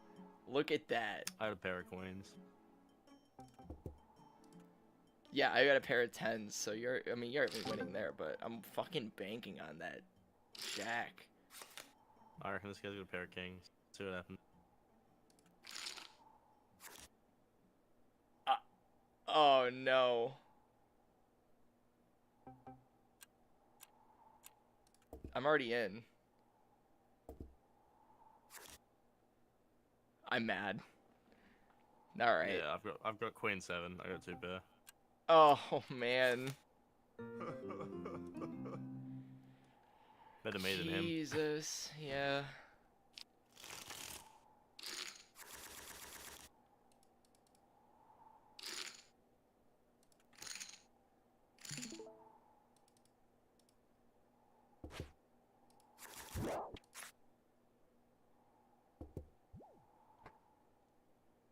Look at that. I had a pair of queens. Yeah, I got a pair of 10s, so you're winning there, but I'm fucking banking on that jack. I reckon this guy's got a pair of kings. See what happens. Oh no. I'm already in. I'm mad. All right. Yeah, I've got queen 7. I got 2 pair. Oh man. Better me than him. Jesus, yeah.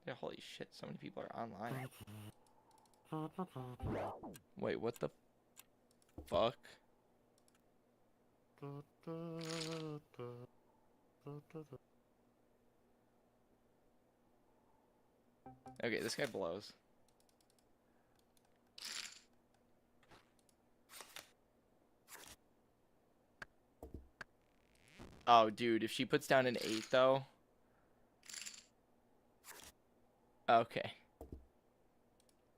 Yeah, holy shit, so many people are online. Wait, what the fuck? Okay, this guy blows. Oh, dude, if she puts down an 8, though. Okay.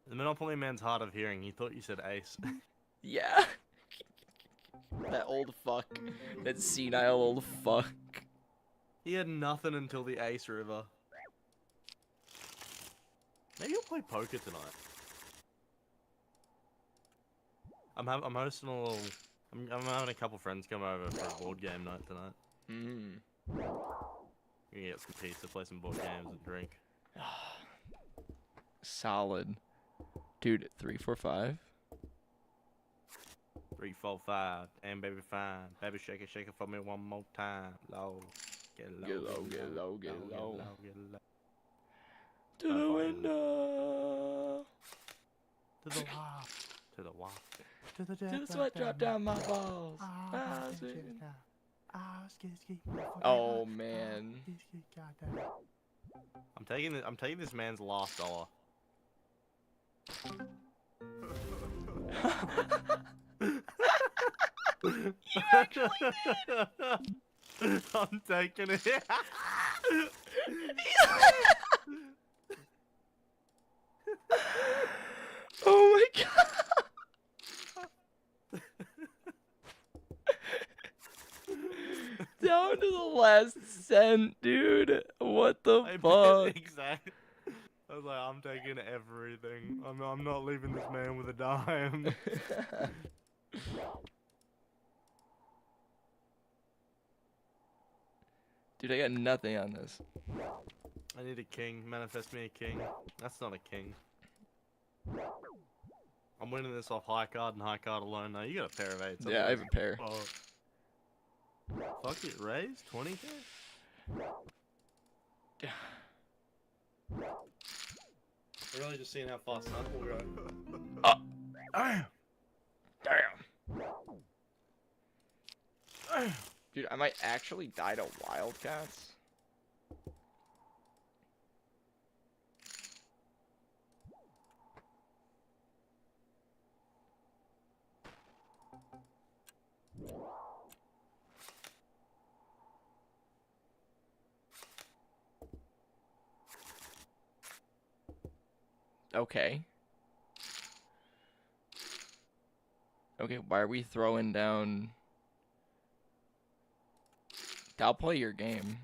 The Monopoly man's hard of hearing. He thought you said ace. Yeah. That old fuck. That senile old fuck. He had nothing until the ace river. Maybe you'll play poker tonight. I'm hosting a little... I'm having a couple friends come over for a board game night tonight. Hmm. We can get some pizza, play some board games, and drink. Solid. Dude, 3, 4, 5. 3, 4, 5, and baby fine. Baby shake it for me one more time. Low. Get low. Get low, get low, get low. Get low. To the window. To the wall. To the wall. To the To the sweat drop down my balls. Oh man. I'm taking this man's last dollar. You actually did. I'm taking it. Oh my god. Down to the last cent, dude. What the fuck? Exactly. I was like, I'm taking everything. I'm not leaving this man with a dime. Dude, I got nothing on this. I need a king. Manifest me a king. That's not a king. I'm winning this off high card and high card alone. No, you got a pair of 8s. Yeah, I have a pair. Oh. Fuck it, raise 20k. We're really just seeing how fast Sun will go. Oh. Damn. Dude, I might actually die to wildcats. Okay. Okay, why are we throwing down... I'll play your game.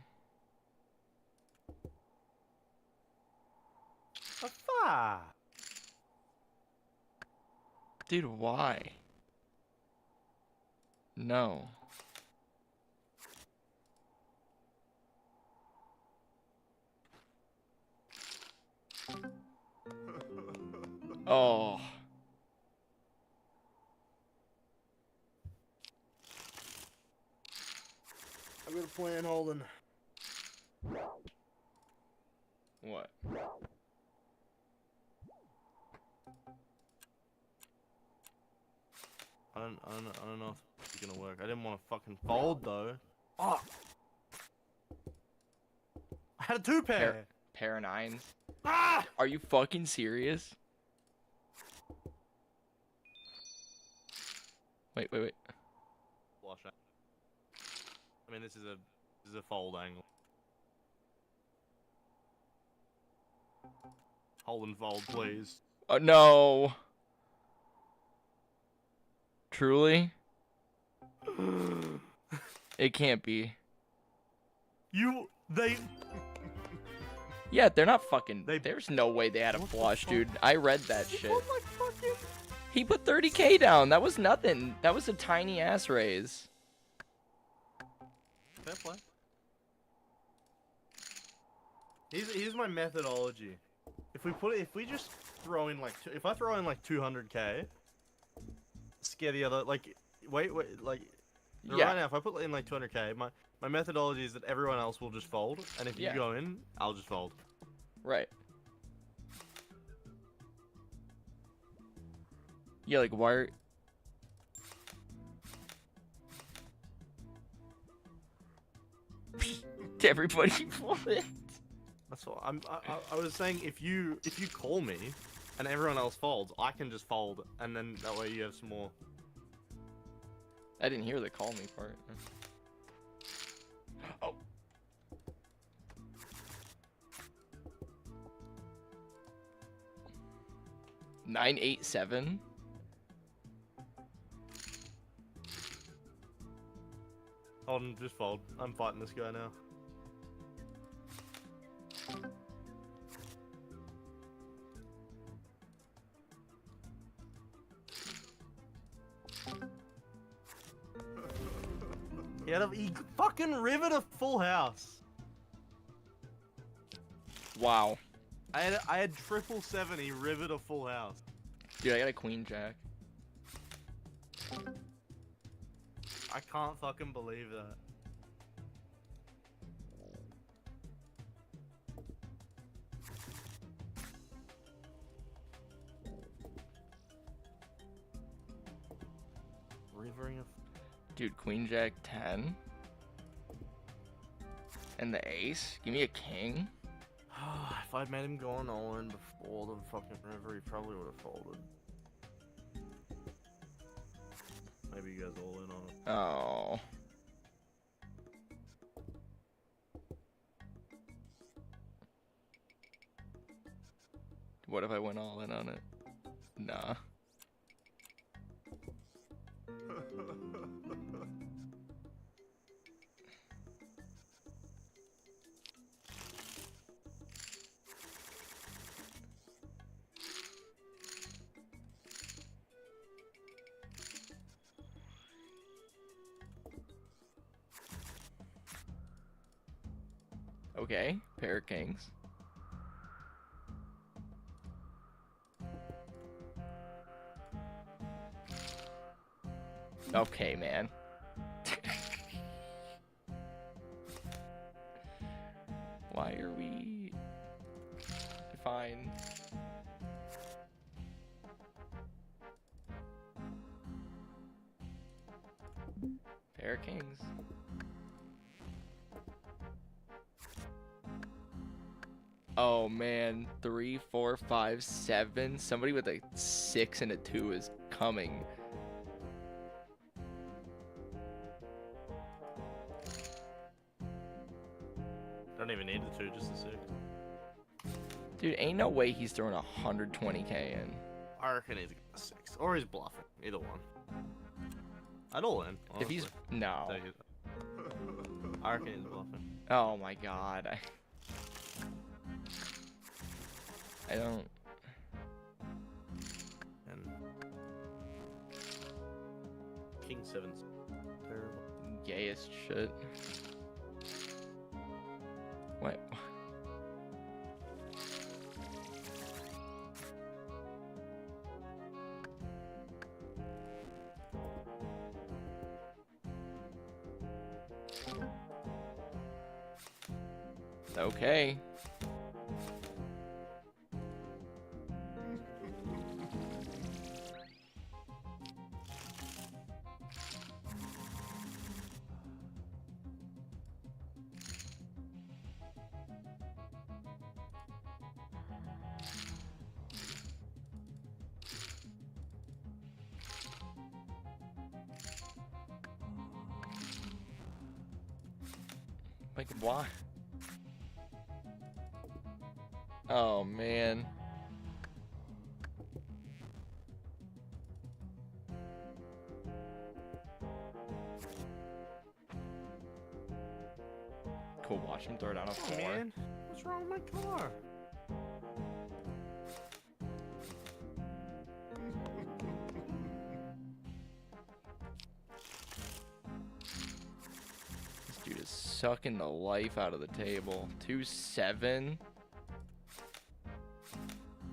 Dude, why? No. Oh. I've got a plan, Holden. What? I don't know if it's gonna work. I didn't want to fucking fold though. Oh. I had a 2-pair. Pair of 9s. Ah! Are you fucking serious? Wait. Flush out. I mean, this is a fold angle. Hold and fold, please. No. Truly? It can't be. Yeah, they're not fucking. There's no way they had a flush, dude. I read that shit. He put 30k down. That was nothing. That was a tiny ass raise. Fair play. Here's my methodology. If we just throw in like, if I throw in like 200k, scare the other, like, wait, like, Yeah. right now, if I put in like 200k, my methodology is that everyone else will just fold, and if you go in, I'll just fold. Right. Yeah, like, why are... Everybody folded. That's what I was saying. If you call me, and everyone else folds, I can just fold, and then that way you have some more. I didn't hear the call me part. Oh. $987. Hold on, just fold. I'm fighting this guy now. He fucking rivered a full house. Wow. I had 777. He rivered a full house. Dude, I got a queen jack. I can't fucking believe that. Rivering of... Dude, Queen Jack 10. And the ace? Give me a king? If I'd made him go on all-in before the fucking river, he probably would have folded. Maybe you guys all in on it. Oh. What if I went all in on it? Nah. Okay, pair of kings. Okay, man. Why are we... Fine. Pair of kings. Oh man, 3, 4, 5, 7. Somebody with a 6 and a 2 is coming. Don't even need the 2, just the 6. Dude, ain't no way he's throwing 120k in. I reckon he's a 6. Or he's bluffing. Either one. I'd all in, honestly. If he's... No. Take it. I reckon he's bluffing. Oh my god. I don't... And... King 7's terrible. Gayest shit. What? Okay. Like, why? Oh, man. Cool, watch him throw down a 4. Man, what's wrong with my car? This dude is sucking the life out of the table. 2-7.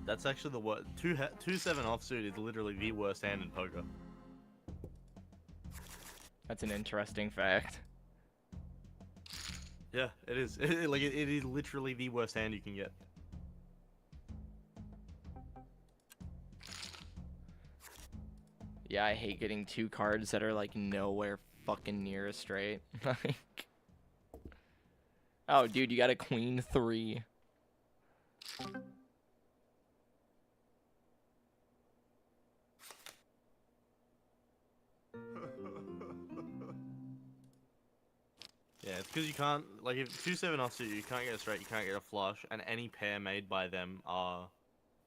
That's actually the worst. 2-7 offsuit is literally the worst hand in poker. That's an interesting fact. Yeah, it is. It is literally the worst hand you can get. Yeah, I hate getting 2 cards that are like nowhere fucking near a straight. Like, oh, dude, you got a queen 3. Yeah, it's because you can't, like, if 2-7 offsuit, you can't get a straight, you can't get a flush, and any pair made by them are,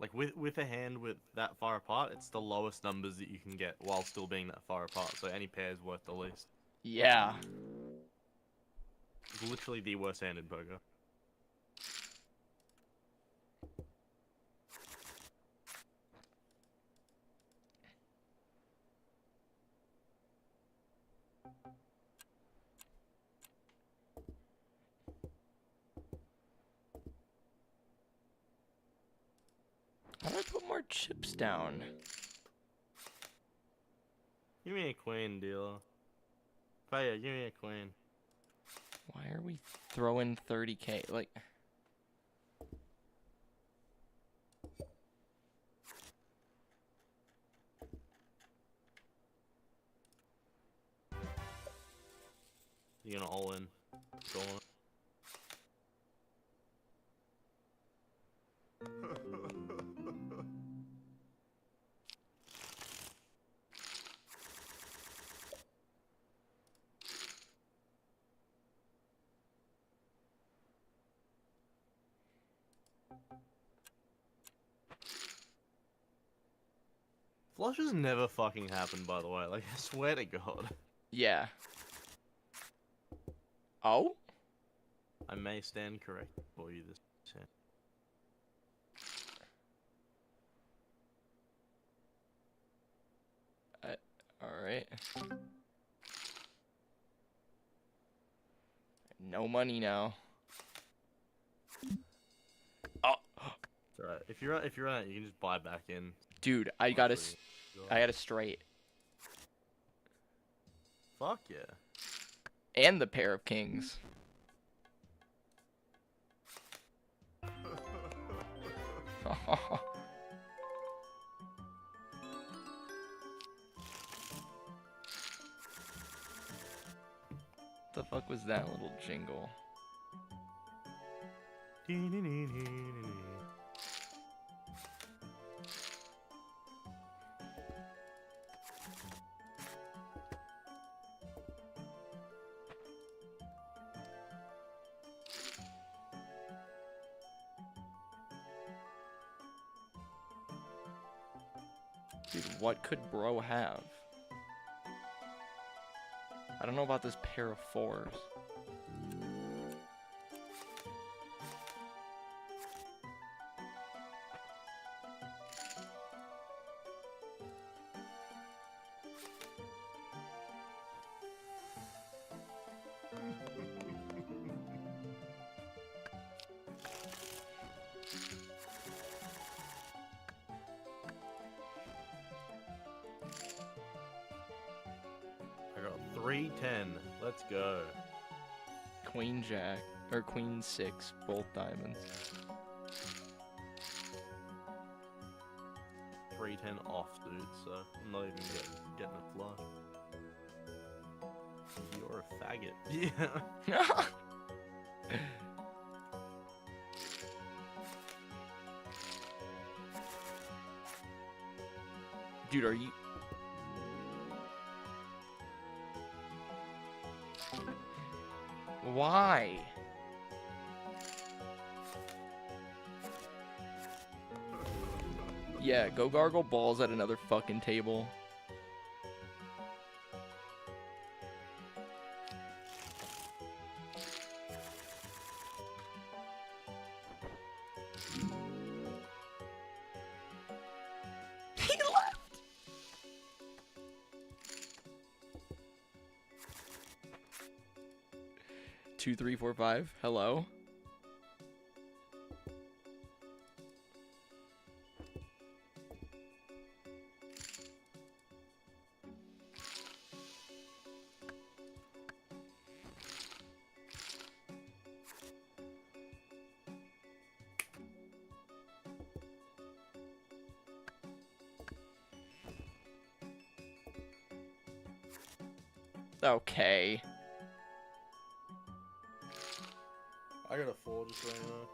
like, with a hand with that far apart, it's the lowest numbers that you can get while still being that far apart, so any pair is worth the least. Yeah. It's literally the worst hand in poker. How do I put more chips down? Give me a queen, dealer. Faya, give me a queen. Why are we throwing 30k? Like, You're gonna all in. Go on. Flushes never fucking happen, by the way. Like, I swear to God. yeah. Oh? I may stand corrected for you this time. Alright. No money now. Oh! It's alright. If you're on it, you can just buy back in. Dude, I got a straight. Fuck yeah. And the pair of kings. The fuck was that little jingle? Dude, what could bro have? I don't know about this pair of fours. I got 310. Let's go. Queen jack, or queen six, both diamonds. 310 off, dude, so I'm not even getting a flush. You're a faggot. Yeah. Dude, are you... Why? Yeah, go gargle balls at another fucking table. He left! 2, 3, 4, 5. Hello? Okay. I got a 4 just right now.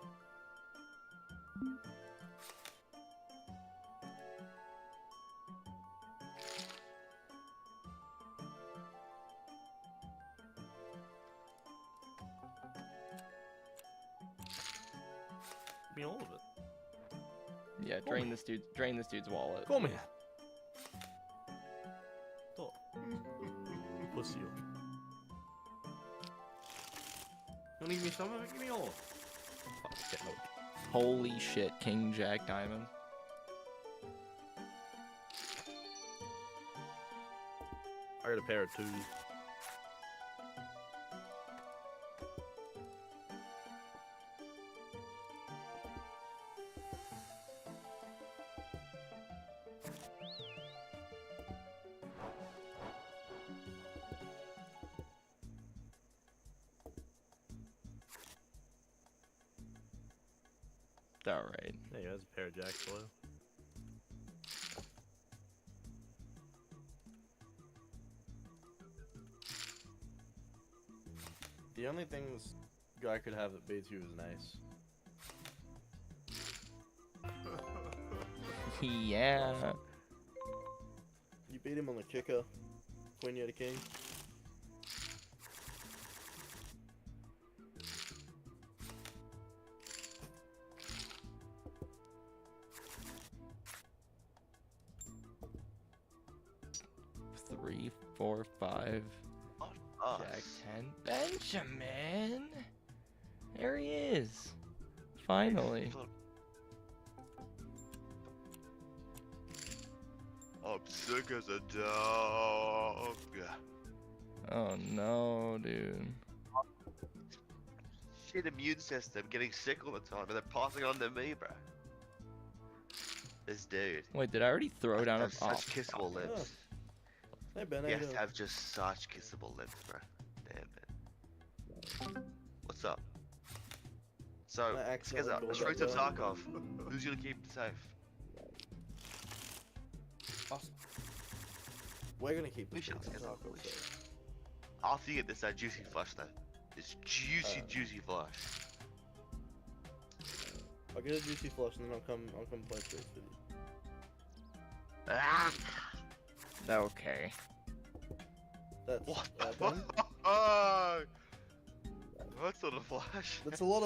Give me all of it. Yeah, drain this dude's wallet. Come here. Stop. Pussy. You wanna give me some of it? Give me all. Fuck, get out. Holy shit, king jack diamond. I got a pair of 2s. Alright. There you go, there's a pair of jacks for you. The only thing this guy could have that beats you is an ace. Yeah. You beat him on the kicker when you're the king. Three, 4, 5. Jack 10. Benjamin! There he is. Finally. I'm sick as a dog. Oh no, dude. Shit immune system, getting sick all the time, and then passing it on to me, bro. This dude. Wait, did I already throw down a... Have such kissable lips. Hey Ben, how He you has to doing? have just such kissable lips, bro. Damn it. What's up? So, I accidentally Skizza, called straight that to guy. Tarkov. Who's gonna keep it safe? Us. We're gonna keep We this shall, thing Skizza. Taco We safe. shall. After you get this juicy flush, though. This juicy flush. I'll get a juicy flush and then I'll come play Space with you. Ah! Okay. That's What Ben? the fuck? That's not a flash. There's a lot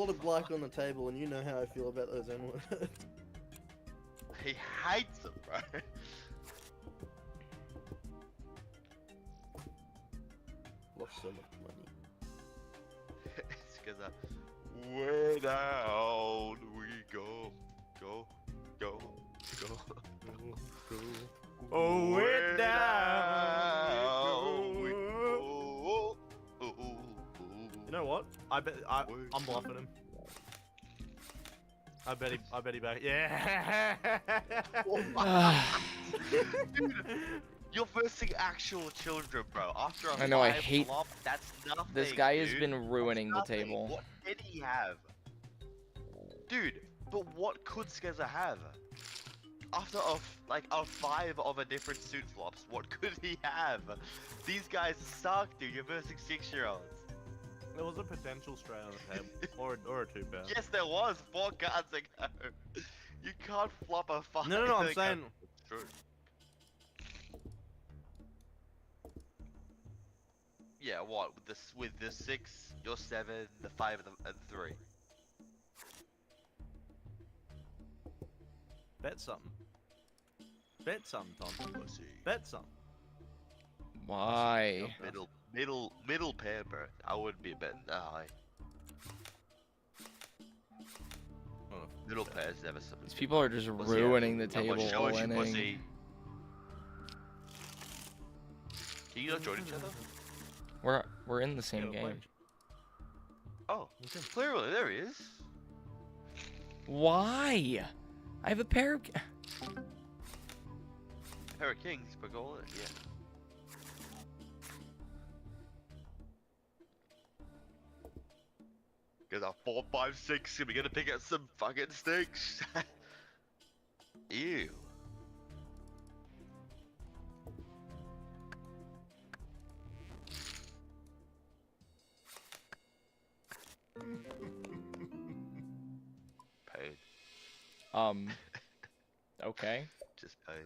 of black on the table, and you know how I feel about those N-words. He hates them, bro. Lost so much money. It's because way down we go, go, go, go, go. Oh, way down we go. You know what? I'm bluffing him. I bet he back. Yeah. Dude, you're versing actual children, bro. After a I know, I 5 hate- flop, that's nothing. This guy has dude. been ruining the That's nothing. table. What did he have? Dude, but what could Skizza have? After a 5 of a different suit flops, what could he have? These guys suck, dude. You're versing 6-year-olds. There was a potential straight on the table, or a 2-pair. Yes, there was 4 cards ago. You can't flop a 5. No, I'm saying. It's true. Yeah, what with the 6, your 7, the 5, and 3. Bet something. Bet something, Tom. Pussy. Bet something. Why? Middle pair, bro. I wouldn't be betting that high. Middle pair's never something. These people are just ruining the table all inning. Pussy. Can you not join each other? We're in the same game. Oh, clearly there he is. Why? I have a pair of... Pair of kings, Pagola, yeah. Cause our 4, 5, 6, and we're gonna pick up some fucking sticks. Ew. Pain. Okay. Just pain.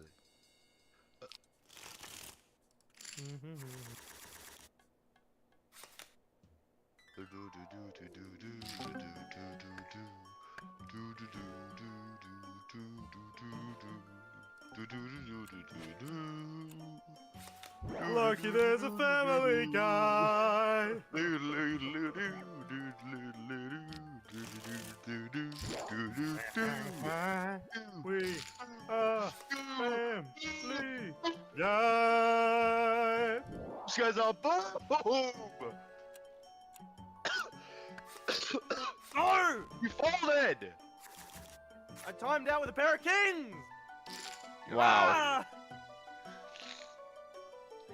Lucky there's a family guy. We are family guy. These guys are boom. No! You folded! I timed out with a pair of kings! Wow. Ah!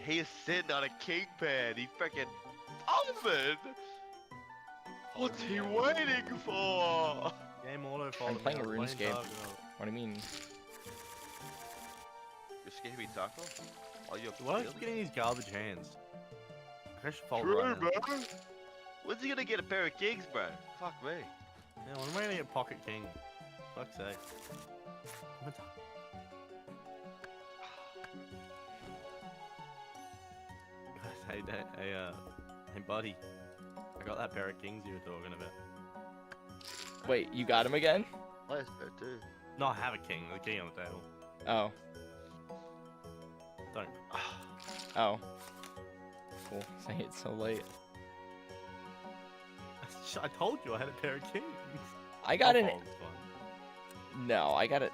He is sitting on a king pad. He freaking folded. What's he waiting for? Game auto I'm followed me. playing I was RuneScape. Taco. What do you mean? You're scared me, Taco? Are you Why do I keep getting these garbage hands? I should fold True, right now. bro. When's he gonna get a pair of kings, bro? Fuck me. Yeah, when am I gonna get Pocket King? Fuck's sake. Hey, buddy. I got that pair of kings you were talking about. Wait, you got him again? Last pair too. No, I have a king. The king on the table. Oh. Don't. Oh. Cool. Say it so late. I told you I had a pair of kings. I got I'll an. fold, it's fine. No, I got it.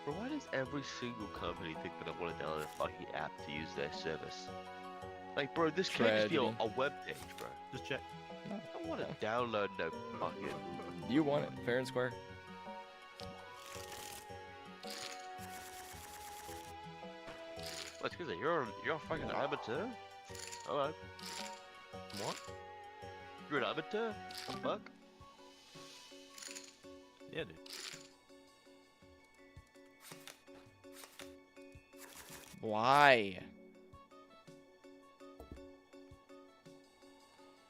Bro, why does every single company think that I want to download a fucking app to use their service? Like, bro, this can't just be a web page, bro. Just check. I don't want to download no fucking. You want it, fair and square. What's good? You're a fucking amateur. Alright. What? You're an amateur? The fuck? Yeah, dude. Why?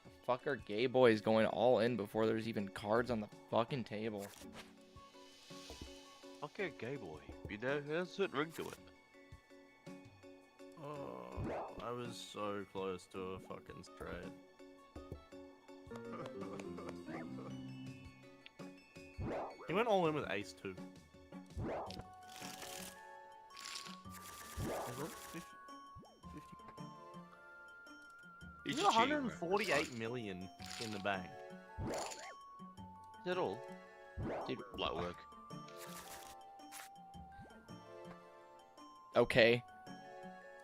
The fuck are gay boys going all in before there's even cards on the fucking table? Okay, gay boy. You know, there's a certain ring to it. Oh, I was so close to a fucking straight. He went all in with ace 2. He's got 148 million in the bank. Is that all? Dude, light work. Okay.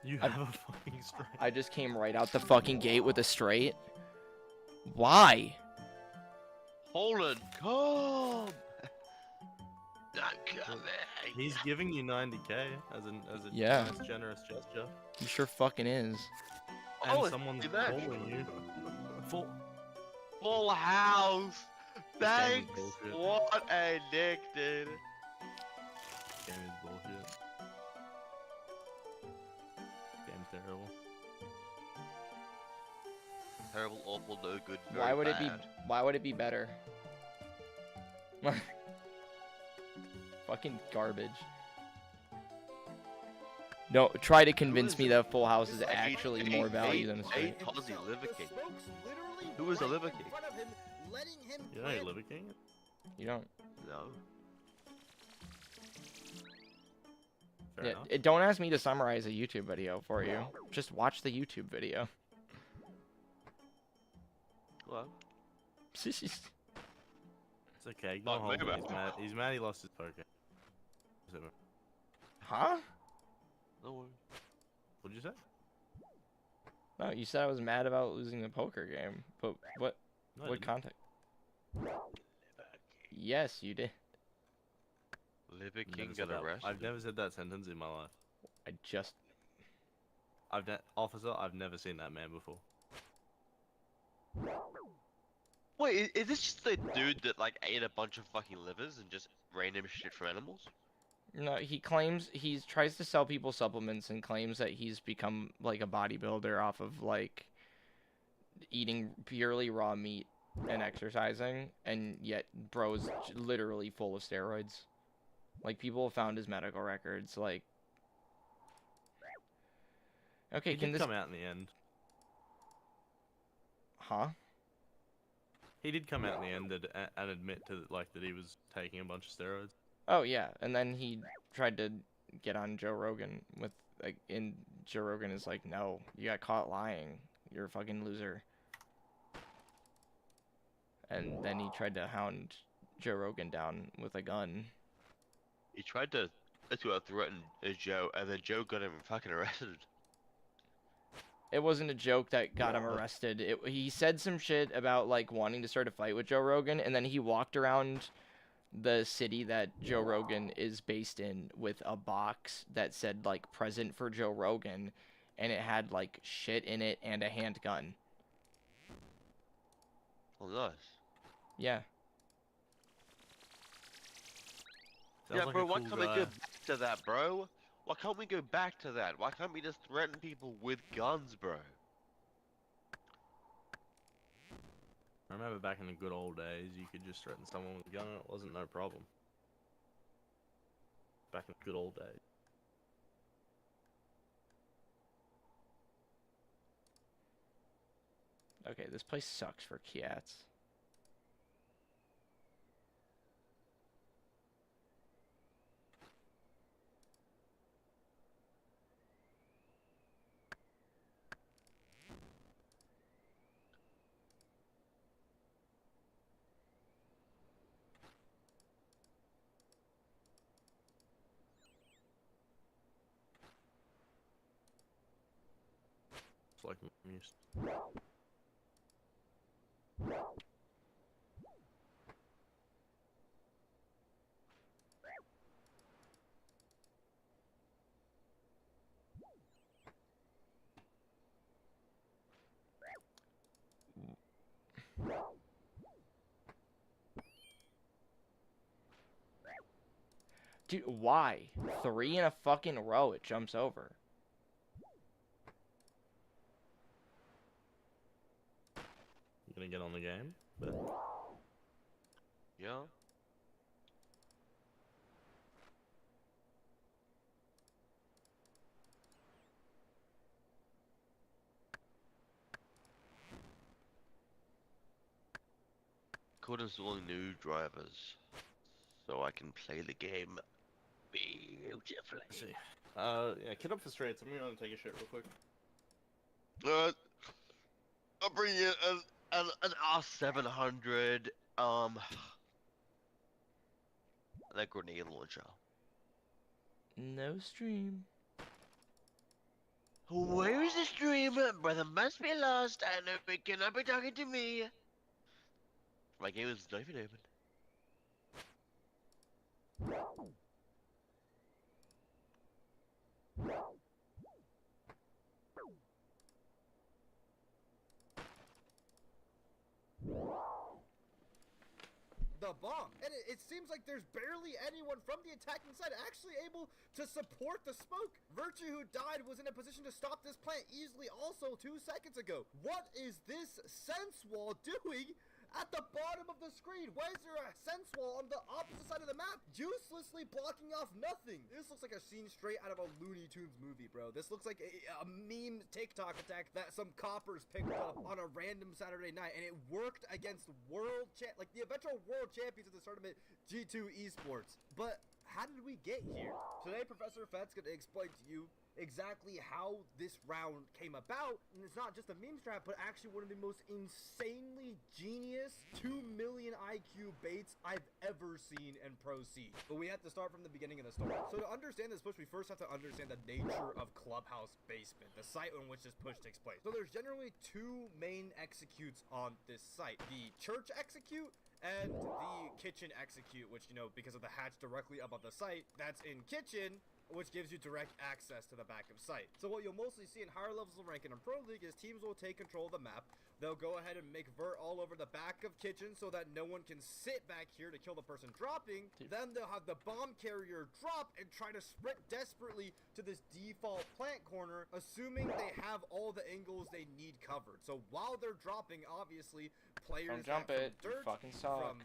You have a fucking straight. I just came right out the fucking gate with a straight. Why? Holland, come! Not coming. He's giving you 90k as a Yeah. nice generous gesture. He sure fucking is. And Oh, someone's see that? calling you. Full house! Game is Thanks! bullshit. What a dick, dude. Game is bullshit. Game's terrible. Terrible, awful, no good, very Why would bad. it be? Why would it be better? Fucking garbage. No, try to convince me that Full House is actually more value than a straight. Liver King. Who is a Liver King? You know Liver King? You don't. No. Fair Yeah, enough. don't ask me to summarize a YouTube video for you. Just watch the YouTube video. What? It's okay, go home. He's mad. He's mad he lost his poker. Huh? No worries. What'd you say? No, you said I was mad about losing the poker game. But what? No, I what didn't. context? Yes, you did. Liver I've King never said got that- arrested. I've never said that sentence in my life. I just. Officer, I've never seen that man before. Wait, is this just the dude that like ate a bunch of fucking livers and just random shit from animals? No, he claims he tries to sell people supplements and claims that he's become like a bodybuilder off of like eating purely raw meat and exercising, and yet bro's literally full of steroids. Like people have found his medical records. Like, okay, He can did this come out in the end? Huh? He did come out in the end and admit to like that he was taking a bunch of steroids. Oh yeah, and then he tried to get on Joe Rogan with like, and Joe Rogan is like, no, you got caught lying. You're a fucking loser. And then he tried to hound Joe Rogan down with a gun. He tried to threaten Joe, and then Joe got him fucking arrested. It wasn't a joke that got him arrested. He said some shit about like wanting to start a fight with Joe Rogan, and then he walked around the city that Joe Rogan is based in with a box that said like present for Joe Rogan, and it had like shit in it and a handgun. Oh, nice. Yeah. Yeah, like bro, a why cool can't we guy. go back to that, bro? Why can't we go back to that? Why can't we just threaten people with guns, bro? I remember back in the good old days, you could just threaten someone with a gun and it wasn't no problem. Back in the good old days. Okay, this place sucks for cats. It's like I'm used. Dude, why? 3 in a fucking row, it jumps over. You gonna get on the game? But... Yeah. Could install new drivers so I can play the game beautifully. Let's see. Yeah, kid up for straights. I'm gonna take a shit real quick. I'll bring you an R700, and a grenade launcher. No stream. Where is the stream? Brother must be lost, and we cannot be talking to me. My game is not even open. The bomb. And it seems like there's barely anyone from the attacking side actually able to support the smoke. Virtue, who died, was in a position to stop this plant easily also 2 seconds ago. What is this sense wall doing at the bottom of the screen? Why is there a sense wall on the opposite side of the map, uselessly blocking off nothing? This looks like a scene straight out of a Looney Tunes movie, bro. This looks like a meme TikTok attack that some coppers picked up on a random Saturday night, and it worked against like the eventual world champions of this tournament, G2 Esports. But how did we get here? Today, Professor Fett's gonna explain to you exactly how this round came about, and it's not just a meme strap, but actually one of the most insanely genius 2 million IQ baits I've ever seen in Pro Siege. But we have to start from the beginning of the story. So to understand this push, we first have to understand the nature of Clubhouse Basement, the site on which this push takes place. So there's generally 2 main executes on this site: the church execute and the kitchen execute, which, you know, because of the hatch directly above the site, that's in kitchen, which gives you direct access to the back of site. So what you'll mostly see in higher levels of ranking in Pro League is teams will take control of the map. They'll go ahead and make vert all over the back of kitchen so that no one can sit back here to kill the person dropping. Then they'll have the bomb carrier drop and try to sprint desperately to this default plant corner, assuming they have all the angles they need covered. So while they're dropping, obviously, players Don't jump it. from dirt, You fucking suck. from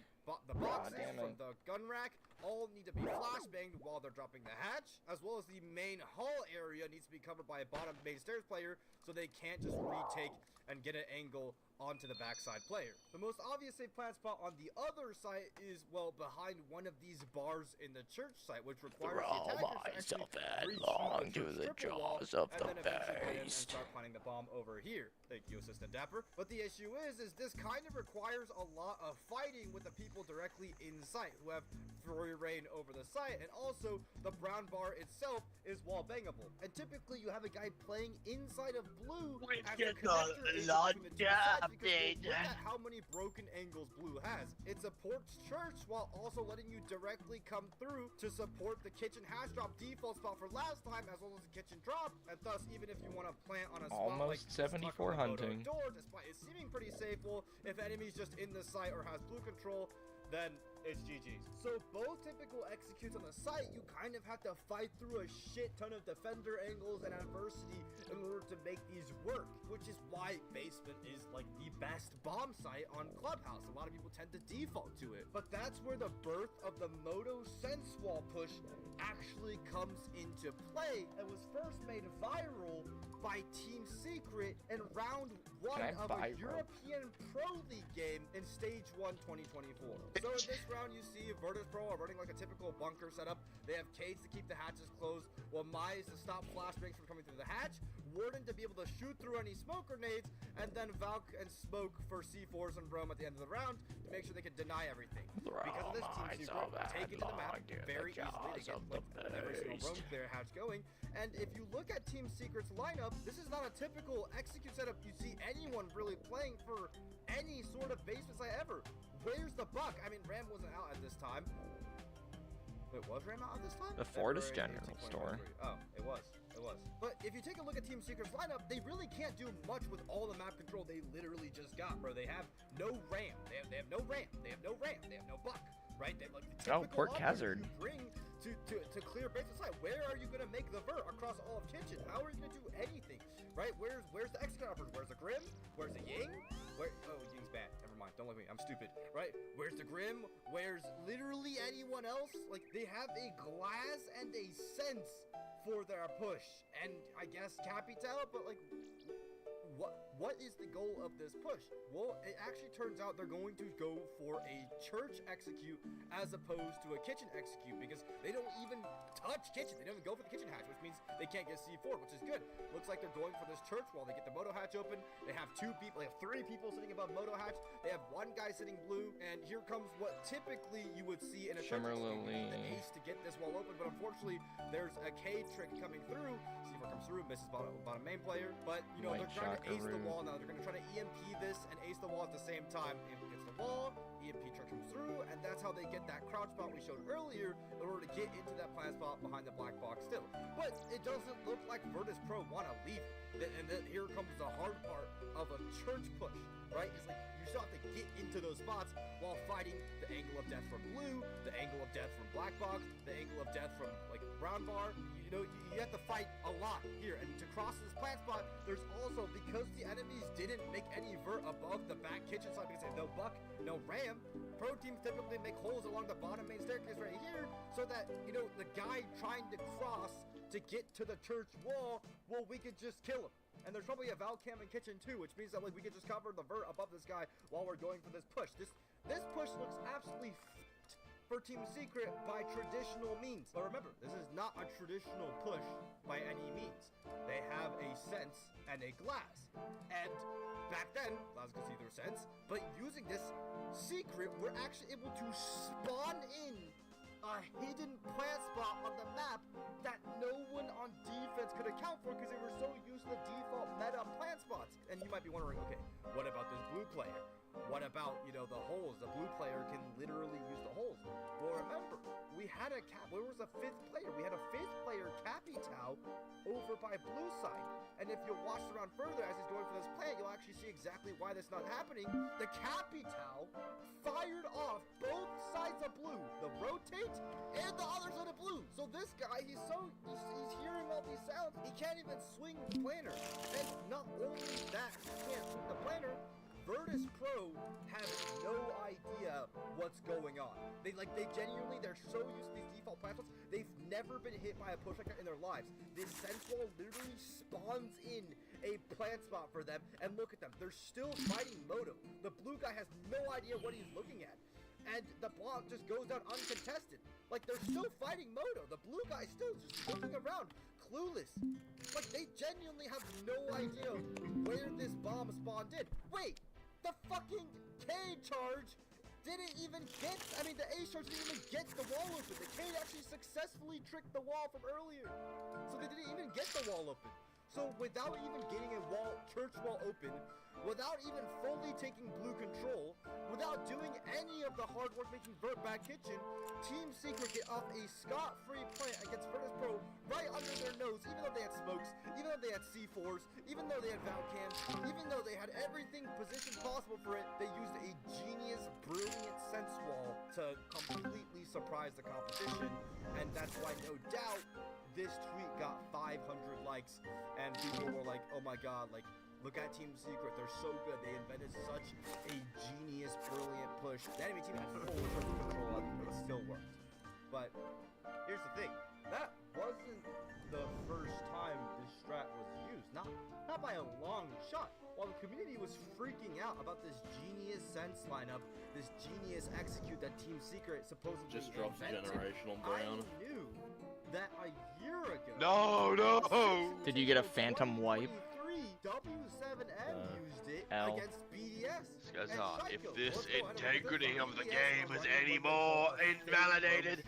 the boxes, damn from it. the gun rack, all need to be flashbanged while they're dropping the hatch, as well as the main hall area needs to be covered by a bottom main stairs player, so they can't just retake and get an angle onto the backside player. The most obvious safe plant spot on the other side is, well, behind one of these bars in the church site, which requires the attackers to actually breach through the triple wall, and then eventually get in and start planting the bomb over here. Thank you, Assistant Dapper. But the issue is this kind of requires a lot of fighting with the people directly in sight, who have free reign over the site, and also the brown bar itself is wall bangable. And typically you have a guy playing inside of blue as the connector is between the two sides, because look at how many broken angles blue has. It supports church while also letting you directly come through to support the kitchen hash drop default spot for last time, as well as the kitchen drop, and thus even if you want to plant on a spot Almost like 74 hunting. door, despite it seeming pretty safe, well, if enemy's just in the site or has blue control, then it's GG's. So both typical executes on the site, you kind of have to fight through a shit ton of defender angles and adversity in order to make these work, which is why basement is like the best bomb site on Clubhouse. A lot of people tend to default to it, but that's where the birth of the Moto Sense Wall push actually comes into play and was first made viral by Team Secret in round 1 of a European Pro League game in Stage 1 2024. So in this round you see Virtus Pro are running like a typical bunker setup. They have Cades to keep the hatches closed, while Mai is to stop flashbangs from coming through the hatch, Warden to be able to shoot through any smoke grenades, and then Valk and Smoke for C4s and Rome at the end of the round to make sure they can deny everything. Because of this, Team Secret take into the map very easily. They get like every single Rome clear hatch going. And if you look at Team Secret's lineup, this is not a typical execute setup you see anyone really playing for any sort of basement site ever. Where's the buck? I mean, Ram wasn't out at this time. Wait, was Ram out at this time? The Fortis General Store. Oh, it was. It was. But if you take a look at Team Secret's lineup, they really can't do much with all the map control they literally just got, bro. They have no Ram. They have no Ram. They have no Ram. They have no buck. Right? They have like the typical Port Hazard. You bring to clear basement site. Where are you gonna make the vert across all of kitchen? How are you gonna do anything? Right? Where's the execute offers? Where's the Grim? Where's the Ying? Ying's bad. Never mind. Don't look at me. I'm stupid. Right? Where's the Grim? Where's literally anyone else? Like, they have a glass and a sense for their push. And I guess Capital, but like, what is the goal of this push? Well, it actually turns out they're going to go for a church execute as opposed to a kitchen execute, because they don't even touch kitchen. They don't even go for the kitchen hatch, which means they can't get C4, which is good. Looks like they're going for this church wall. They get the moto hatch open. They have 2 people, they have 3 people sitting above moto hatch. They have 1 guy sitting blue, and here comes what typically you would see in a church execute. You need the ace to get this wall open, but unfortunately, there's a K trick coming through. C4 comes through, misses bottom main player, but you know, they're trying to ace the wall now. They're going to try to EMP this and ace the wall at the same time. EMP gets the wall, EMP truck comes through, and that's how they get that crouch spot we showed earlier in order to get into that plant spot behind the black box still. But it doesn't look like Virtus Pro want to leave. And then here comes the hard part of a church push, right? It's like you still have to get into those spots while fighting the angle of death from blue, the angle of death from black box, the angle of death from like brown bar. You know, you have to fight a lot here. And to cross this plant spot, there's also, because the enemies didn't make any vert above the back kitchen side, because they have no buck, no ram, pro teams typically make holes along the bottom main staircase right here, so that, you know, the guy trying to cross to get to the church wall, well, we could just kill him. And there's probably a Val cam in kitchen too, which means that like we could just cover the vert above this guy while we're going for this push. This push looks absolutely for Team Secret by traditional means. But remember, this is not a traditional push by any means. They have a sense and a glass. And back then, Glass could see their sense, but using this secret, we're actually able to spawn in a hidden plant spot on the map that no one on defense could account for because they were so used to the default meta plant spots. And you might be wondering, okay, what about this blue player? What about, you know, the holes? The blue player can literally use the holes. Well, remember, we had where was the 5th player? We had a 5th player, Capital, over by blue side. And if you watch around further as he's going for this plant, you'll actually see exactly why that's not happening. The Capital fired off both sides of blue, the rotate and the other side of blue. So this guy, he's hearing all these sounds, he can't even swing the planner. And not only that, he can't swing the planner, Virtus Pro have no idea what's going on. They're so used to these default platforms, they've never been hit by a push like that in their lives. This sense wall literally spawns in a plant spot for them, and look at them. They're still fighting Moto. The blue guy has no idea what he's looking at. And the block just goes down uncontested. Like, they're still fighting Moto. The blue guy's still just looking around, clueless. Like, they genuinely have no idea where this bomb spawned in. Wait! The fucking K charge didn't even get, the A charge didn't even get the wall open. The K actually successfully tricked the wall from earlier. So they didn't even get the wall open. So without even getting a church wall open, without even fully taking blue control, without doing any of the hard work making vert back kitchen, Team Secret get off a scot-free plant against Virtus Pro right under their nose, reinforce, even though they had Valve cams, even though they had everything positioned possible for it, they used a genius, brilliant sense wall to completely surprise the competition, and that's why, no doubt, this tweet got 500 likes, and people were like, oh my god, like, look at Team Secret, they're so good, they invented such a genius, brilliant push. The enemy team had full control of it, but it still worked. But here's the thing, that wasn't the first time this strat was used, not by a long shot. While the community was freaking out about this genius sense lineup, this genius execute that Team Secret supposedly Just dropped invented, generational brown. I knew that a year ago. No! Did you get a phantom wipe? W7M used it L. against BDS. If this integrity of the game is any more invalidated,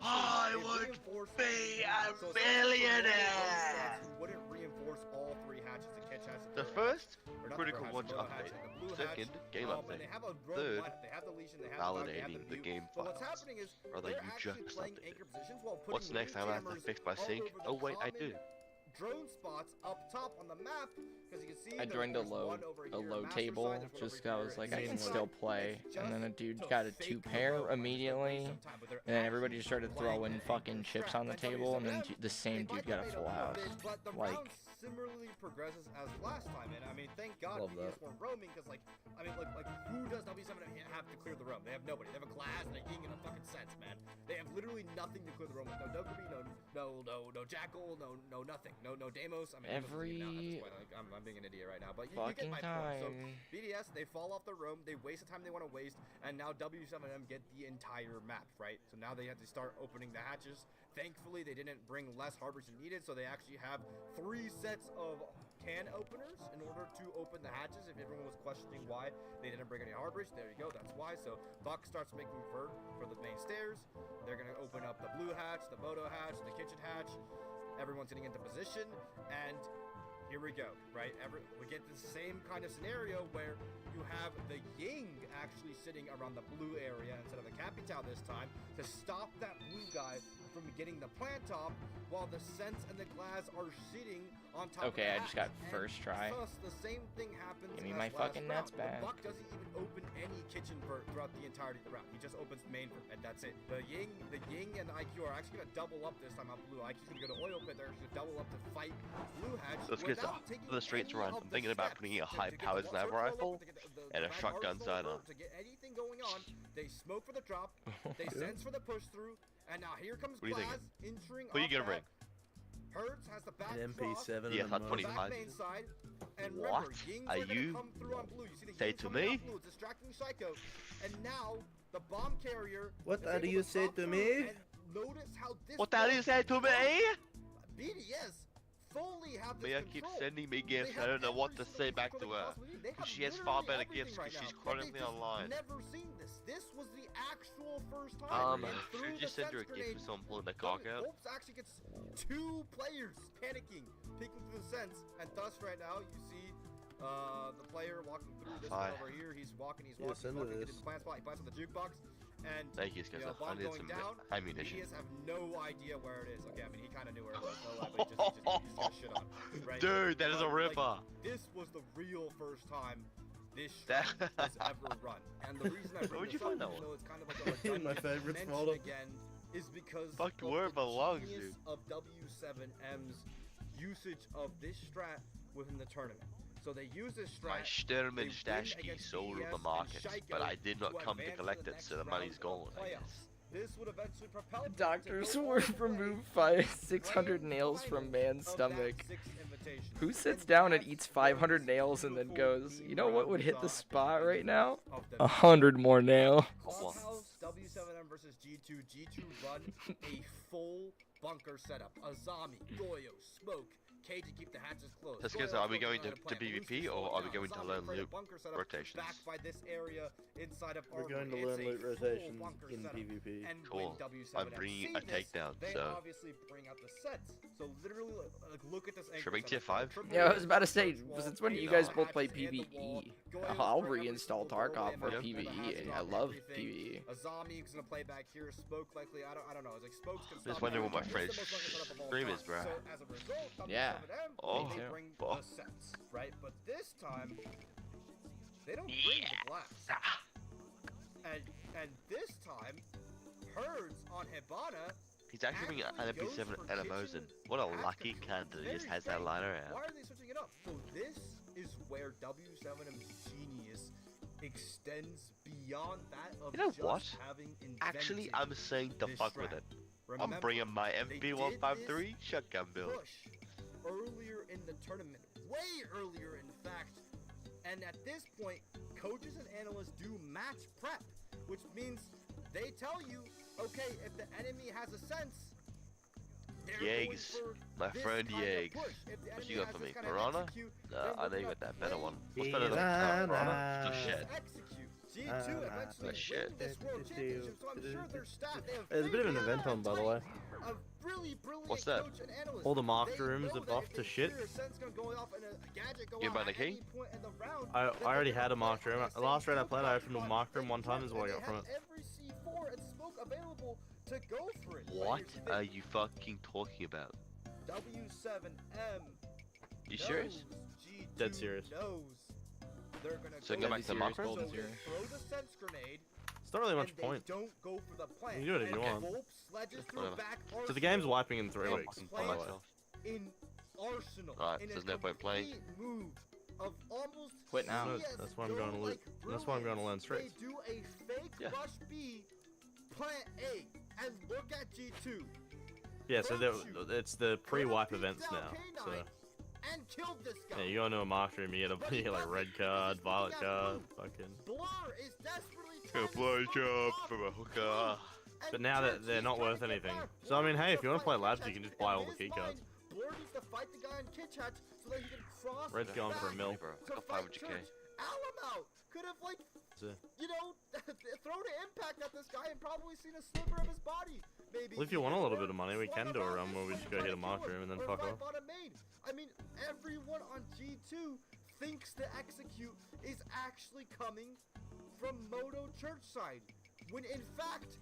I would be a millionaire! Wouldn't reinforce all three hatches and catch hatches. The first, critical launch update. Second, game update. Third, validating the game files. Brother, you just updated. What's next? I'm gonna have to fix my sync? Oh wait, I do. Drone spots up top on the map, because you can see I joined a low table just 'cause I was like, I can still play, and then a dude got a 2-pair immediately, and then everybody just started throwing fucking chips on the table, and then the same dude got a full house. Like, similarly progresses as last time, and I mean, thank God Love BDS that. weren't roaming, because like who does W7 have to clear the roam? They have nobody. They have a glass and a Ying and a fucking sense, man. They have literally nothing to clear the roam with. No Dokkaebi, no Jackal, no nothing. No Deimos. I mean, every now at this point, like, I'm being an idiot right now, but you get my point. So time. BDS, they fall off the roam, they waste the time they want to waste, and now W7M get the entire map, right? So now they have to start opening the hatches. Thankfully, they didn't bring less harbors than needed, so they actually have 3 sets of can openers in order to open the hatches. If everyone was questioning why they didn't bring any harbors, there you go, that's why. So Buck starts making vert for the main stairs. They're gonna open up the blue hatch, the moto hatch, the kitchen hatch. Everyone's getting into position, and here we go, right? We get the same kind of scenario where you have the Ying actually sitting around the blue area instead of the Capitao this time to stop that blue guy from getting the plant top, while the Sense and the Glass are sitting on top of the okay, I hatch. just got first try. Thus, the same thing happens Give me as my last fucking nuts round. back. The Buck doesn't even open any kitchen vert throughout the entirety of the round. He just opens the main vert, and that's it. The Ying and the IQ are actually gonna double up this time on blue. IQ's gonna go to oil pit. They're actually gonna double up to fight blue hatch. Let's get the straight to run. I'm thinking about putting a high-powered sniper rifle and a shotgun sidearm. To get anything going on, they smoke for the drop, they sense for the push through, and now here comes What are you Glass thinking? entering. Who are you gonna bring? Hertz has the back An cross, MP7 Yeah, and hot a 25. back main side, and remember, What Yings are gonna you come through on blue. You see the say Yings to coming me? off blue, it's distracting Psycho, and now the bomb carrier. What is are able you to say pop to through, me? and notice how this What the hell you say to me? BDS fully have this Mia keeps control. sending me gifts. They I have don't know what to every say single back control to they her. possibly need. They have She has far literally better everything gifts right because she's now, but chronically they've just online. Never seen this. This was the actual first time. And through Should the just send her a sense gift grenade, with someone pulling the cock out. Hopes actually gets 2 players panicking, peeking through the sense, and thus right now you see the player walking through this one over here. He's walking, send her getting this. the plant spot. He plants on the jukebox, and Thank you, you know, Skizza. I bomb need going some down. ammunition. BDS have no idea where it is. Okay, I mean he kind of knew where it was, no lie, but he just got shit on. Right? Dude, that is a But, ripper. like, this was the real first time this strat was ever run, and the reason I bring Where'd you this up, find that even one? though it's kind of like a redundant My favorites mention folder. again, is because Fuck, of where the it belongs, genius dude. of W7M's usage of this strat within the tournament. So they use this My strat. Sturm and Stashki sold on the market, but I did not come to collect it, so the money's gone, I guess. This would eventually propel them to Doctors go were all the way removed by 600 to nails from man's of that stomach. 6th invitation. Who sits down and eats 500 nails and then goes, you know what would hit the spot right now? 100 more nail. Clubhouse, W7M versus G2. G2 run a full bunker setup. Azami, Goyo, Smoke, K to keep the hatches closed. So, Skizza, are we going to PvP or are we going to learn loot rotations? Back by this area inside of We're Armor. going to It's learn a loot full rotations bunker in setup. PvP. And Cool. when W7M I'm bringing see a this, takedown, they so- obviously bring out the sets. So literally, like, look at this. Should we anchor tier setup. 5? Triple Yeah, I was about to say, wall, since when do you no. guys both play hatches and the wall. PvE? Goyo's I'll bring every reinstall single doorway Tarkov for and the PvE. hatches I on love everything. PvE. Azami's gonna play back here. Smoke likely. I don't know. It's like Smokes can Just stop wondering everything. what my This is friend's the most bunker setup of all stream time. is, bro. So as a result, Yeah. Oh, they bring fuck. the sets, right? But this time, they don't bring the glass. And this time, Herds on Hibana. He's actually bringing an MP7 and a Mosin. What a lucky candidate he just has that line around. Why are they switching it up? So this is where W7M's genius extends beyond that of You know just what? having invented Actually, I'm saying the this fuck with strap. it. Remember, I'm bringing my they did MP153 this shotgun build. push earlier in the tournament, way earlier in fact. And at this point, coaches and analysts do match prep, which means they tell you, okay, if the enemy has a sense, they're going Yeags, for my this friend kind of Yeags. push. If the What enemy you got has for this me? kind of Piranha? execute, Nah, they're I know you looking got that at better play one. What's better than Piranha? The shit. execute. G2 eventually The shit. win this world championship, so I'm sure their staff, they have There's a bit of an figured event on, by the way. a really brilliant What's that? coach and analyst. All the marked They rooms know are that buffed if to they shit. hear a sense gun going off and a gadget go You off buy the at key? any point in the round, I that they're already gonna had a play marked room. on The last raid I played, I opened a same marked room one time. Is what I and got from they it. have every C4 and smoke available to go for it. But What here's the thing, are you fucking talking about? W7M You serious? knows, G2 Dead serious. knows they're gonna So go go back to for it. macro? So they throw the sense grenade. It's not really much and they point. don't go for the plant. You can do it if you and want. Volp sledges through Whatever. back So the game's Arsenal wiping in 3 and weeks. By the plants way. in Arsenal. Alright, in so a there's no point playing. complete move of almost Quit now. CS That's why I'm going to like That's why I'm going to learn brilliance. straights. They do a fake Yeah. rush B, plant A, and look at G2. Yeah, so it's the pre-wipe events now. So And killed this guy. yeah, you go into a marked room, you get like red card, violet card, fucking. Blur is desperately Go blow job from a hooker. But now that they're not worth anything. So I mean, hey, if you want to play labs, you can just buy all the key cards. Blur needs to fight the guy in Kitch Hatch so that he can cross Red's going for a back mill. Bro, I to got fight 500k. Church. Alum out. Could have like, So, you know, thrown an impact at this guy and probably seen a sliver of his body. Maybe. well, if you want a little bit of Or money, we can swung do a around run and where we swung just go hit a by marked the room and then keyboard, fuck or off. fight bottom main. I mean, everyone on G2 thinks the execute is actually coming from Moto Church side, when in fact,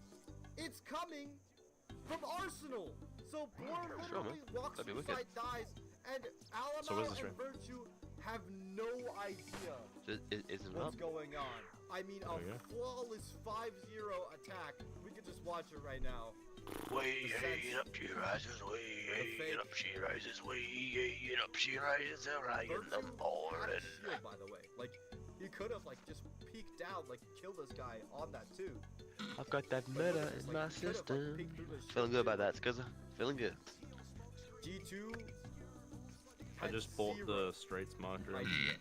it's coming from Arsenal. So Blur Sure, man. literally walks That'd be through wicked. side, dies, and Alamo So where's this and ring? Virtue have no idea Isn't it what's up? going on. I mean, a There you flawless 5-0 attack. We could just watch it right now. Way The sense- up she rises, the way fake- up she rises, way up she rises, early in the Virtue had a morning. shield, by the way. Like, he could have, like, just peeked down, like, killed this guy on that, too. I've got that But murder it's in like, my he could have, like, system. peeked through the Feeling shield, good about too. that, Skizzer. Feeling good. G2 I had just bought zero the straights marked room. idea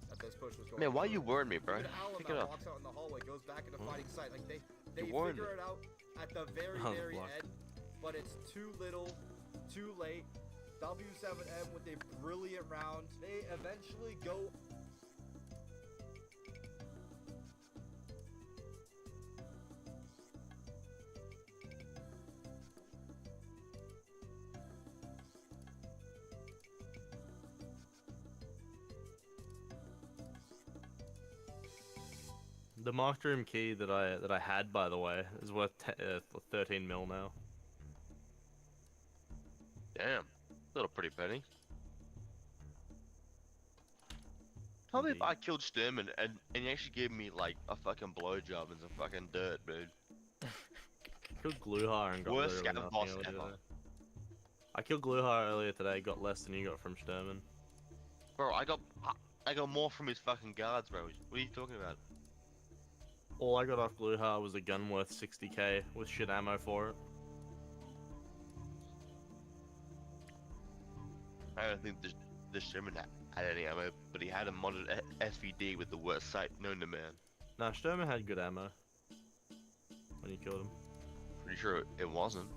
that this push was going Man, why through. you worrying me, bro? Even Pick it Alamo up. walks out in the hallway, goes back into fighting site. Like, they You warned figure me. it out at the very, Oh, very block. end, but it's too little, too late. W7M with a brilliant round. They eventually go. The marked room key that I had, by the way, is worth 13 mil now. Damn. Little pretty penny. Tell me if I killed Sturman and he actually gave me like a fucking blowjob and some fucking dirt, dude. Killed Gluhar and got Worst literally scav nothing boss earlier ever. today. I killed Gluhar earlier today, got less than you got from Sturman. Bro, I got more from his fucking guards, bro. What are you talking about? All I got off Gluhar was a gun worth 60k with shit ammo for it. I don't think the Sherman had any ammo, but he had a modded SVD with the worst sight known to man. Nah, Sturman had good ammo when you killed him. Pretty sure it wasn't.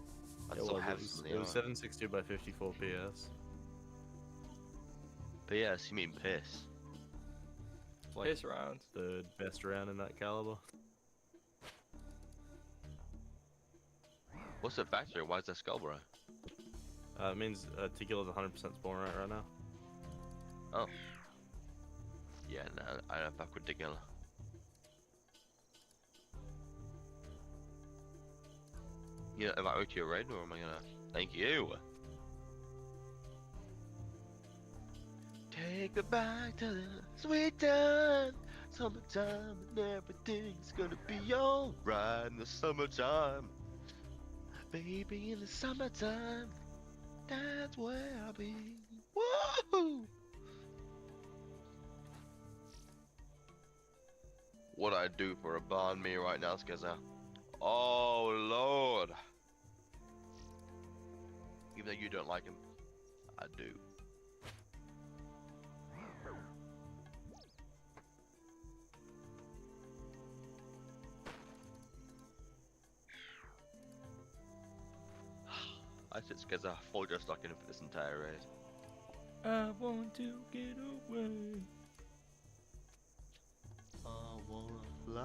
I It still was, have it was, some it was ammo. 760 by 54 PS. PS, you mean piss? It's like Piss rounds. the best round in that caliber. What's the factory? Why is that skull, bro? It means Tequila's 100% spawn rate right now. Oh. Yeah, no, I don't fuck with Tequila. You know, if I owe you a raid, or am I gonna thank you? Take me back to the sweet time, summertime, and everything's gonna be alright in the summertime. Baby, in the summertime, that's where I'll be. Woohoo! What I do for a banh mi right now, Skizzer? Oh Lord! Even though you don't like him, I do. I sit Skizzer full just locking for this entire raid. I want to get away. I wanna fly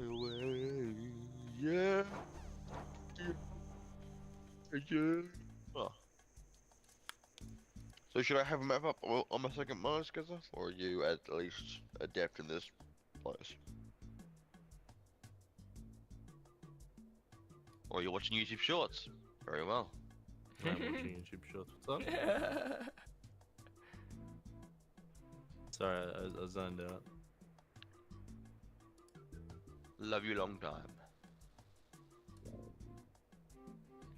away, yeah. Yeah. Oh. So should I have a map up on my second monitor, Skizzer? Or are you at least adept in this place? Or you're watching YouTube Shorts? Very well. I'm watching YouTube Shorts. What's up? Sorry, I zoned out. Love you long time.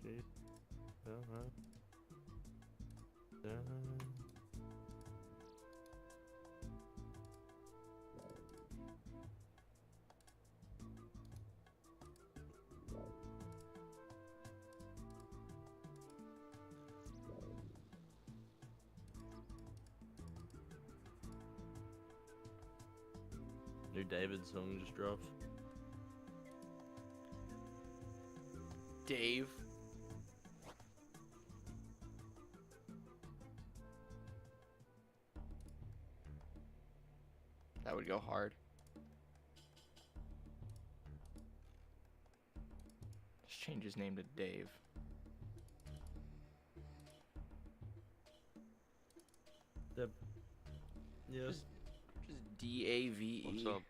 Okay. Uh-huh. New David song just dropped. Dave. That would go hard. Just change his name to Dave. Yes. Just D-A-V-E. What's up?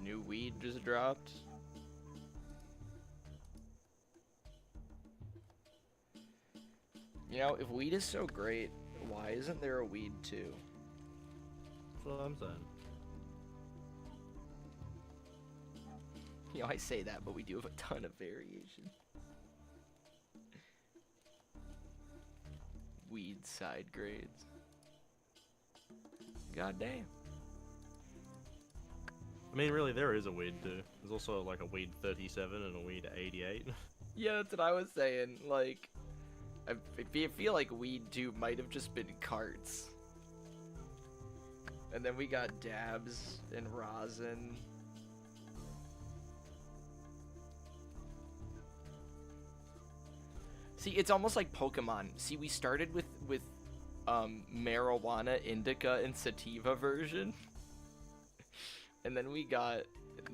New weed just dropped. You know, if weed is so great, why isn't there a weed too? That's what I'm saying. You know, I say that, but we do have a ton of variation. Weed side grades. God damn. I mean, really, there is a weed too. There's also like a weed 37 and a weed 88. Yeah, that's what I was saying. Like, I feel like weed 2 might have just been carts. And then we got dabs and rosin. See, it's almost like Pokemon. See, we started with marijuana, indica, and sativa version. And then we got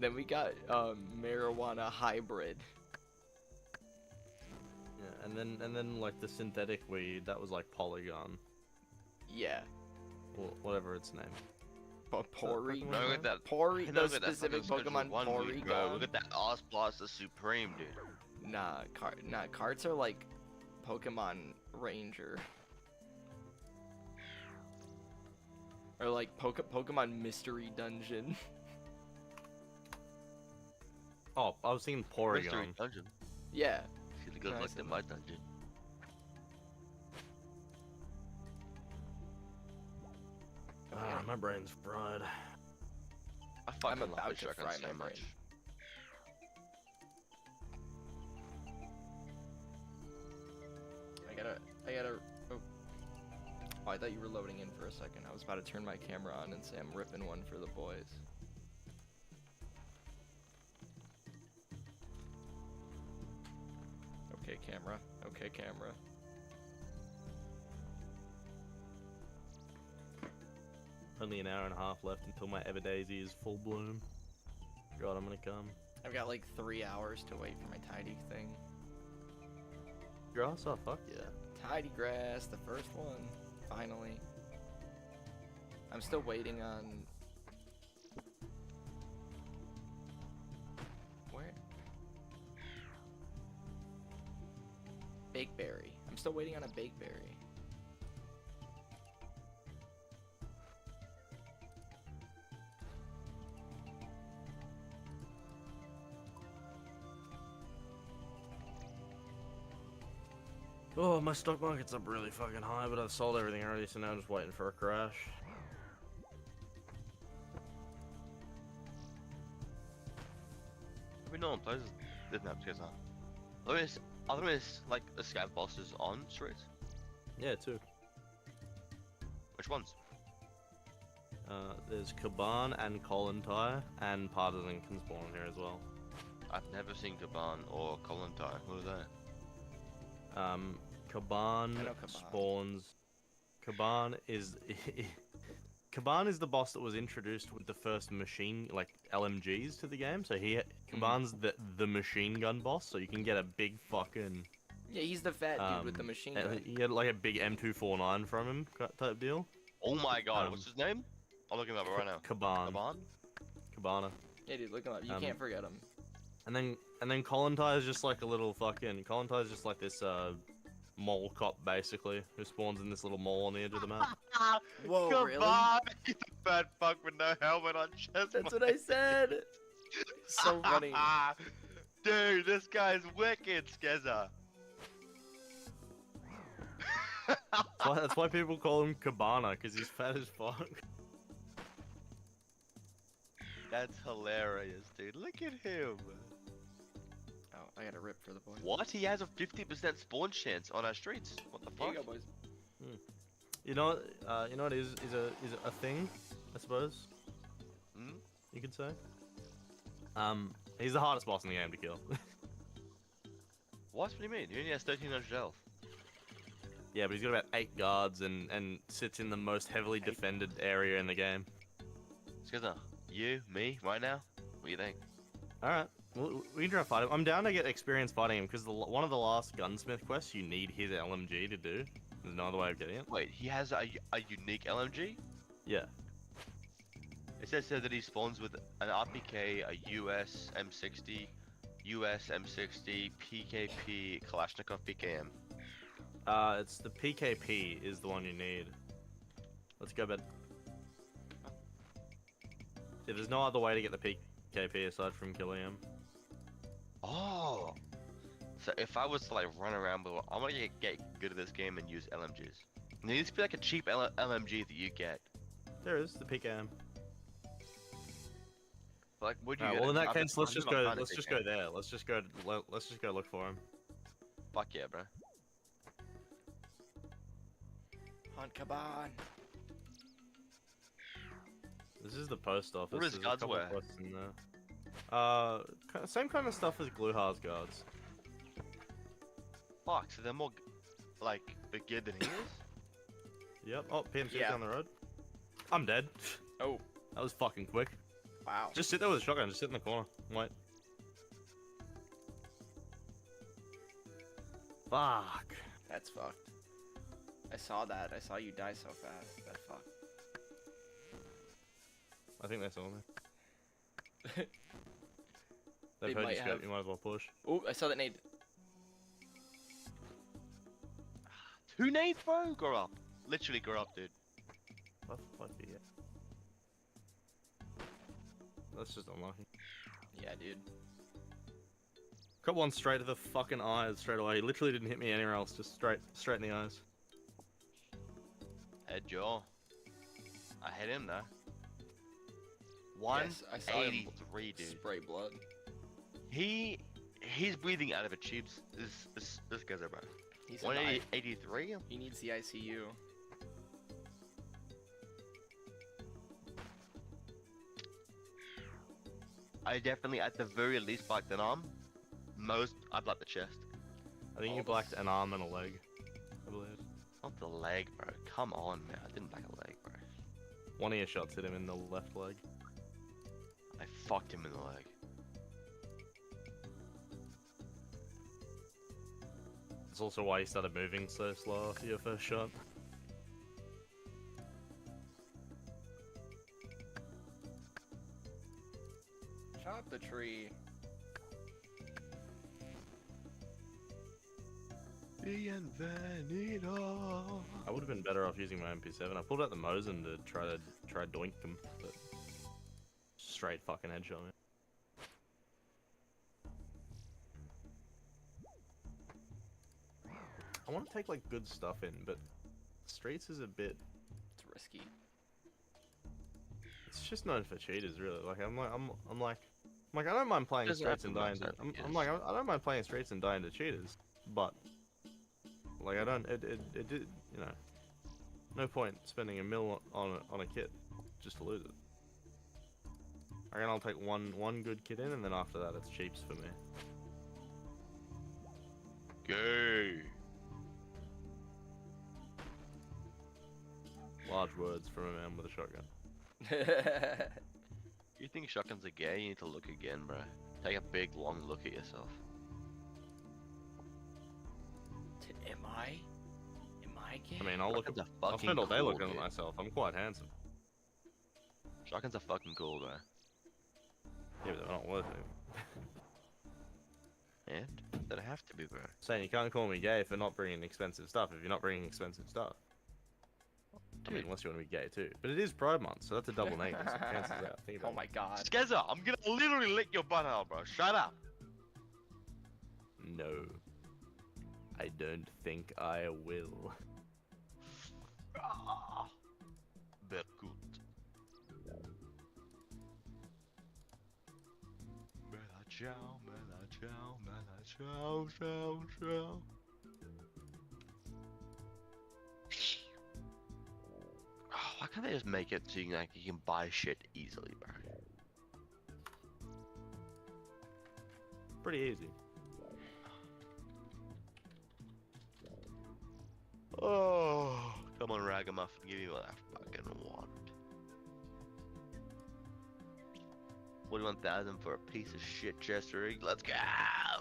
marijuana hybrid. Yeah, and then like the synthetic weed that was like Polygon. Yeah. Well, whatever its name. Porygon. No, look at that. Pory. No, Those look at that specific fucking Pokemon. one weed, bro. Porygon. Look at that Oz Blaster Supreme, dude. Nah, carts are like Pokemon Ranger. Or like Pokemon Mystery Dungeon. Oh, I was thinking Porygon. Mystery Dungeon. Yeah. She goes like in my dungeon. Ah, my brain's fried. I fucking I'm love about this to shotgun fry so my much. brain. I gotta. Oh. Oh, I thought you were loading in for a second. I was about to turn my camera on and say I'm ripping one for the boys. Okay, camera. Okay, camera. Only an hour and a half left until my Everdaisy is full bloom. God, I'm gonna come. I've got like 3 hours to wait for my tidy thing. Your ass off, fuck yeah. Tidy grass, the first one. Finally. I'm still waiting on... Where? Bakeberry. I'm still waiting on a bakeberry. Oh, my stock market's up really fucking high, but I've sold everything already, so now I'm just waiting for a crash. We know places didn't have together. Otherwise, like the scout bosses on streets. Yeah, too. Which ones? There's Kaban and Kollontai, and Partisan can spawn here as well. I've never seen Kaban or Kollontai. Who are they? Kaban spawns. Kaban is Kaban is the boss that was introduced with the first machine, like LMGs to the game. So Kaban's the machine gun boss. So you can get a big fucking. Yeah, he's the fat dude with the machine gun. You get like a big M249 from him, type deal. Oh my god, what's his name? I'm looking him up right now. Kaban. Kaban? Cabana. Yeah, dude, look him up. You can't forget him. And then Kollontai is just like a little fucking. Kollontai is just like this mole cop basically, who spawns in this little mole on the edge of the map. Whoa, Kaban! really? He's a bad fuck with no helmet on chest. That's what I said. So funny. Dude, this guy's wicked, Skeza. That's why people call him Cabana, because he's fat as fuck. That's hilarious, dude. Look at him. Oh, I got a rip for the boy. What? He has a 50% spawn chance on our streets. What the Here fuck? you go, boys. You know what is a thing, I suppose. You could say. He's the hardest boss in the game to kill. What do you mean? He only has 1300 health. Yeah, but he's got about 8 guards and sits in the most heavily defended area in the game. Skeza, you, me, right now? What do you think? Alright, we can try to fight him. I'm down to get experience fighting him, because one of the last gunsmith quests you need his LMG to do. There's no other way of getting it. Wait, he has a unique LMG? Yeah. It says here that he spawns with an RPK, a US M60, US M60, PKP, Kalashnikov PKM. It's the PKP is the one you need. Let's go, bed. Yeah, there's no other way to get the PKP aside from killing him. Oh! So if I was to like run around with, I want to get good at this game and use LMGs. There needs to be like a cheap LMG that you get. There is the PKM. Like, would you? Well, in that case, let's just go. Let's just go there. Let's just go look for him. Fuck yeah, bro. On Kaban. This is the post office. What does There's guards a couple wear? quests in there. Same kind of stuff as Gluhar's guards. Fuck, so they're more like bigger than he is? Yep. Oh, PMC's Yeah. down the road. I'm dead. Oh. That was fucking quick. Wow. Just sit there with a shotgun. Just sit in the corner. Wait. Fuck. That's fucked. I saw that. I saw you die so fast. That fucked. I think they saw me. They They've heard might you scope. have. You might as well push. Oh, I saw that nade. 2 nades, bro? Grow up. Literally grow up, dude. What the fuck do you get? That's just unlucky. Yeah, dude. Got one straight to the fucking eyes straight away. He literally didn't hit me anywhere else. Just straight in the eyes. Head jaw. I hit him though. Yes, I saw him 183, dude. Spray blood. He's breathing out of a tube. This guy's a bro. He's 183. He needs the ICU. I definitely, at the very least, blacked an arm. Most, I blacked the chest. I think you blacked an arm and a leg. I believe. Not the leg, bro. Come on, man. I didn't black a leg, bro. One of your shots hit him in the left leg. I fucked him in the leg. That's also why you started moving so slow after your first shot. Chop the tree. Bienvenido. I would have been better off using my MP7. I pulled out the Mosin to try doink him, but straight fucking headshot me. I want to take like good stuff in, but streets is a bit. It's risky. It's just known for cheaters, really. Like I'm like I don't mind playing Doesn't streets have and to dying. max To, out I'm the like I don't mind playing streets and dying to cheaters, but like I don't. It you know, no point spending $1 mil on a kit just to lose it. I reckon I'll take one good kit in, and then after that it's cheaps for me. Gay. Large words from a man with a shotgun. You think shotguns are gay? You need to look again, bro. Take a big, long look at yourself. Am I gay? I mean, I'll look. Shotguns are I'll fucking spend all day cool, looking at dude. myself. I'm quite handsome. Shotguns are fucking cool, bro. Yeah, but they're not worth it. And they don't have to be, bro. Saying you can't call me gay for not bringing expensive stuff if you're not bringing expensive stuff. I mean, unless you want to be gay too. But it is Pride Month, so that's a double negative. So it cancels out. Think about Oh my god. Skezza, I'm gonna literally lick your butthole, bro. Shut up. No. I don't think I will. Ah. Berkut. Bella ciao, bella ciao, bella ciao, ciao, ciao. Why can't they just make it so you can buy shit easily, bro? Pretty easy. Oh, come on, Ragamuffin, give me what I fucking want. 41,000 for a piece of shit chest rig. Let's go. I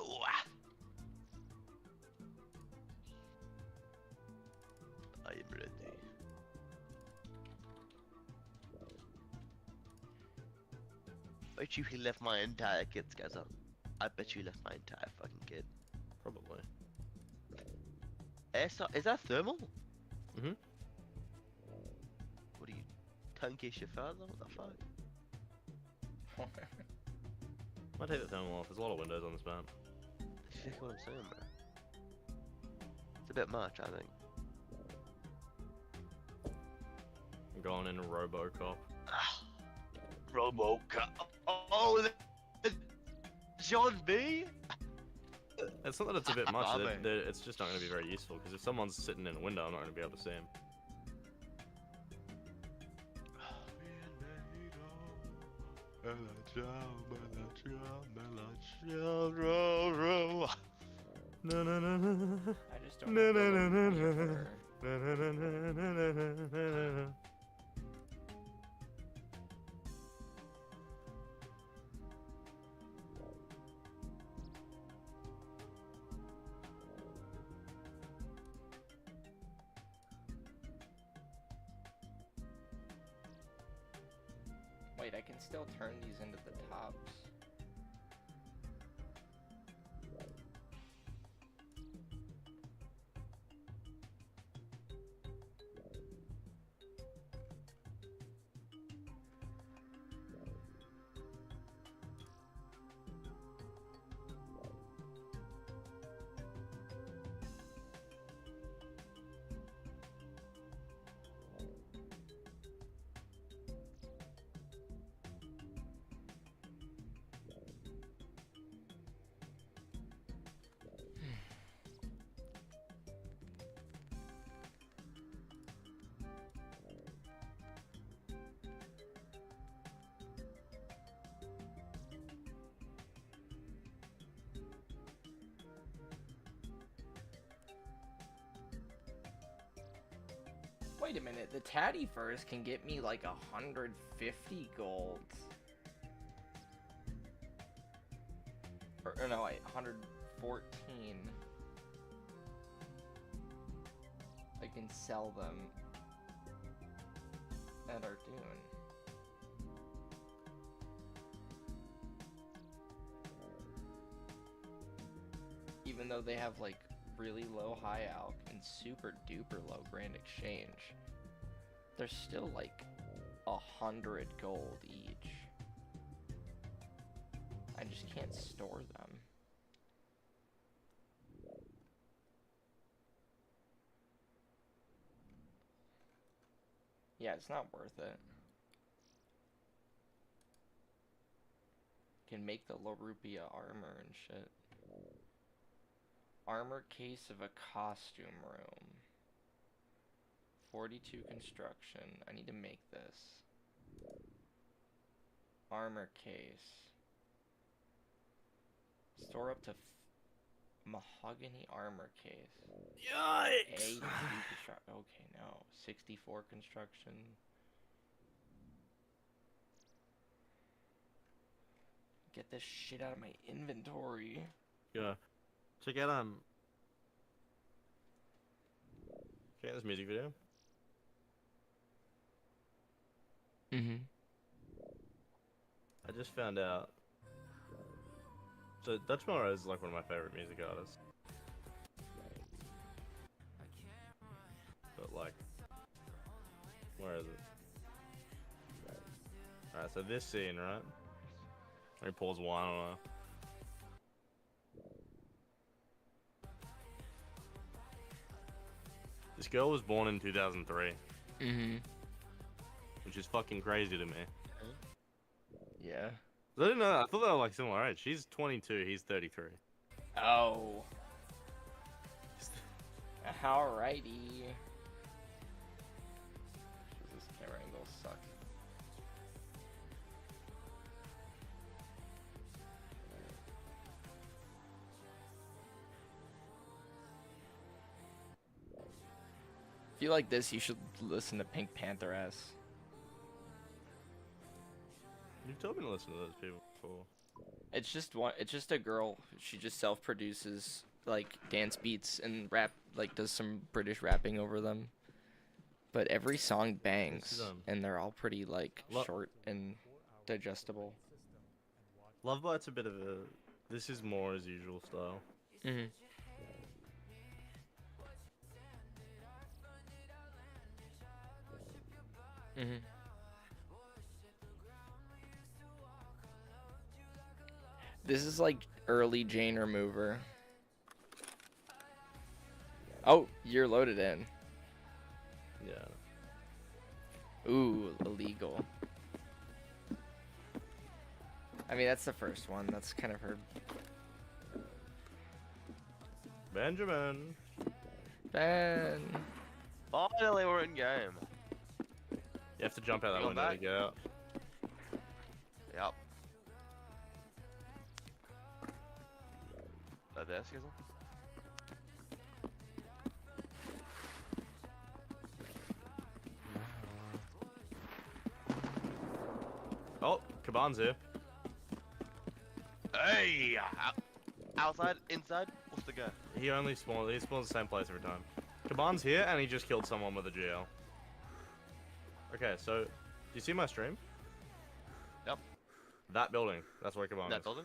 am ready. Bet you he left my entire kit, guys. I bet you left my entire fucking kit. Probably. Is that thermal? Mm-hmm. What are you, tongue kiss your father? What the fuck? Might take the thermal off. There's a lot of windows on this map. That's exactly what I'm saying, bro. It's a bit much, I think. I'm going in a RoboCop. RoboCop. Oh, John B. It's not that it's a bit much. Oh, man. It's just not going to be very useful because if someone's sitting in a window, I'm not going to be able to see him. No, no, no, no. I just don't No, have the no, no, look no, for- no, no, no, no, no, no, no, no. Wait, I can still turn these into the tops. Wait a minute, the Tatty Furs can get me like 150 gold. Or no, wait, 114. can sell them at our dune. Even though they have like really low high alc and super duper low grand exchange, they're still like 100 gold each. I just can't store them. Yeah, it's not worth it. Can make the low rupia armor and shit. Armor case of a costume room. 42 construction. I need to make this. Armor case. Store up to mahogany armor case. Yikes! 82 construction. Okay, no. 64 construction. Get this shit out of my inventory. Yeah. Check out this music video. I just found out. So Dutch Melrose is like one of my favorite music artists. But like, where is it? Alright, so this scene, right? He pours wine on her. This girl was born in 2003. Which is fucking crazy to me. Yeah. I didn't know that. I thought they were like similar age. She's 22, he's 33. Oh. Alrighty. This camera angle sucks. If you like this, you should listen to Pink Panther S. You've told me to listen to those people before. It's just one. It's just a girl. She just self-produces like dance beats and rap, like does some British rapping over them. But every song bangs, and they're all pretty like short and digestible. Love Bite's a bit of a. This is more as usual style. This is like early Jane Remover. Oh, you're loaded in. Yeah. Ooh, illegal. I mean, that's the first one. That's kind of her. Benjamin. Ben. Finally, we're in game. You have to jump out that window to get out. Yep. That there, Skizzle? Oh, Kaban's here. Hey! Outside? Inside? What's the go? He only spawns. He spawns the same place every time. Kaban's here, and he just killed someone with a GL. Okay, so do you see my stream? Yep. That building. That's where Kaban is. That building?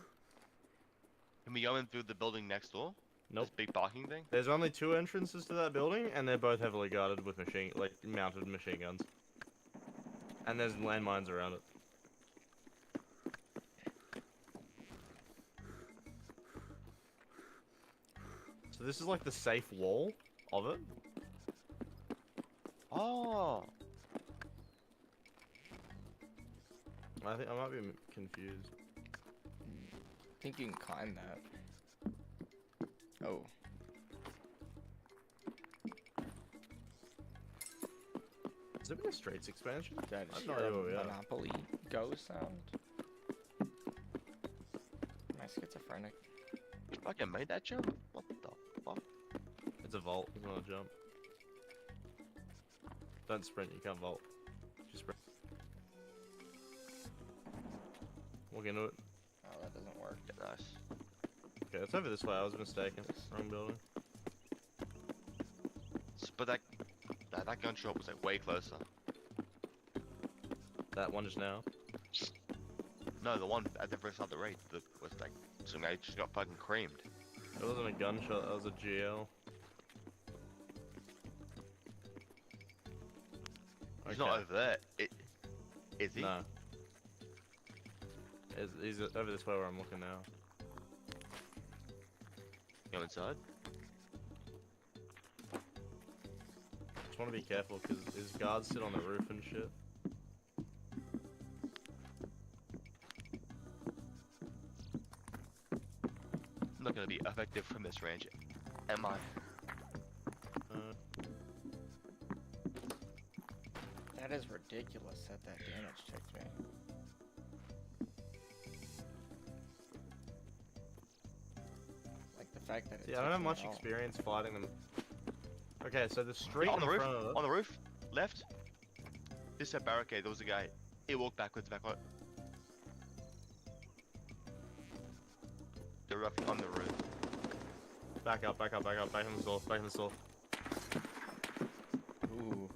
Can we go in through the building next door? Nope. This big parking thing? There's only 2 entrances to that building, and they're both heavily guarded with mounted machine guns. And there's landmines around it. So this is like the safe wall of it. Oh. I think I might be confused. I think you can climb that. Oh. Has there been a Straits expansion? That I is have no idea where we are. Monopoly Go sound. Am I schizophrenic? You fucking made that jump? What the fuck? It's a vault. It's not a jump. Don't sprint. You can't vault. Just sprint. Walk into it. Oh, that doesn't work. Nice. Okay, it's over this way. I was mistaken. Wrong building. But that That gunshot was like way closer. That one just now. No, the one at the first side of the raid was like some guy just got fucking creamed. It wasn't a gunshot, that was a GL. He's not over there. Is he? No. He's over this way where I'm looking now. Go inside. Just want to be careful because his guards sit on the roof and shit. I'm not gonna be effective from this range, am I? That is ridiculous that damage took me. Like the fact that it Yeah, I don't have took me much at all. experience fighting them. Okay, so the street on the in roof. front of us. On the roof. Left. This is a barricade. There was a guy. He walked backwards. They're roughly on the roof. Back up, back in the store, back in the store. Ooh.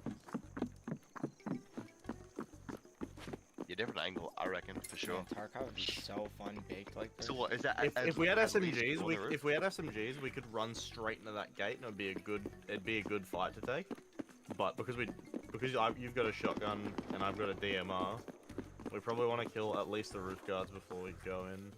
Yeah, different angle, I reckon, for sure. Man, Tarkov would be so fun baked like this. So what is that? If we had at least SMGs, on the roof? if we had SMGs, we could run straight into that gate, and it'd be a good fight to take. But because you've got a shotgun and I've got a DMR, we probably want to kill at least the roof guards before we go in.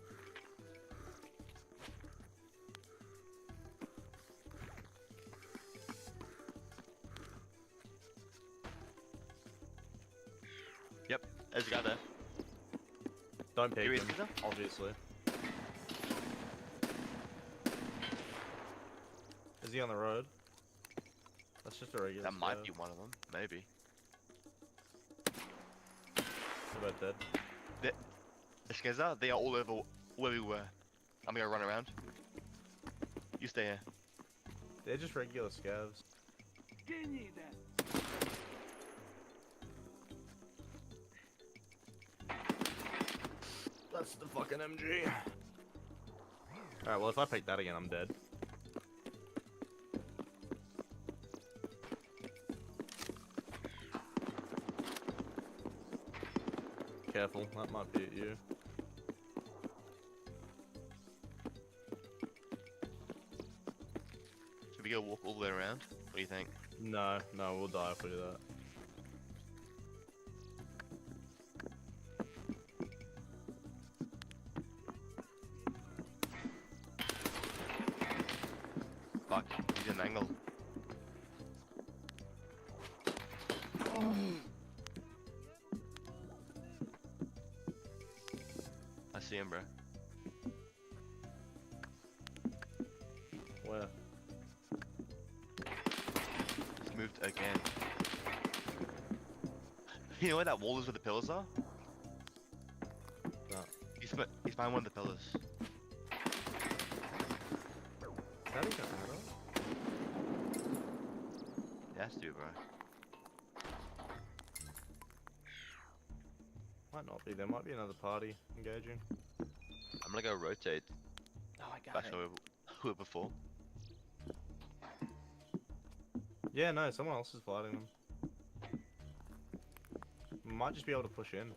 Yep, there's a guy there. Don't pick Here he is, him, Peter. obviously. Is he on the road? That's just a regular. That might be one of them, maybe. They're both dead. The Skeza, they are all over where we were. I'm gonna run around. You stay here. They're just regular scavs. That's the fucking MG. Alright, well if I pick that again, I'm dead. Careful, that might be at you. Should we go walk all the way around? What do you think? No, we'll die if we do that. Fuck, he's in an angle. I see him, bro. Where? He's moved again. You know where that wall is where the pillars are? No. He's behind one of the pillars. Is that even Adam? Yes, dude, bro. Might not be, there might be another party engaging. I'm gonna go rotate. Oh, I got Back it. to where we were before. Yeah, no, someone else is fighting them. We might just be able to push in.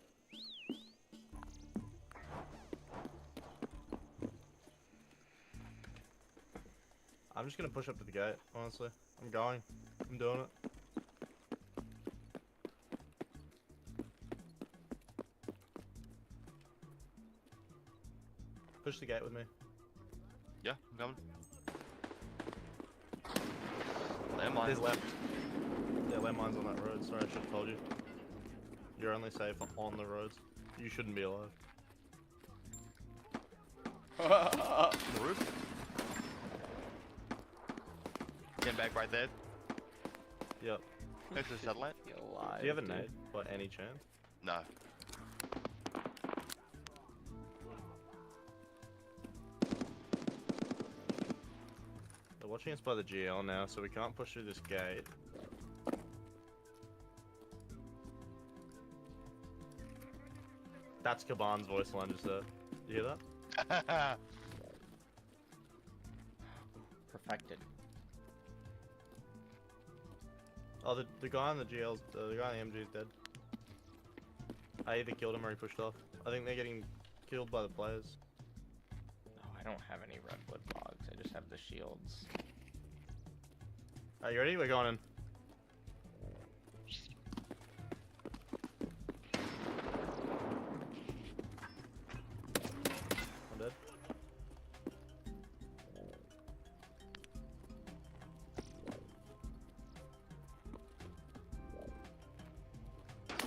I'm just gonna push up to the gate, honestly. I'm going. I'm doing it. Push the gate with me. Yeah, I'm coming. Landmine. There's left. Yeah, landmines on that road. Sorry, I should have told you. You're only safe on the roads. You shouldn't be alive. The roof. Get back right there. Yep. Next to the satellite. Do you have a nade by any chance? No. They're watching us by the GL now, so we can't push through this gate. That's Kaban's voice line just there. You hear that? Perfected. Oh, the guy on the GL's, the guy on the MG is dead. I either killed him or he pushed off. I think they're getting killed by the players. Oh, I don't have any redwood logs. I just have the shields. Are you ready? We're going in. I'm dead.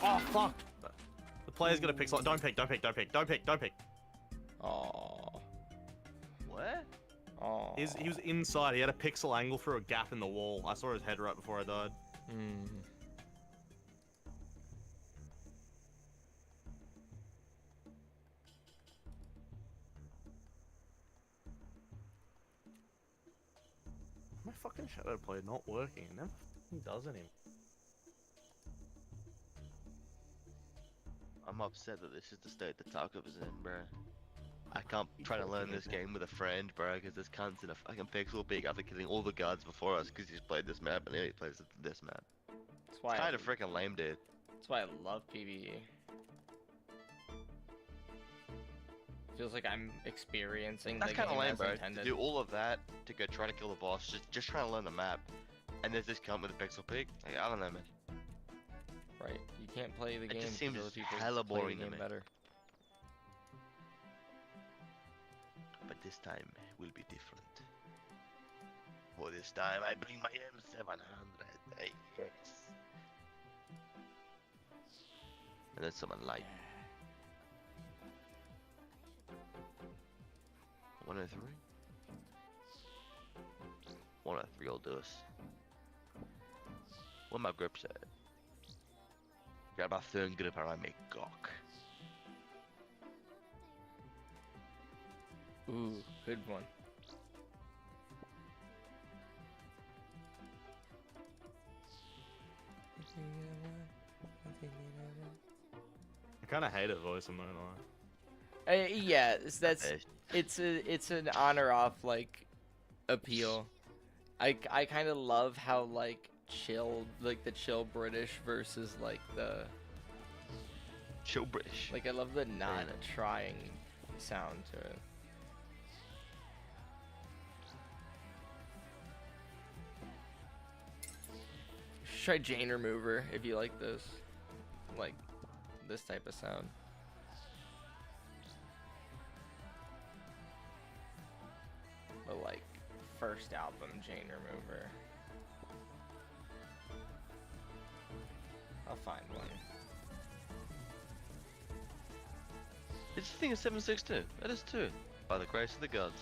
Oh fuck! The player's gonna pick slot. Don't pick, don't pick, don't pick, don't pick, don't pick. Oh. What? Oh. He was inside. He had a pixel angle through a gap in the wall. I saw his head right before I died. Hmm. My fucking shadow play not working. It never fucking does anymore. I'm upset that this is the state the Tarkov is in, bro. I can't try to learn this game with a friend, bro, because this cunt's in a fucking pixel peak after killing all the guards before us because he's played this map and he plays this map. That's why It's kind of freaking lame, dude. That's why I love PvE. Feels like I'm experiencing That's the kind of game lame, as bro. intended. To do all of that to go try to kill the boss, just trying to learn the map, and there's this cunt with a pixel peak. Like, I don't know, man. Right. You can't play the It game just 'cause seems other people hella play the boring to game me. better. But this time will be different. For this time, I bring my M700. Yes. And then someone light. 103? 103 will do us. What my grip said. Grab my third grip and I make gawk. Ooh, good one. I kind of hate it, voice. I'm not gonna lie. Yeah, it's an on or off like appeal. I kind of love how like chill, like the chill British versus like the chill British. Like I love the not trying sound to it. You should try Jane Remover if you like this, like this type of sound. The like first album Jane Remover. I'll find one. This thing is 762. That is too. By the grace of the gods.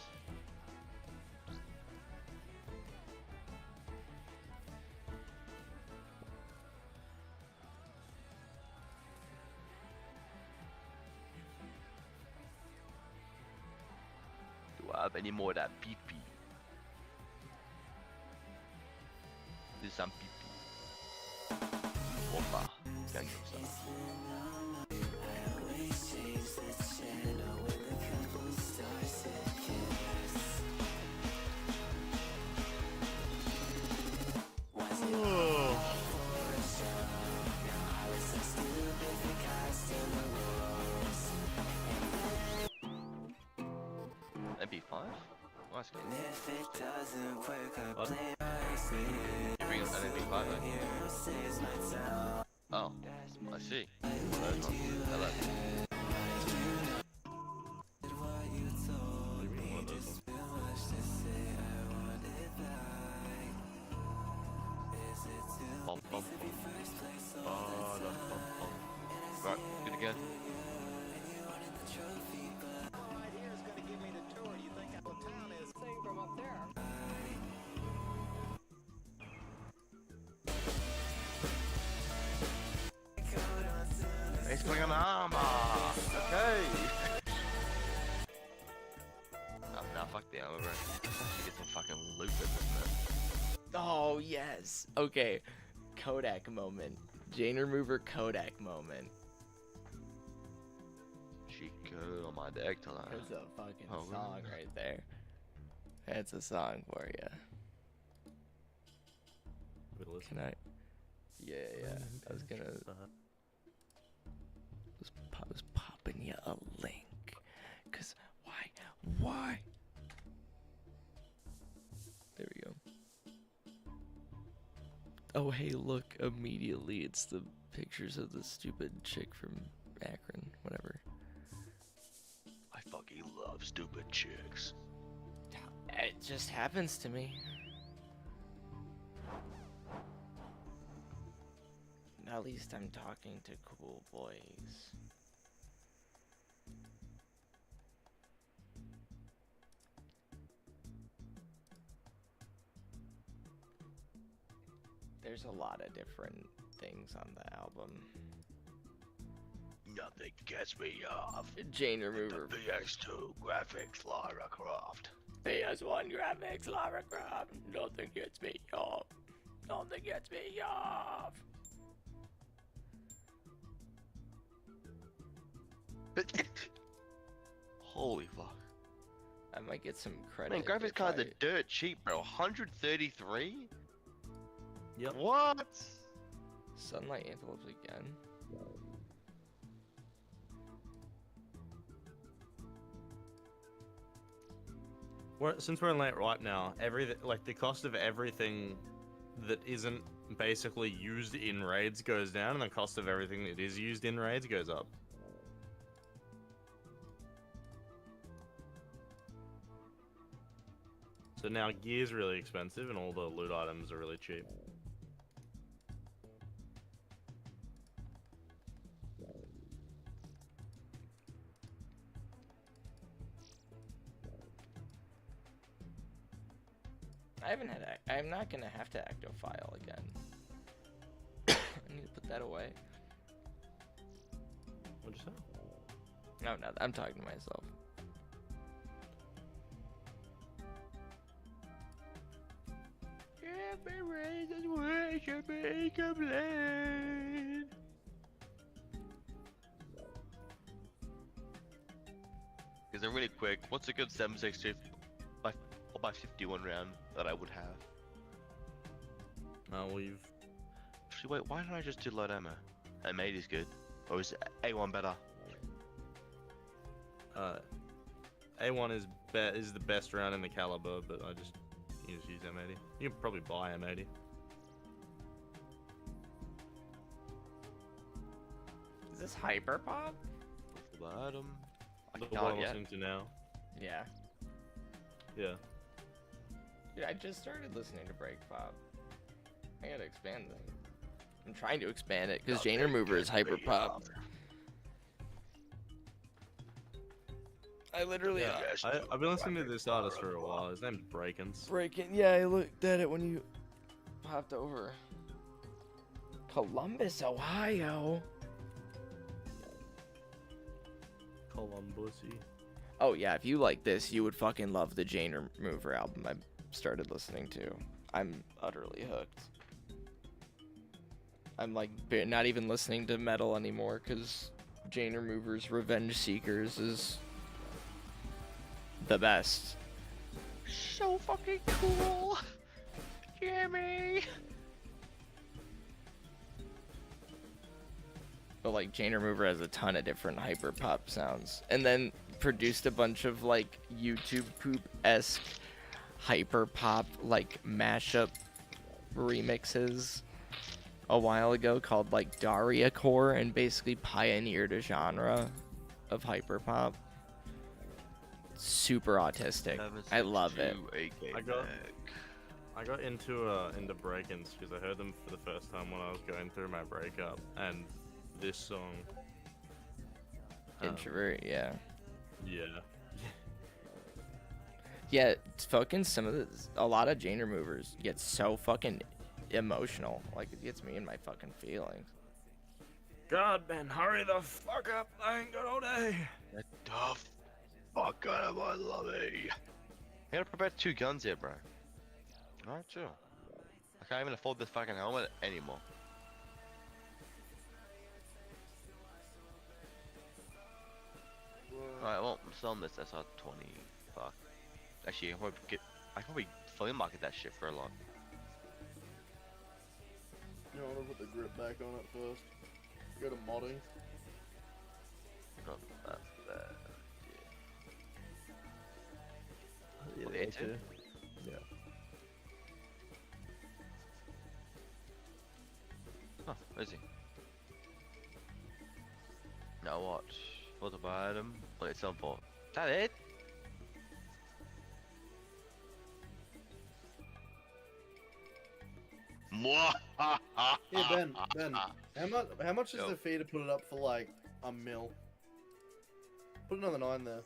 Do I have any more of that pee-pee? This is some pee-pee. Opa. Gangnam Style. MP5? Nice game. What? You bring us an MP5 then? Oh, I see. Hello. Bum, bum, bum. Right, good again. He's going on armor. Okay. Oh, nah, fuck the armor, bro. Should get some fucking loot in this man. Oh yes. Okay. Kodak moment. Jane Remover Kodak moment. Chico on my deck to That's a fucking song right there. That's a song for you. Can I? Yeah. I was popping you a link. Cause why? There we go. Oh hey, look! Immediately, it's the pictures of the stupid chick from Akron. Whatever. I fucking love stupid chicks. It just happens to me. At least I'm talking to cool boys. There's a lot of different things on the album. Nothing gets me off. Chain remover. The PS2 graphics Lara Croft. PS1 graphics, Lara Croft. Nothing gets me off. Nothing gets me off. Holy fuck. I might get some credit. Man, graphics if cards I- are dirt cheap, bro. 133? Yep. What? Sunlight Antelopes again. Since we're in late right now, the cost of everything that isn't basically used in raids goes down, and the cost of everything that is used in raids goes up. So now gear's really expensive, and all the loot items are really cheap. I'm not gonna have to ectofile again. I need to put that away. What'd you say? No, I'm talking to myself. Because they're really quick. What's a good 7.62 by 51 round that I would have? Well, you've... Actually, wait, why don't I just do load ammo? M8 is good. Or is A1 better? A1 is the best round in the caliber, but I just use M80. You can probably buy M80. Is this Hyperpop? Bottom. The one I'm listening to now. Yeah. Yeah. Dude, I just started listening to Breakpop. I gotta expand this. I'm trying to expand it because Jane Remover is Hyperpop. I literally. I've been listening to this artist for a while. His name's Breakins. Yeah, I looked at it when you popped over. Columbus, Ohio. Columbusy. Oh yeah, if you like this, you would fucking love the Jane Remover album I started listening to. I'm utterly hooked. I'm like not even listening to metal anymore because Jane Remover's Revenge Seekers is the best. So fucking cool. Jimmy. But like Jane Remover has a ton of different hyperpop sounds, and then produced a bunch of like YouTube poop-esque hyperpop like mashup remixes a while ago called like Daria Core, and basically pioneered a genre of hyperpop. Super autistic. I love it. I got into Break-ins because I heard them for the first time when I was going through my breakup, and this song. Introvert, yeah. Yeah. Yeah, it's fucking a lot of Jane Removers get so fucking emotional. Like, it gets me in my fucking feelings. God, man, hurry the fuck up. I ain't got all day. Get the fuck out of my lobby. I gotta prepare 2 guns here, bro. Alright, chill. I can't even afford this fucking helmet anymore. Alright, well, I'm selling this SR20. Fuck. Actually, I can probably flea market that shit for a lot. You know, put the back on it first. Go to modding. Not that bad. Yeah, What, the A2? okay. Yeah. Huh, where is he? Now what? What about item? What it's on for? That it? Yeah, Ben, how much is Yo. the fee to put it up for like a mil? Put another 9 there.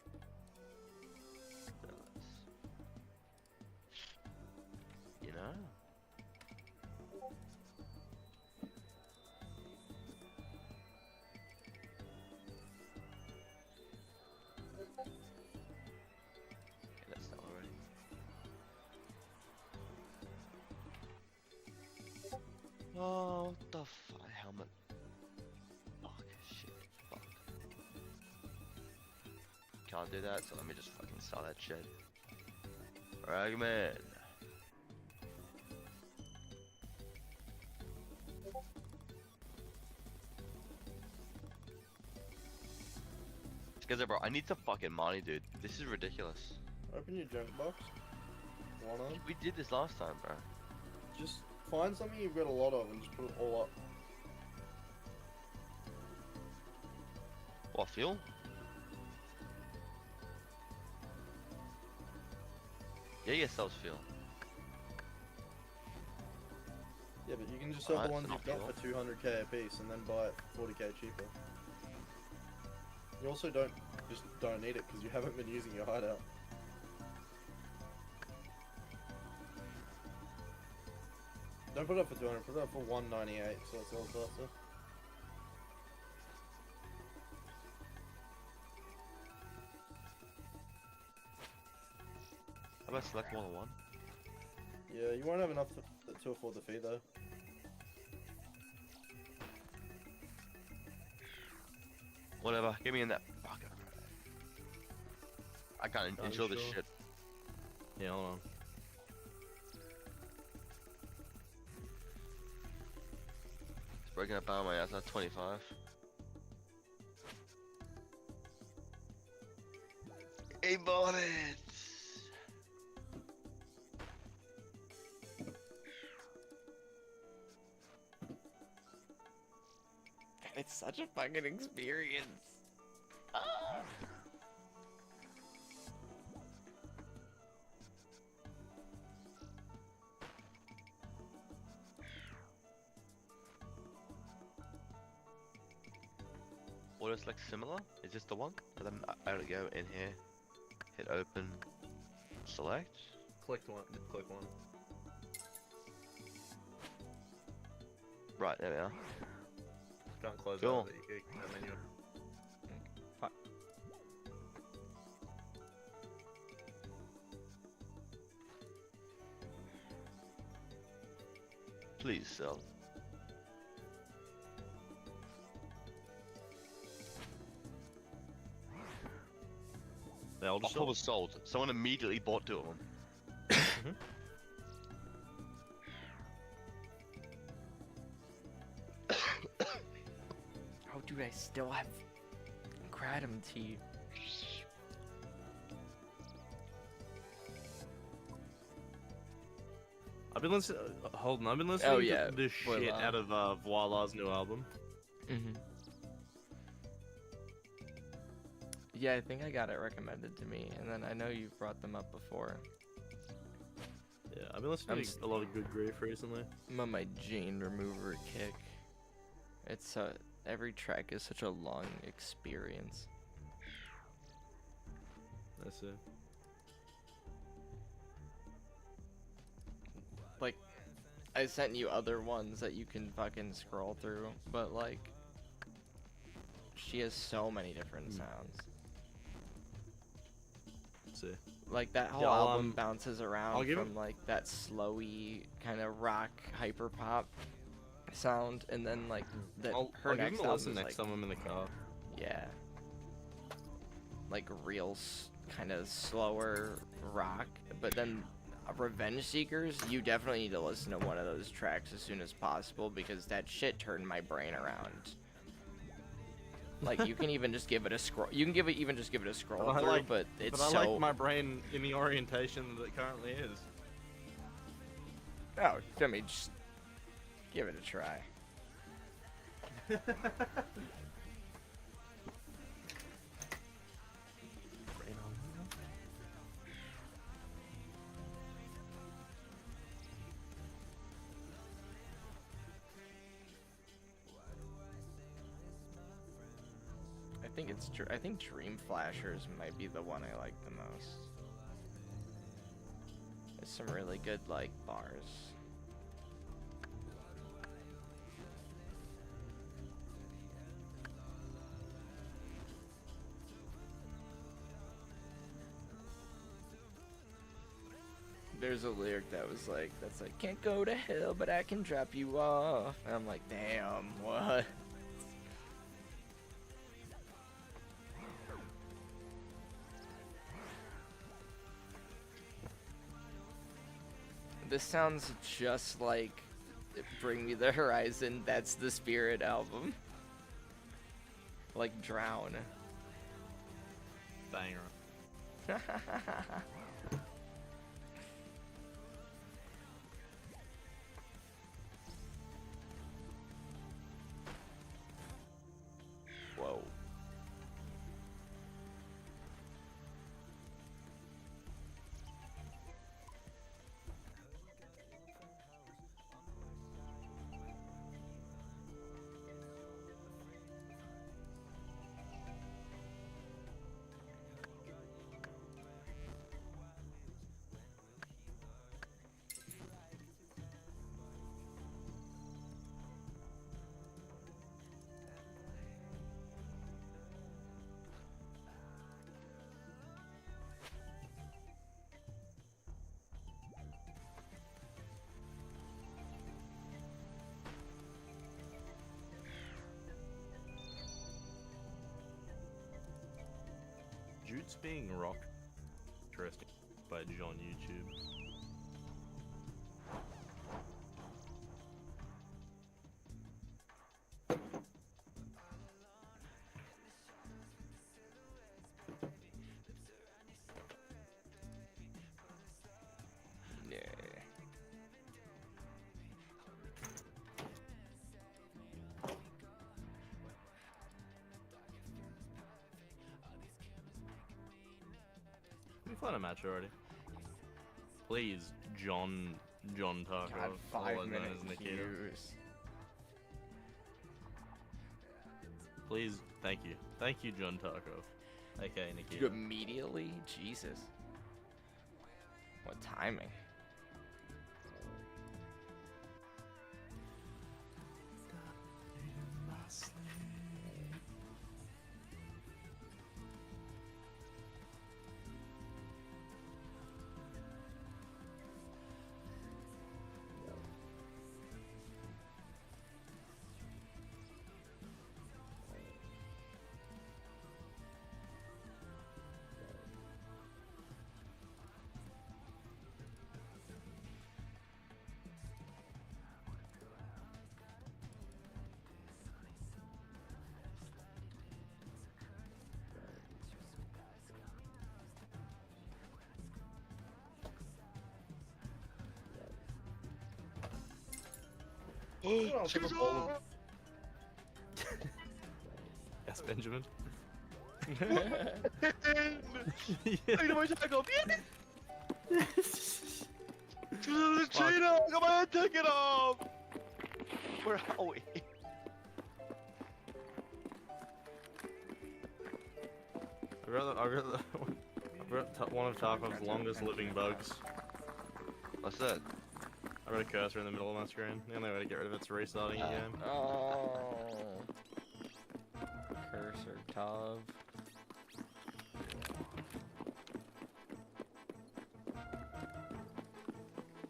You know? Okay, that's not already. Oh, what the fuck? Helmet. Fuck, shit, fuck. Can't do that, so let me just fucking sell that shit. Fragment. Because bro, I need some fucking money, dude. This is ridiculous. Open your junk box. One on. We did this last time, bro. Just find something you've got a lot of and just put it all up. What, fuel? Yeah, sells fuel. Yeah, but you can just sell Alright, the ones so you've not got for 200k a piece and then buy it 40k cheaper. You also don't need it because you haven't been using your hideout. Don't put it up for 200, put it up for 198 so it sells faster. How about select more than one? Yeah, you won't have enough to afford the fee though. Whatever, get me in that. Fuck it. I can't insure this shit. Yeah, hold on. It's breaking up on my ass, that's 25. He bought it! It's such a fucking experience. Ah. What is like similar? Is this the one? And then I gotta go in here, hit open, select. Clicked one. Click one. Right, there we are. Can't close Cool. out, but you can keep that menu. Fuck. Please sell. They all just Offer was sold. Someone immediately bought 2 of them. Oh, dude, I still have kratom tea. I've been listening. Hold on, I've been listening to the shit out of Voila's new album. Mhm. Yeah, I think I got it recommended to me, and then I know you've brought them up before. Yeah, I've been listening to a lot of Good Grief recently. I'm on my Jane Remover kick. It's every track is such a long experience. That's it. Like, I sent you other ones that you can fucking scroll through, but like, she has so many different sounds. Let's see. Like that whole Yeah, album bounces around I'll give from like that slowy kind of rock hyper pop sound, and then like I'll her give next him a album listen is next like, time I'm in the car. yeah, like real kind of slower rock, but then Revenge Seekers, you definitely need to listen to one of those tracks as soon as possible because that shit turned my brain around. Like you can even just give it a scroll. You can even just give it a scroll through, but it's I so. like my brain in the orientation that it currently is. Oh, I mean, just give it a try. I think Dream Flashers might be the one I like the most. There's some really good like bars. There's a lyric that was like, that's like, can't go to hell, but I can drop you off. And I'm like, damn, what? This sounds just like Bring Me the Horizon, That's the Spirit album. Like Drown. Banger. Whoa. Jude's being rocked. Interesting. By John YouTube. Yeah. We found a match already. Please, John Tarkov. God, 5 otherwise known minute as Nikita. queues. Please, thank you. Thank you, John Tarkov. Okay, Nikita. You immediately? Jesus. What timing? Yes, Benjamin. Look at my tackle. The cheetah! I got my head taken off! Where are we? I've got one of Tarkov's longest living bugs. What's that? I've got a cursor in the middle of my screen. The only way to get rid of it's restarting again. Oh. Cursor Tov.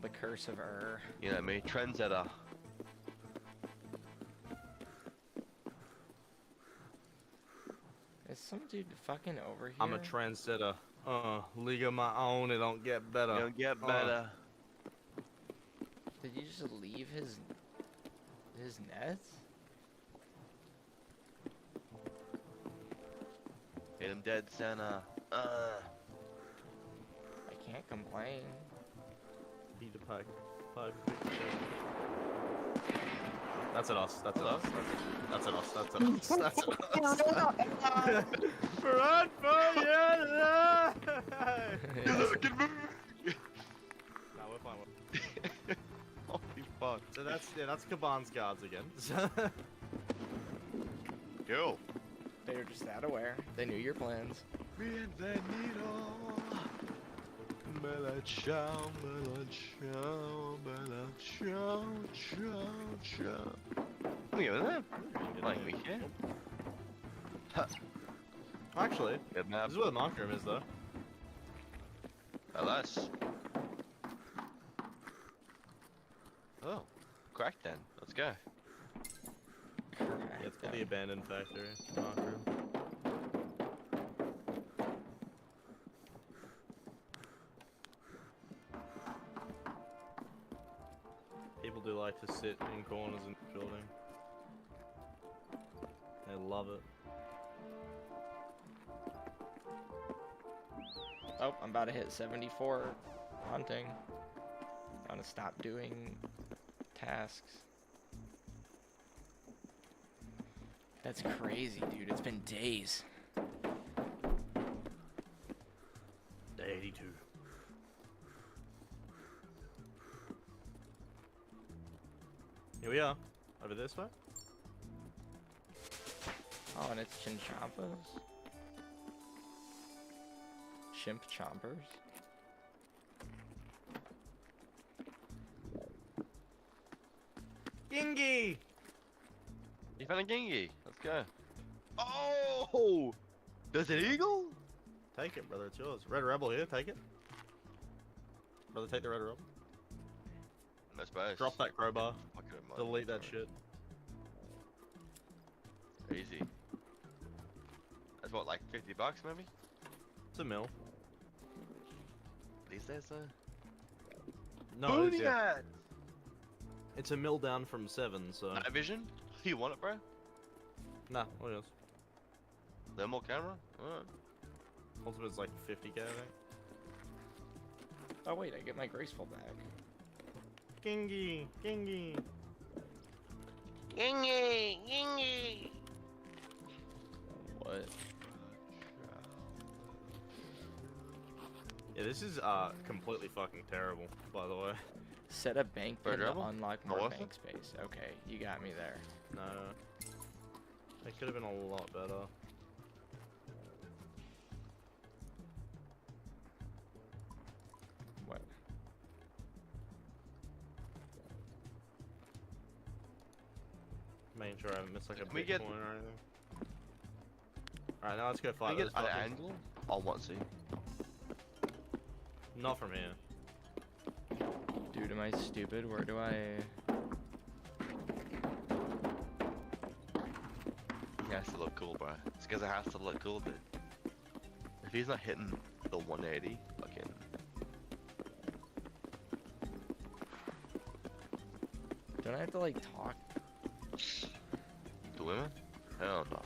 The curse of You know me, trendsetter. Is some dude fucking over here? I'm a trendsetter. League of my own, it don't get better. It don't get better. Did you just leave his nets? Hit him dead center. I can't complain. Beat the pike. That's at us. That's at us. That's at us. That's at us. That's at us. Run for your life! No, we're fine. Holy fuck. So that's Kaban's guards again. Go. They were just that aware. They knew your plans. Bienvenido. Bella ciao, bella ciao, bella ciao, ciao, ciao. We go there. Like we can. Actually, good map. This is where the mark room is, though. Alas. Oh, crack then. Let's go. Yeah, it's called the abandoned factory. Mark room. People do like to sit in corners in the building. They love it. Oh, I'm about to hit 74 hunting. I'm gonna stop doing tasks. That's crazy, dude. It's been days. Day 82. Here we are. Over this way. Oh, and it's Chinchampas. Chimp chompers. Gingy! You found a Gingy. Let's go. Oh! There's an eagle? Take it, brother. It's yours. Red Rebel here. Take it. Brother, take the Red Rebel. No space. Drop that crowbar. Fuck it, man. Delete that shit. Easy. That's what, like $50 maybe? It's a mill. These days, though? No, it's, yeah. It's a mill down from 7, so. Night vision? You want it, bro? Nah, what else? Thermal camera? Alright. Ultimate's like 50k, I think. Oh wait, I get my graceful back. Gingy! Gingy! Gingy! Gingy! What? Yeah, this is completely fucking terrible, by the way. Set a bank pin to unlock more Not bank space. Okay, you got me there. No. It could have been a lot better. What? Making sure I haven't missed like a Can we big get- point or anything. Alright, now let's go Can fight we those get an fuckers. angle? I want to. Not from here. Dude, am I stupid? Where do I... He has to look cool, bro. It's because it has to look cool, dude. If he's not hitting the 180, fucking... Don't I have to, like, talk? To women? Hell no.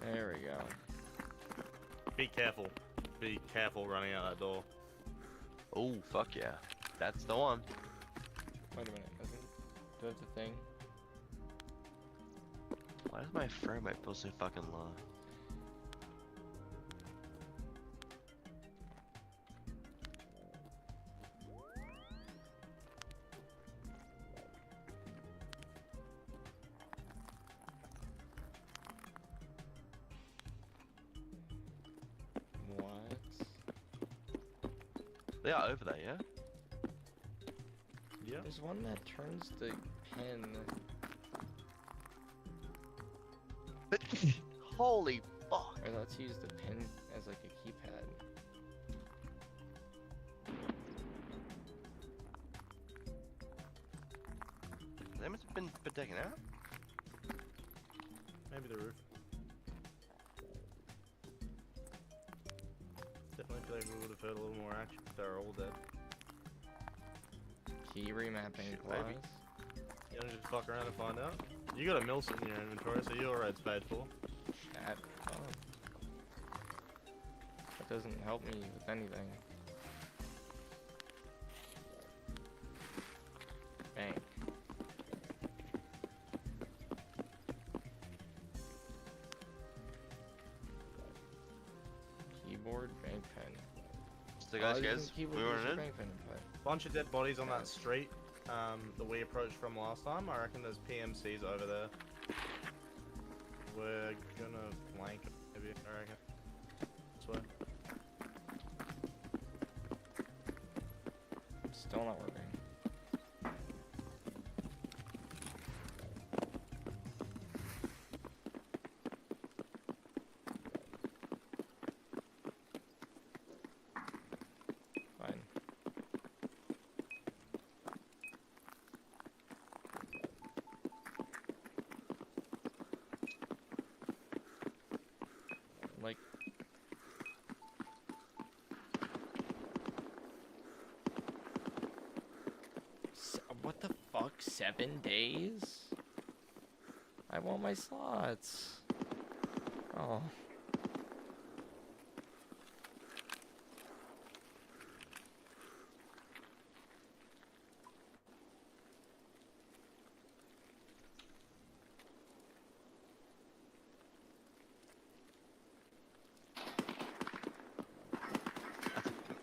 There we go. Be careful. Be careful running out that door. Oh, fuck yeah. That's the one. Wait a minute, do I have the thing? Why does my frame rate feel so fucking low? What? They are over there, yeah? Yeah. There's one that turns the pin. Holy fuck. Or let's use the pin as like a keypad. They must have been taken out. Maybe the roof. Definitely feel like we would have heard a little more action if they were all dead. Key remapping Shit, clause. maybe. You wanna just fuck around and find out? You got a mill sitting in your inventory, so your raid's paid for. That, that doesn't help me with anything. Bank. Keyboard, bank pen. So guys, we keyboard were is your in. bank pen input. Bunch of dead bodies on that street that we approached from last time. I reckon there's PMCs over there. We're gonna flank it, maybe, I reckon. This way. Still not working. Fine. Like, what the fuck? 7 days? I want my slots. Oh.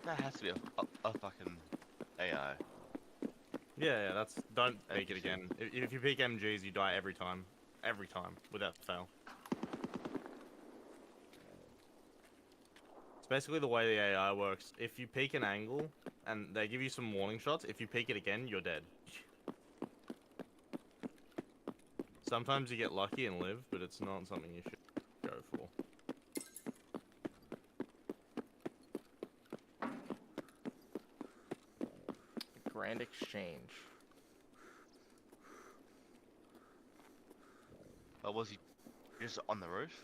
That has to be a fucking AI. Yeah, that's. Don't peek it again. If you peek MGs, you die every time. Every time, without fail. It's basically the way the AI works. If you peek an angle, and they give you some warning shots, if you peek it again, you're dead. Sometimes you get lucky and live, but it's not something you should go for. Grand exchange. Oh, was he just on the roof?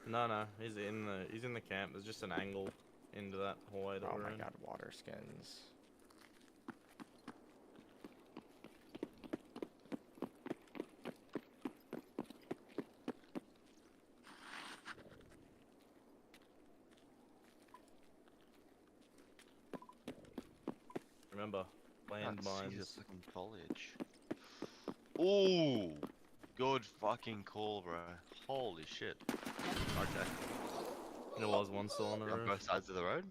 No, he's in the camp. There's just an angle into that hallway that Oh we're my in. god, water skins. Remember, landmines. Jesus fucking foliage. Ooh, good fucking call, bro. Holy shit. Okay. There was one still on the On roof. both sides of the road.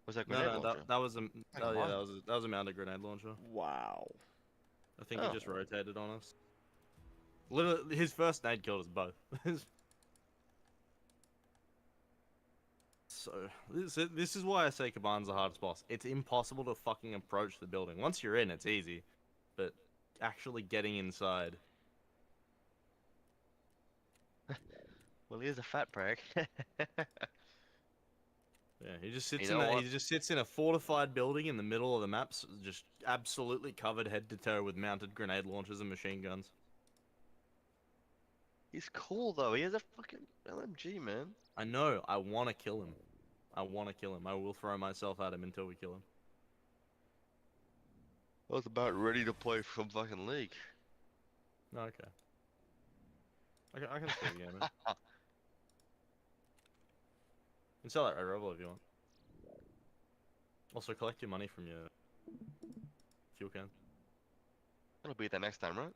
Was that No, grenade no, launcher? that was a. Oh yeah, What? that was a mounted grenade launcher. Wow. I think he just rotated on us. Literally, his first nade killed us both. So this is why I say Kaban's the hardest boss. It's impossible to fucking approach the building. Once you're in, it's easy, but actually getting inside. Well, he is a fat prick. Yeah, he just sits You know in that. what? He just sits in a fortified building in the middle of the maps, just absolutely covered head to toe with mounted grenade launchers and machine guns. He's cool though. He has a fucking LMG, man. I know. I want to kill him. I want to kill him. I will throw myself at him until we kill him. I was about ready to play some fucking League. Okay. I can still the game. Man. You can sell that Red Rebel if you want. Also, collect your money from your fuel can. It'll be there next time, right?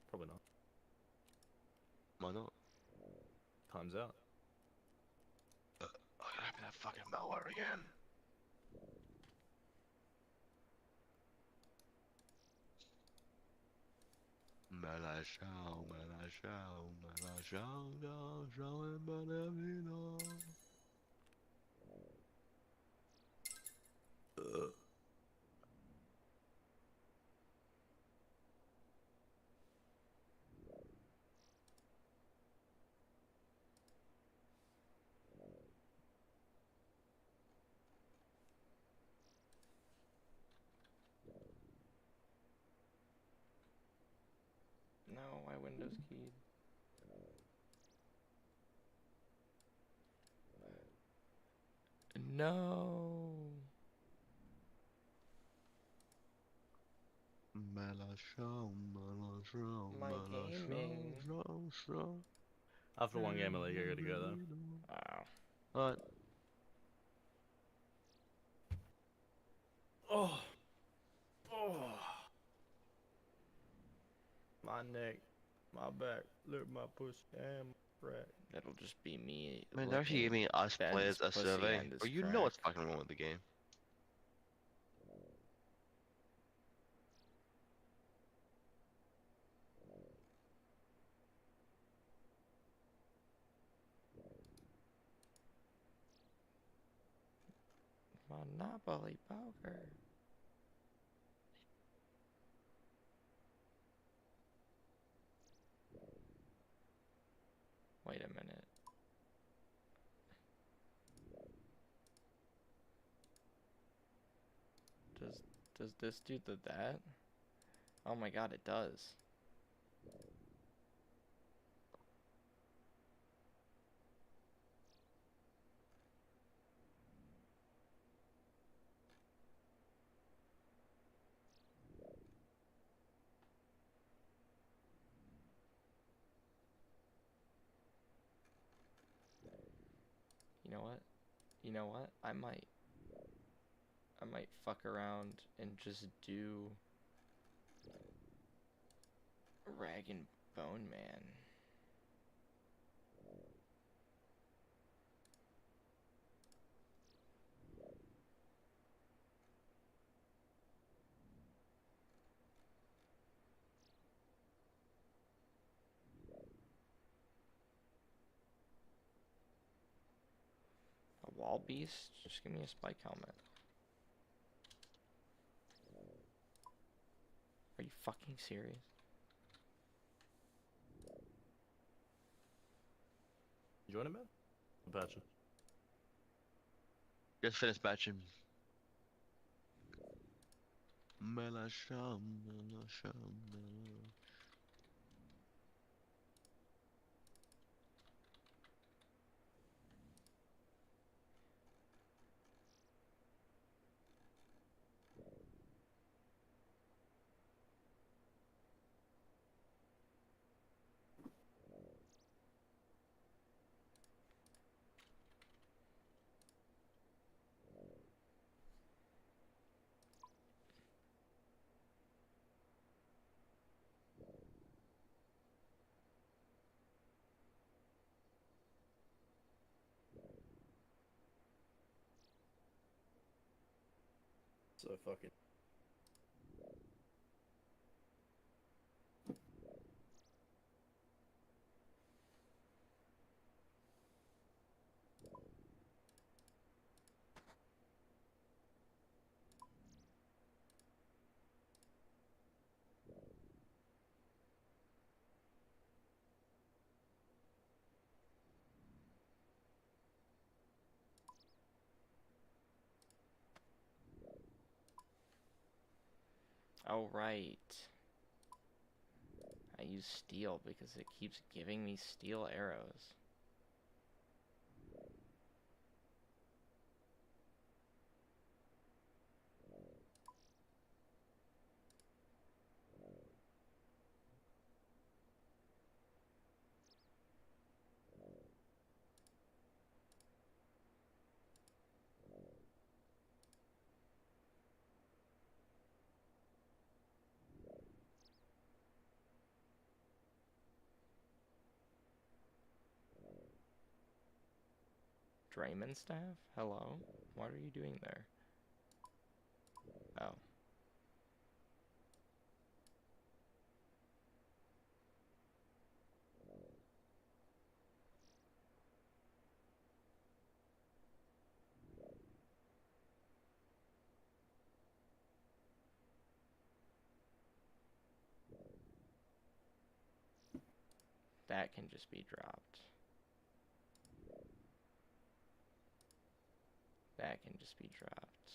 Probably not. Why not? Time's out. I'm gonna have that fucking mower again. No, my window's keyed. No. My gaming. After one game, I'll let you go to go though. Wow. Alright. Oh. Oh. My neck, my back, look my pussy and my crack. That'll just be me. Man, they're actually giving us players a survey. Or you know what's fucking wrong with the game. Monopoly poker. Wait a minute. Does this do that? Oh my god, it does. You know what? You know what? I might fuck around and just do Rag and Bone Man. A wall beast? Just give me a spike helmet. Are you fucking serious? You want him in? Batching. Just finished batching. So fucking. Oh, right. I use steel because it keeps giving me steel arrows. Draymond staff? Hello? What are you doing there? Oh. That can just be dropped. That can just be dropped.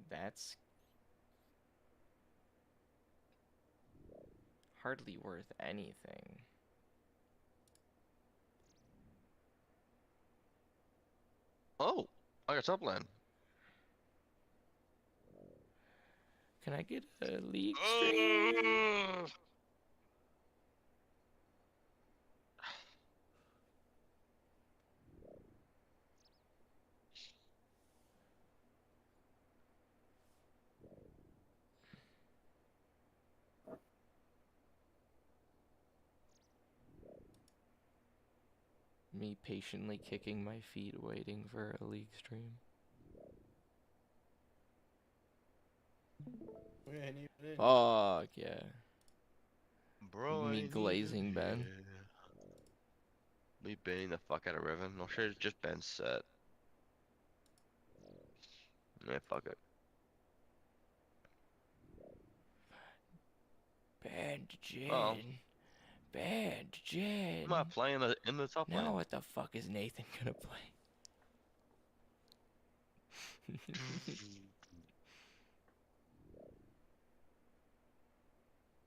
That's hardly worth anything. Oh, I got top lane. Can I get a league stream? Me patiently kicking my feet, waiting for a league stream. We ain't even in. Fuck yeah. Bro, Me glazing Ben. Me baiting the fuck out of Riven. Or should it just been set? Yeah, fuck it. Bad Oh. Jen. Bad Jen. I'm not playing in the top lane. Now what the fuck is Nathan gonna play?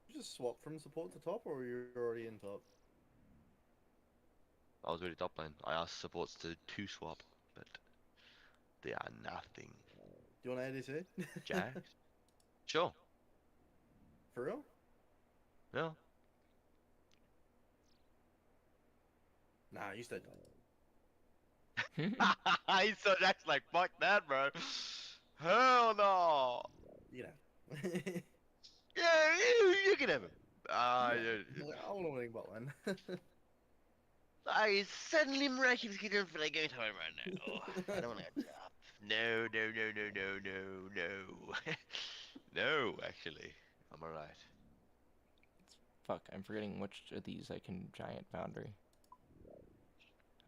You just swap from support to top, or you're already in top? I was already top lane. I asked supports to swap, but they are nothing. Do you want ADC? Jax? Sure. For real? Yeah. Nah, you stay top. He saw Jax like, fuck that, bro. Hell no. You know. Yeah, you can have him. I want to win bot lane. I suddenly miraculously don't feel like going home right now. I don't want to go top. No. No, actually. I'm alright. Fuck, I'm forgetting which of these I can giant foundry.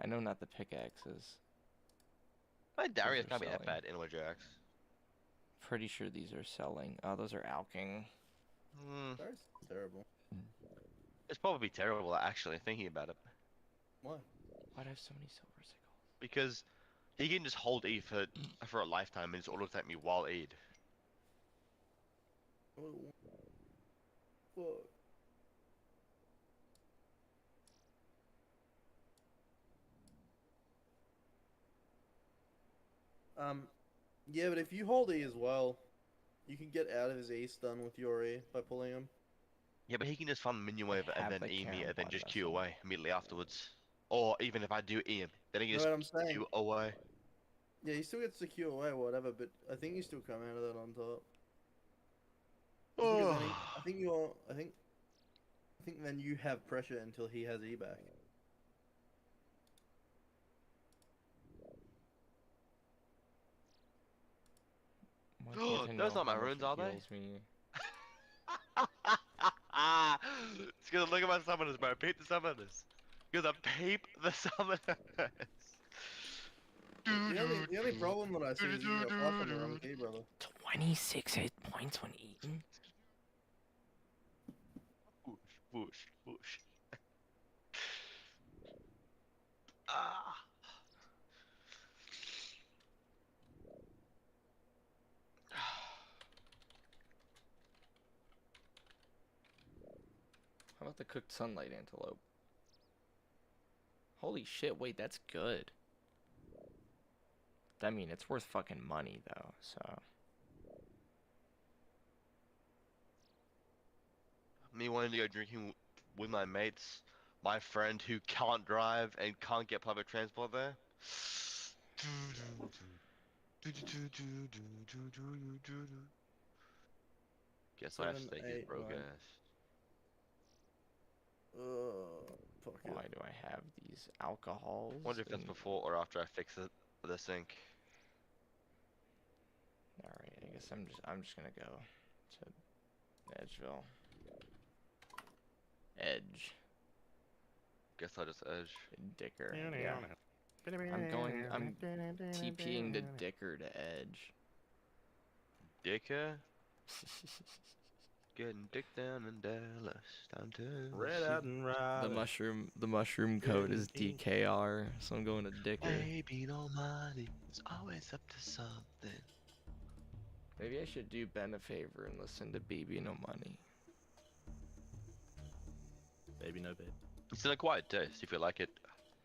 I know not the pickaxes. My Darius Those are can't be that selling. bad in with Jax. Pretty sure these are selling. Oh, those are alking. That's terrible. It's probably terrible, actually, thinking about it. Why? Why'd I have so many silver sickles? Because he can just hold E for a lifetime and just auto-attack me while E'd. Oh. Fuck. Yeah, but if you hold E as well, you can get out of his E stun with your E by pulling him. Yeah, but he can just farm minion wave and have then the E me Karen and then bot just vessel. Q away immediately afterwards. Or even if I do E him, then he You can know what I'm just saying? Q away. Yeah, he still gets to Q away or whatever, but I think you still come out of that on top. Just because then I think then you have pressure until he has E back. Want you to Those know not my how much runes, it are they? heals me. It's gonna look at my summoners, bro. Peep the summoners. Gonna peep the summoners. The only problem that I see is you got flush on the wrong key, brother. 26 hit points when eaten. Whoosh. Ah. How about the cooked sunlight antelope? Holy shit, wait, that's good. I mean, it's worth fucking money, though, so... Me wanting to go drinking with my mates, my friend who can't drive and can't get public transport there. Guess I have to 7, take his 8, broke 9. ass. Fuck Why do I have these alcohols? Wonder if that's before or after I fix the sink. Alright, I guess I'm just gonna go to Edgeville. Edge. Guess I'll just edge. Dicker. Yeah. I'm TPing to Dicker to Edge. Dicker? Getting dick down in Dallas. Time to Red out and ride. The mushroom code is DKR, so I'm going to Dicker. Baby, no money. It's always up to something. Maybe I should do Ben a favor and listen to Baby No Money. Baby No Babe. It's in a quiet taste if you like it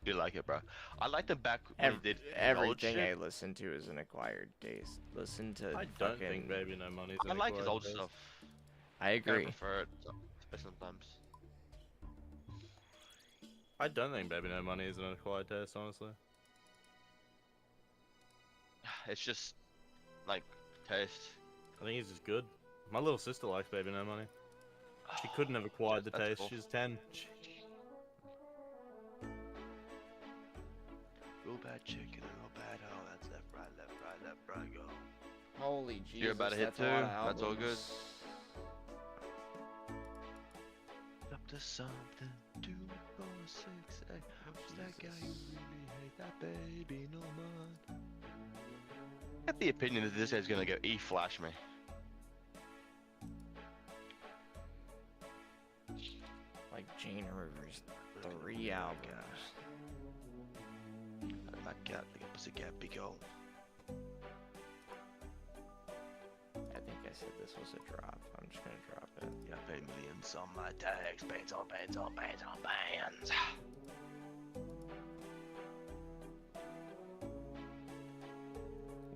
do like it, bro. I liked him back when he did the old Everything shit. I listen to is an acquired taste. Listen to I don't think Baby No Money's I an like his acquired old taste. stuff. I agree. I prefer it sometimes. I don't think Baby No Money is an acquired taste, honestly. It's just like taste. I think he's just good. My little sister likes Baby No Money. She couldn't have acquired the That's taste. cool. She's 10. Real bad chicken and real bad hoe. That's left, right, go. Holy Jesus, You're about to hit that's a lot of too. That's all good. albums. Up to something. 2, 4, 6, 8. Who's that guy you really hate? That baby no man. I get the opinion that this guy's gonna go E-flash me. Like Jane Rivers, 3 albums. My cat, like a pussycat, big old. I think I said this was a drop. I'm just gonna drop it. Yeah, I paid millions on my tags. Bands on bands on bands on bands.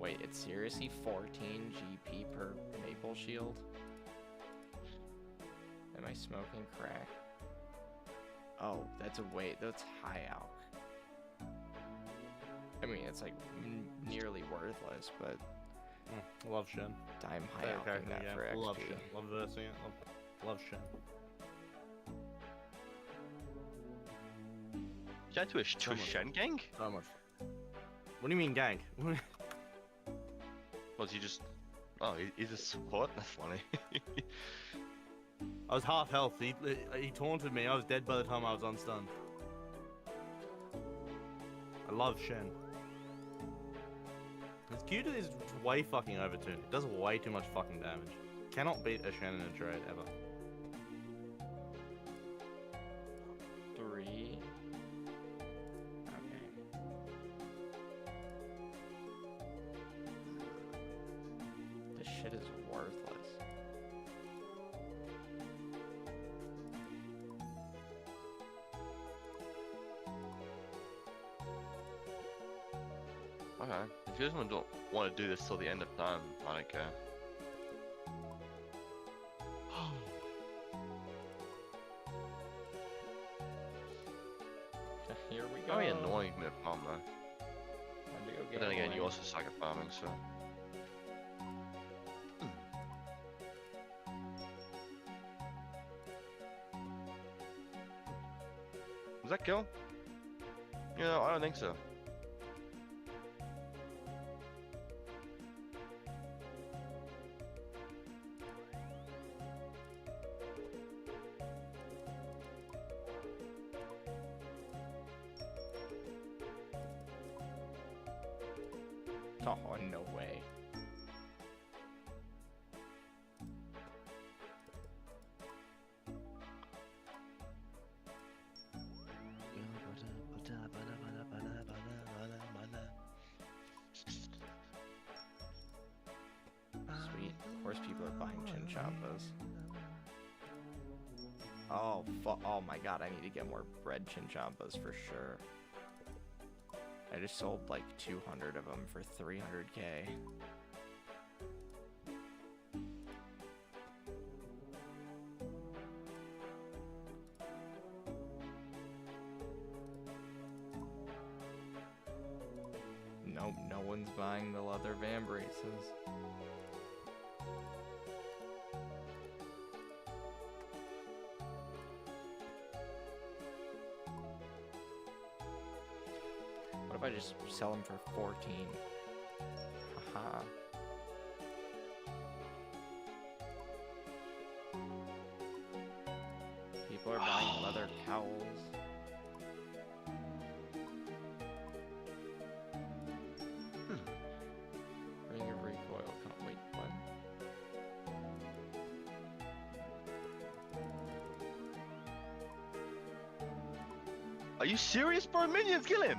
Wait, it's seriously 14 GP per maple shield? Am I smoking crack? Oh, that's high alk. I mean, it's like nearly worthless, but I love Shen. I'm high alking that for XP. Love Shen. Love versing it. Love Shen. Shout out to a Shen gang? So much. What do you mean gang? Was he just... Oh, he's a support? That's funny. I was half health. He taunted me. I was dead by the time I was unstunned. I love Shen. His Q is way fucking overtuned. It does way too much fucking damage. Cannot beat a Shen in a trade ever. 3. Okay. This shit is worthless. Okay, if you guys don't want to do this till the end of time, I don't care. Here we go. Very annoying mid farm though. Time to go But then again, you gambling. also suck at farming, so. Was that kill? Yeah, I don't think so. Oh, no way. Sweet. Of course people are buying chinchompas. Oh, oh my god, I need to get more red chinchompas for sure. I just sold like 200 of them for 300k. Nope, no one's buying the leather van braces. What if I just sell them for 14? Haha. People are buying leather cowls. Ring of recoil. Wait, what? Are you serious, bro? Minions, kill him!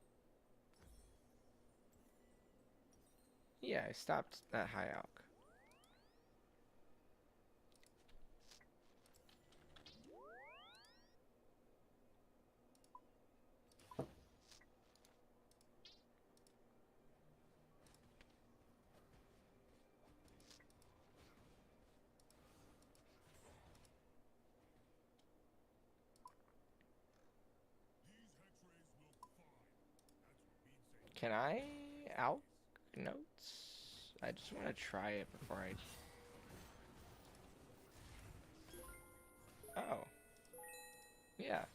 Yeah, I stopped at High Alk. Can I Alk notes? I just want to try it before I... Oh. Yeah.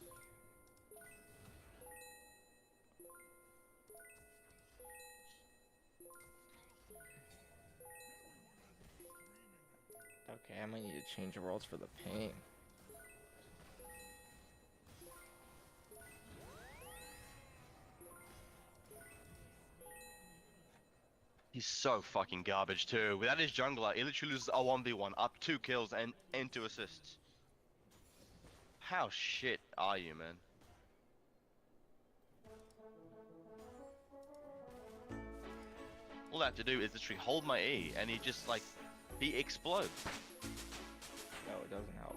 Okay, I might need to change the worlds for the ping. He's so fucking garbage too. Without his jungler, he literally loses a 1v1, up 2 kills and 2 assists. How shit are you, man? All I have to do is literally hold my E, and he just like, he explodes. No, it doesn't help.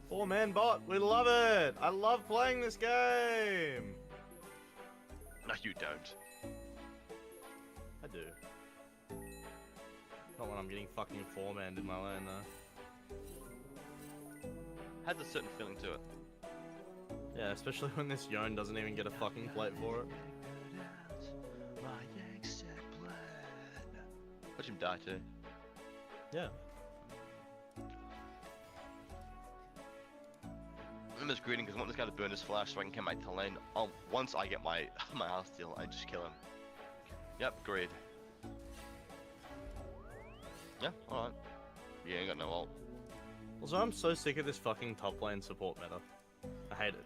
Four-man bot, we love it! I love playing this game! No, you don't. I do. Not when I'm getting fucking four-manned in my lane, though. Has a certain feeling to it. Yeah, especially when this Yone doesn't even get a fucking plate for it. Watch him die too. Yeah. I'm just greeting because I want this guy to burn his flash so I can come back to lane. Once I get my my house steal, I just kill him. Yep, greed. Yeah, alright. Yeah, ain't got no ult. Also, I'm so sick of this fucking top lane support meta. I hate it.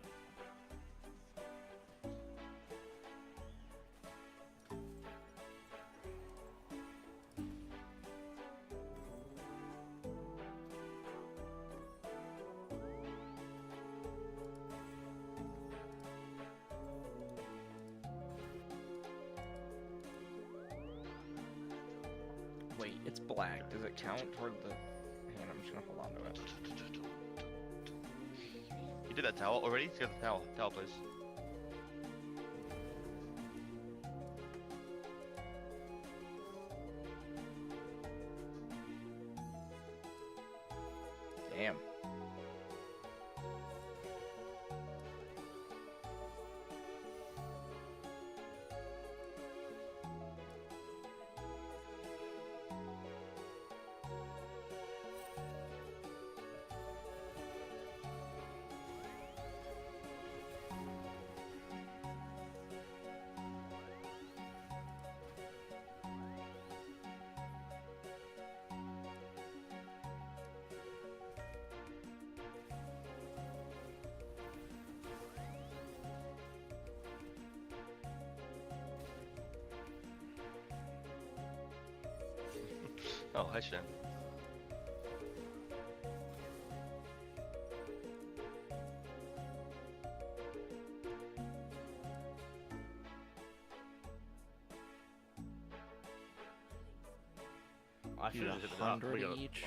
Wait, it's black. Does it count toward the... Hang on, I'm just gonna hold on to it. You did that tower already? Let's get the tower. Tower, please. Damn. Oh, hi, Shen. I should have hit it up. We got it. Each.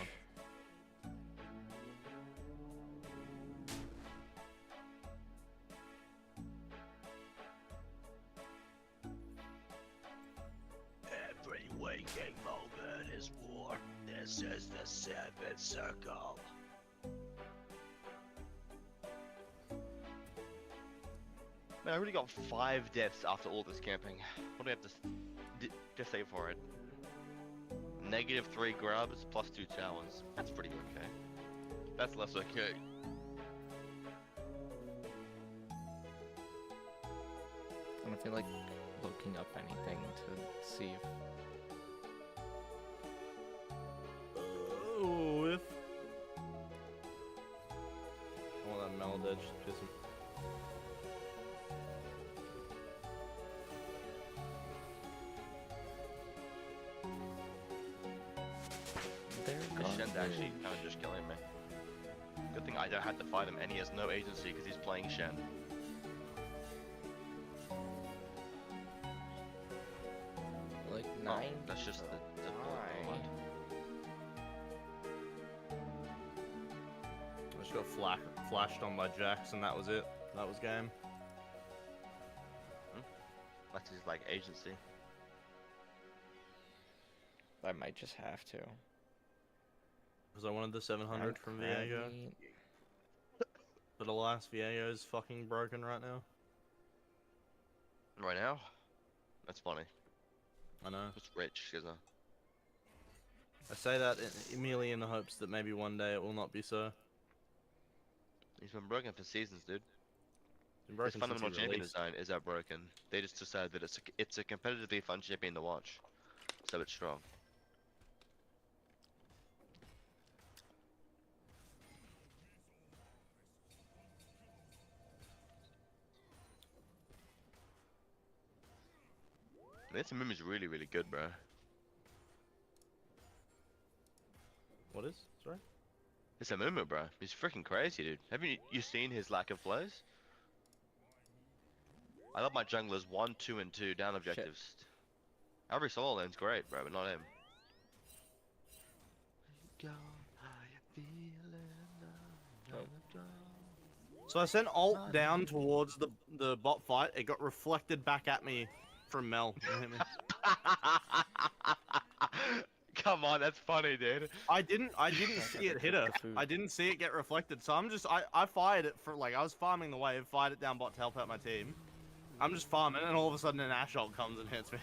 Every waking moment is war. This is the seventh circle. Man, I already got 5 deaths after all this camping. What do I have to say for it? -3 grubs plus 2 towers. That's pretty okay. That's less okay. I don't feel like looking up anything to see if... Oh, if... I want that and Melodage. Just This Shen's actually kind of just killing me. Good thing I don't have to fight him, and he has no agency because he's playing Shen. Like Oh, 9. that's just the Nine. I just got flashed on by Jax, and that was it. That was game. That's his like agency. I might just have to. Because I wanted the 700 from Viego. But alas, Viego is fucking broken right now. Right now? That's funny. I know. It's rich, because I say that merely in the hopes that maybe one day it will not be so. he's been broken for seasons, dude. Been His broken since fundamental he champion released. design is that broken. They just decided that it's a competitively fun champion to watch, so it's strong. This meme is really, really good, bro. What is? Sorry? It's a Mumu, bro. He's freaking crazy, dude. Haven't you seen his lack of flows? I love my junglers 1, 2, and 2 down objectives. Every solo lane's great, bro, but not him. So I sent ult down towards the bot fight. It got reflected back at me from Mel. You hit me. Come on, that's funny, dude. I didn't see it hit her. I didn't see it get reflected. So I fired it for like I was farming the wave, fired it down bot to help out my team. I'm just farming, and all of a sudden an Ash ult comes and hits me.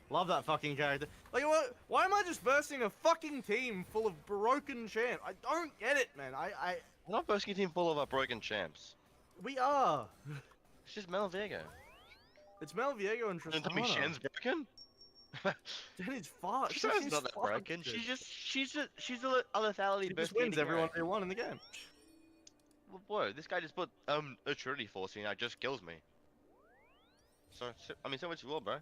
Love that fucking character. Like, why am I just versing a fucking team full of broken champs? I don't get it, man. We're not versing a team full of broken champs. We are. It's just Mel Viego. It's Mel Viego and Don't tell me Tristana. Shen's broken. Dude, fuck. Tristan's not that broken. She's a lethality She burst. just wins every 1v1 in the game. Well, whoa, this guy just put a Trinity Force and that just kills me. So I mean, so much you will, bro.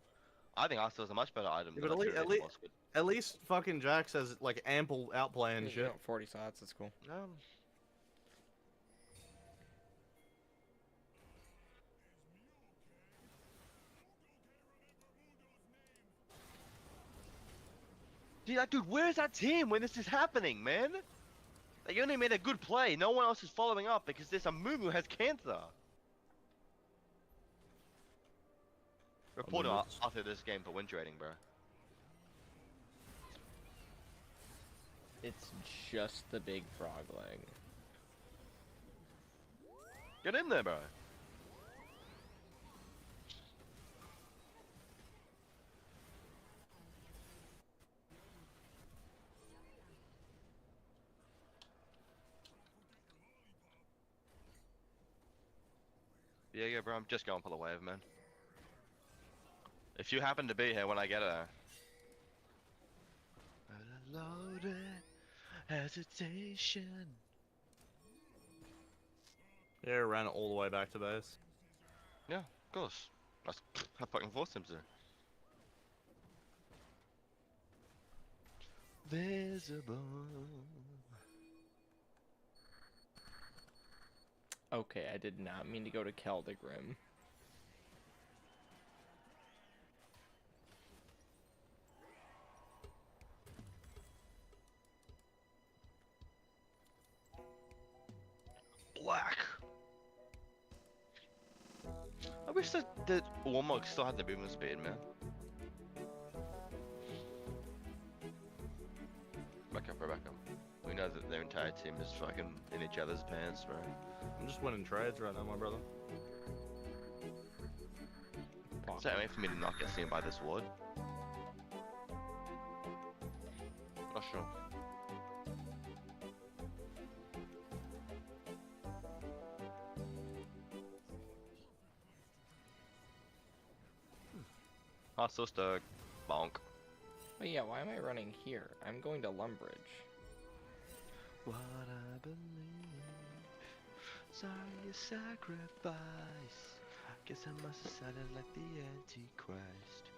I think Arsenal's a much better item. Yeah, than but a Trinity Force, but at least fucking Jax has like ample outplay and shit. 40 slots, that's cool. Dude, where's that team when this is happening, man? They only made a good play. No one else is following up because there's a Mumu has cancer. Report after this game for win trading, bro. It's just the big frog leg. Get in there, bro. Yeah, bro, I'm just going for the wave, man. If you happen to be here when I get there. Loaded hesitation. Yeah, ran it all the way back to base. Yeah, of course. I fucking forced him to. Visible. Okay, I did not mean to go to Keldegrim. Black. I wish that Warmog still had the movement speed, man. Back up, Rebecca. We know that their entire team is fucking in each other's pants, bro. I'm just winning trades right now, my brother. Is that way for me to not get seen by this ward? Not sure. Hostile stuck. Bonk. But yeah, why am I running here? I'm going to Lumbridge. What believe. Sorry, you sacrifice. Guess I must have sounded like the Antichrist.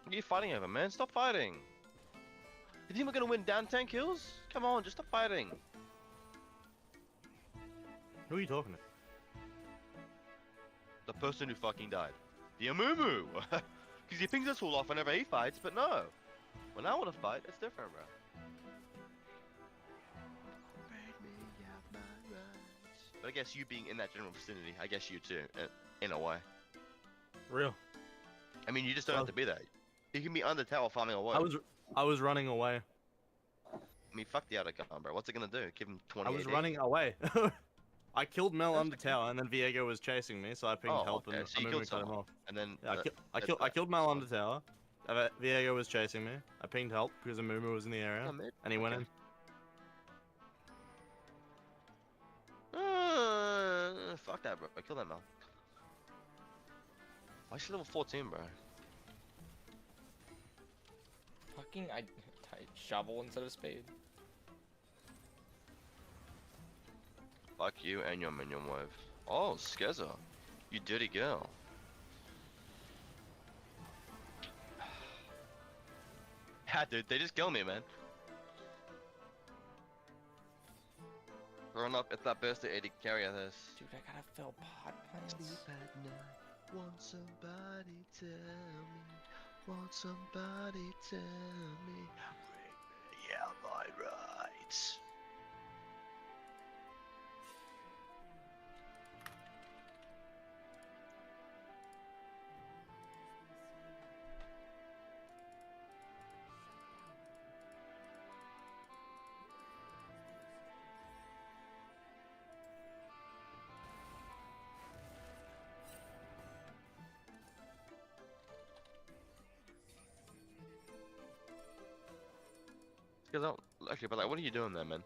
What are you fighting over, man? Stop fighting! You think we're gonna win down 10 kills? Come on, just stop fighting. Who are you talking to? The person who fucking died. The Amumu! Because he pings us all off whenever he fights, but no. When I want to fight, it's different, bro. But I guess you being in that general vicinity, I guess you too, in a way. Real. I mean, you just don't have to be there. You can be under tower farming away. I was running away. I mean, fuck the outer gun, bro. What's it gonna do? Give him 20 I was AD? running away. I killed Mel under tower, and then Viego was chasing me, so I pinged help okay. and So you I killed cut him someone, off. and then I killed Mel under tower. Viego was chasing me. I pinged help because Amumu was in the area, and he went in. Fuck that, bro. Kill that Mel. Why is she level 14, bro? Fucking, I shovel instead of spade. Fuck you and your minion wife. Oh, Skeza. You dirty girl. Yeah, dude, they just killed me, man. Run up, it's that burst of 80 carry of this. Dude, I gotta fill pot plants. Sleep at night. Want somebody tell me. Want somebody tell me. Bring me out my rights. Actually, but like, what are you doing there, man?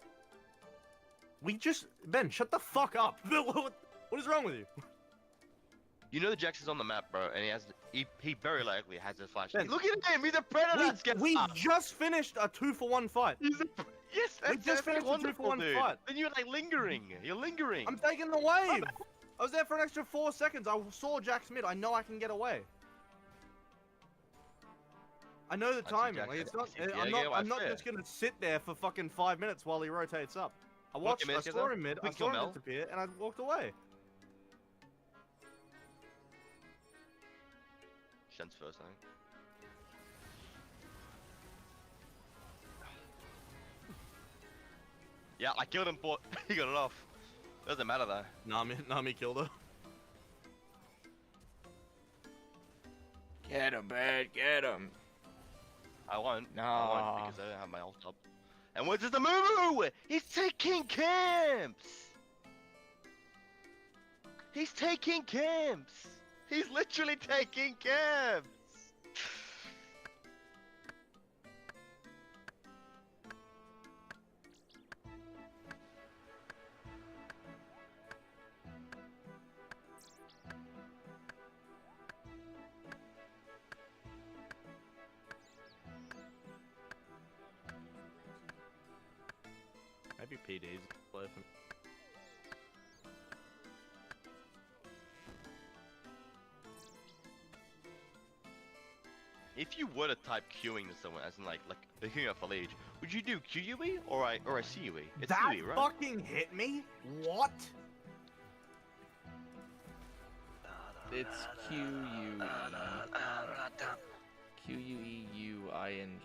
Ben, shut the fuck up. What is wrong with you? You know the Jax is on the map, bro, and he very likely has his flash. Ben, Look at him, he's a predator. We just finished a 2-for-1 fight. Yes, we just finished a 2-for-1 fight. Then you're like lingering. You're lingering. I'm taking the wave. I was there for an extra 4 seconds. I saw Jax mid. I know I can get away. I know the timing. Like, it's not. I'm not just gonna sit there for fucking 5 minutes while he rotates up. I watched. I saw him mid. I saw him disappear, and I walked away. Shen's first, I think. Yeah, I killed him, but he got it off. Doesn't matter though. Nami killed her. Get him, bad, get him. I won't. No. I won't because I don't have my ult up. And what's the move? He's taking camps. He's taking camps. He's literally taking camps. Maybe PD's play for me. If you were to type queuing to someone, as in like queuing up for Liege, would you do QUE or I CUE? It's That QUE, right? fucking hit me? What? It's QUE. QUEUING.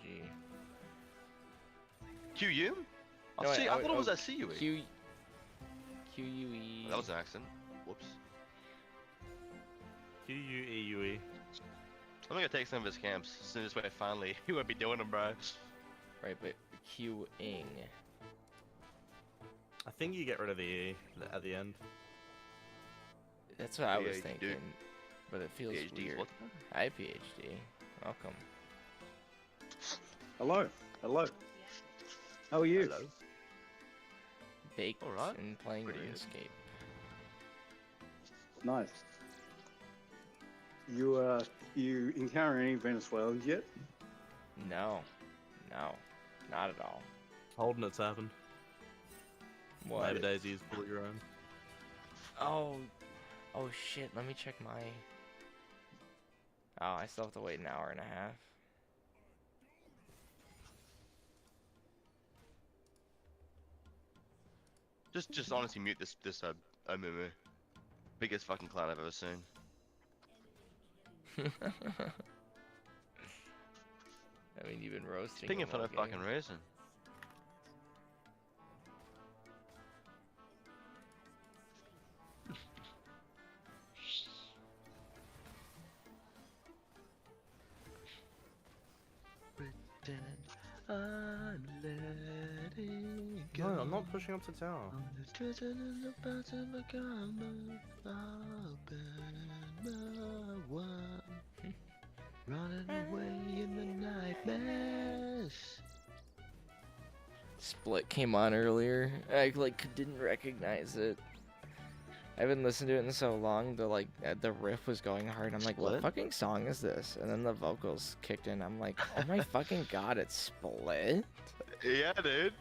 QU? No, I thought it was a CUE. QUE. That was an accent. Whoops. QUEUE. I'm gonna take some of his camps. So this way, finally, he won't be doing them, bro. Right, but queuing. I think you get rid of the E at the end. That's what I was PhD. thinking, but it feels PhD is weird. what? Hi, PhD. Welcome. Hello. Hello. How are you? Hello. Baked Alright. and playing Pretty good. RuneScape. Nice. You encounter any Venezuelans yet? No. No. Not at all. Holding it's happened. What? Maybe Daisy is fully grown. Oh. Oh shit, let me check my... Oh, I still have to wait an hour and a half. Just honestly mute this MMO. Biggest fucking clown I've ever seen. I mean, you've been roasting Pinging him for all no game. fucking reason. I'm letting go. No, I'm not pushing up to tower. Running away in the nightmares. Split came on earlier. I didn't recognize it. I haven't listened to it in so long. The riff was going hard. I'm like, what Split? fucking song is this? And then the vocals kicked in. I'm like, oh my fucking god, it's Split. Yeah, dude.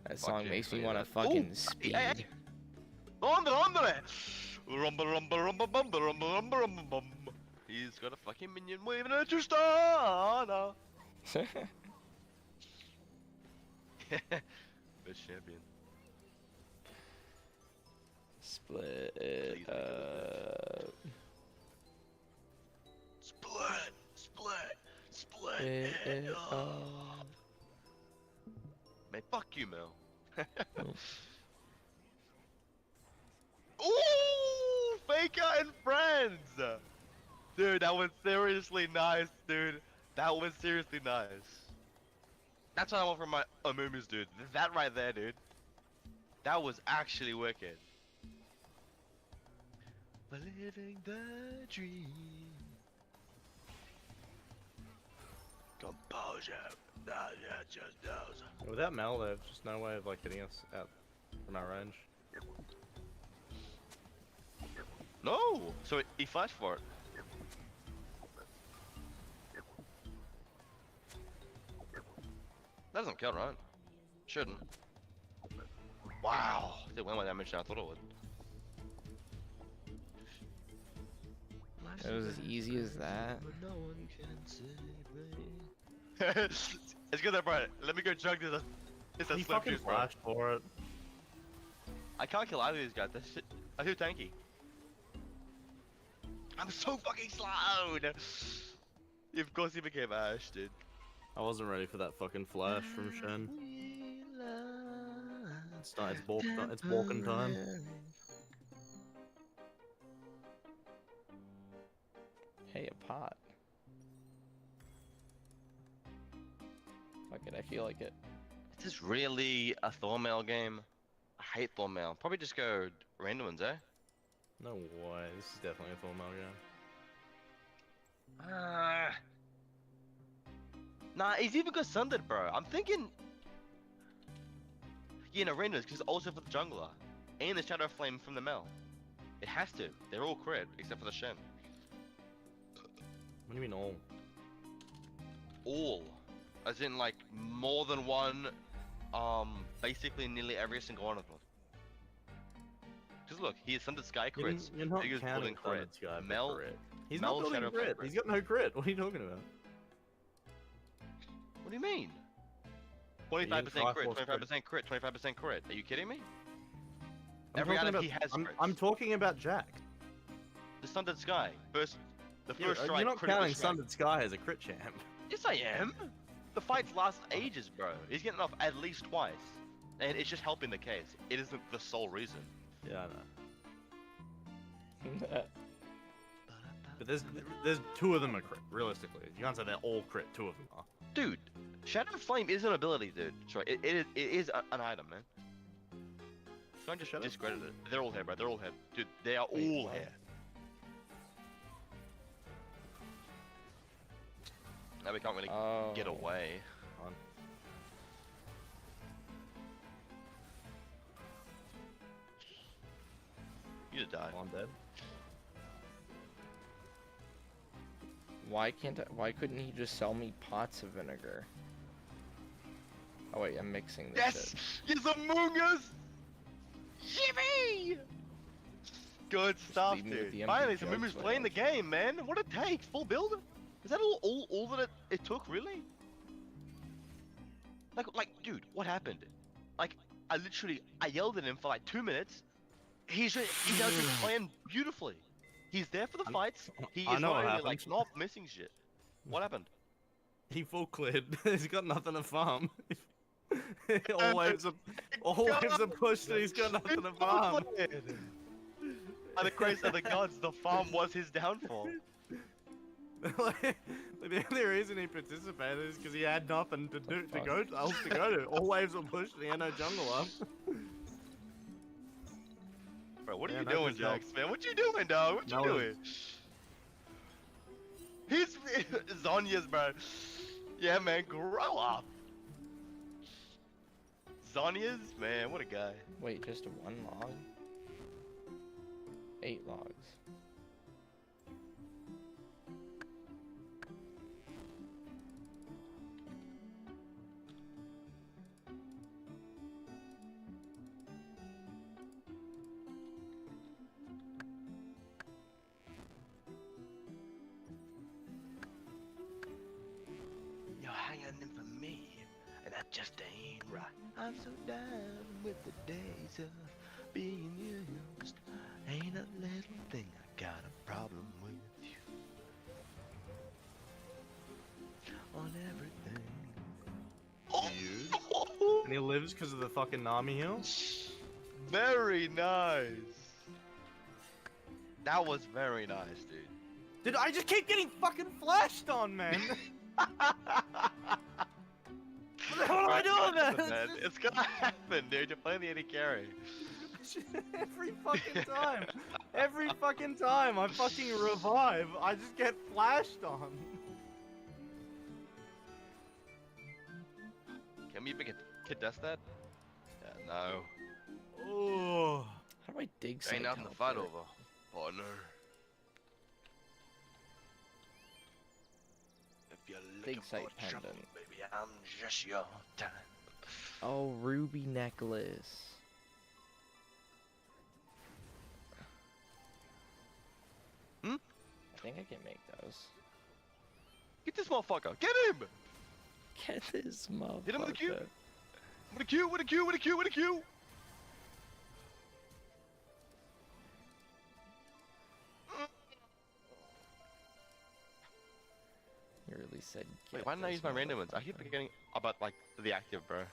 That Fuck song yeah, makes me yeah. want to fucking Ooh, speed. hey, hey. Ondre! Rumble, rumble, rumble, rumble, rumble, rumble, rumble, bum. He's got a fucking minion waving at your star. Best champion. Split it up. Split, split, split It up. up. Man, fuck you, Mel. Ooh, Faker and friends. Dude, that was seriously nice, dude. That was seriously nice. That's what I want from my Amumus, dude. That right there, dude. That was actually wicked. Living the dream. Composure. That just knows. Without Mel, there's just no way of hitting us out from our range. No! So he flashed for it. That doesn't count, right? Shouldn't. Wow! Did way more damage than I thought it would. It was as easy as that. It's good that, bro. Let me go chug this. It's a He slip fucking juice, bro. flashed for it. I can't kill either of these guys. That shit. I'm too tanky. I'm so fucking slowed. Of course he became Ash, dude. I wasn't ready for that fucking flash from Shen. It's not. It's walking time. Hey, a pot. Fuck it, I feel like it. Is this really a Thormail game? I hate Thormail. Probably just go random ones, eh? No way. This is definitely a Thormail game. Nah, he's even got Sundered, bro. I'm thinking... Yeah, no, randoms, because also for the jungler. And the Shadow Flame from the Mel. It has to. They're all crit, except for the Shen. What do you mean all? All. As in, more than one, basically nearly every single one of them. Because look, he has Sundered Sky crits. You're not Biggest counting Golden crit. Sundered Sky for Mel, crit. He's Mel not building Shadow Flame crit. crit. He's got no crit. What are you talking about? What do you mean? You 25% didn't crit, Triforce 25% crit, 25% crit. Are you kidding me? I'm Every talking item about, he has crits. I'm talking about Jack. The Sundered Sky. The Yeah, first strike. you're not critical counting strike. Sundered Sky as a crit champ. Yes, I am. The fights last ages, bro. He's getting off at least twice. And it's just helping the case. It isn't the sole reason. Yeah, I know. But there's two of them are crit, realistically. You can't say they're all crit, two of them are. Dude, Shadow Flame is an ability, dude. Sorry, it is an item, man. Don't just discredit it. They're all hair, bro. They're all hair. Dude, they are all hair. Now we can't really get away. On. You just died. I'm dead. Why couldn't he just sell me pots of vinegar? Oh wait, I'm mixing this shit. Yes! He's Among Us! Yippee! Good stuff, leave me with the dude. empty Finally, jugs, Among Us what playing the game, man. What it takes? Full build? Is that all that it took, really? Like, dude, what happened? Like, I yelled at him for like 2 minutes. He's does his plan beautifully. He's there for the fights. He I is know not what only happened. like not missing shit. What happened? He full cleared. He's got nothing to farm. all waves are pushed and he's got nothing to farm. By the grace of the gods, the farm was his downfall. Like, the only reason he participated is because he had nothing to do to go to. All waves were pushed and he had no jungler. Bro, what are you doing, Jax, man? What you doing, dog? What you doing? He's Zonya's, bro. Yeah, man, grow up. Zonya's, man, what a guy. Wait, just 1 log? 8 logs. You're hanging in for me, and that just ain't right. I'm so down with the days of being used. Ain't a little thing I got a problem with you. On everything. And he lives because of the fucking Nami heal? Very nice. That was very nice, dude. Dude, I just keep getting fucking flashed on, man. What the hell am I doing, man? It's gonna happen, dude. You're playing the AD carry. Every fucking time. Every fucking time I fucking revive, I just get flashed on. Can we contest that? Yeah, no. Oh. How do I dig Ain't site nothing to teleport? fight over, partner. If you're Dig looking site for trouble, pendant. baby, I'm just your time. Oh, ruby necklace. Hmm? I think I can make those. Get this motherfucker. Get him! Get this motherfucker. Hit him with a Q. With a Q, with a Q, with a Q, with a Q. You really said Wait, get why didn't I this use my random ones? I keep motherfucker. forgetting about, like, the active, bro.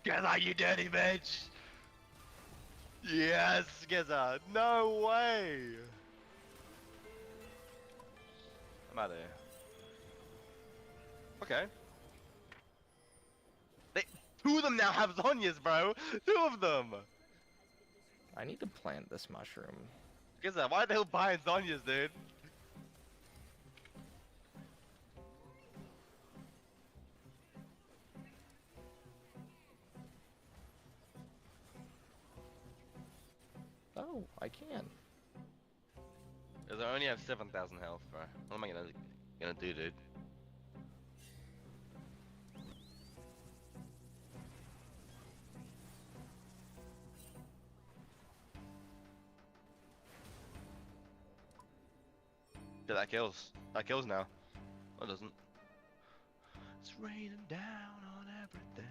Skizza, you dirty bitch! Yes, Skizza! No way! I'm out of here. Okay. Two of them now have Zonyas, bro! 2 of them! I need to plant this mushroom. Skizza, why the hell buying Zonyas, dude? Oh, I can. Because I only have 7,000 health, bro. What am I gonna do, dude? Yeah, that kills. That kills now. No, it doesn't. It's raining down on everything.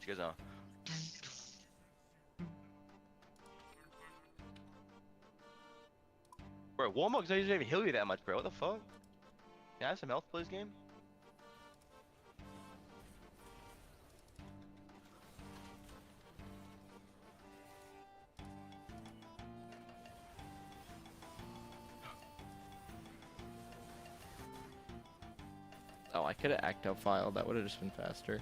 You guys are. Bro, Warmog's doesn't even heal you that much, bro. What the fuck? Can I have some health, please, game? Could have ectofile. That would have just been faster.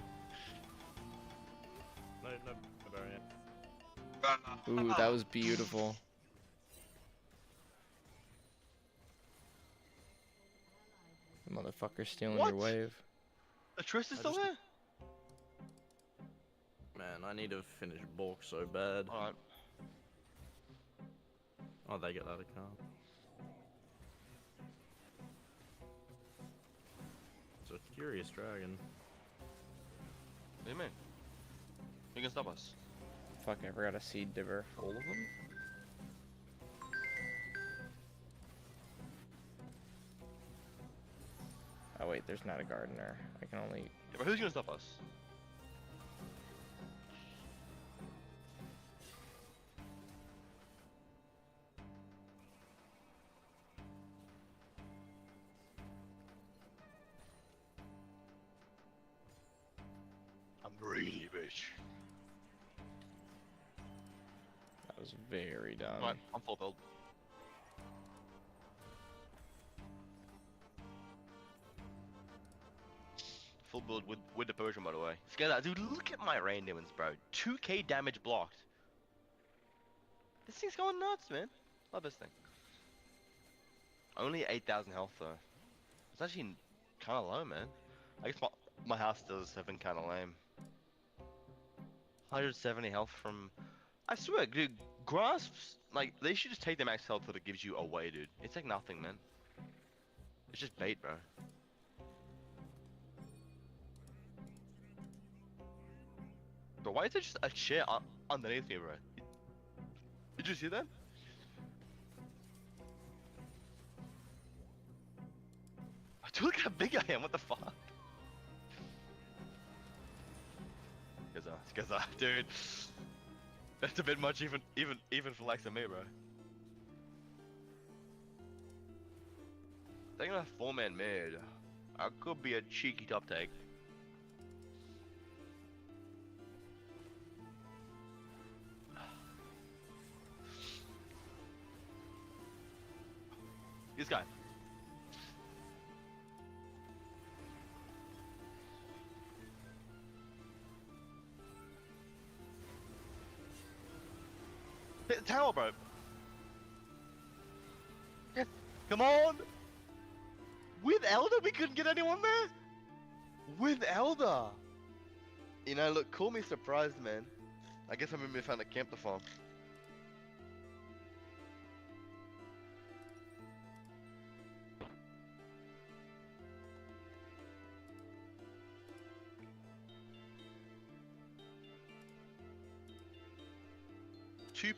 No, barbarian. Ooh, that was beautiful. Motherfucker stealing What? your wave. Atris is still there? Man, I need to finish Bork so bad. Alright. Oh, they got out of car. It's a curious dragon. What do you mean? You can stop us. Fuck, I forgot a seed diver. All of them? Oh wait, there's not a gardener. I can only... Yeah, but who's gonna stop us? I'm greedy, bitch. That was very dumb. Alright, I'm full build. Full build with the potion, by the way. Scared, dude, look at my rain demons, bro. 2k damage blocked. This thing's going nuts, man. Love this thing. Only 8,000 health, though. It's actually kind of low, man. I guess my house does have been kind of lame. 170 health from... I swear, dude, grasps, like, they should just take the max health that it gives you away, dude. It's like nothing, man. It's just bait, bro. But why is there just a chair underneath me, bro? Did you see that? Dude, look how big I am, what the fuck? Skaza, dude. That's a bit much even for likes of me, bro. Taking a 4-man mid. I could be a cheeky top take. This guy. Hit the tower, bro. Yes. Come on. With Elder, we couldn't get anyone there. With Elder. You know, look, call me surprised, man. I guess I'm gonna be found a camp to farm.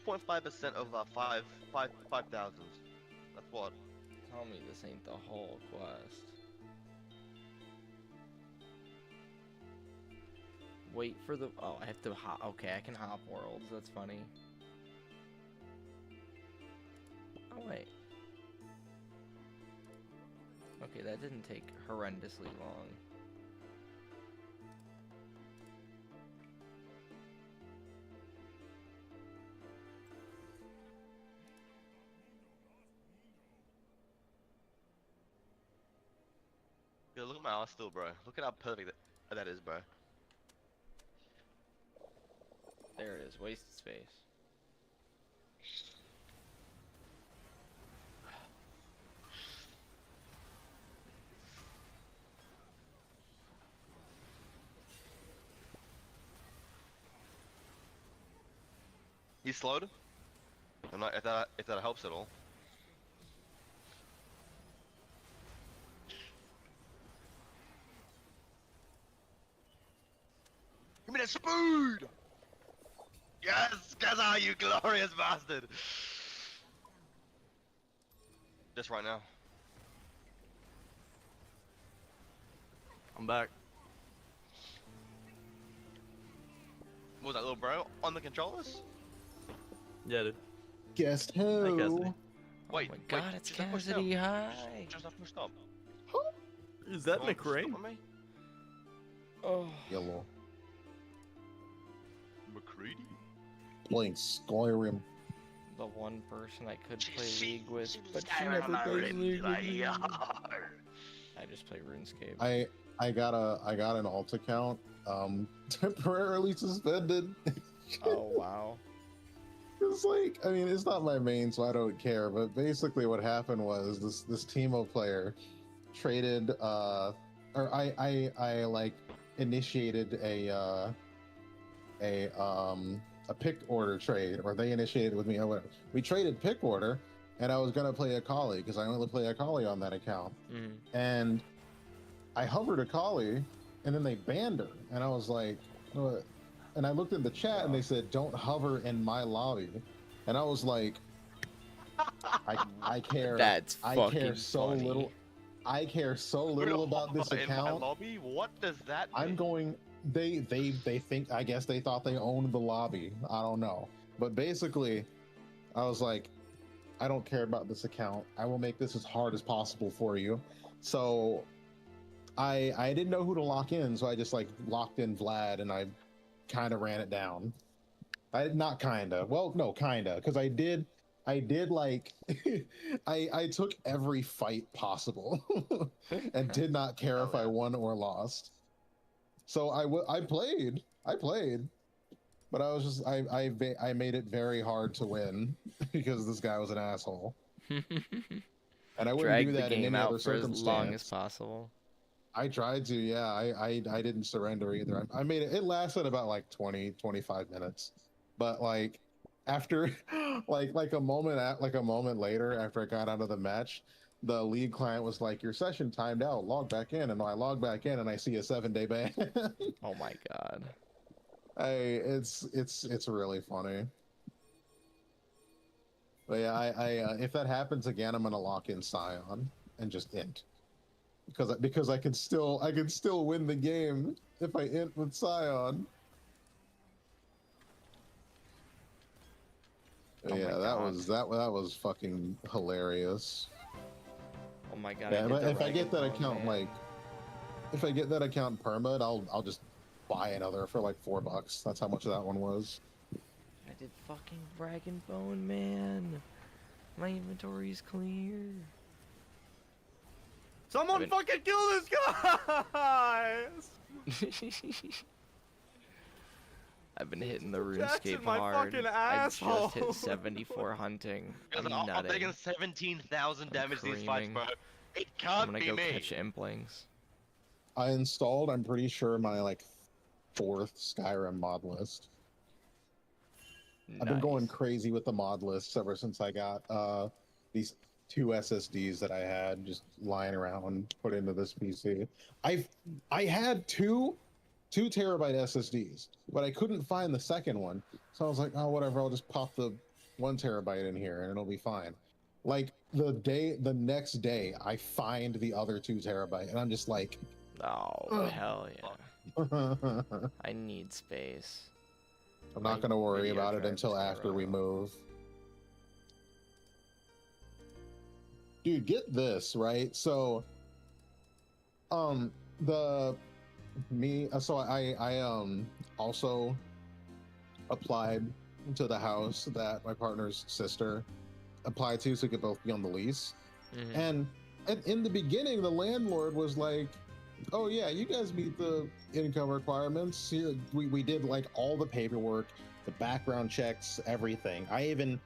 .5% of 5,000. That's what. Tell me this ain't the whole quest. Wait for the... Oh, I have to hop... Okay, I can hop worlds. That's funny. Oh, wait. Okay, that didn't take horrendously long. Yo, look at my ass still, bro. Look at how perfect that is, bro. There it is. Wasted space. He's slowed. I'm not if that helps at all. Give me that speed! Yes, Gaza, you glorious bastard! Just right now. I'm back. What was that, little bro on the controllers? Yeah, dude. Guessed Hey, who? Cassidy. Wait, Oh my god, wait, it's just have pushed Cassidy, up. hi! Just have pushed up. Is that Come on, McRae? stop with me. Oh. Yellow. McCready? Playing Skyrim. The one person I could play League with, but she Skyrim never on plays Rim, League with like, me. yeah. I just play RuneScape. I I got an alt account temporarily suspended. Oh wow. It's like, I mean, it's not my main, so I don't care. But basically, what happened was this Teemo player traded, or I like initiated a pick order trade, or they initiated with me. Or whatever. We traded pick order, and I was gonna play Akali because I only play Akali on that account, and I hovered Akali, and then they banned her, and I was like, what? And I looked in the chat and they said, "Don't hover in my lobby," and I was like, "I care. That's I fucking care so funny. little. I care so little about this In my account. lobby? What does that mean? I'm going. They think. I guess they thought they owned the lobby. I don't know. But basically, I was like, I don't care about this account. I will make this as hard as possible for you. So I didn't know who to lock in, so I just like locked in Vlad, and I kind of ran it down. Not kinda. Well, no, kinda, because I did like I took every fight possible and did not care if I won or lost. So I played, but I was just I made it very hard to win because this guy was an asshole. And I wouldn't Drag do the that in game any other out for as long as circumstance. possible. I tried to, yeah. I didn't surrender either. I made it. It lasted about like 20, 25 minutes, but like after, like a moment later, after I got out of the match, the league client was like, "Your session timed out. Log back in." And I log back in, and I see a 7-day ban. Oh my god. It's really funny. But yeah, if that happens again, I'm gonna lock in Scion and just int. Because I can still win the game if I int with Scion. Oh Yeah, my that God. was fucking hilarious. Oh my god. Yeah, but if I get that Dragon Bone, account man. if I get that account permit, I'll just buy another for like $4. That's how much that one was. I did fucking Dragon Bone, man. My inventory's clear. Someone fucking kill this guy! I've been hitting the Jackson, RuneScape my hard. fucking I just asshole. hit 74 hunting. I'm I'm taking nutting. 17,000 damage these fights, creaming. bro. It I'm can't gonna be go me. catch implings. I installed, I'm pretty sure, my like 4th Skyrim mod list. I've been going crazy with the mod lists ever since I got these 2 SSDs that I had just lying around put into this PC. I had two 2-terabyte SSDs, but I couldn't find the second one. So I was like, oh, whatever, I'll just pop the 1 terabyte in here and it'll be fine. Like the next day, I find the other 2 terabyte, and I'm just like, oh, hell yeah. I need space. I'm not going to worry about it until after we move. Dude, get this, right? So, I also applied to the house that my partner's sister applied to, so we could both be on the lease. And in the beginning, the landlord was like, "Oh yeah, you guys meet the income requirements. Here, we did like all the paperwork, the background checks, everything. I even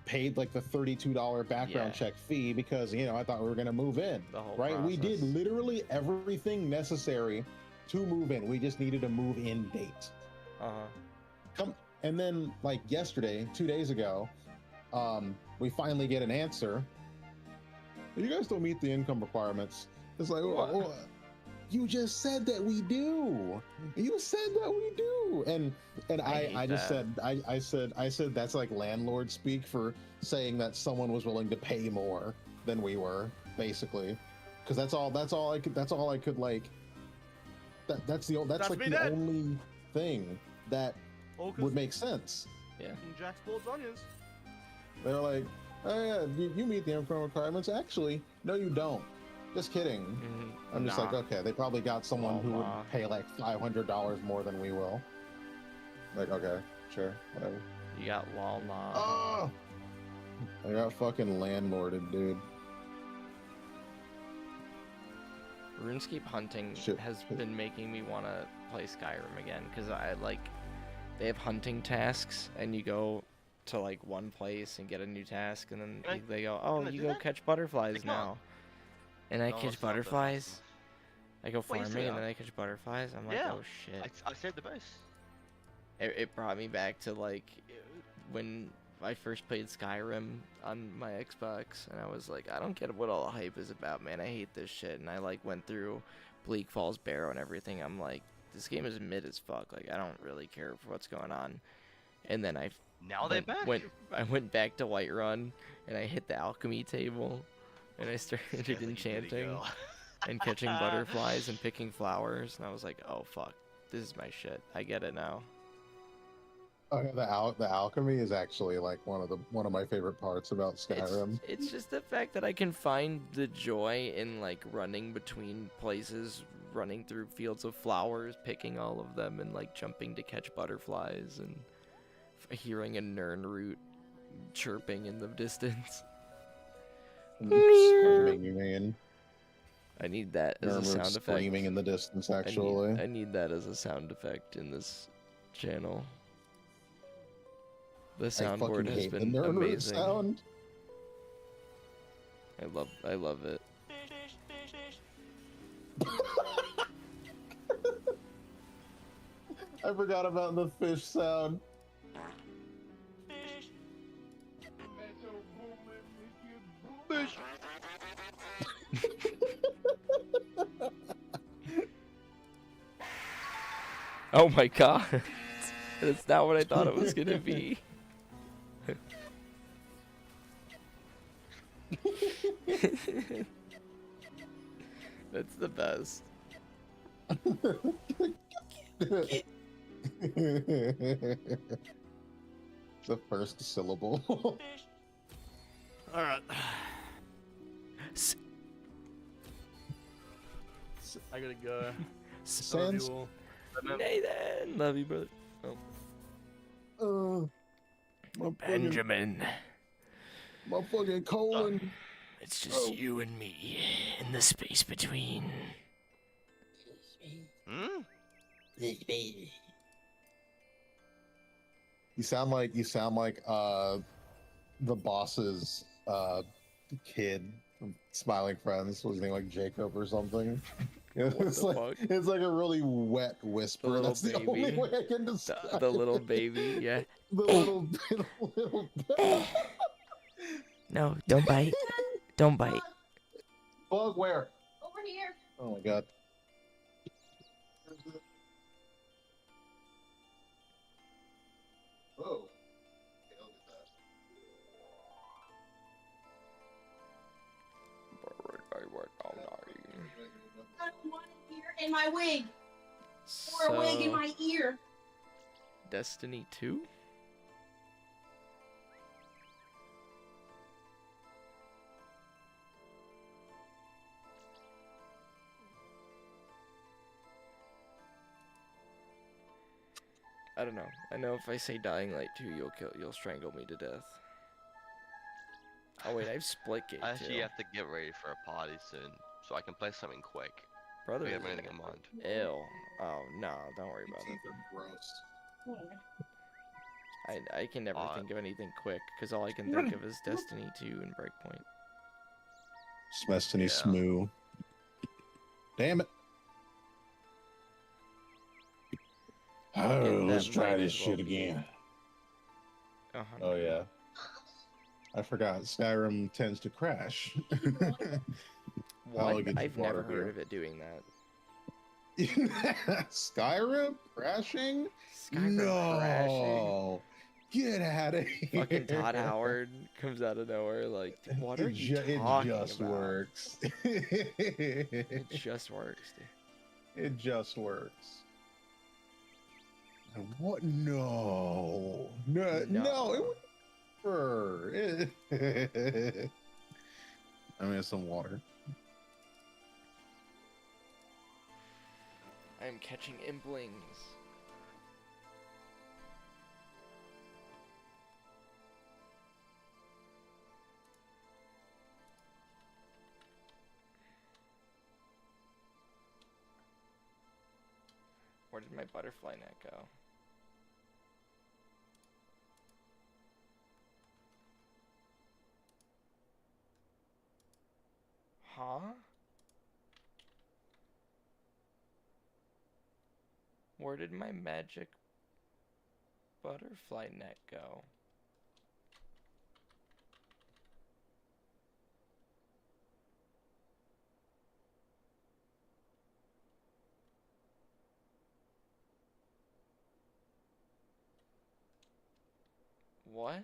paid like the $32 background check fee because, you know, I thought we were gonna move in. Right? We did literally everything necessary to move in. We just needed a move-in date. And then like yesterday, 2 days ago, we finally get an answer. You guys don't meet the income requirements. It's like, oh, you just said that we do. You said that we do. And I just said I said that's like landlord speak for saying that someone was willing to pay more than we were, basically. Because that's all I could like. That's the only thing that would make sense. Yeah. Jack's Bolts Onions. They're like, oh yeah, you meet the income requirements. Actually, no, you don't. Just kidding. I'm just like, okay, they probably got someone who would pay like $500 more than we will. Like, okay, sure, whatever. You got Walmart. Oh! I got fucking landlorded, dude. RuneScape hunting has been making me want to play Skyrim again, because they have hunting tasks, and you go to like one place and get a new task, and then they go, oh, you go catch butterflies now. And I catch butterflies. I go farming, and then I catch butterflies. I'm like, oh shit. I saved the base. It brought me back to like when I first played Skyrim on my Xbox, and I was like, I don't get what all the hype is about, man. I hate this shit. And I like went through Bleak Falls Barrow and everything. I'm like, this game is mid as fuck. Like, I don't really care for what's going on. And then I went back to Whiterun, and I hit the alchemy table, and I started enchanting and catching butterflies and picking flowers. And I was like, oh fuck, this is my shit. I get it now. Oh, yeah, the alchemy is actually like one of my favorite parts about Skyrim. It's just the fact that I can find the joy in like running between places, running through fields of flowers, picking all of them, and like jumping to catch butterflies, and hearing a Nirnroot chirping in the distance. Screaming, you mean? I need that as a sound effect. Screaming in the distance, actually. I need that as a sound effect in this channel. The soundboard has been amazing. Sound. I love it. I forgot about the fish sound. Fish. Oh my god. That's not what I thought it was gonna be. That's the best. The first syllable. Alright. I gotta go. Sans. Nathan! Love you, brother. Oh. Benjamin. My fucking colon. It's just you and me in the space between. Hmm? You sound like the boss's kid from Smiling Friends. Was his name like Jacob or something? It's like a really wet whisper. The That's little the only baby. way I can describe The little it. baby, yeah. The little No, don't bite. Don't bite. Bug where? Over here. Oh my god. Oh. I don't want it here in my wig. Or a wig in my ear. Destiny 2? I don't know. I know if I say Dying Light 2, you'll strangle me to death. Oh wait, I have Splitgate I actually too. have to get ready for a party soon, so I can play something quick. Brother, Do you have anything in mind? Ew. Oh no, don't worry about it. Gross. I can never think of anything quick, because all I can think of is Destiny 2 and Breakpoint. Destiny Smoo. Damn it. Oh, let's try this shit again. Oh yeah. I forgot. Skyrim tends to crash. What? I've never heard of it doing that. Skyrim crashing? Skyrim crashing? Get out of here. Fucking Todd Howard comes out of nowhere like, what are you talking about? It just works. It just works, dude. It just works. What? No. No, it would never. I mean, some water. I'm catching implings. Where did my butterfly net go? Huh? Where did my magic butterfly net go? What?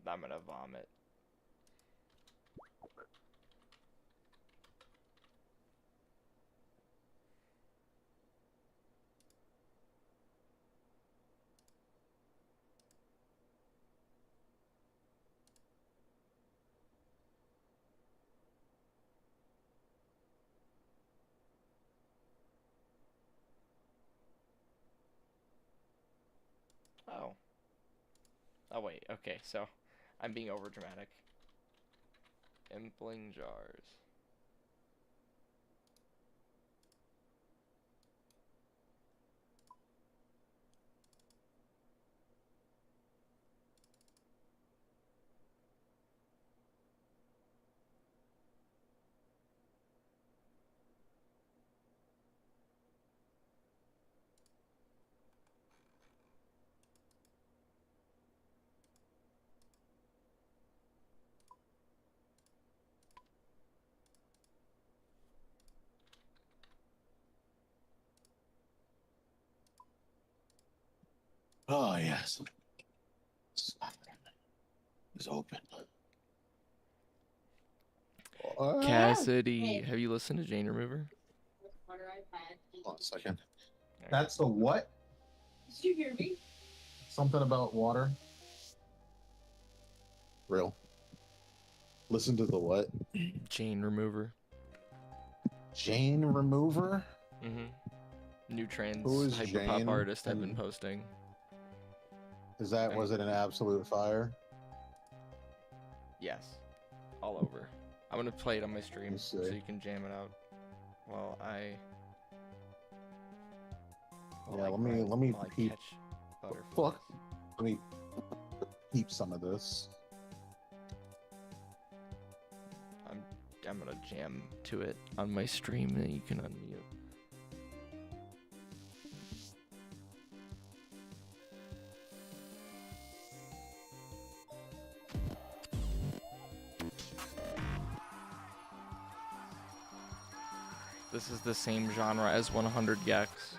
I'm gonna vomit. Oh. Oh wait, okay, so I'm being overdramatic. Impling jars. Oh, yes. It's open. Cassidy, have you listened to Jane Remover? Hold on a second. That's the what? Did you hear me? Something about water? Real. Listen to the what? Jane Remover. Jane Remover? Mm-hmm. New trans Who is hyperpop Jane? artist I've been And posting. was it an absolute fire? Yes. All over. I'm gonna play it on my stream so you can jam it out. While I... Yeah, let me while I peep. catch butterflies. Fuck. Let me peep some of this. I'm gonna jam to it on my stream and you can unmute. This is the same genre as 100 Gex.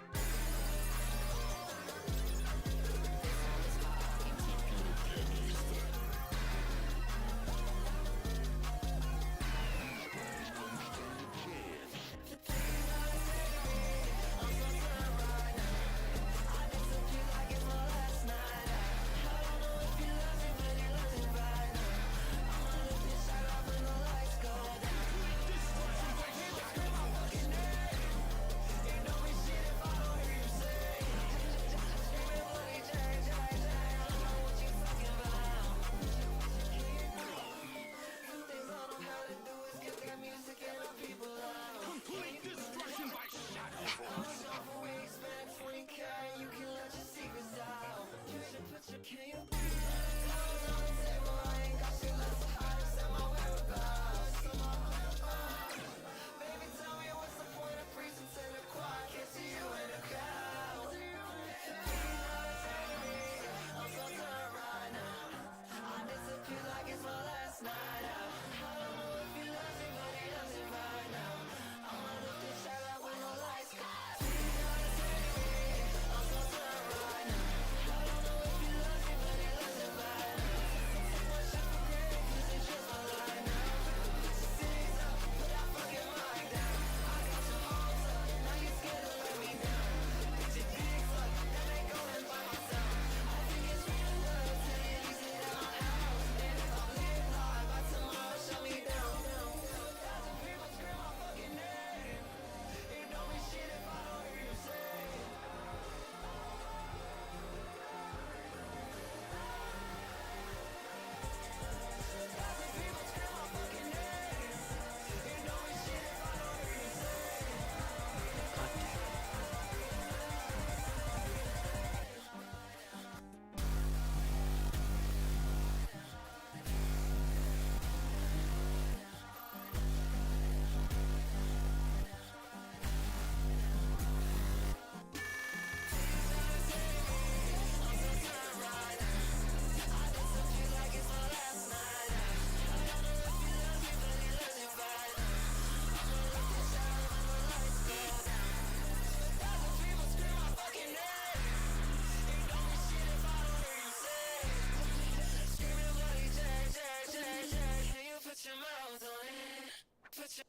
Oh,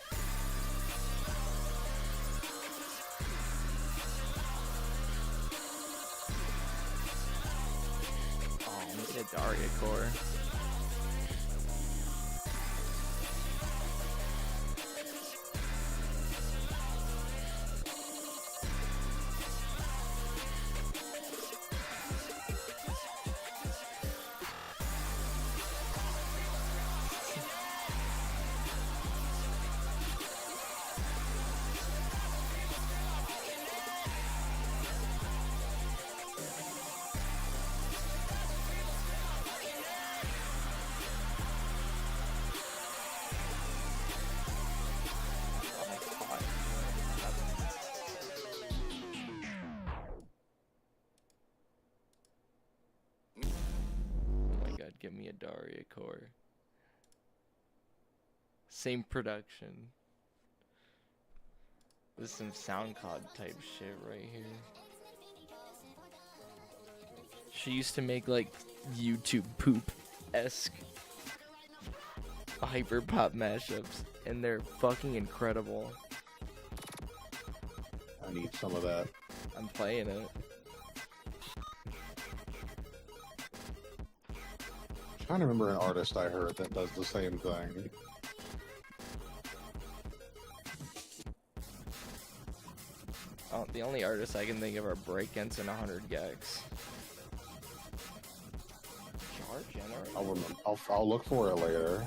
I need a Daria core. Oh my god, give me a Daria core. Same production. This is some SoundCloud type shit right here. She used to make like YouTube poop-esque hyperpop mashups, and they're fucking incredible. I need some of that. I'm playing it. I'm trying to remember an artist I heard that does the same thing. Oh, the only artists I can think of are Breakdance and 100 Gex. Jar Generator? I'll remember. I'll look for it later.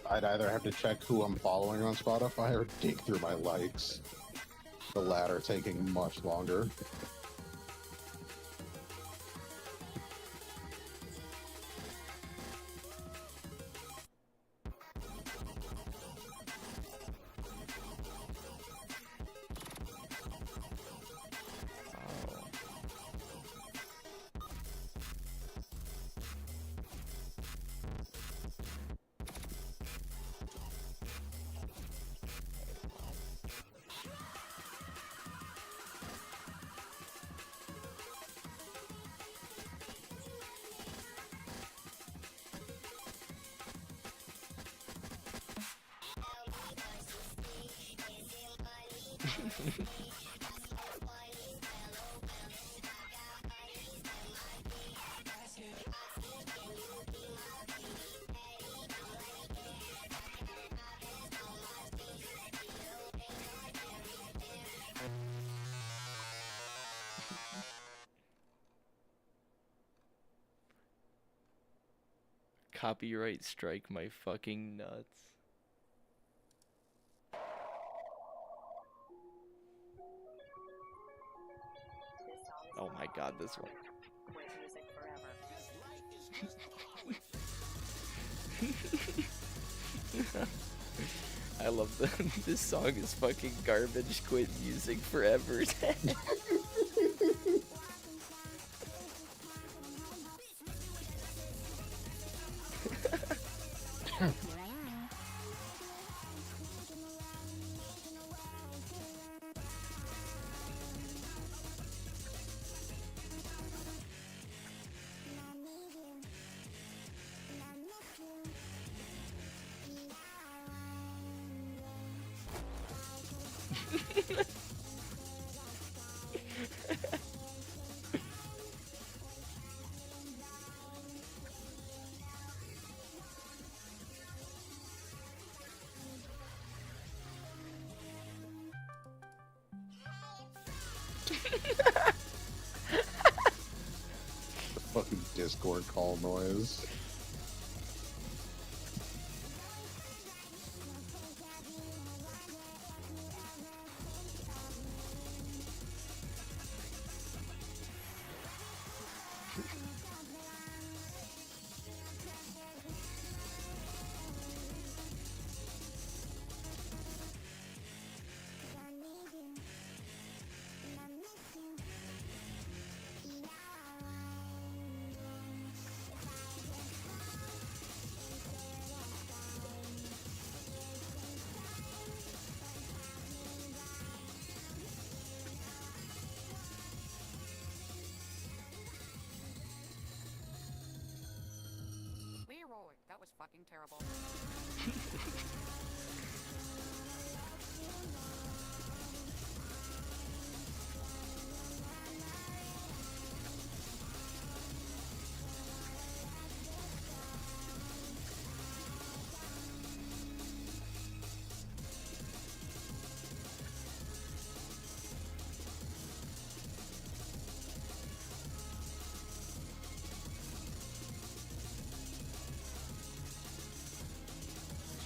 I'd either have to check who I'm following on Spotify or dig through my likes. The latter taking much longer. Copyright strike my fucking nuts. Oh my god, this one. I love this song is fucking garbage. Quit music forever. Fucking Discord call noise. fucking terrible.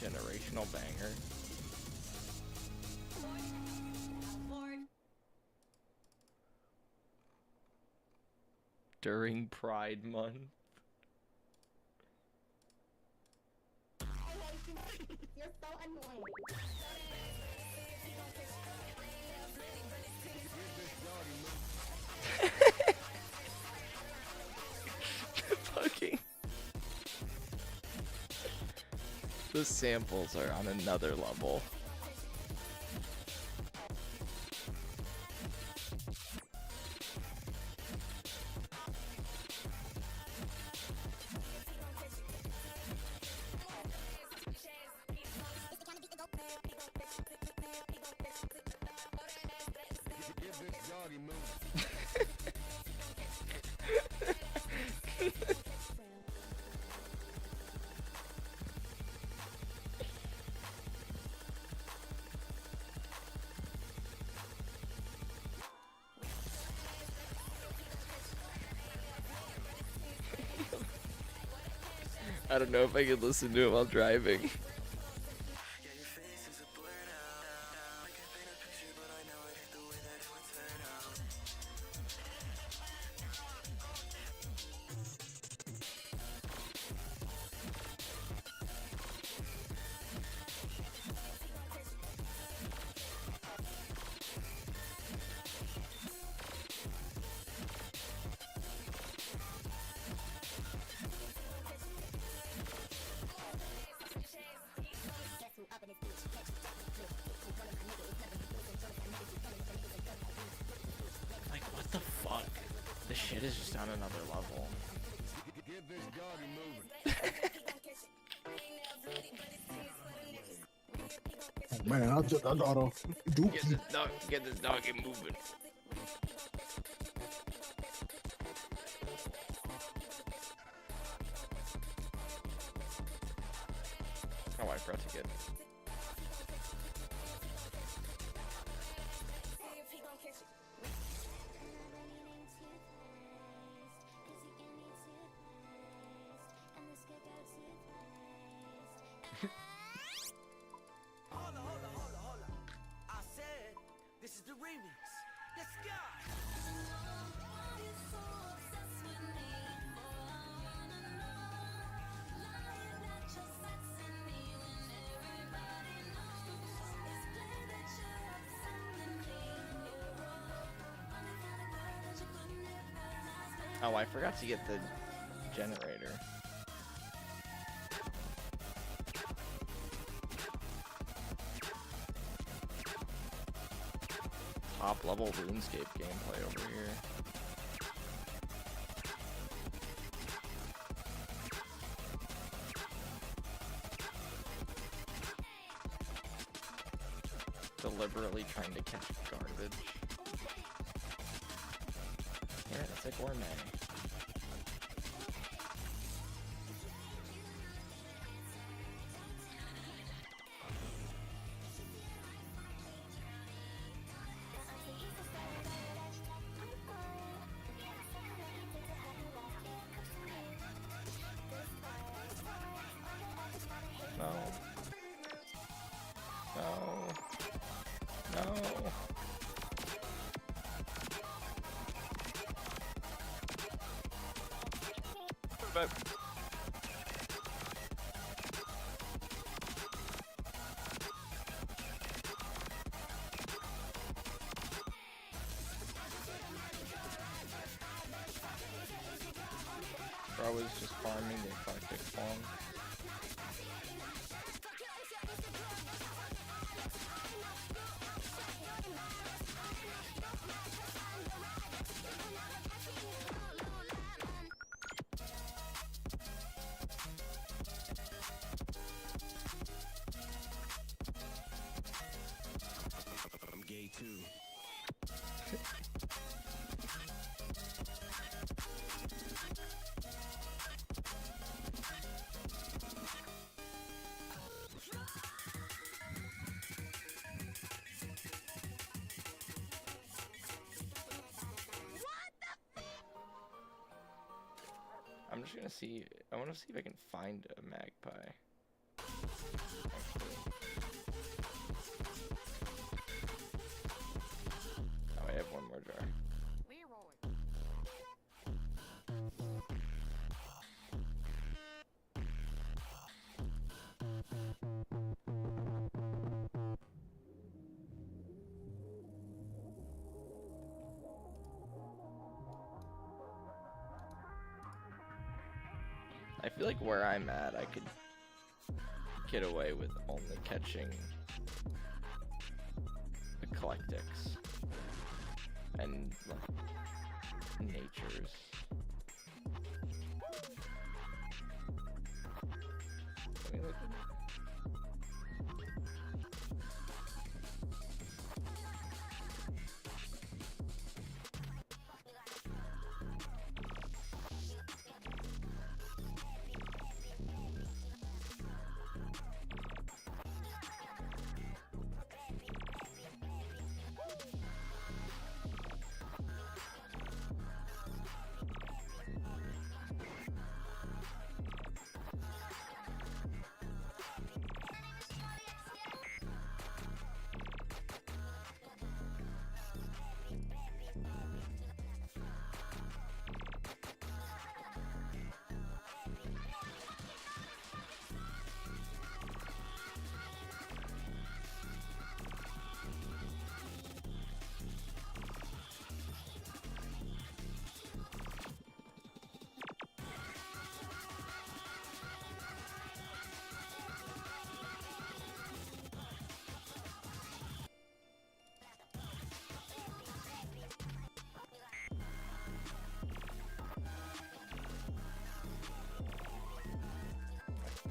Generational banger. During Pride Month. You're so annoying. Fucking. The samples are on another level. I don't know if I can listen to it while driving. Like, what the fuck? This shit is just on another level. Oh, man, I thought of Dookie. Get this doggy moving. Oh, I forgot to get. I said, this is the remix. Let's go. Oh, I forgot to get the generator. Top level RuneScape gameplay over here. Deliberately trying to catch garbage. Yeah, that's a gourmet. No. No. No. But bro is just farming the eclectic song. I'm just gonna see. I want to see if I can find a magpie. Oh, I have one more jar. I feel like where I'm at, I could get away with only catching eclectics and like natures. I mean, like,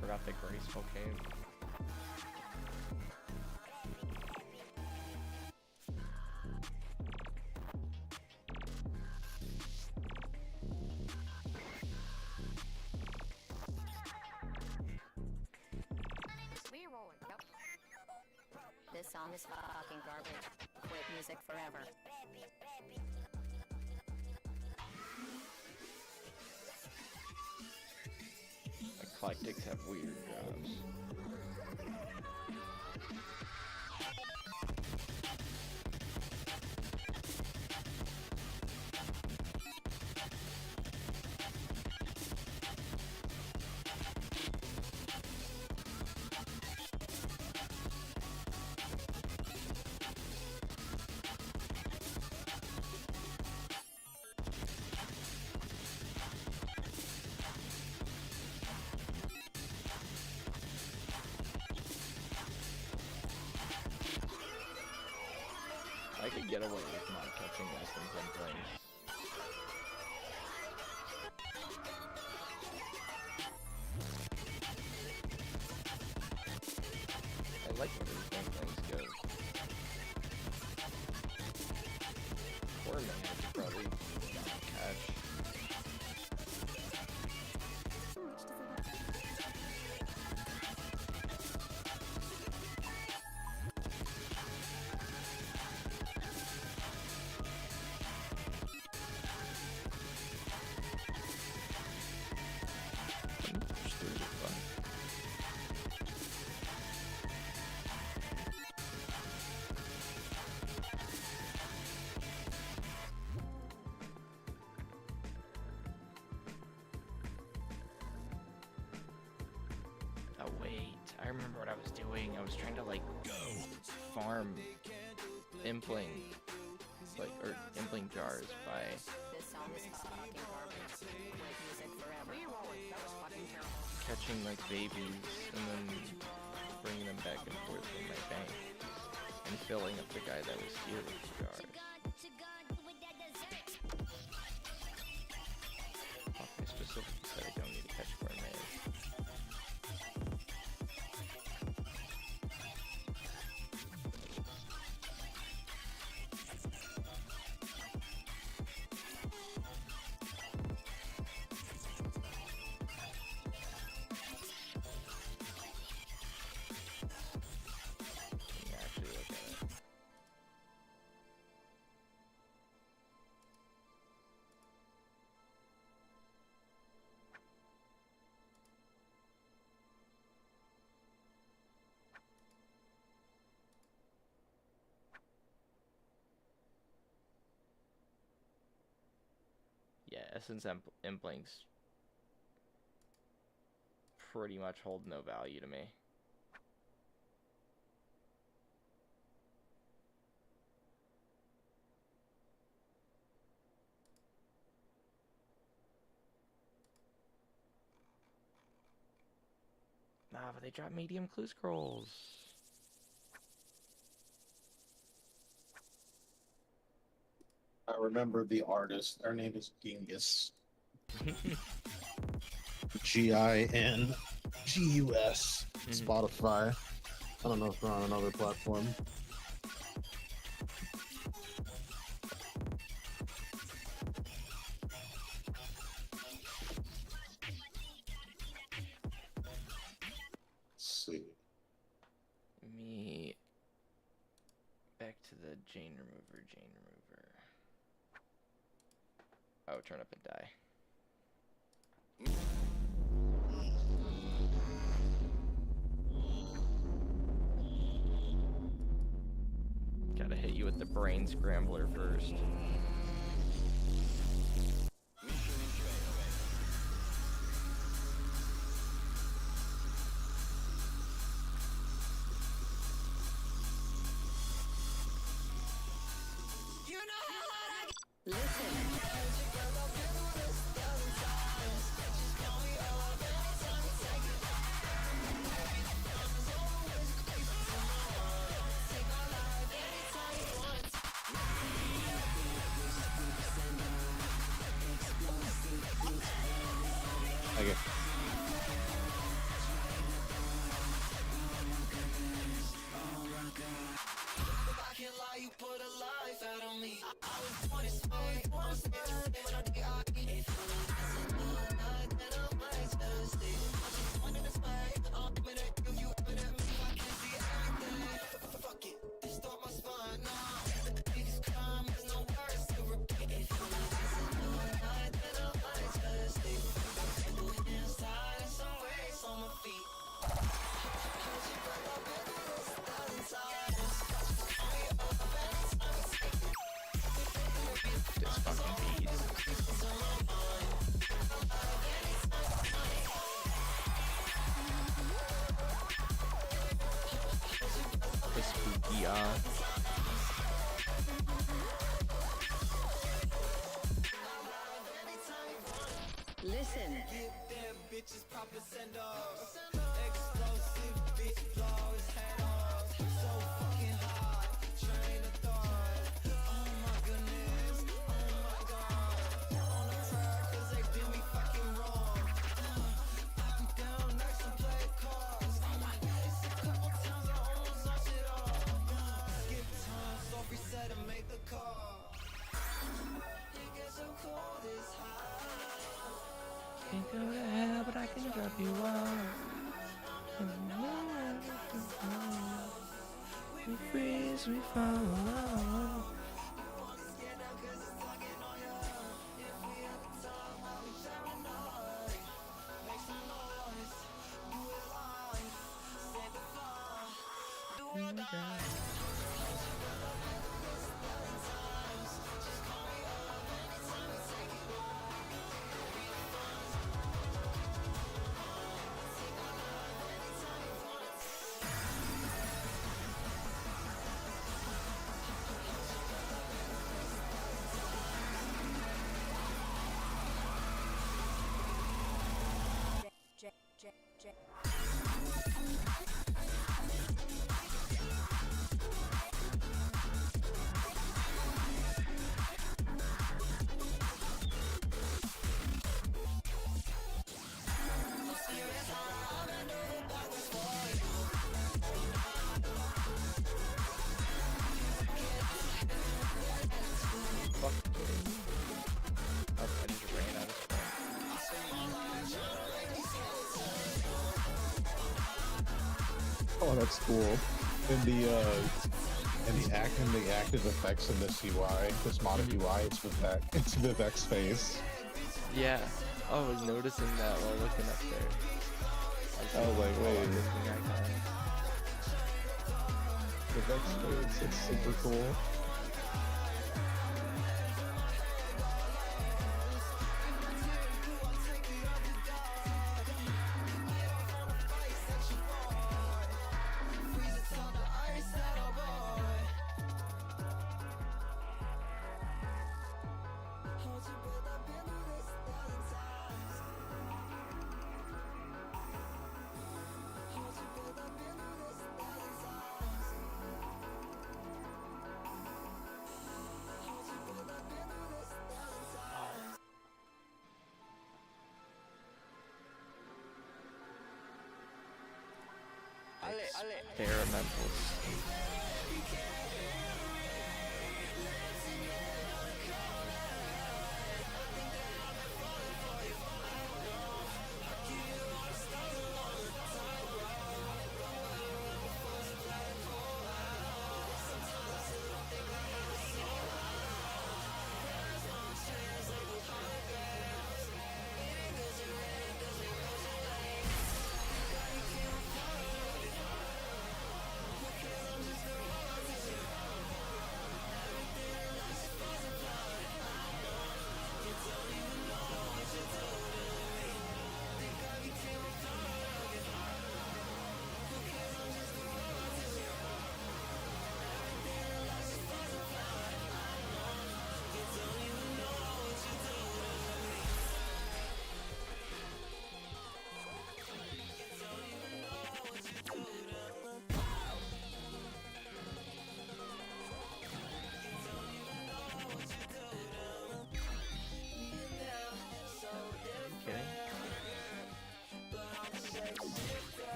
forgot the graceful cave. This song is fucking garbage. Quit music forever. Eclectics have weird jobs. I could get away with not catching less than 10 things. I like where these 10 things go. Poor man, I could probably catch. Oh wait, I remember what I was doing. I was trying to like farm impling, or impling jars by This song is fucking garbage. Quit music forever. catching like babies and then bringing them back and forth in my bank and filling up the guy that was here with the jars. Fuck, I specifically said I don't need to catch gourmets. Essence Implinks pretty much hold no value to me. Ah, but they drop medium clue scrolls. I remember the artist. Her name is Genghis. Gingus. Spotify. I don't know if they're on another platform. Let's see. Me back to the Jane remover. Oh, turn up and die. Gotta hit you with the brain scrambler first. Okay. This fucking beast. The spooky, Listen. Bitches proper send off. Explosive bitch blows head off. So fucking hot. Train of thought. Oh my goodness. Oh my god. On a prayer cause they did me fucking wrong. I be down next to play cards. Oh my god. A couple times I almost lost it all. Skip time, so reset and make the call. It gets so cold, it's hot. Can't go to hell, but I can drop you off. We freeze, we fall. Oh, that's cool. In the active effects in this UI, this modded UI, it's Vivek's face. Yeah. Oh, I was noticing that while looking up there. I was like, wait. Vivek's face, it's super cool. experimentals.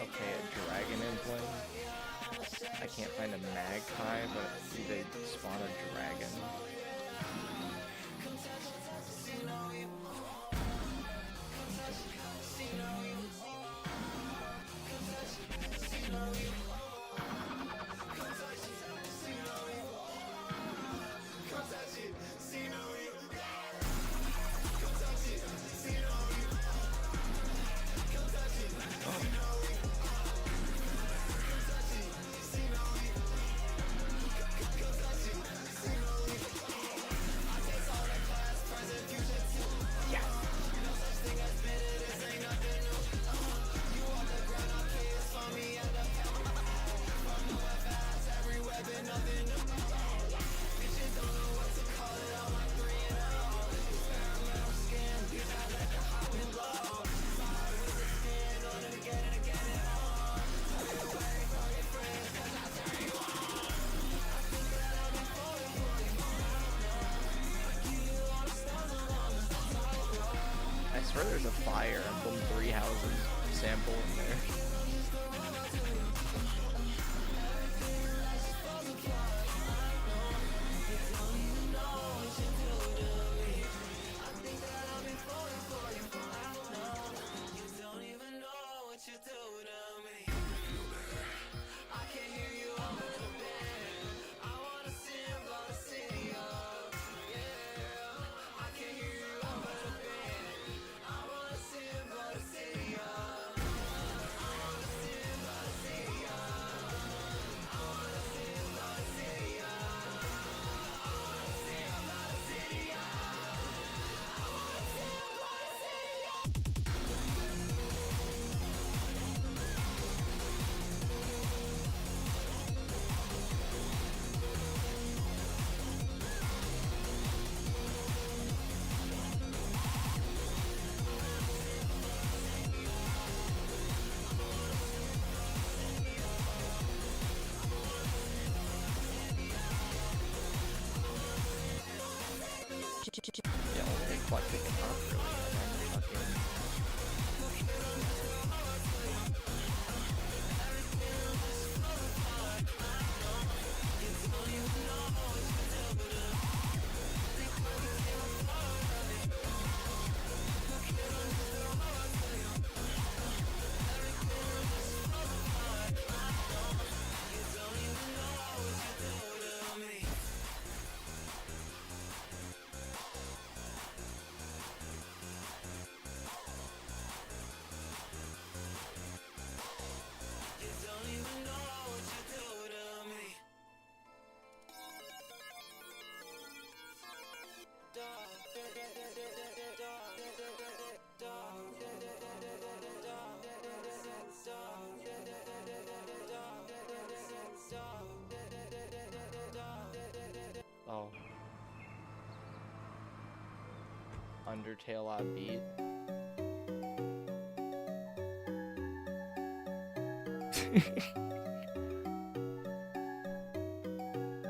Okay, a dragon implant. I can't find a magpie, but they spawn a dragon. I swear there's a Fire Emblem 3 Houses sample in there. Yeah, well, they collected it up really. Undertale odd beat.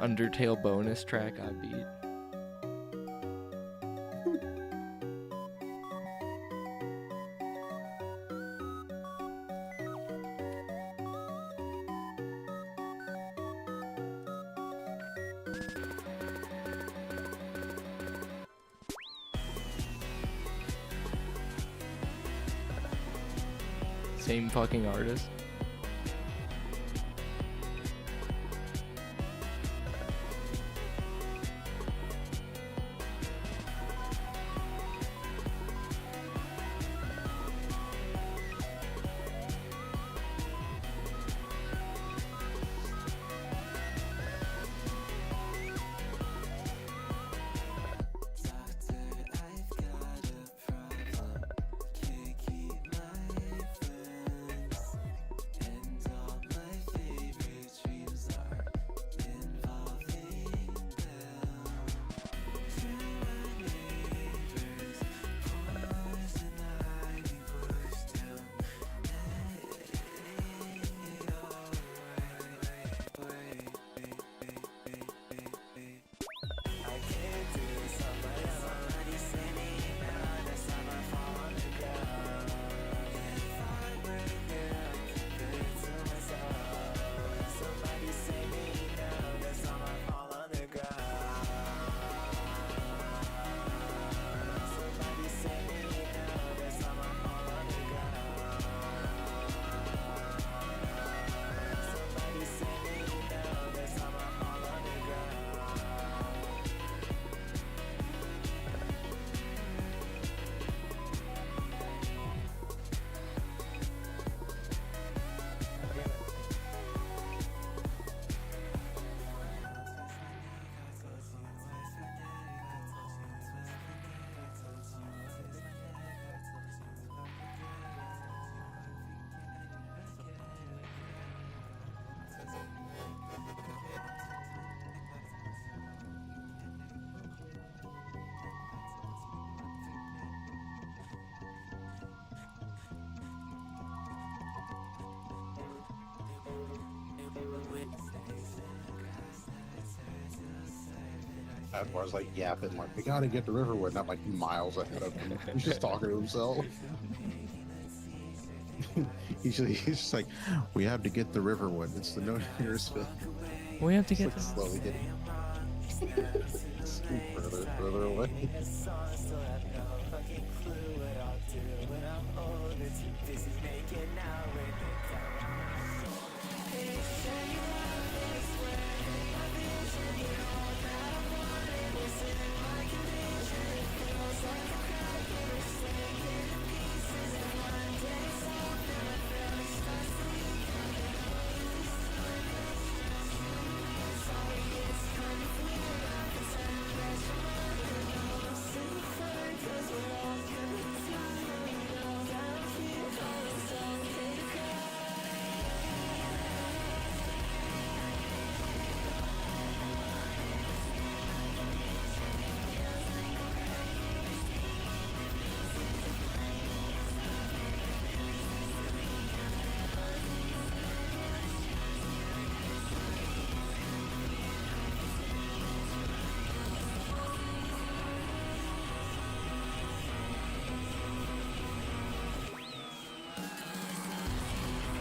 Undertale bonus track odd beat. Same fucking artist. That's why I was like yapping, like, we gotta get to Riverwood, and I'm like miles ahead of him. He's just talking to himself. he's just like, we have to get to Riverwood. It's the nearest film. We have to get like slowly getting further away.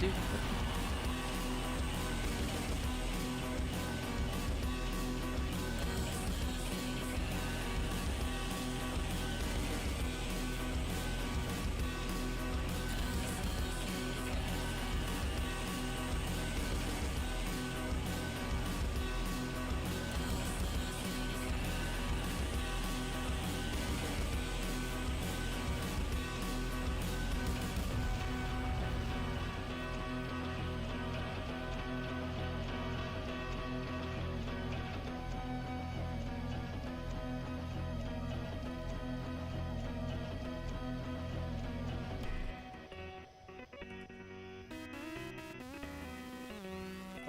Dude.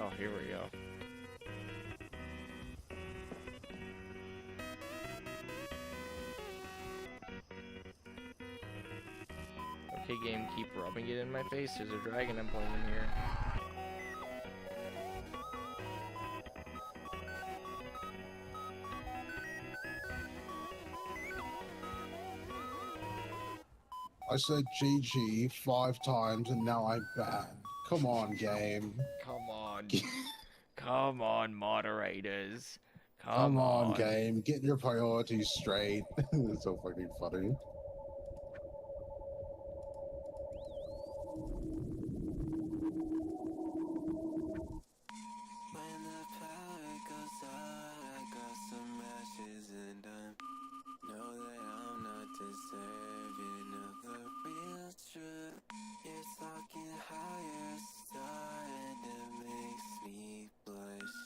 Oh, here we go. Okay, game, keep rubbing it in my face. There's a dragon emblem in here. I said GG 5 times and now I'm banned. Come on, game. Come on. Come on, moderators. Come on, game. Get your priorities straight. It's so fucking funny. When the power goes out, I got some ashes and I know that I'm not deserving of the real truth. You're talking higher star and it makes me blush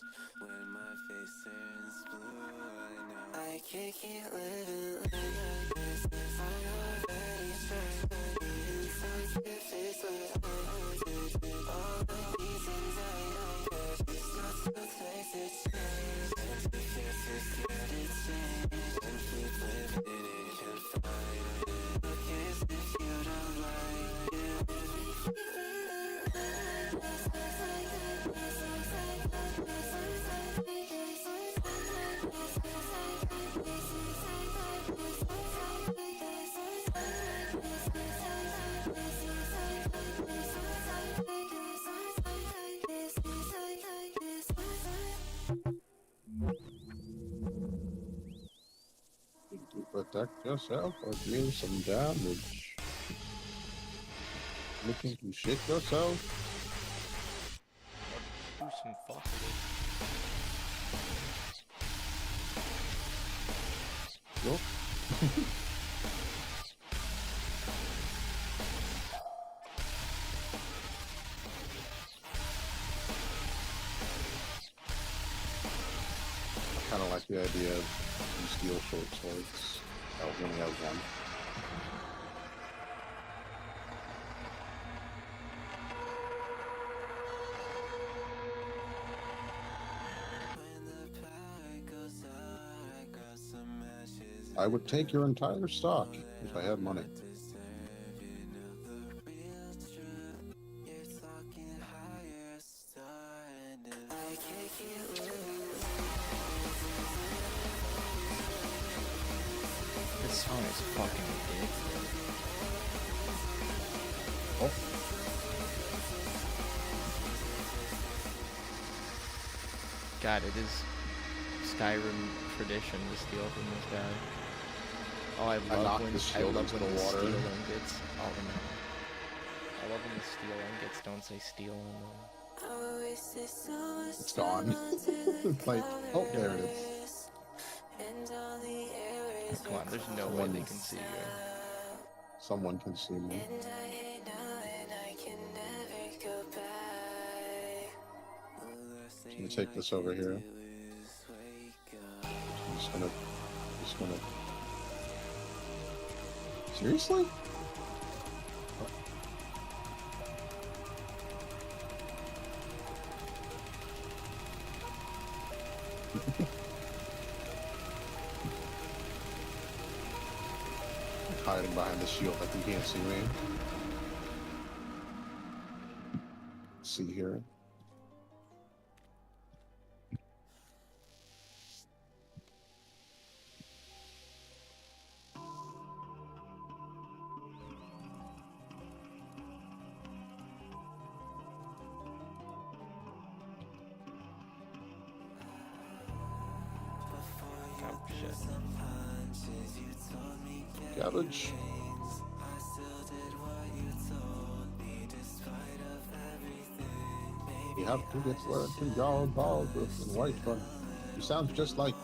when my face turns blue. I know I can't keep living like this. I already tried, but inside your face what I did. All the reasons I guess it's not so place to change. And if you're too scared to change, then keep living in confinement. Who cares if you don't like it? To protect yourself or deal some damage. Looking to shit yourself? Do some fuckery. Yup. I kind of like the idea of some steel short swords. I only have one. I would take your entire stock if I had money. This song is fucking ridiculous. Oh. God, it is Skyrim tradition to steal from this guy. Oh, I love knocked when the shield into the water. Steel ingots. Oh no. I love when the steel ingots don't say steel on them. It's gone. Like, oh, there it is. Come on, there's no way they can see you. Someone can see me. I'm gonna take this over here. I'm just gonna. Seriously? Hiding behind the shield like you can't see me. See here. Cabbage. You have to get where to your dog with the white one. You sound just like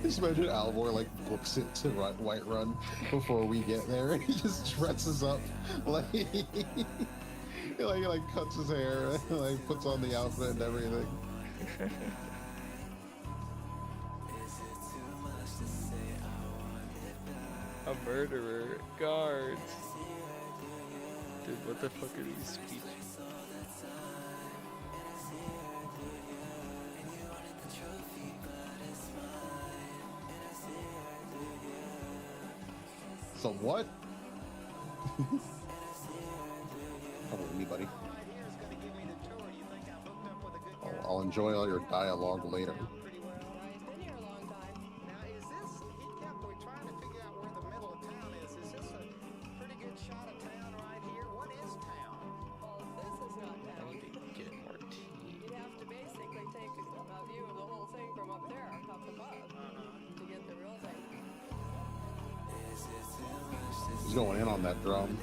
just imagine Alvor like books it to Whiterun before we get there. He just dresses up like he like cuts his hair, like puts on the outfit and everything. A murderer, guards. Dude, what the fuck are these speeches? So what? Come with me, buddy. I'll enjoy all your dialogue later. He's going in on that drum.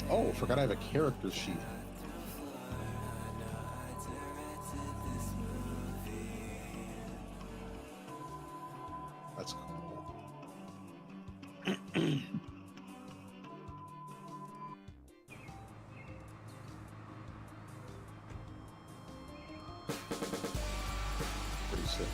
Oh, forgot I have a character sheet. That's cool. Pretty sick.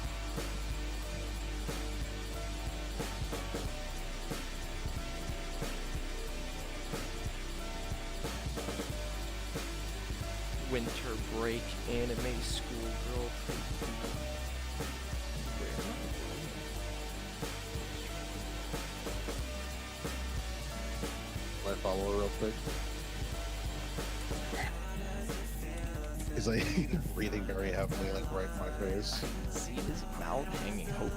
Winter break anime schoolgirl. Can I follow her real quick? He's like breathing very heavily, like right in my face. See his mouth hanging open.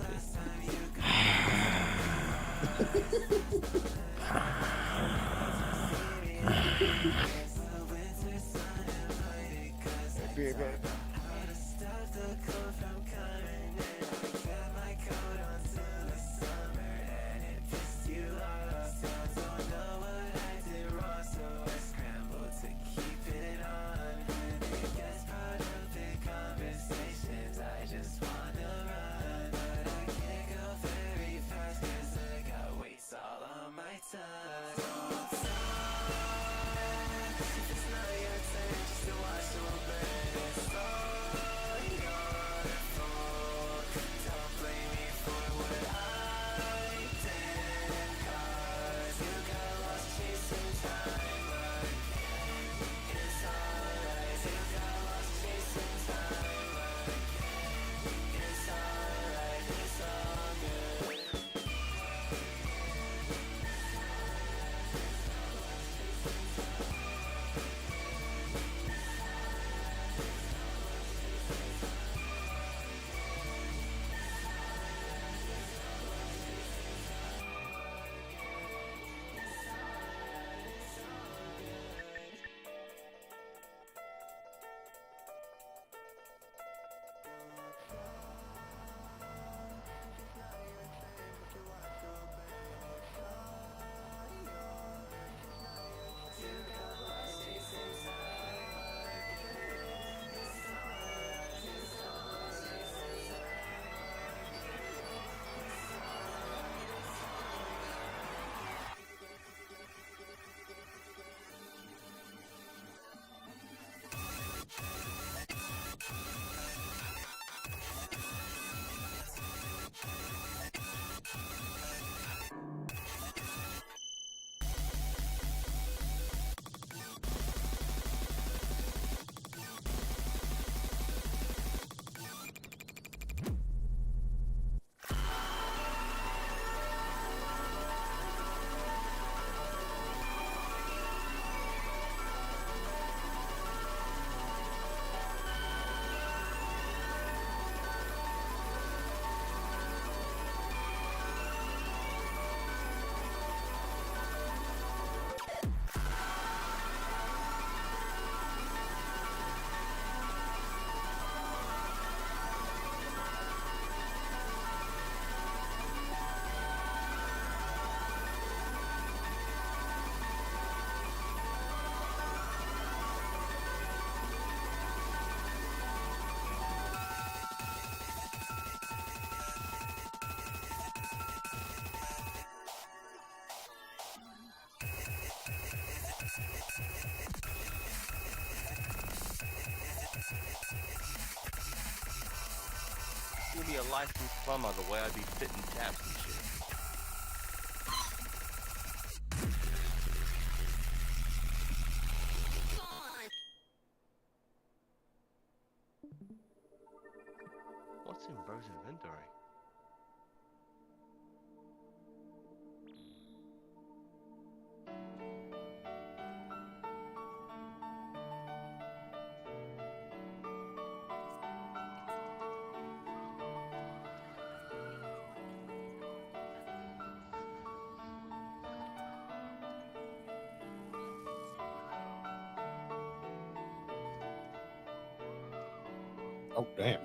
gonna be a licensed plumber the way I'd be fitting taps and shit. What's in bro's inventory? Oh, damn.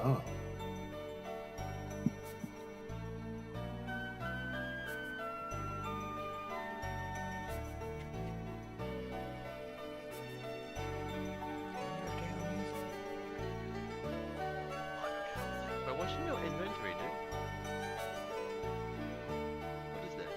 Oh. But what's in your inventory, dude? What is that?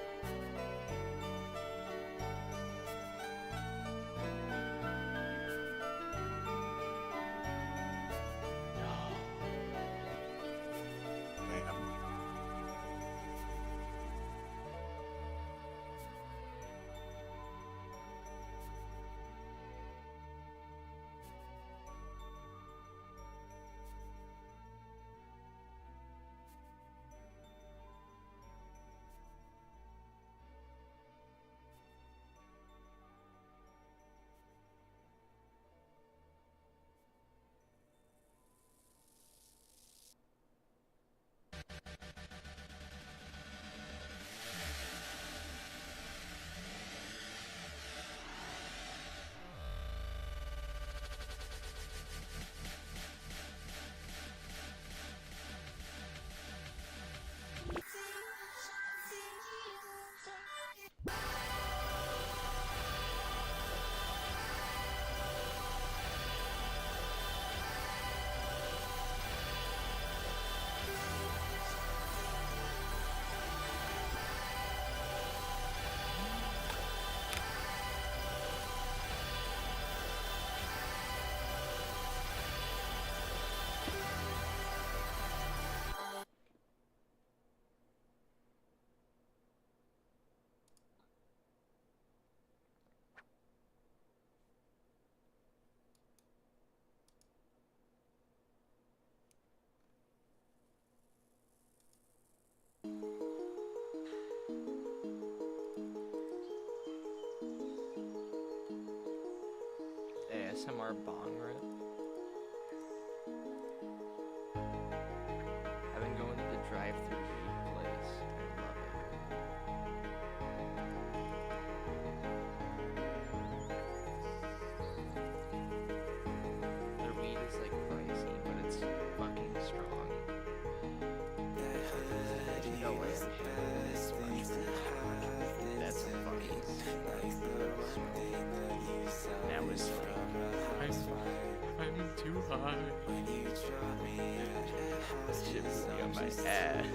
ASMR bong rip. I've been going to the drive-thru weed place. I love it. Their weed is like pricey, but it's fucking strong. There's no way that's fucking that was I'm too high. This shit put me on my ass.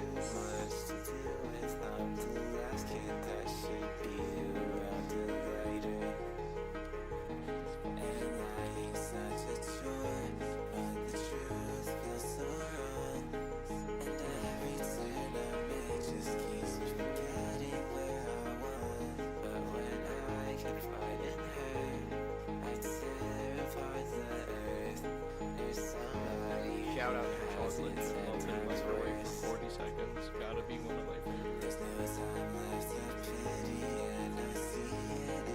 Shout out to chocolate melted microwave for 40 seconds. Gotta be one of my favorites.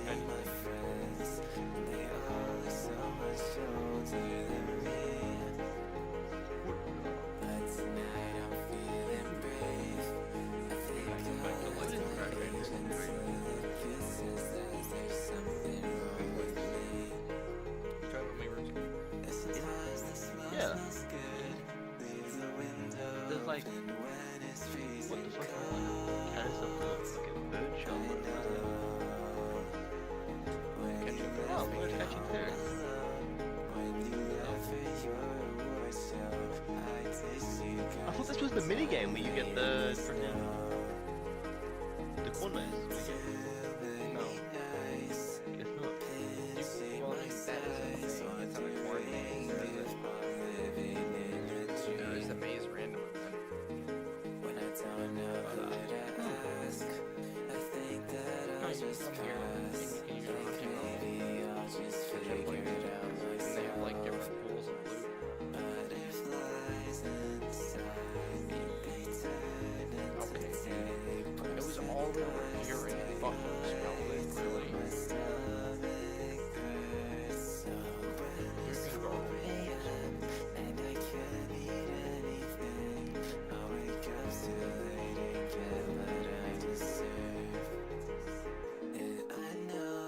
And my friends, they all look so much older than me. But tonight I'm feeling brave. I think I'll there's something wrong with me. Try with me, yeah. There's like, what the fuck? Kind of stuff looks like a bird shot, but it wasn't. Oh, we were catching birds. I thought this was the mini game where you get the freaking corn maze. No. Guess not. Well, that is a thing. It's on a corn maze. There's a maze random event. When I don't know who to ask, I think that I'll just pass. Think maybe I'll just figure it out myself. And they have like different pools of loot. But if lies inside me, they turn into tape. It was all they were hearing fucking smelled it, really. My stomach hurts so bad. And I can't eat anything. I'll wake up too late and get what I deserve. And I know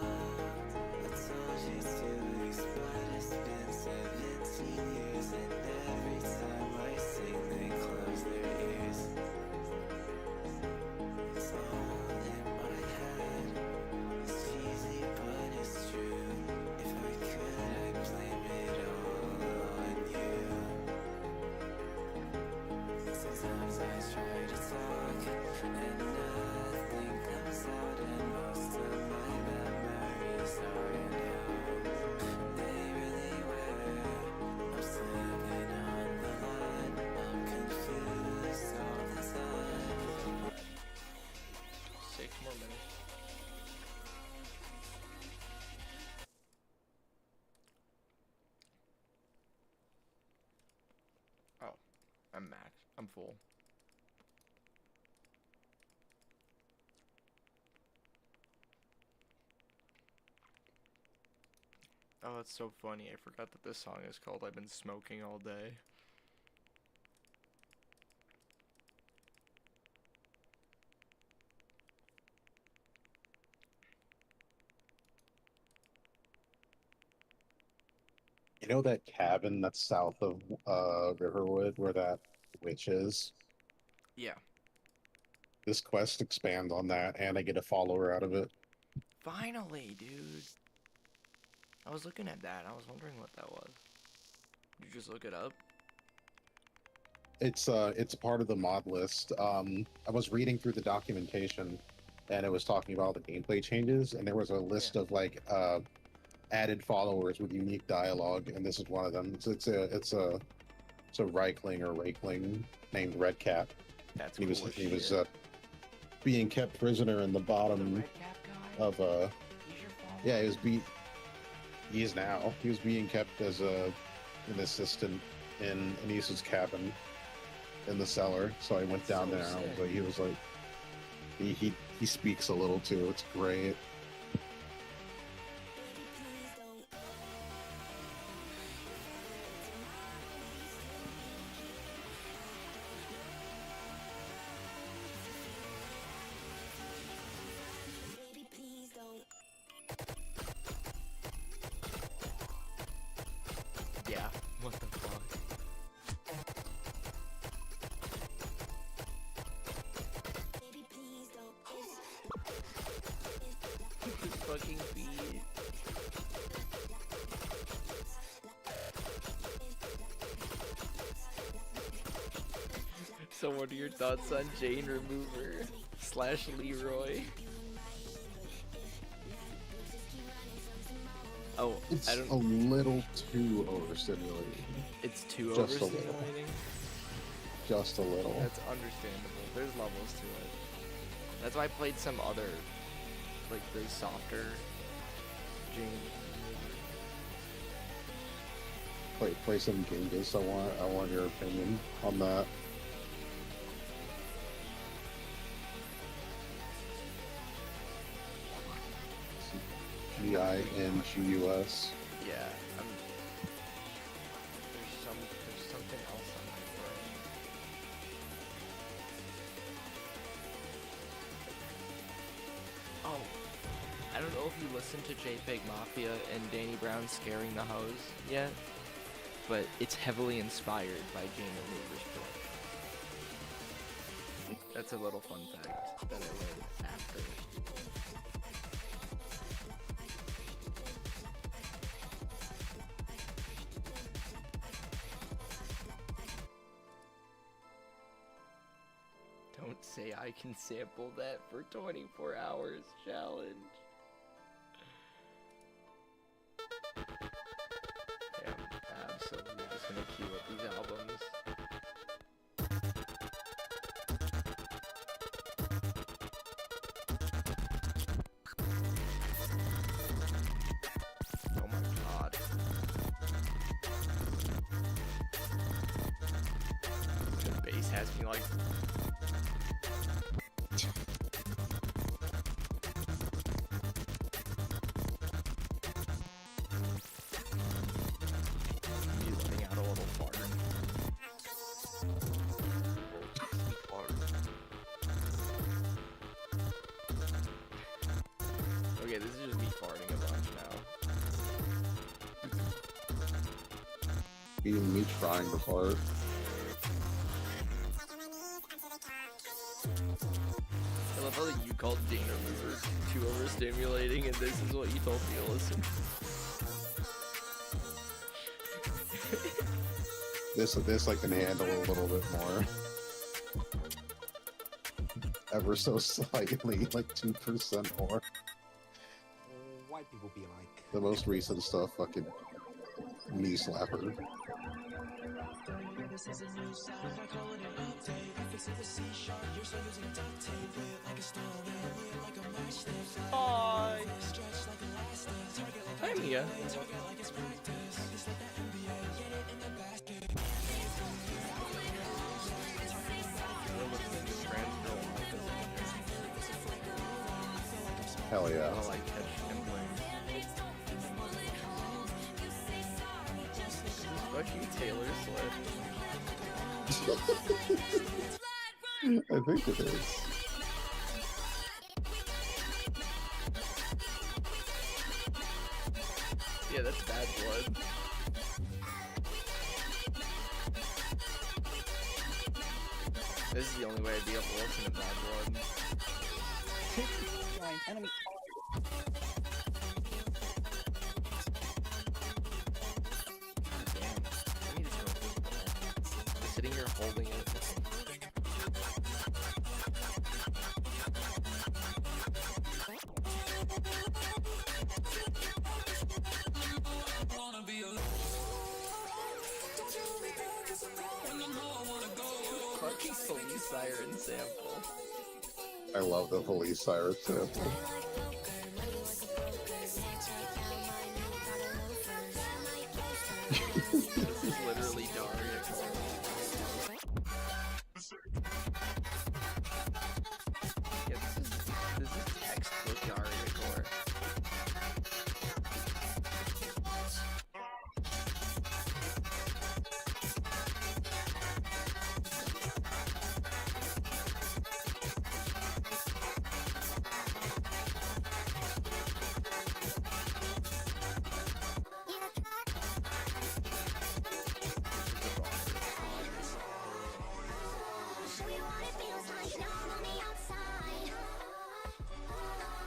I told you 2 weeks, but it's been 17 years. And every time I sing, they close their ears. It's all in my head. It's cheesy, but it's true. If I could, I'd blame it all on you. Sometimes I try to talk, and nothing comes out, and most of my memories are in home. They really were. I'm slipping on the line. I'm confused all the time. 6 more minutes. Oh, I'm max. I'm full. Oh, that's so funny. I forgot that this song is called I've Been Smoking All Day. You know that cabin that's south of Riverwood where that witch is? Yeah. This quest expands on that, and I get a follower out of it. Finally, dude. I was looking at that. I was wondering what that was. Did you just look it up? It's part of the mod list. I was reading through the documentation, and it was talking about all the gameplay changes, and there was a list of like added followers with unique dialogue, and this is one of them. It's a Reichling or Raikling named Redcap. That's he was cool as he was shit. being kept prisoner in the bottom of yeah, he is now. He was being kept as an assistant in Anissa's cabin in the cellar. So I went down there, but he was like he speaks a little too. It's great. Yeah. What the fuck? This fucking beat. So what are your thoughts on Jane Remover / Leroy? Oh, It's I don't. a little too overstimulating. It's too Just a little. overstimulating. Just a little. That's understandable. There's levels to it. That's why I played some other, like the softer Jane. Play some Genghis. I want your opinion on that. Gingus. Yeah, there's something else on my brain. Oh, I don't know if you listened to JPEG Mafia and Danny Brown scaring the hose yet, but it's heavily inspired by Jane Remover's production. That's a little fun fact that I learned after. Don't say I can sample that for 24 hours challenge. Yeah, I'm absolutely just gonna queue up these albums. Oh my god. The bass has me like... He's letting out a little fart. Okay, this is just me farting a bunch now. Even me trying to fart. I love how you called Dana Rivers too overstimulating, and this is what you told me to listen. This I can handle a little bit more. Ever so slightly, like 2% more. White people be like. The most recent stuff, fucking knee slapper. This is a new sound, I call it an update. I fix it with C#, you're still using duct tape. Lit like a stone, lit like a matchstick. Bye. Stretch like elastic. Target like Hi, Mia. target like it's practice. Practice like the NBA, get it in the basket. Hell yeah. I like catch and play. Fucking Taylor Swift. I think it is. Yeah, that's Bad Blood. This is the only way I'd be able to listen to Bad Blood. Enemy. Just sitting here holding it. Fucking police siren sample. I love the police siren sample. This is literally Daria. Yeah, this is textbook Daria core.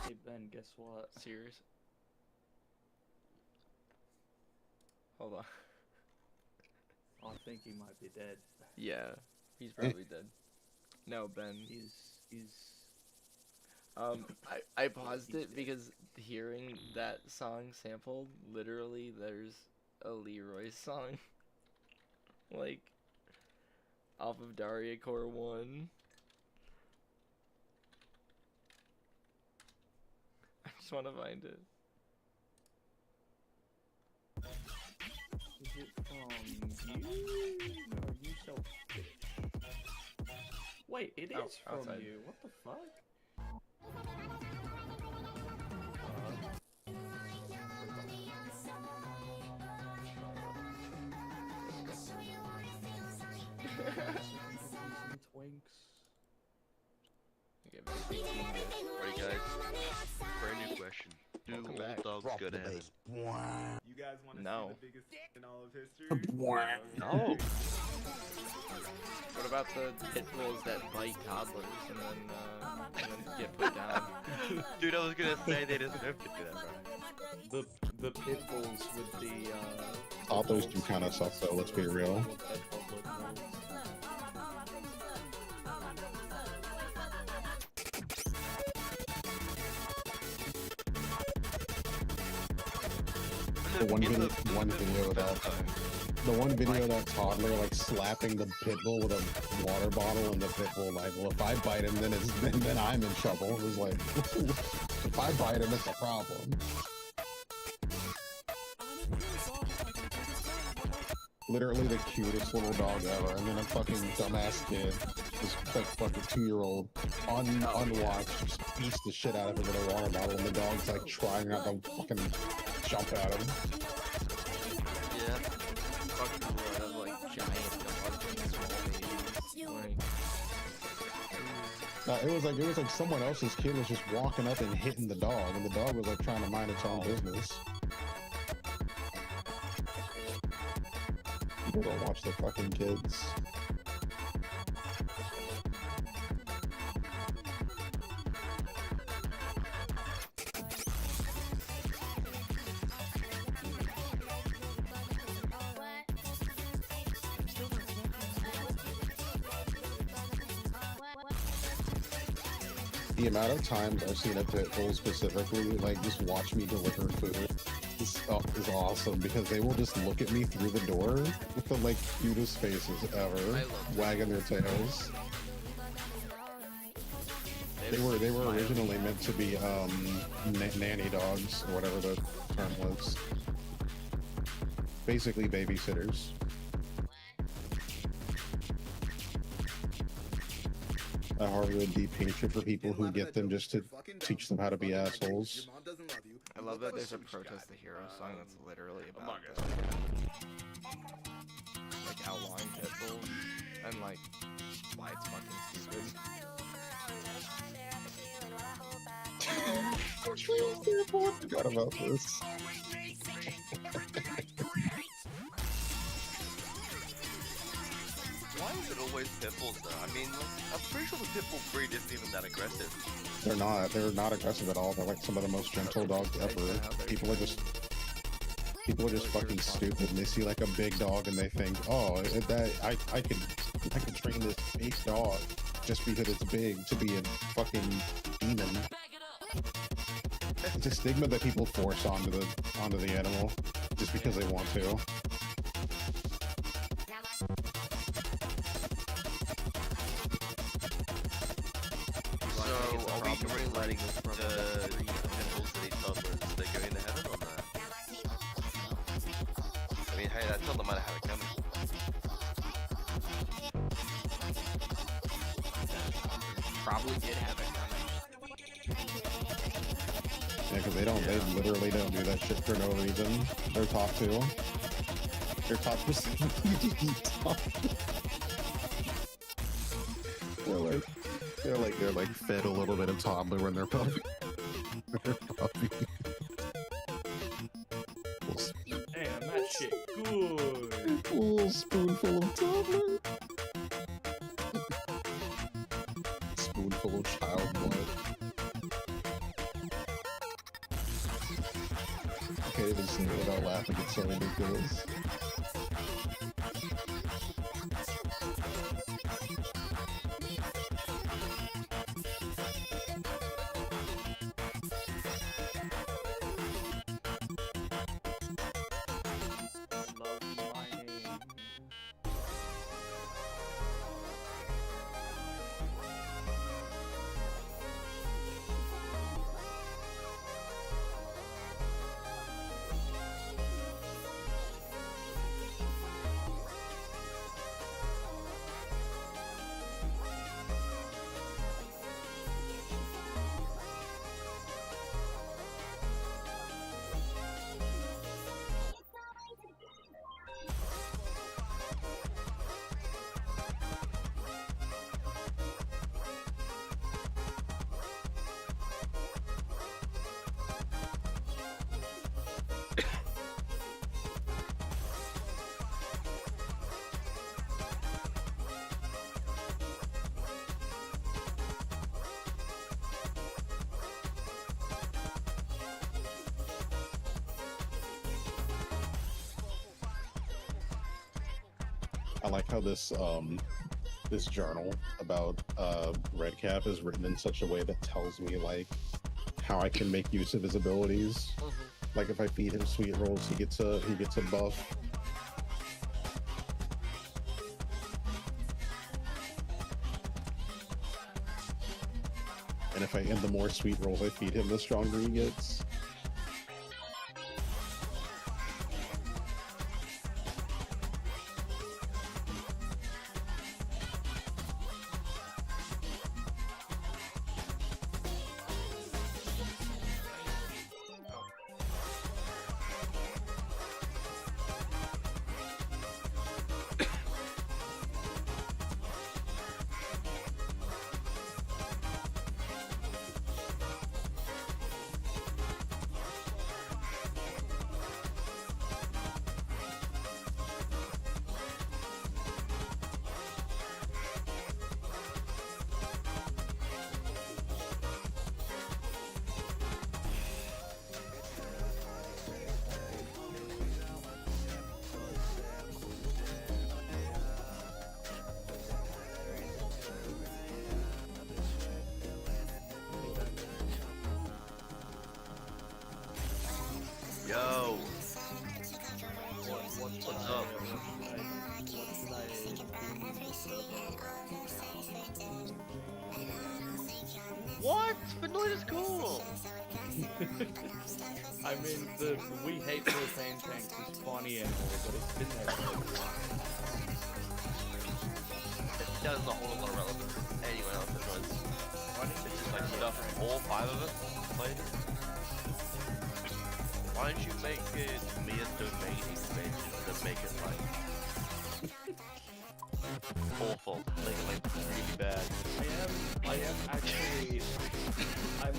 Hey Ben, guess what? Serious? Hold on. I think he might be dead. Yeah, he's probably dead. No, Ben. He's I paused it because hearing that song sampled, literally there's a Leroy song. Like, off of Daria Core 1. I just want to find it. Is it from you? Or are you so Wait, it is from outside. you. What the fuck? Twinks. Alright guys, brand new question. Do Welcome all back. dogs go to heaven? You guys want to No. see the biggest dick in all of history? No. What about the pit bulls that bite toddlers and then get put down? Dude, I was gonna say they deserve to do that, bro. The pit bulls with the Toddlers do kind of suck though, let's be real. The one video of that toddler like slapping the pit bull with a water bottle, and the pit bull like, well, if I bite him, then I'm in trouble. It was like, if I bite him, it's a problem. Literally the cutest little dog ever, and then a fucking dumbass kid, this like fucking 2-year-old, unwatched, just beats the shit out of him with a water bottle, and the dog's like trying not to fucking jump at him. Yeah. Fucking people that have like giant dogs and small babies. It was like someone else's kid was just walking up and hitting the dog, and the dog was like trying to mind its own business. People don't watch the fucking kids. The amount of times I've seen a pit bull specifically, like, just watch me deliver food is awesome, because they will just look at me through the door with the, like, cutest faces ever, wagging their tails. They were originally meant to be, nanny dogs, or whatever the term was. Basically babysitters. A Harvard deep hatred for people who get them just to teach them how to be assholes. I love that there's a Protest the Hero song that's literally about that. Like outlawing pit bulls and like why it's fucking stupid. I forgot about this. Why is it always pit bulls though? I mean, I'm pretty sure the pit bull breed isn't even that aggressive. They're not aggressive at all. They're like some of the most gentle dogs ever. People are just fucking stupid, and they see like a big dog and they think, oh, I could train this big dog just because it's big to be a fucking demon. It's a stigma that people force onto the animal just because they want to. So, are we really letting the pit bulls that eat toddlers, they're going to heaven or not? I mean, hey, I told them I have it coming. Probably did have it coming. Yeah, because they literally don't do that shit for no reason. They're taught to. They're taught to eat They're like fed a little bit of toddler when they're puppy. Damn, that shit good. A little spoonful of toddler. Spoonful of child blood. I can't even say it without laughing, it's so ridiculous. I like how this this journal about Redcap is written in such a way that tells me like how I can make use of his abilities. Like if I feed him sweet rolls, he gets a buff. And and the more sweet rolls I feed him, the stronger he gets. Yo. What's up? What? Benoit is cool. I mean, we hate propane tanks is funny and all, but it's been there for like a while. It does not hold a lot of relevance to anyone else that runs. It's just like stuff all 5 of us played. Why don't you make it Mia's domain expansion that make it like awful, make it like really bad? I am actually, I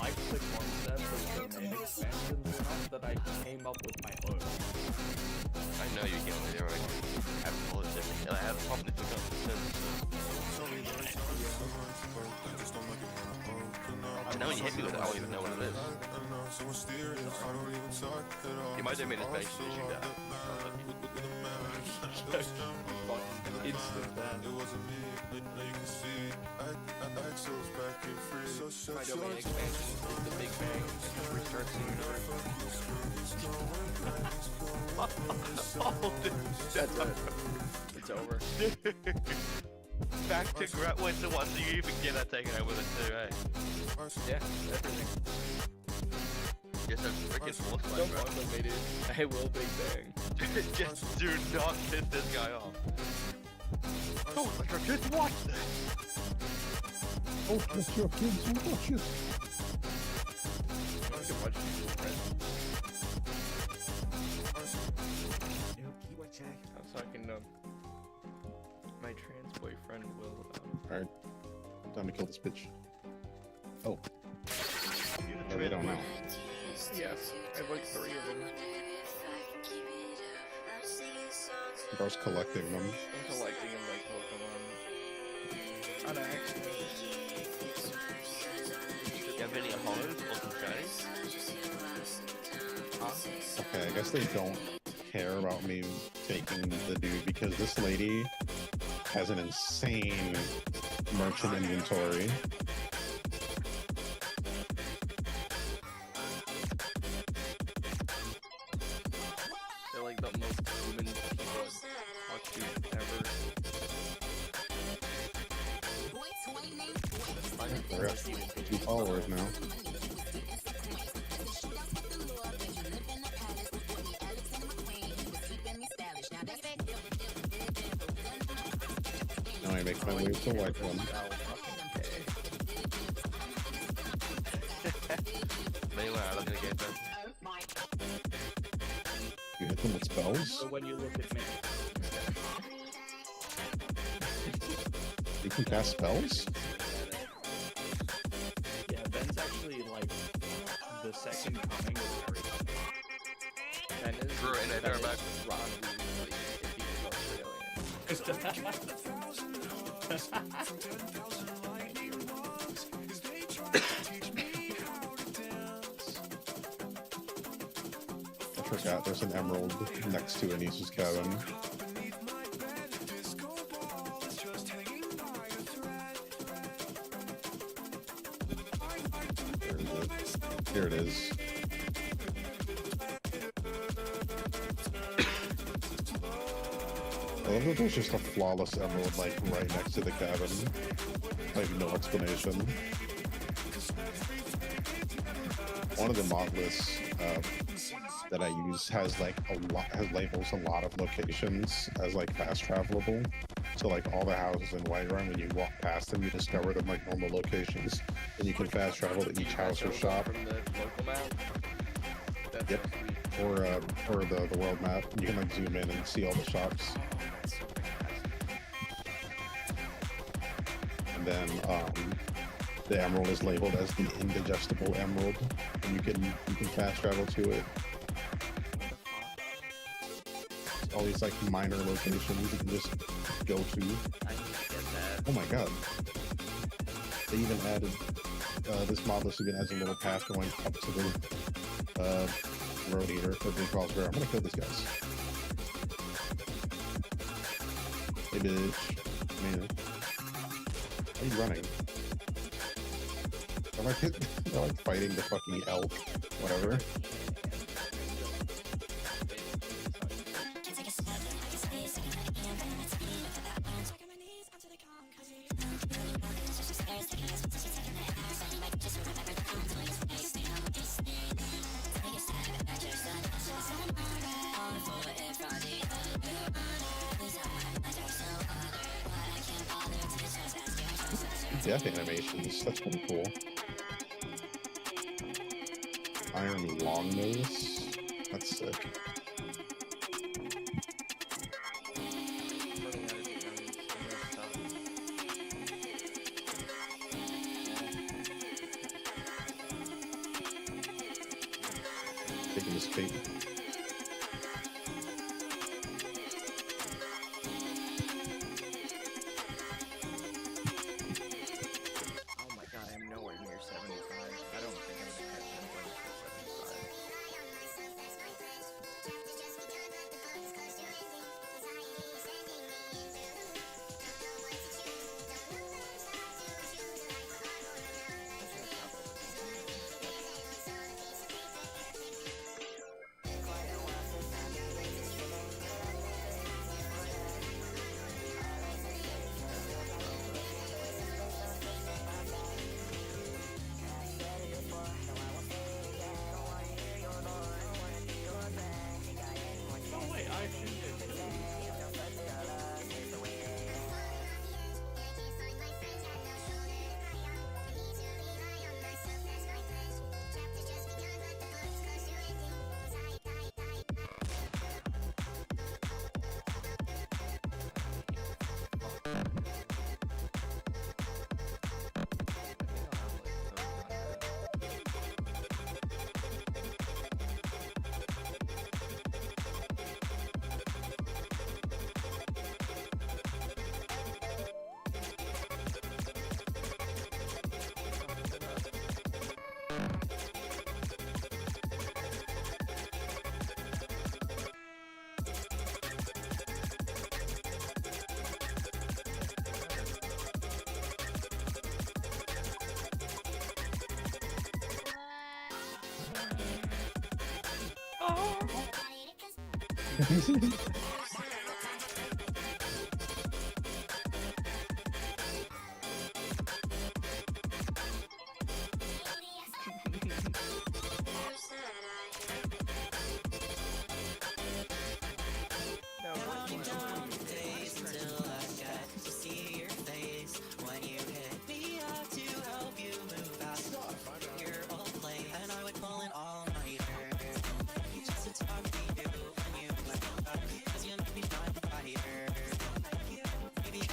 like the concept of domain expansions enough that I came up with my own. I know you get it, right? Absolutely. And I have probably forgotten since. And now when you hit me with it, I don't even know what it is. You might domain expansion issue that. Instant that. My domain expansion is the Big Bang. Restarts the universe. Oh, dude. That's it. It's over. Back to wait, so what? So you even get that taken out with it too, right? Yeah, everything. Yes, I'm freaking force Don't fuck with me, dude. I will Big Bang. Just do not piss this guy off. Oh, like your kids watch this. Oh, that's your kids who watch it. I can watch you, so I can, my trans boyfriend will, Alright. Time to kill this bitch. Oh. No, they don't know. Yes, I have like 3 of them. Bro's collecting them. I'm collecting them like Pokemon. On accident. You have any opponents or some shinies? Okay, I guess they don't care about me taking the dude because this lady has an insane merchant inventory. They're like the most human people I've talked to ever. We're at 2 followers now. Now I make my way to like one. Anyway, I look at the game then. You hit them with spells? So when you look at me. You can cast spells? Yeah, Ben's actually like the second coming of everybody. Ben is True, and they're back. Ron Weasley if he was I forgot there's an emerald next to Anissa's cabin. Here it is. I love that there's just a flawless emerald like right next to the cabin. Like no explanation. One of the mod lists that I use has like labels a lot of locations as like fast travelable. So like all the houses in Whiterun, when you walk past them, you discover them like normal locations, and you can fast travel to each house or shop. From the local map. That's Yep. Or the world map. You can like zoom in and see all the shops. And then the emerald is labeled as the indigestible emerald, and you can fast travel to it. All these like minor locations you can just go to. Oh my god! They even added this mod list even has a little path going up to the road eater for Big Falls Bear. I'm gonna kill these guys. Hey bitch, man. Why are you running? They're like fighting the fucking elk, whatever. Death animations, that's pretty cool. Iron Longnose, that's sick. Taking this cape.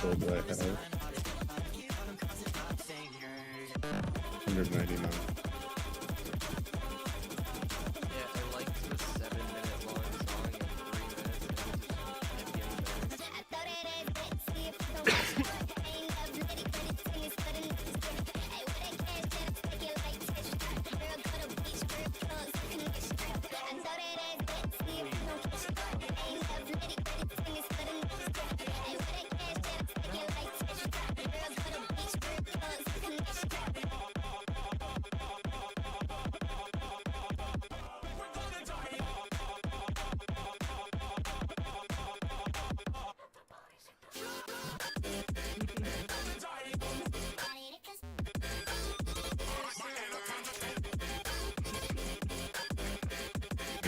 What do I have? 199. Yeah, I liked the 7-minute long song in 3 minutes.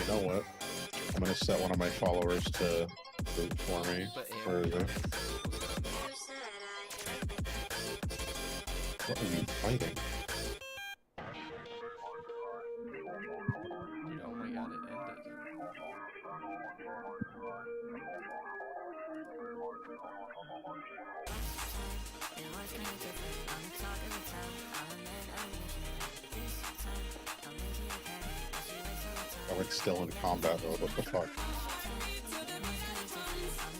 You know what? I'm gonna set one of my followers to root for me. Where is it? What are you fighting? Oh my god, it ended. I'm like still in combat mode. What the fuck?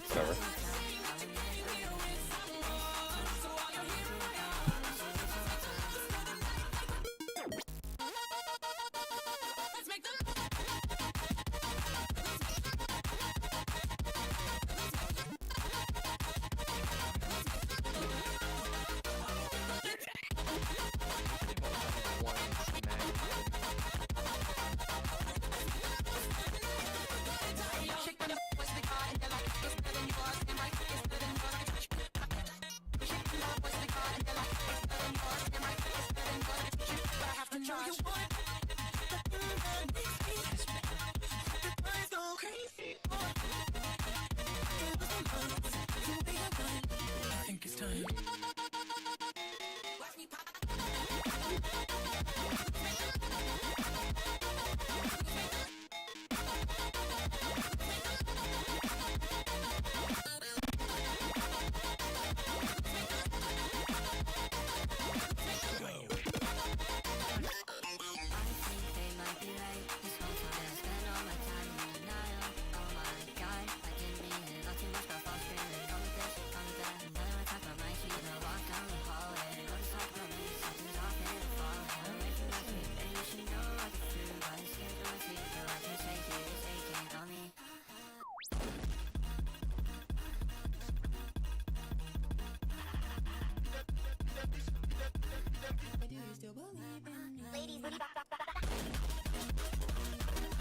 Whatever.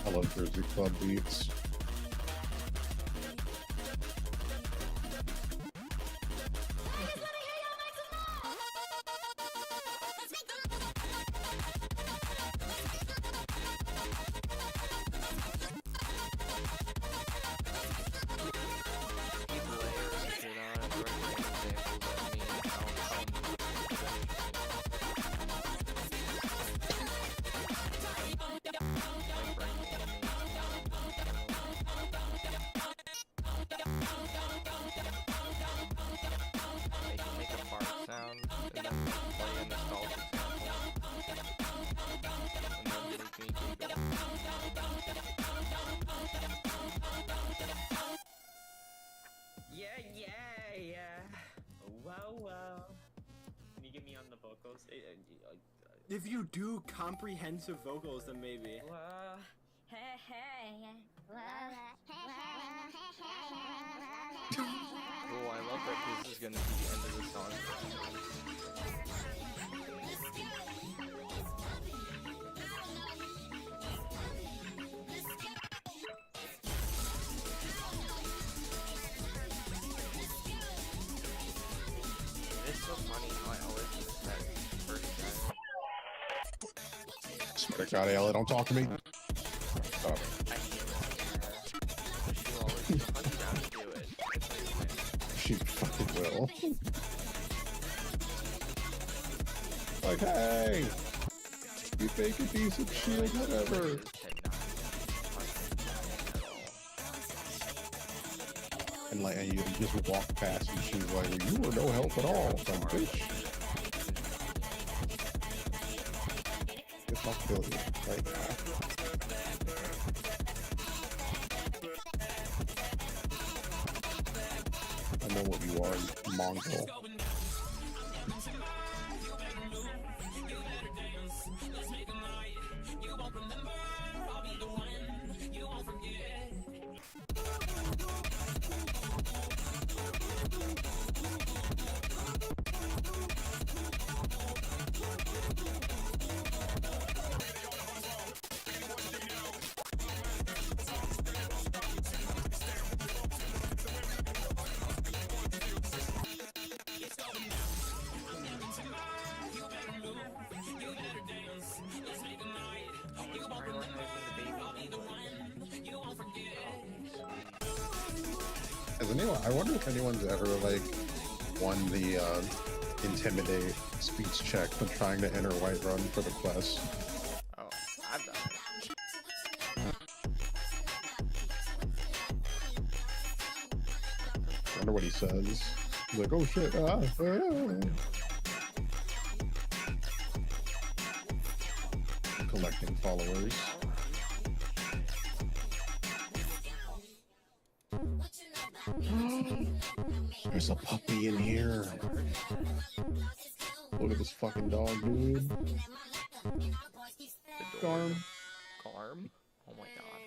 I love Jersey Club beats. Can you get me on the vocals? If you do comprehensive vocals, then maybe. Oh, I love that this is gonna be the end of the song. It's so funny how I always miss that first guy. Swear to God, Ayla, don't talk to me. Stop. She fucking will. Like, hey! You make a decent shield, whatever. And like, and you just walk past and she's like, well, you were no help at all, some bitch. Guess I'll kill you right now. I know what you are, you Mongol. I wonder if anyone's ever like won the intimidate speech check when trying to enter Whiterun for the quest. Oh, I've done it. I wonder what he says. He's like, oh shit. Collecting followers. There's a puppy in here. Look at this fucking dog, dude. Garm. Garm? Oh my god.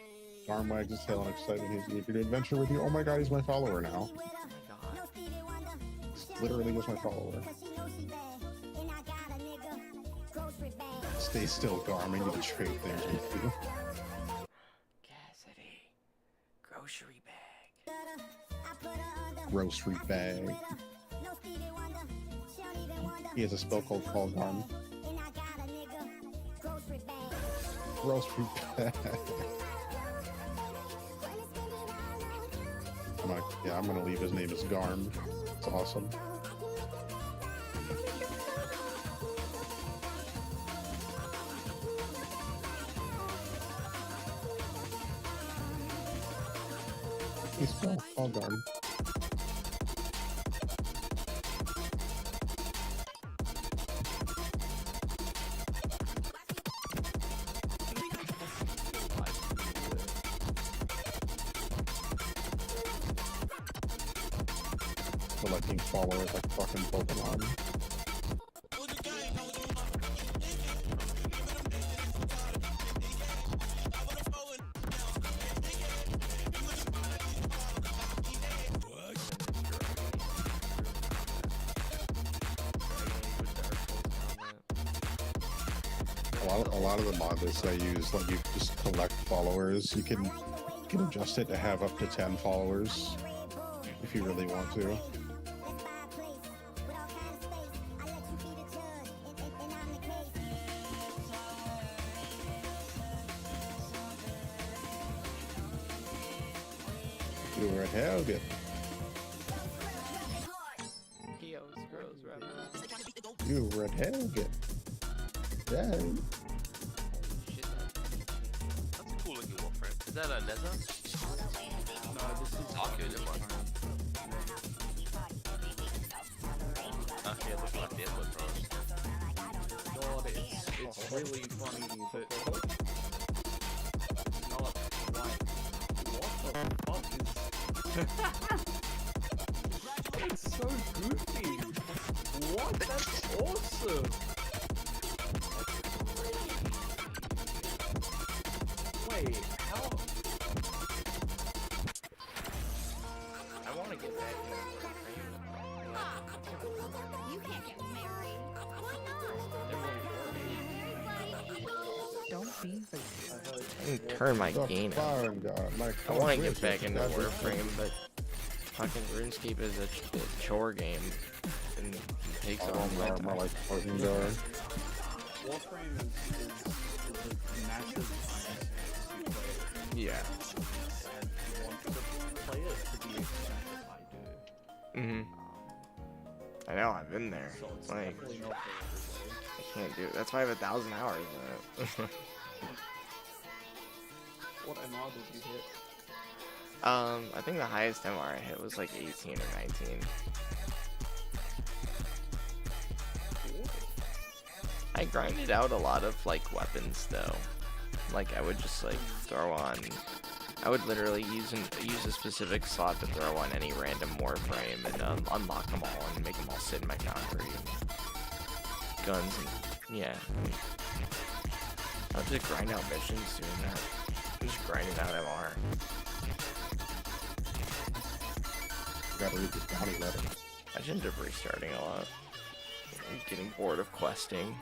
Garm wags his tail in excitement. He's eager to adventure with you. Oh my god, he's my follower now. Oh my god. Literally was my follower. Stay still, Garm. I need to trade things with you. Cassidy. Grocery bag. Grocery bag. He has a spell called Call Garm. Grocery bag. I'm gonna leave his name as Garm. It's awesome. He's spelled Call Garm. Collecting followers like fucking Pokemon. A lot of the mods I use, like you just collect followers. You can adjust it to have up to 10 followers if you really want to. You were at Helget. You were at Helget. Yeah. That's a cool looking wolf frame. Is that a Neza? No, this is okay, never mind. Okay, it looks like the Edward Bros. God, it's really funny that it's not like what the fuck is it's so goofy. What? That's awesome. Wait, how? I want to get back in You can't get married. Why not? Don't be turn my gain up. I want to get back into Warframe, but fucking RuneScape is a chore game and takes all my time. More like Fortnite Guard. Warframe is a massive time sink. Yeah. And you want to play it to the extent that I do. I know, I've been there. So it's Like, definitely not for everybody. I can't do it. That's why I have 1,000 hours in it. What MR did you hit? I think the highest MR I hit was like 18 or 19. I grinded out a lot of like weapons though. Like I would just like throw on. I would literally use a specific slot to throw on any random Warframe and unlock them all and make them all sit in my foundry. Guns and yeah. I'll just grind out missions doing that. I'm just grinding out MR. Gotta read this bounty letter. I should end up restarting a lot. I'm getting bored of questing.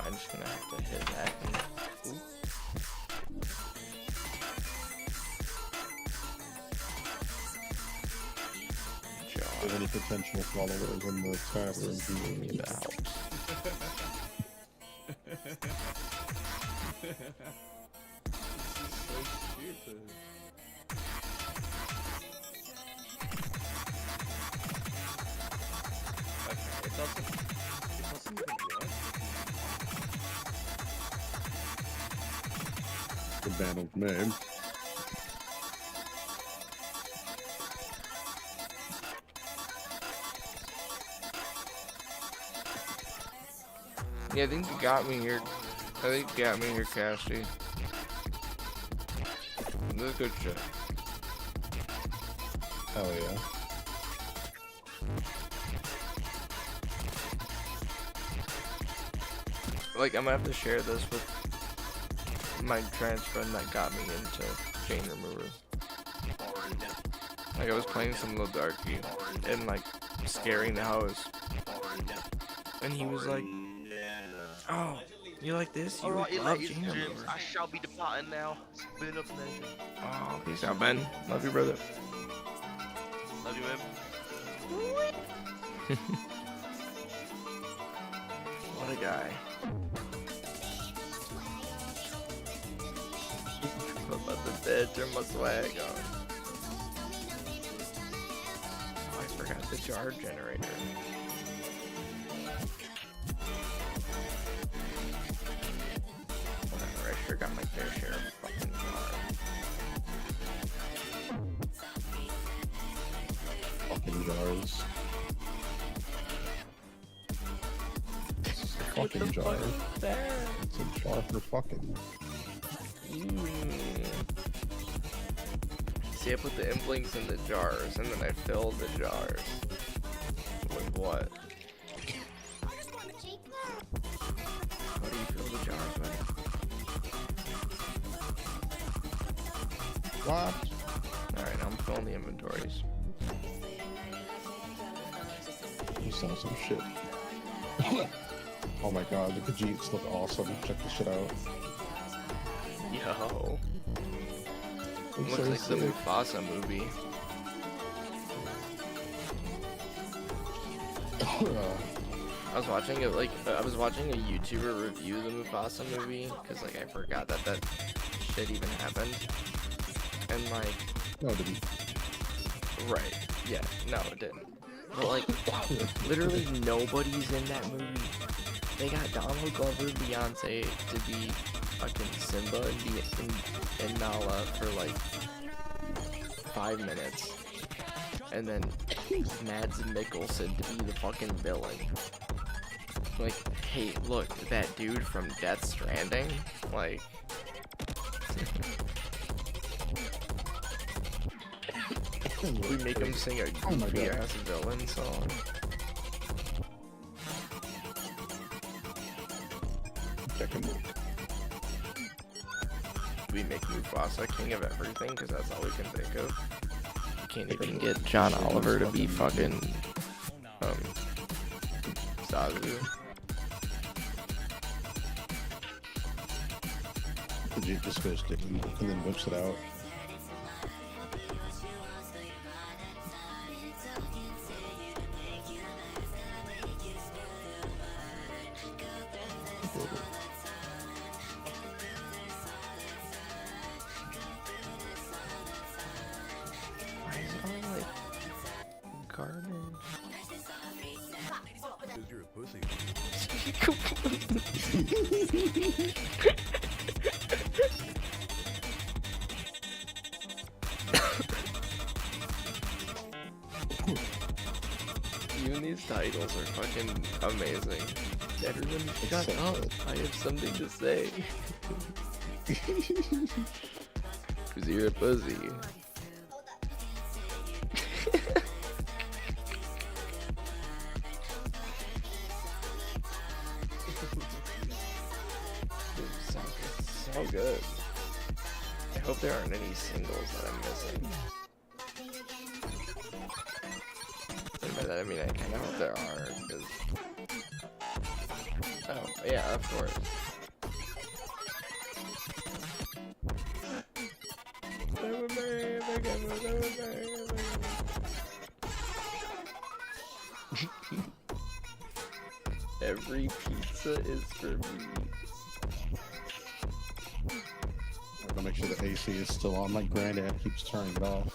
I'm just gonna have to hit that. Ooh. have any potential followers in the chat room. The band of men. Yeah, I think you got me here. I think you got me here, Cassie. This is good shit. Hell yeah. Like, I'm gonna have to share this with my trans friend that got me into chain remover. Like, I was playing some little darky and like scaring the house, and he was like, "Oh, you like this? You Alright, love ladies chain and gents, remover." I shall be departing now. It's been a pleasure. Oh, peace out, Ben. Love you, brother. Love you, man. What a guy. I'm about to bed, turn my swag on. Oh, I forgot the jar generator. Whatever, I sure got my fair share of fucking jar. Fucking jars. Fucking jar. It's a jar for fucking. See, I put the implinks in the jars, and then I fill the jars. With what? How do you fill the jars with? What? Alright, I'm filling the inventories. You saw some shit. Oh my god, the Khajiits look awesome. Check this shit out. Yo. Looks Looks so like the sick. Mufasa movie. I was watching it, like, I was watching a YouTuber review the Mufasa movie, because, like, I forgot that that shit even happened. And, like... No, it didn't. Right. Yeah. No, it didn't. But, like, literally nobody's in that movie. They got Donald Glover, Beyonce to be fucking Simba and Nala for, like, 5 minutes. And then Mads Mikkelsen to be the fucking villain. Like, hey, look, that dude from Death Stranding, like... we make him sing a goofy ass villain song. We make Mufasa king of everything, because that's all we can think of. You can't even get John Oliver to be fucking, Zazu. The Jeep just goes sticking and then whips it out. Why is it all like garbage? You're a pussy. Even these titles are fucking amazing. Better than shut up. I have something to say. Cause you're a pussy. So good. I hope there aren't any singles that I'm missing. And by that I mean I kind of hope there are, because... Oh, yeah, of course. Every pizza is for me. I'm gonna make sure the AC is still on. My granddad keeps turning it off.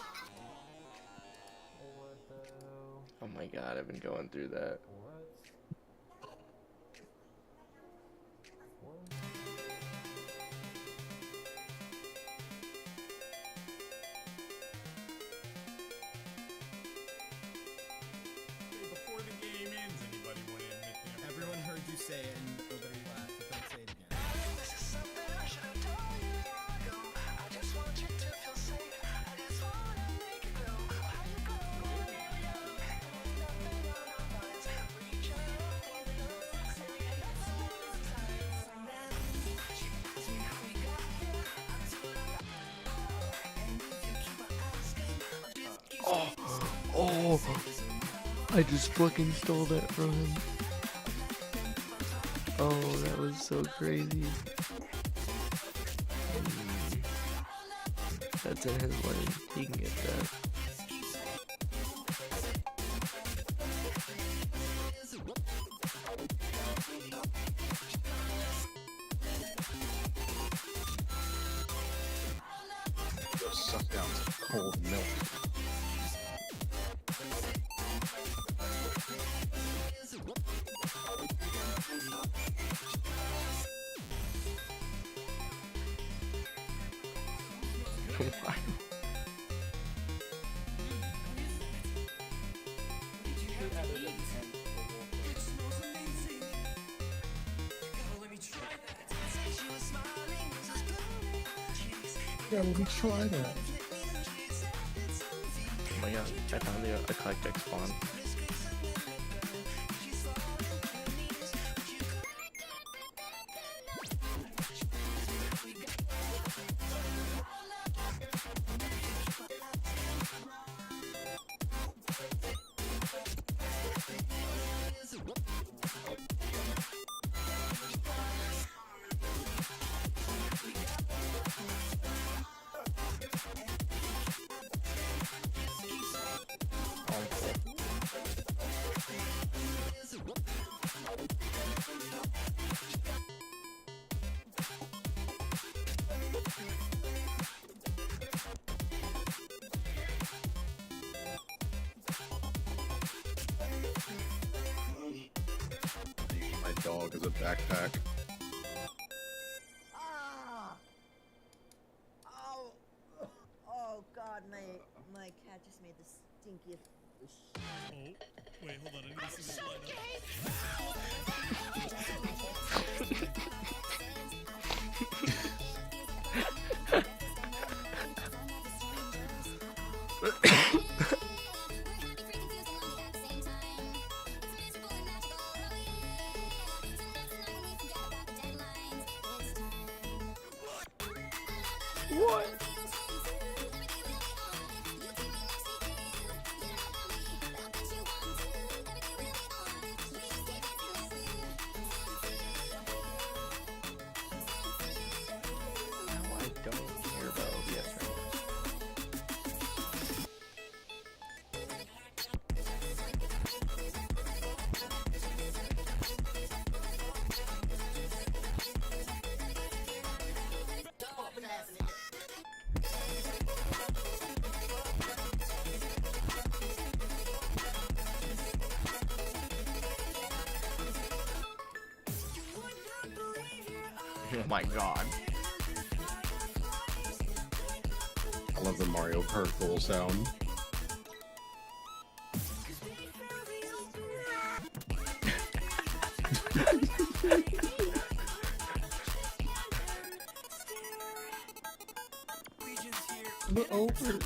Oh my god, I've been going through that. Before the game ends, anybody want to admit that? Everyone heard you say it and nobody laughed. So don't say it again. Oh, I just fucking stole that from him. Oh, that was so crazy. That's in his lane. He can get that. Go suck down some cold milk. Yeah, let me try that. Oh my god, I found the eclectic spawn. My dog is a backpack. Ah! Oh! Oh God, my cat just made the stinkiest shit. Oh, wait, hold on. I need to see the What? No, I don't care about OBS right now. Oh my god. I love the Mario Kart goal sound. The over.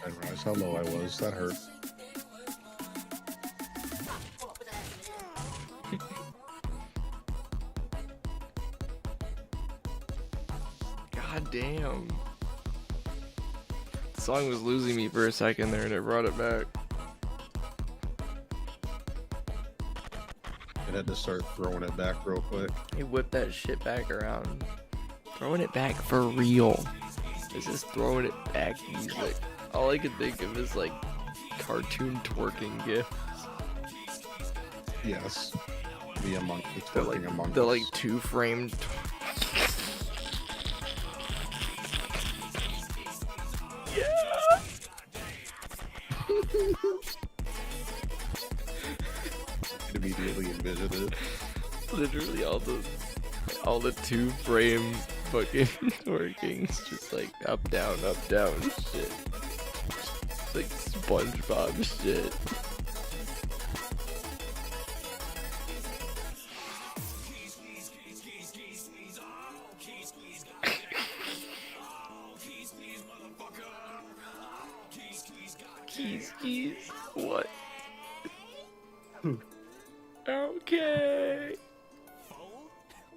didn't realize how low I was. That hurt. God damn. The song was losing me for a second there and it brought it back. I had to start throwing it back real quick. He whipped that shit back around. Throwing it back for real. It's just throwing it back music. All I could think of is like cartoon twerking gifs. Yes. The twerking among The us. like 2-framed. Immediately envisioned it. Literally all the 2-frame fucking twerkings, just like up down shit. It's like SpongeBob shit. Keys. What? Okay.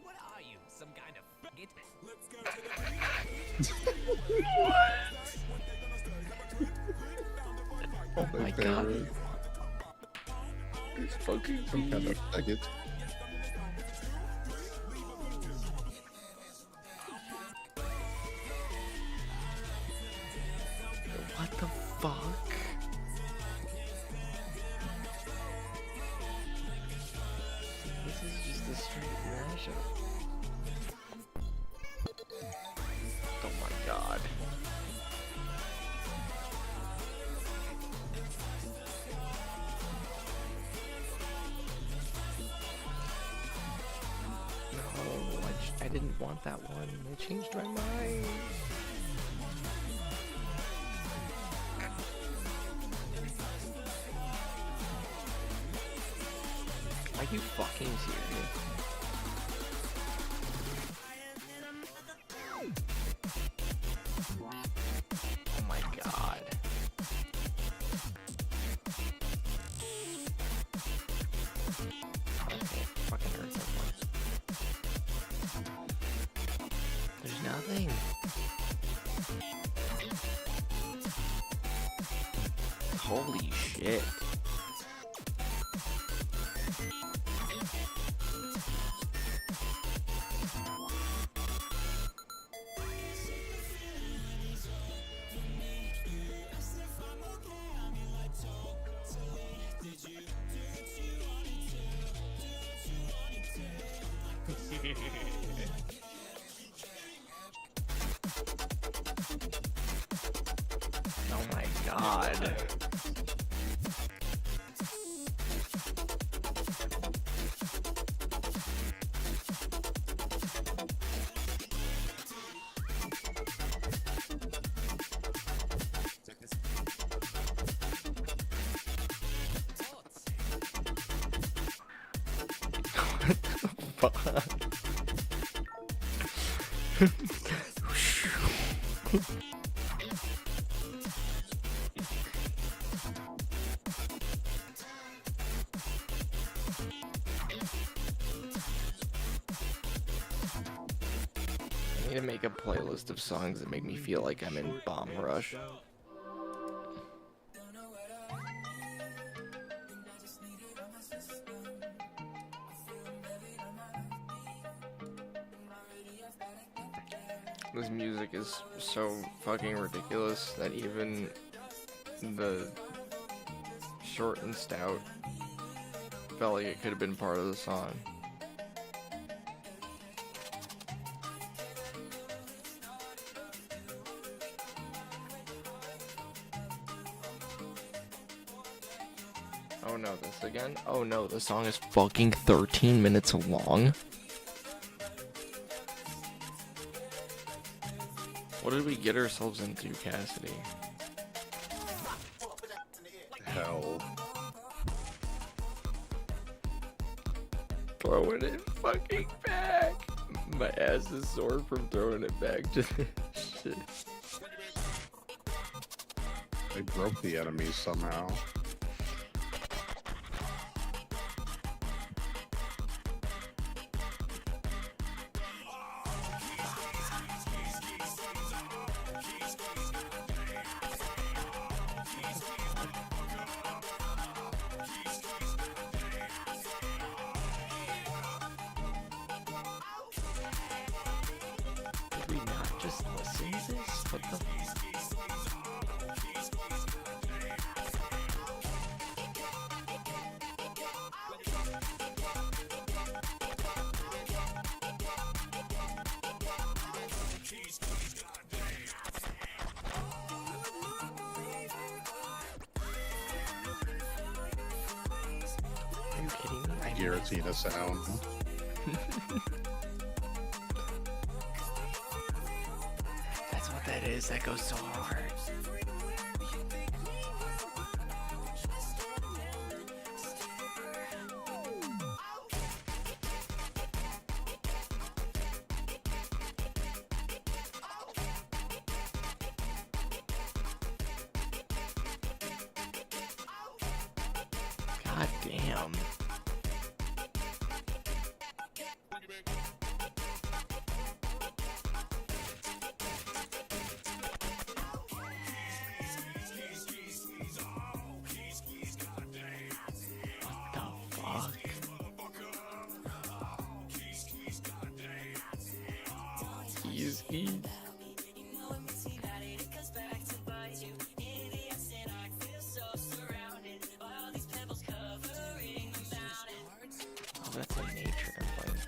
What are you? Some kind of faggot? Oh my god. It's fucking some kind of faggot. What the fuck? This is just a straight mashup. Oh my god. No, I didn't want that one. I changed my mind. Are you fucking serious? Oh my god. Okay, fucking hurt so much. There's nothing. Holy shit. Oh my god. What the fuck? I need to make a playlist of songs that make me feel like I'm in Bomb Rush. This music is so fucking ridiculous that even the short and stout felt like it could have been part of the song. Oh no, this again? Oh no, the song is fucking 13 minutes long. What did we get ourselves into, Cassidy? Hell. Throwing it fucking back. My ass is sore from throwing it back to this shit. They broke the enemies somehow. Did we not just listen to this? What the? Are you kidding me? I Giratina sound. That's what that is. That goes so hard. God damn. Fuck. Keys. Oh, that's a nature complaint.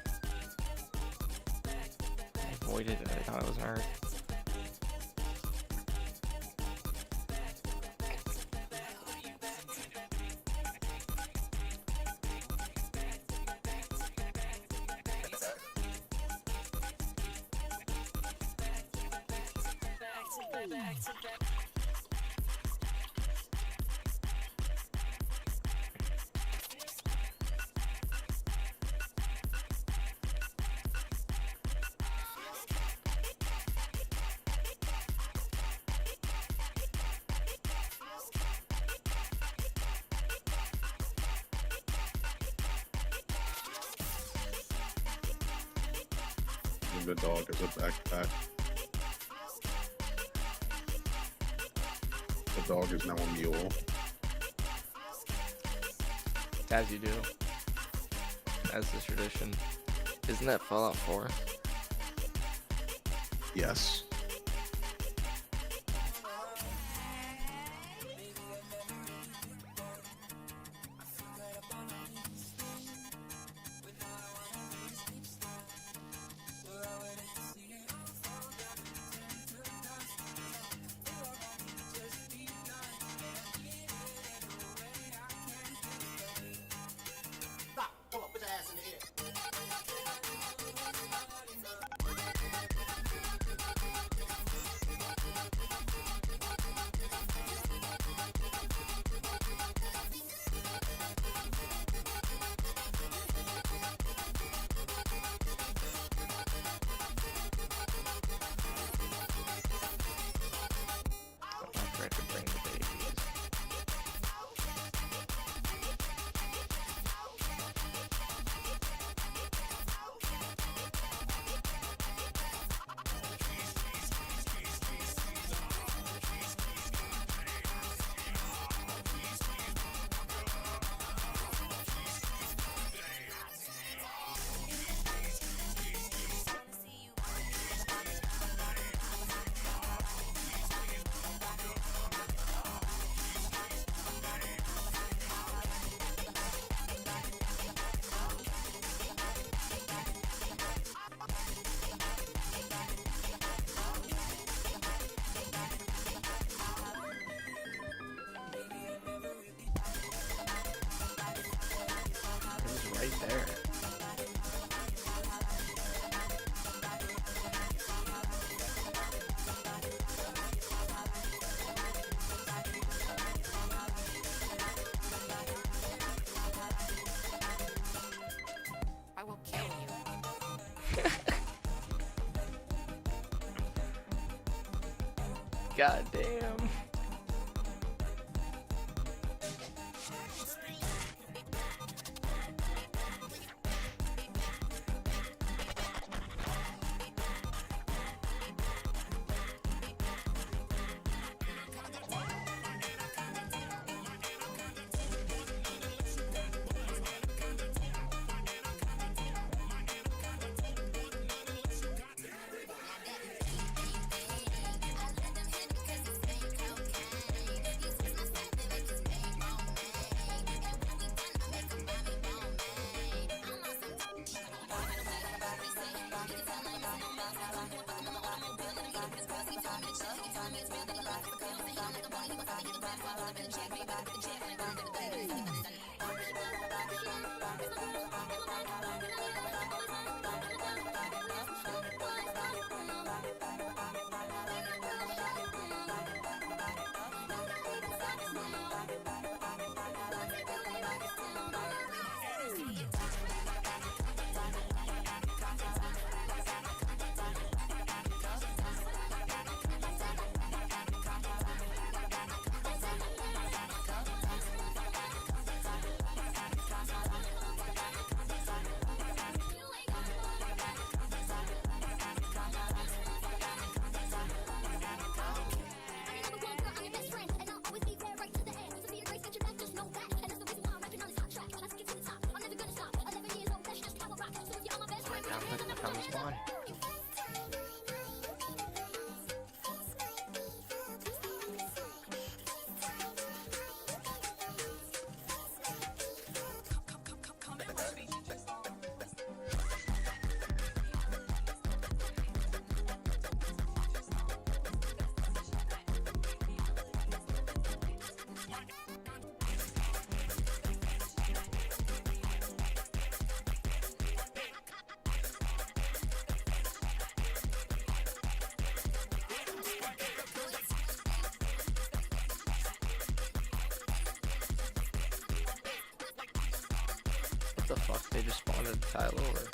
I avoided it. I thought it was an art. The dog is a backpack. The dog is now a mule. As you do. As the tradition. Isn't that Fallout 4? Yes. Right there. I will kill you. God damn. I found the spawn. What the fuck? They just spawned a tile over.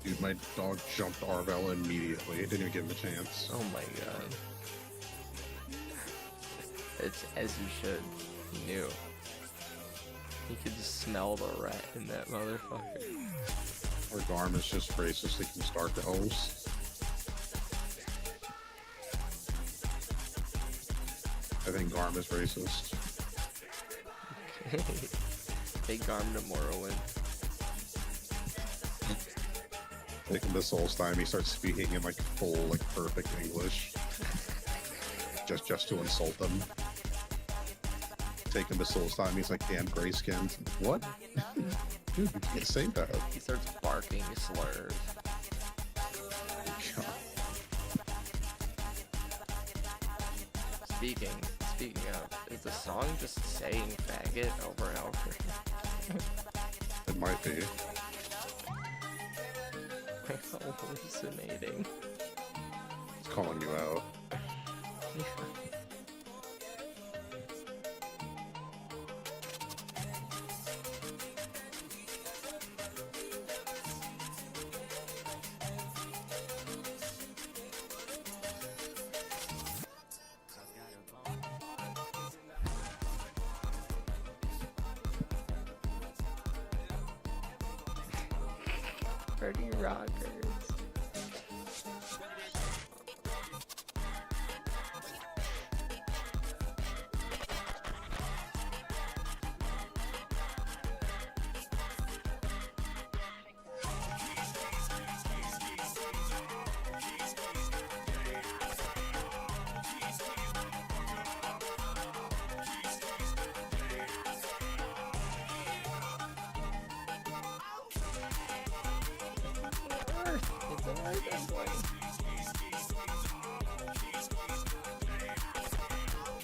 Dude, my dog jumped Arvel immediately. It didn't even give him a chance. Oh my god. It's as he should. He knew. He could smell the rat in that motherfucker. Or Garm is just racist. He can start the O's. I think Garm is racist. Big Garm to Morrowind. Take him to Solstheim, he starts speaking in like full, like perfect English. just to insult them. Take him to Solstheim, he's like, damn gray skinned. What? Dude, you can't say that. He starts barking slurs. God. Speaking of, is the song just saying faggot over and over? It might be. Hallucinating. It's calling you out. Party rockers.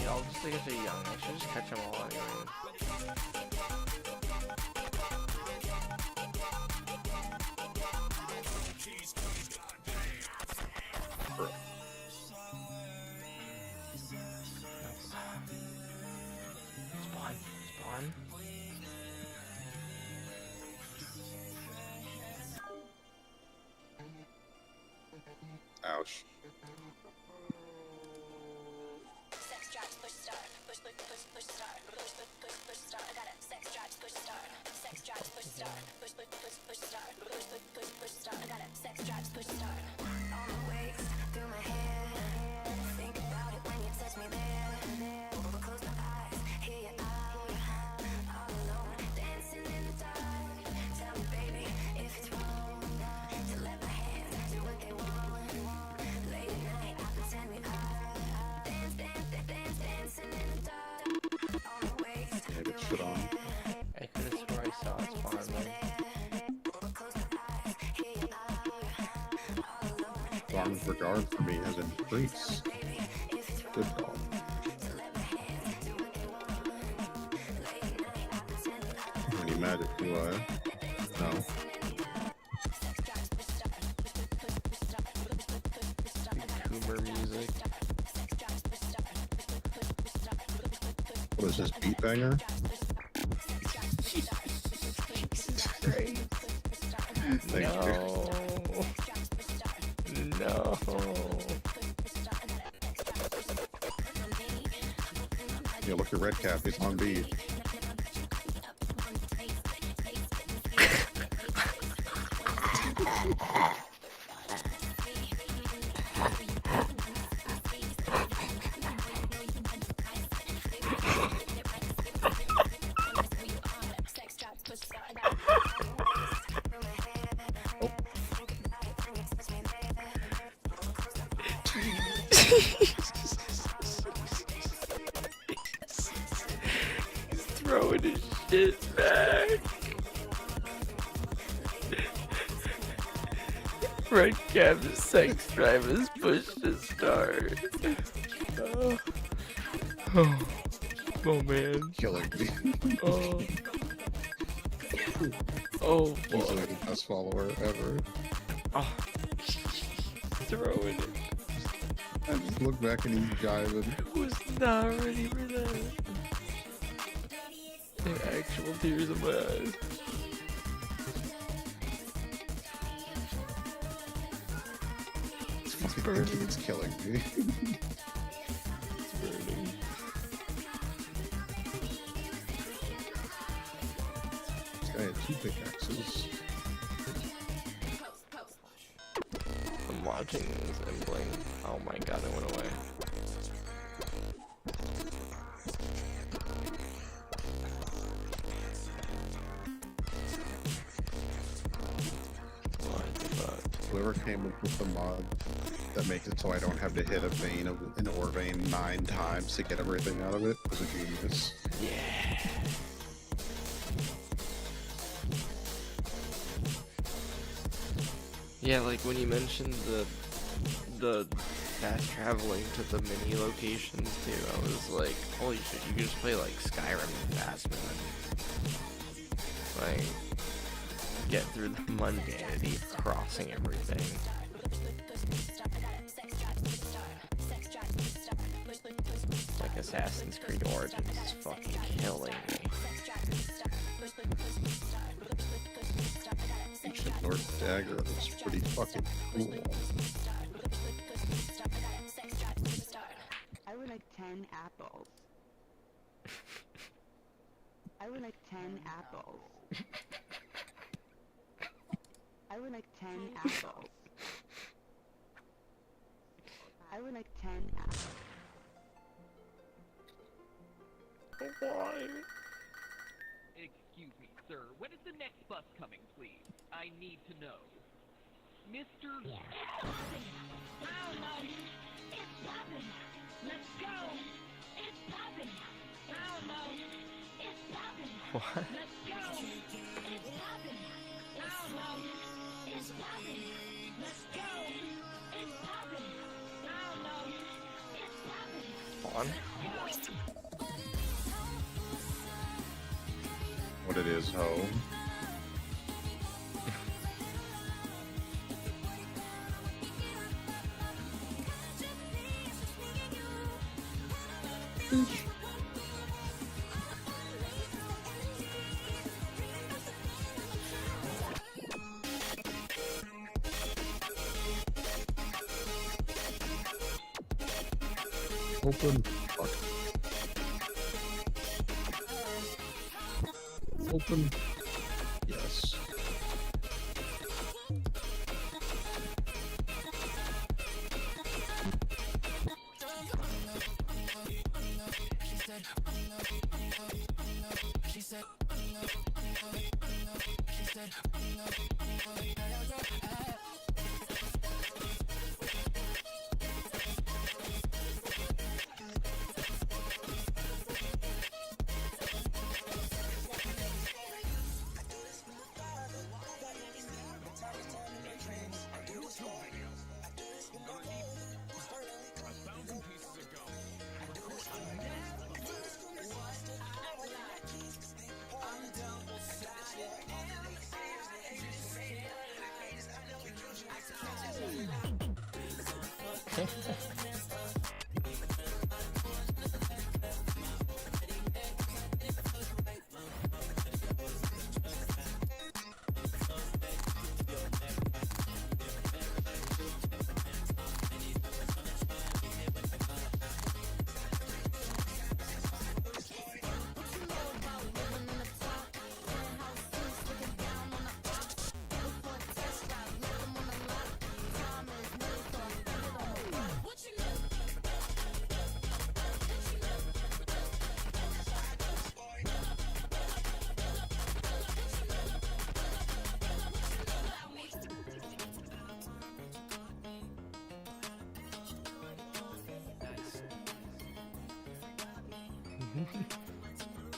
Yeah, I'll just think if they're young. I should just catch them all anyways. Spawn. Spawn. Ouch. Sex drives, push start, push start, push start. I got it. Sex drives, push start. Sex drives, push start, push start, push start. I got it. Sex drives, push start. On the waist, through my hair. Think about it when you touch me there. Close my eyes, hear you out. All alone, dancing in the dark. Tell me, baby, if it's wrong to let my hands do what they want. Late at night, I pretend we are. Dancing in the dark. On the waist, Yeah, good shit on. I could have swore I saw a spawn though. Spawn's regard for me has increased. Good dog. Any magic do I? No. Coomer music. What is this, beat banger? Thank you. No. Yeah, look at Red Cap, he's on beat. He's throwing his shit back. Red Cap's sex drive is pushed to start. Oh, oh man. Killing me. Oh. Oh, Easily the best follower ever. Oh. Throwing it. I just look back and he's jiving. I was not ready for that. There are actual tears in my eyes. It's burning. It's killing me. It's burning. This guy had 2 pickaxes. I'm watching this and playing. Oh my god, it went away. What the fuck? Whoever came up with the mod that makes it so I don't have to hit a vein of an ore vein 9 times to get everything out of it was a genius. Yeah. Yeah, like when you mentioned the fast traveling to the mini locations too, I was like, holy shit, you can just play like Skyrim fast, man. Like, get through the mundanity of crossing everything. Like Assassin's Creed Origins is fucking killing me. Ancient North Dagger looks pretty fucking cool. I would like 10 apples. I would like 10 apples. I would like 10 apples. I would like 10 apples. Why? Excuse me, sir. When is the next bus coming, please? I need to know. Mr. I don't know. It's poppin'. Let's go. It's poppin'. I don't know. It's poppin'. What? Let's go. It's poppin'. I don't know. It's poppin'. Let's go. It's poppin'. I don't know. It's poppin'. On. What it is, ho? Open. Fuck. Open. Yes.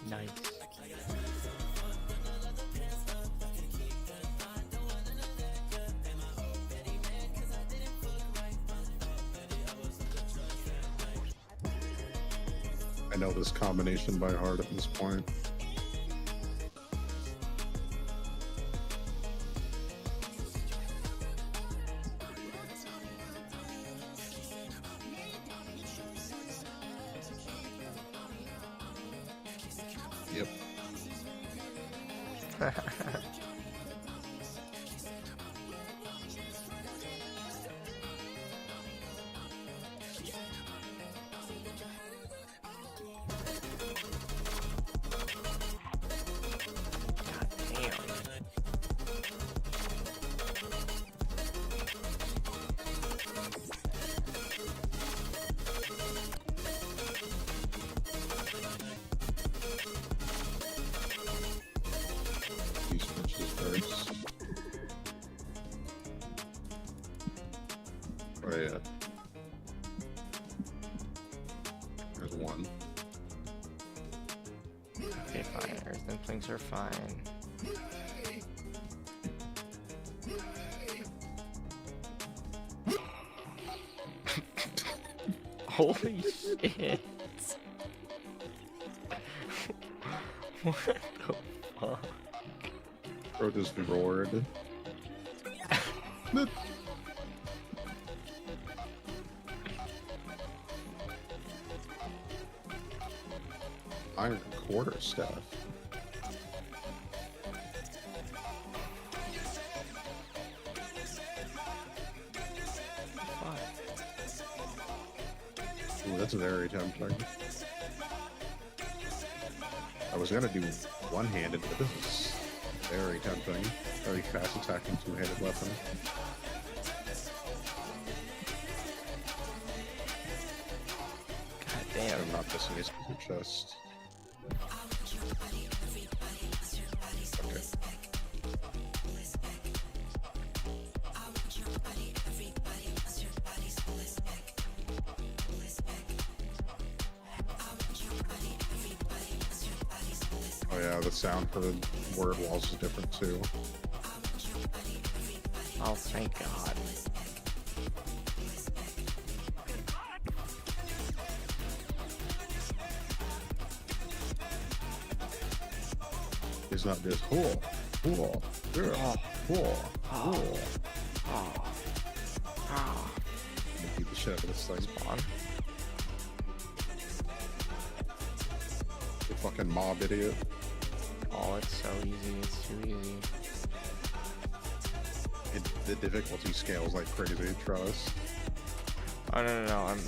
Nice. I know this combination by heart at this point. Yep. These switches first. Where are you at? There's one. Okay, fine. Earth and things are fine. Holy shit. What the fuck? Bro just roared. Iron quarter staff. Ooh, that's very tempting. I was gonna do one-handed, but this is Very tempting. Very fast attacking two-handed weapon. God damn. I'm not missing his chest. Okay. Oh yeah, the sound for the word walls is different too. Oh, thank God. It's not just cool, cool, girl, cool, cool. Beat the shit out of this thing. Spawn. You fucking mob idiot. Oh, it's so easy. It's too easy. The difficulty scales like crazy, trust. Oh, no. I'm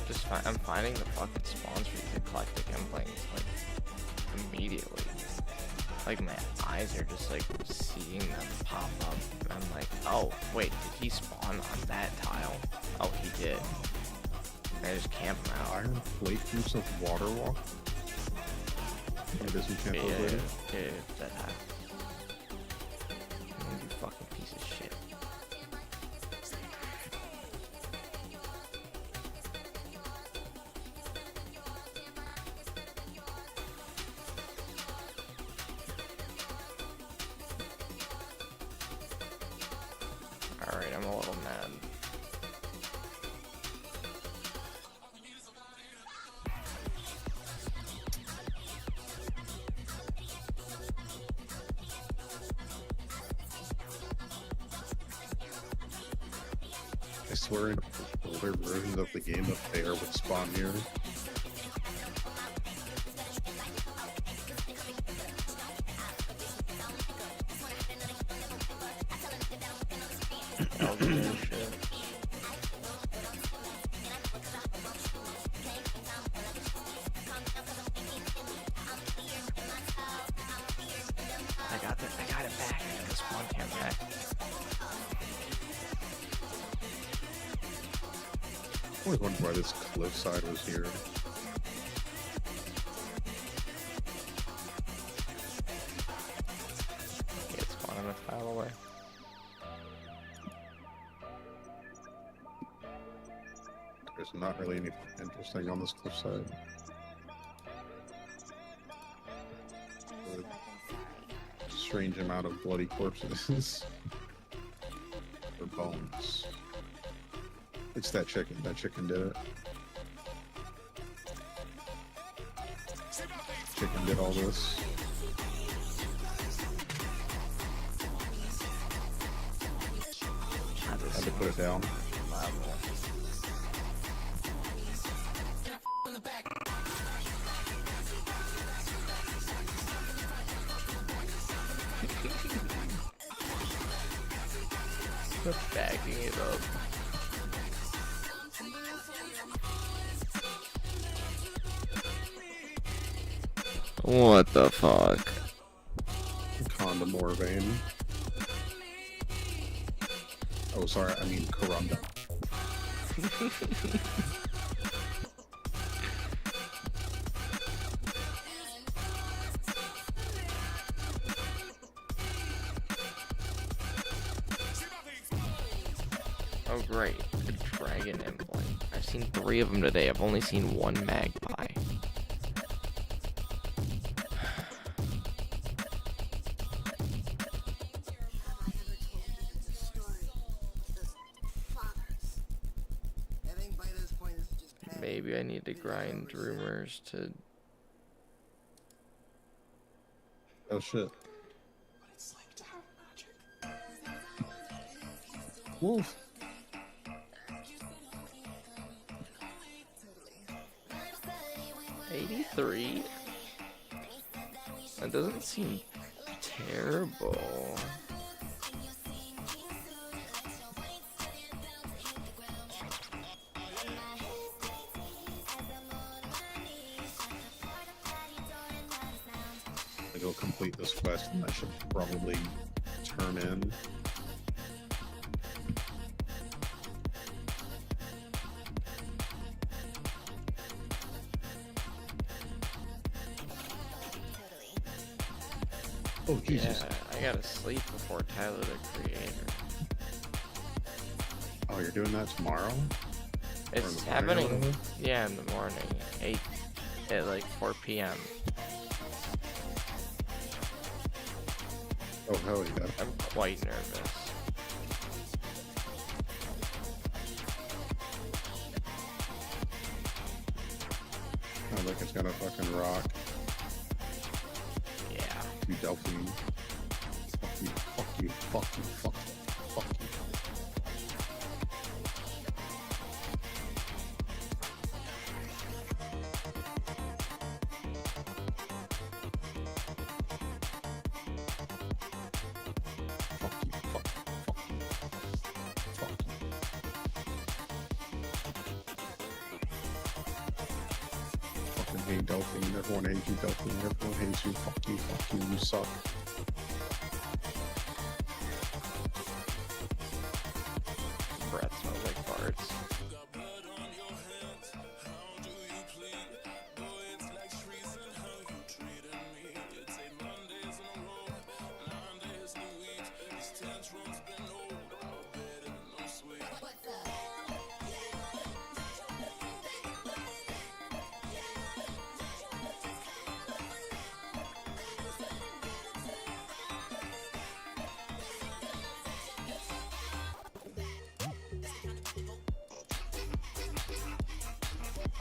just I'm finding the fucking spawns for these eclectic endlings, like, immediately. Like, my eyes are just, like, seeing them pop up. And I'm like, oh, wait, did he spawn on that tile? Oh, he did. And I just camp him out. Iron plate use of water walk? This we can't Yeah, over. that happened. You fucking piece of shit. Alright, I'm a little mad. I swear in older versions of the game a bear would spawn here. Oh, bullshit. I got it back. I got the spawn cam back. I always wondered why this cliffside was here. Yeah, it's spawning a tile away. There's not really anything interesting on this cliffside. A strange amount of bloody corpses. Or bones. It's that chicken. That chicken did it. Chicken did all this. Had to put it down. Backing it up. What the fuck? Condom or vein. Oh, sorry, I mean Corunda. Oh great, the dragon implant. I've seen 3 of them today. I've only seen 1 magpie. Maybe I need to grind rumors to... Oh shit. Wolf. $83? That doesn't seem terrible. I go complete this quest, and I should probably turn in. Oh, Jesus. Yeah, I gotta sleep before Tyler the Creator. Oh, you're doing that tomorrow? Or in It's the morning or happening, whatever? yeah, in the morning, at like 4 p.m. Oh, hell yeah. I'm quite nervous. Sounds like it's gonna fucking rock. Yeah. You Delphine. Fuck you, fuck you, fuck you, fuck you, fuck you. Fucking hate Delphine. Everyone hates you, Delphine. Everyone hates you. Fuck you, you suck. Breath smells like farts.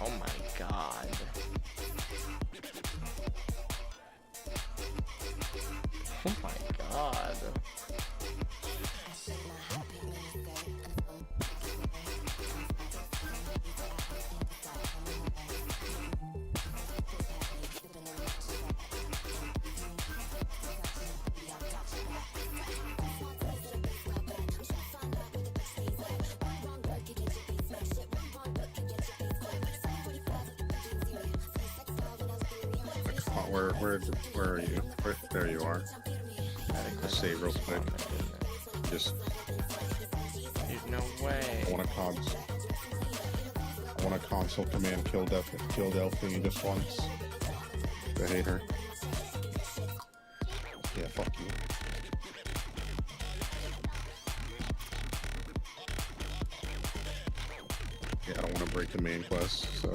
Oh my god. Oh my god. Where are you? There you are. Just save real quick. Just. There's no way. I want a console command kill Delphine just once. I hate her. Yeah, fuck you. Yeah, I don't want to break the main quest, so.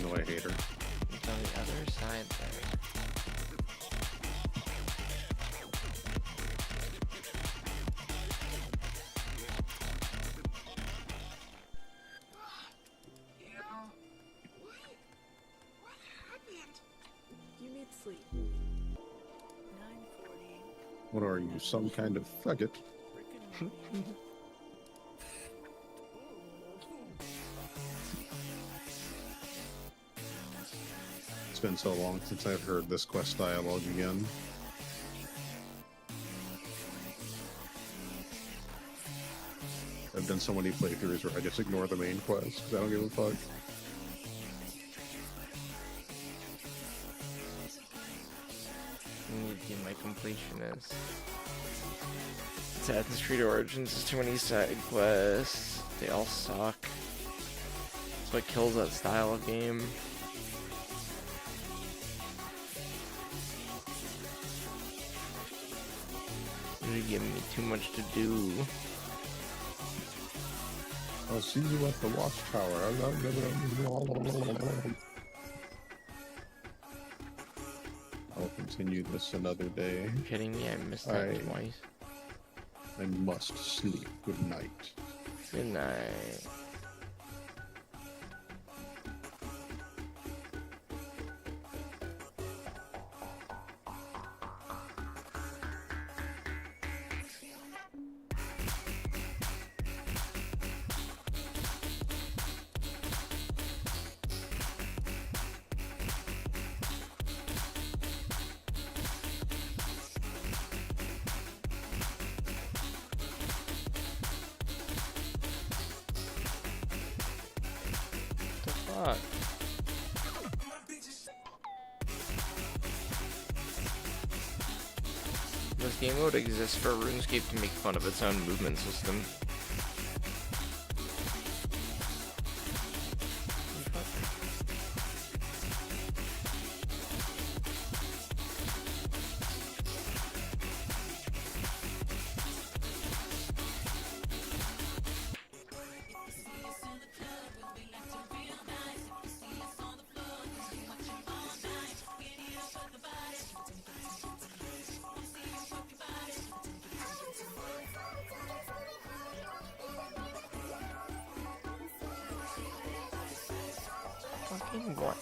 No, I hate her. It's on the other side there. You need sleep. 9:40. What are you, some kind of faggot? It's been so long since I've heard this quest dialogue again. I've done so many playthroughs where I just ignore the main quest because I don't give a fuck. I need to get my completionist. Assassin's Creed Origins has too many side quests. They all suck. That's what kills that style of game. You're giving me too much to do. I'll see you at the watchtower. I'll continue this another day. Are you kidding me? I missed that twice. I must sleep. Good night. Good night. Fuck. This game mode exists for RuneScape to make fun of its own movement system. Fucking what?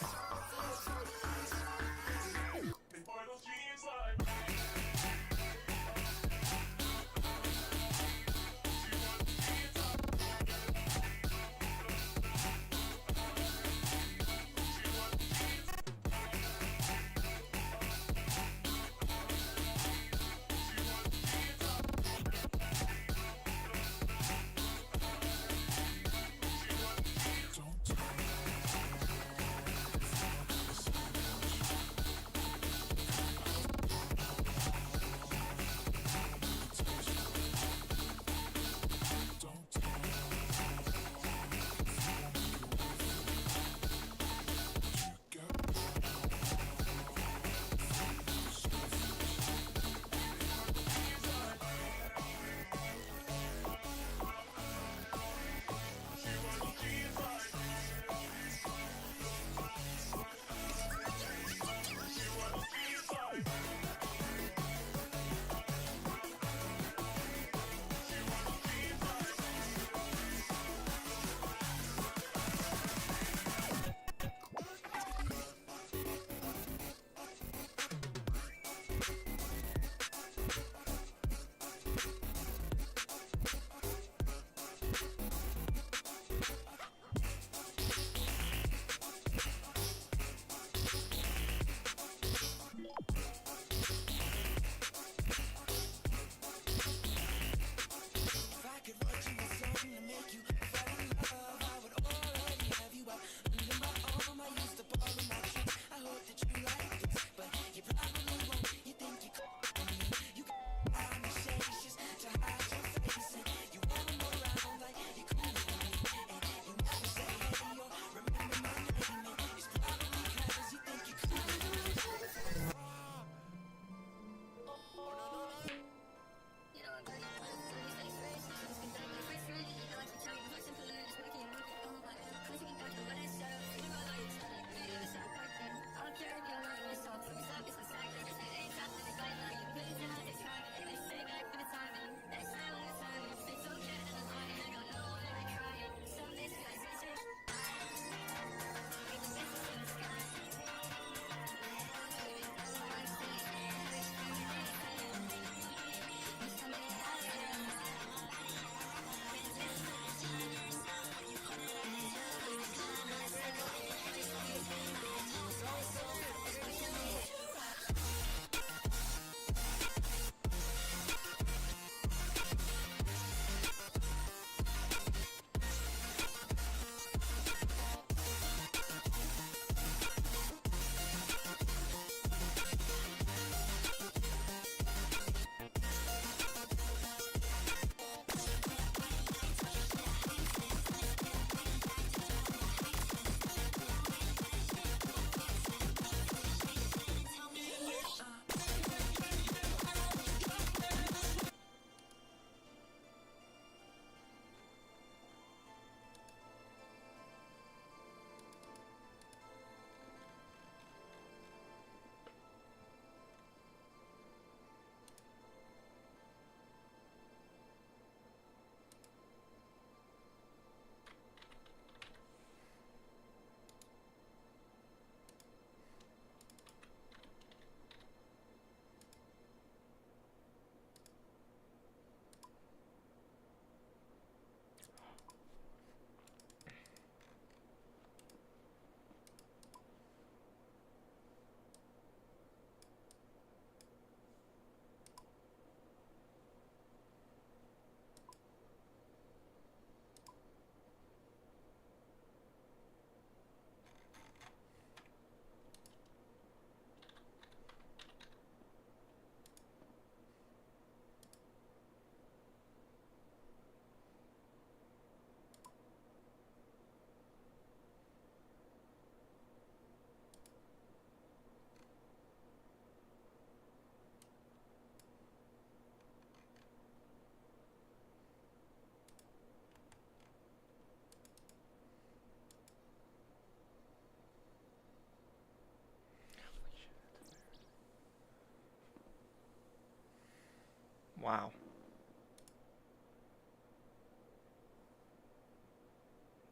Wow.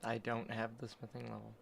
I don't have the smithing level.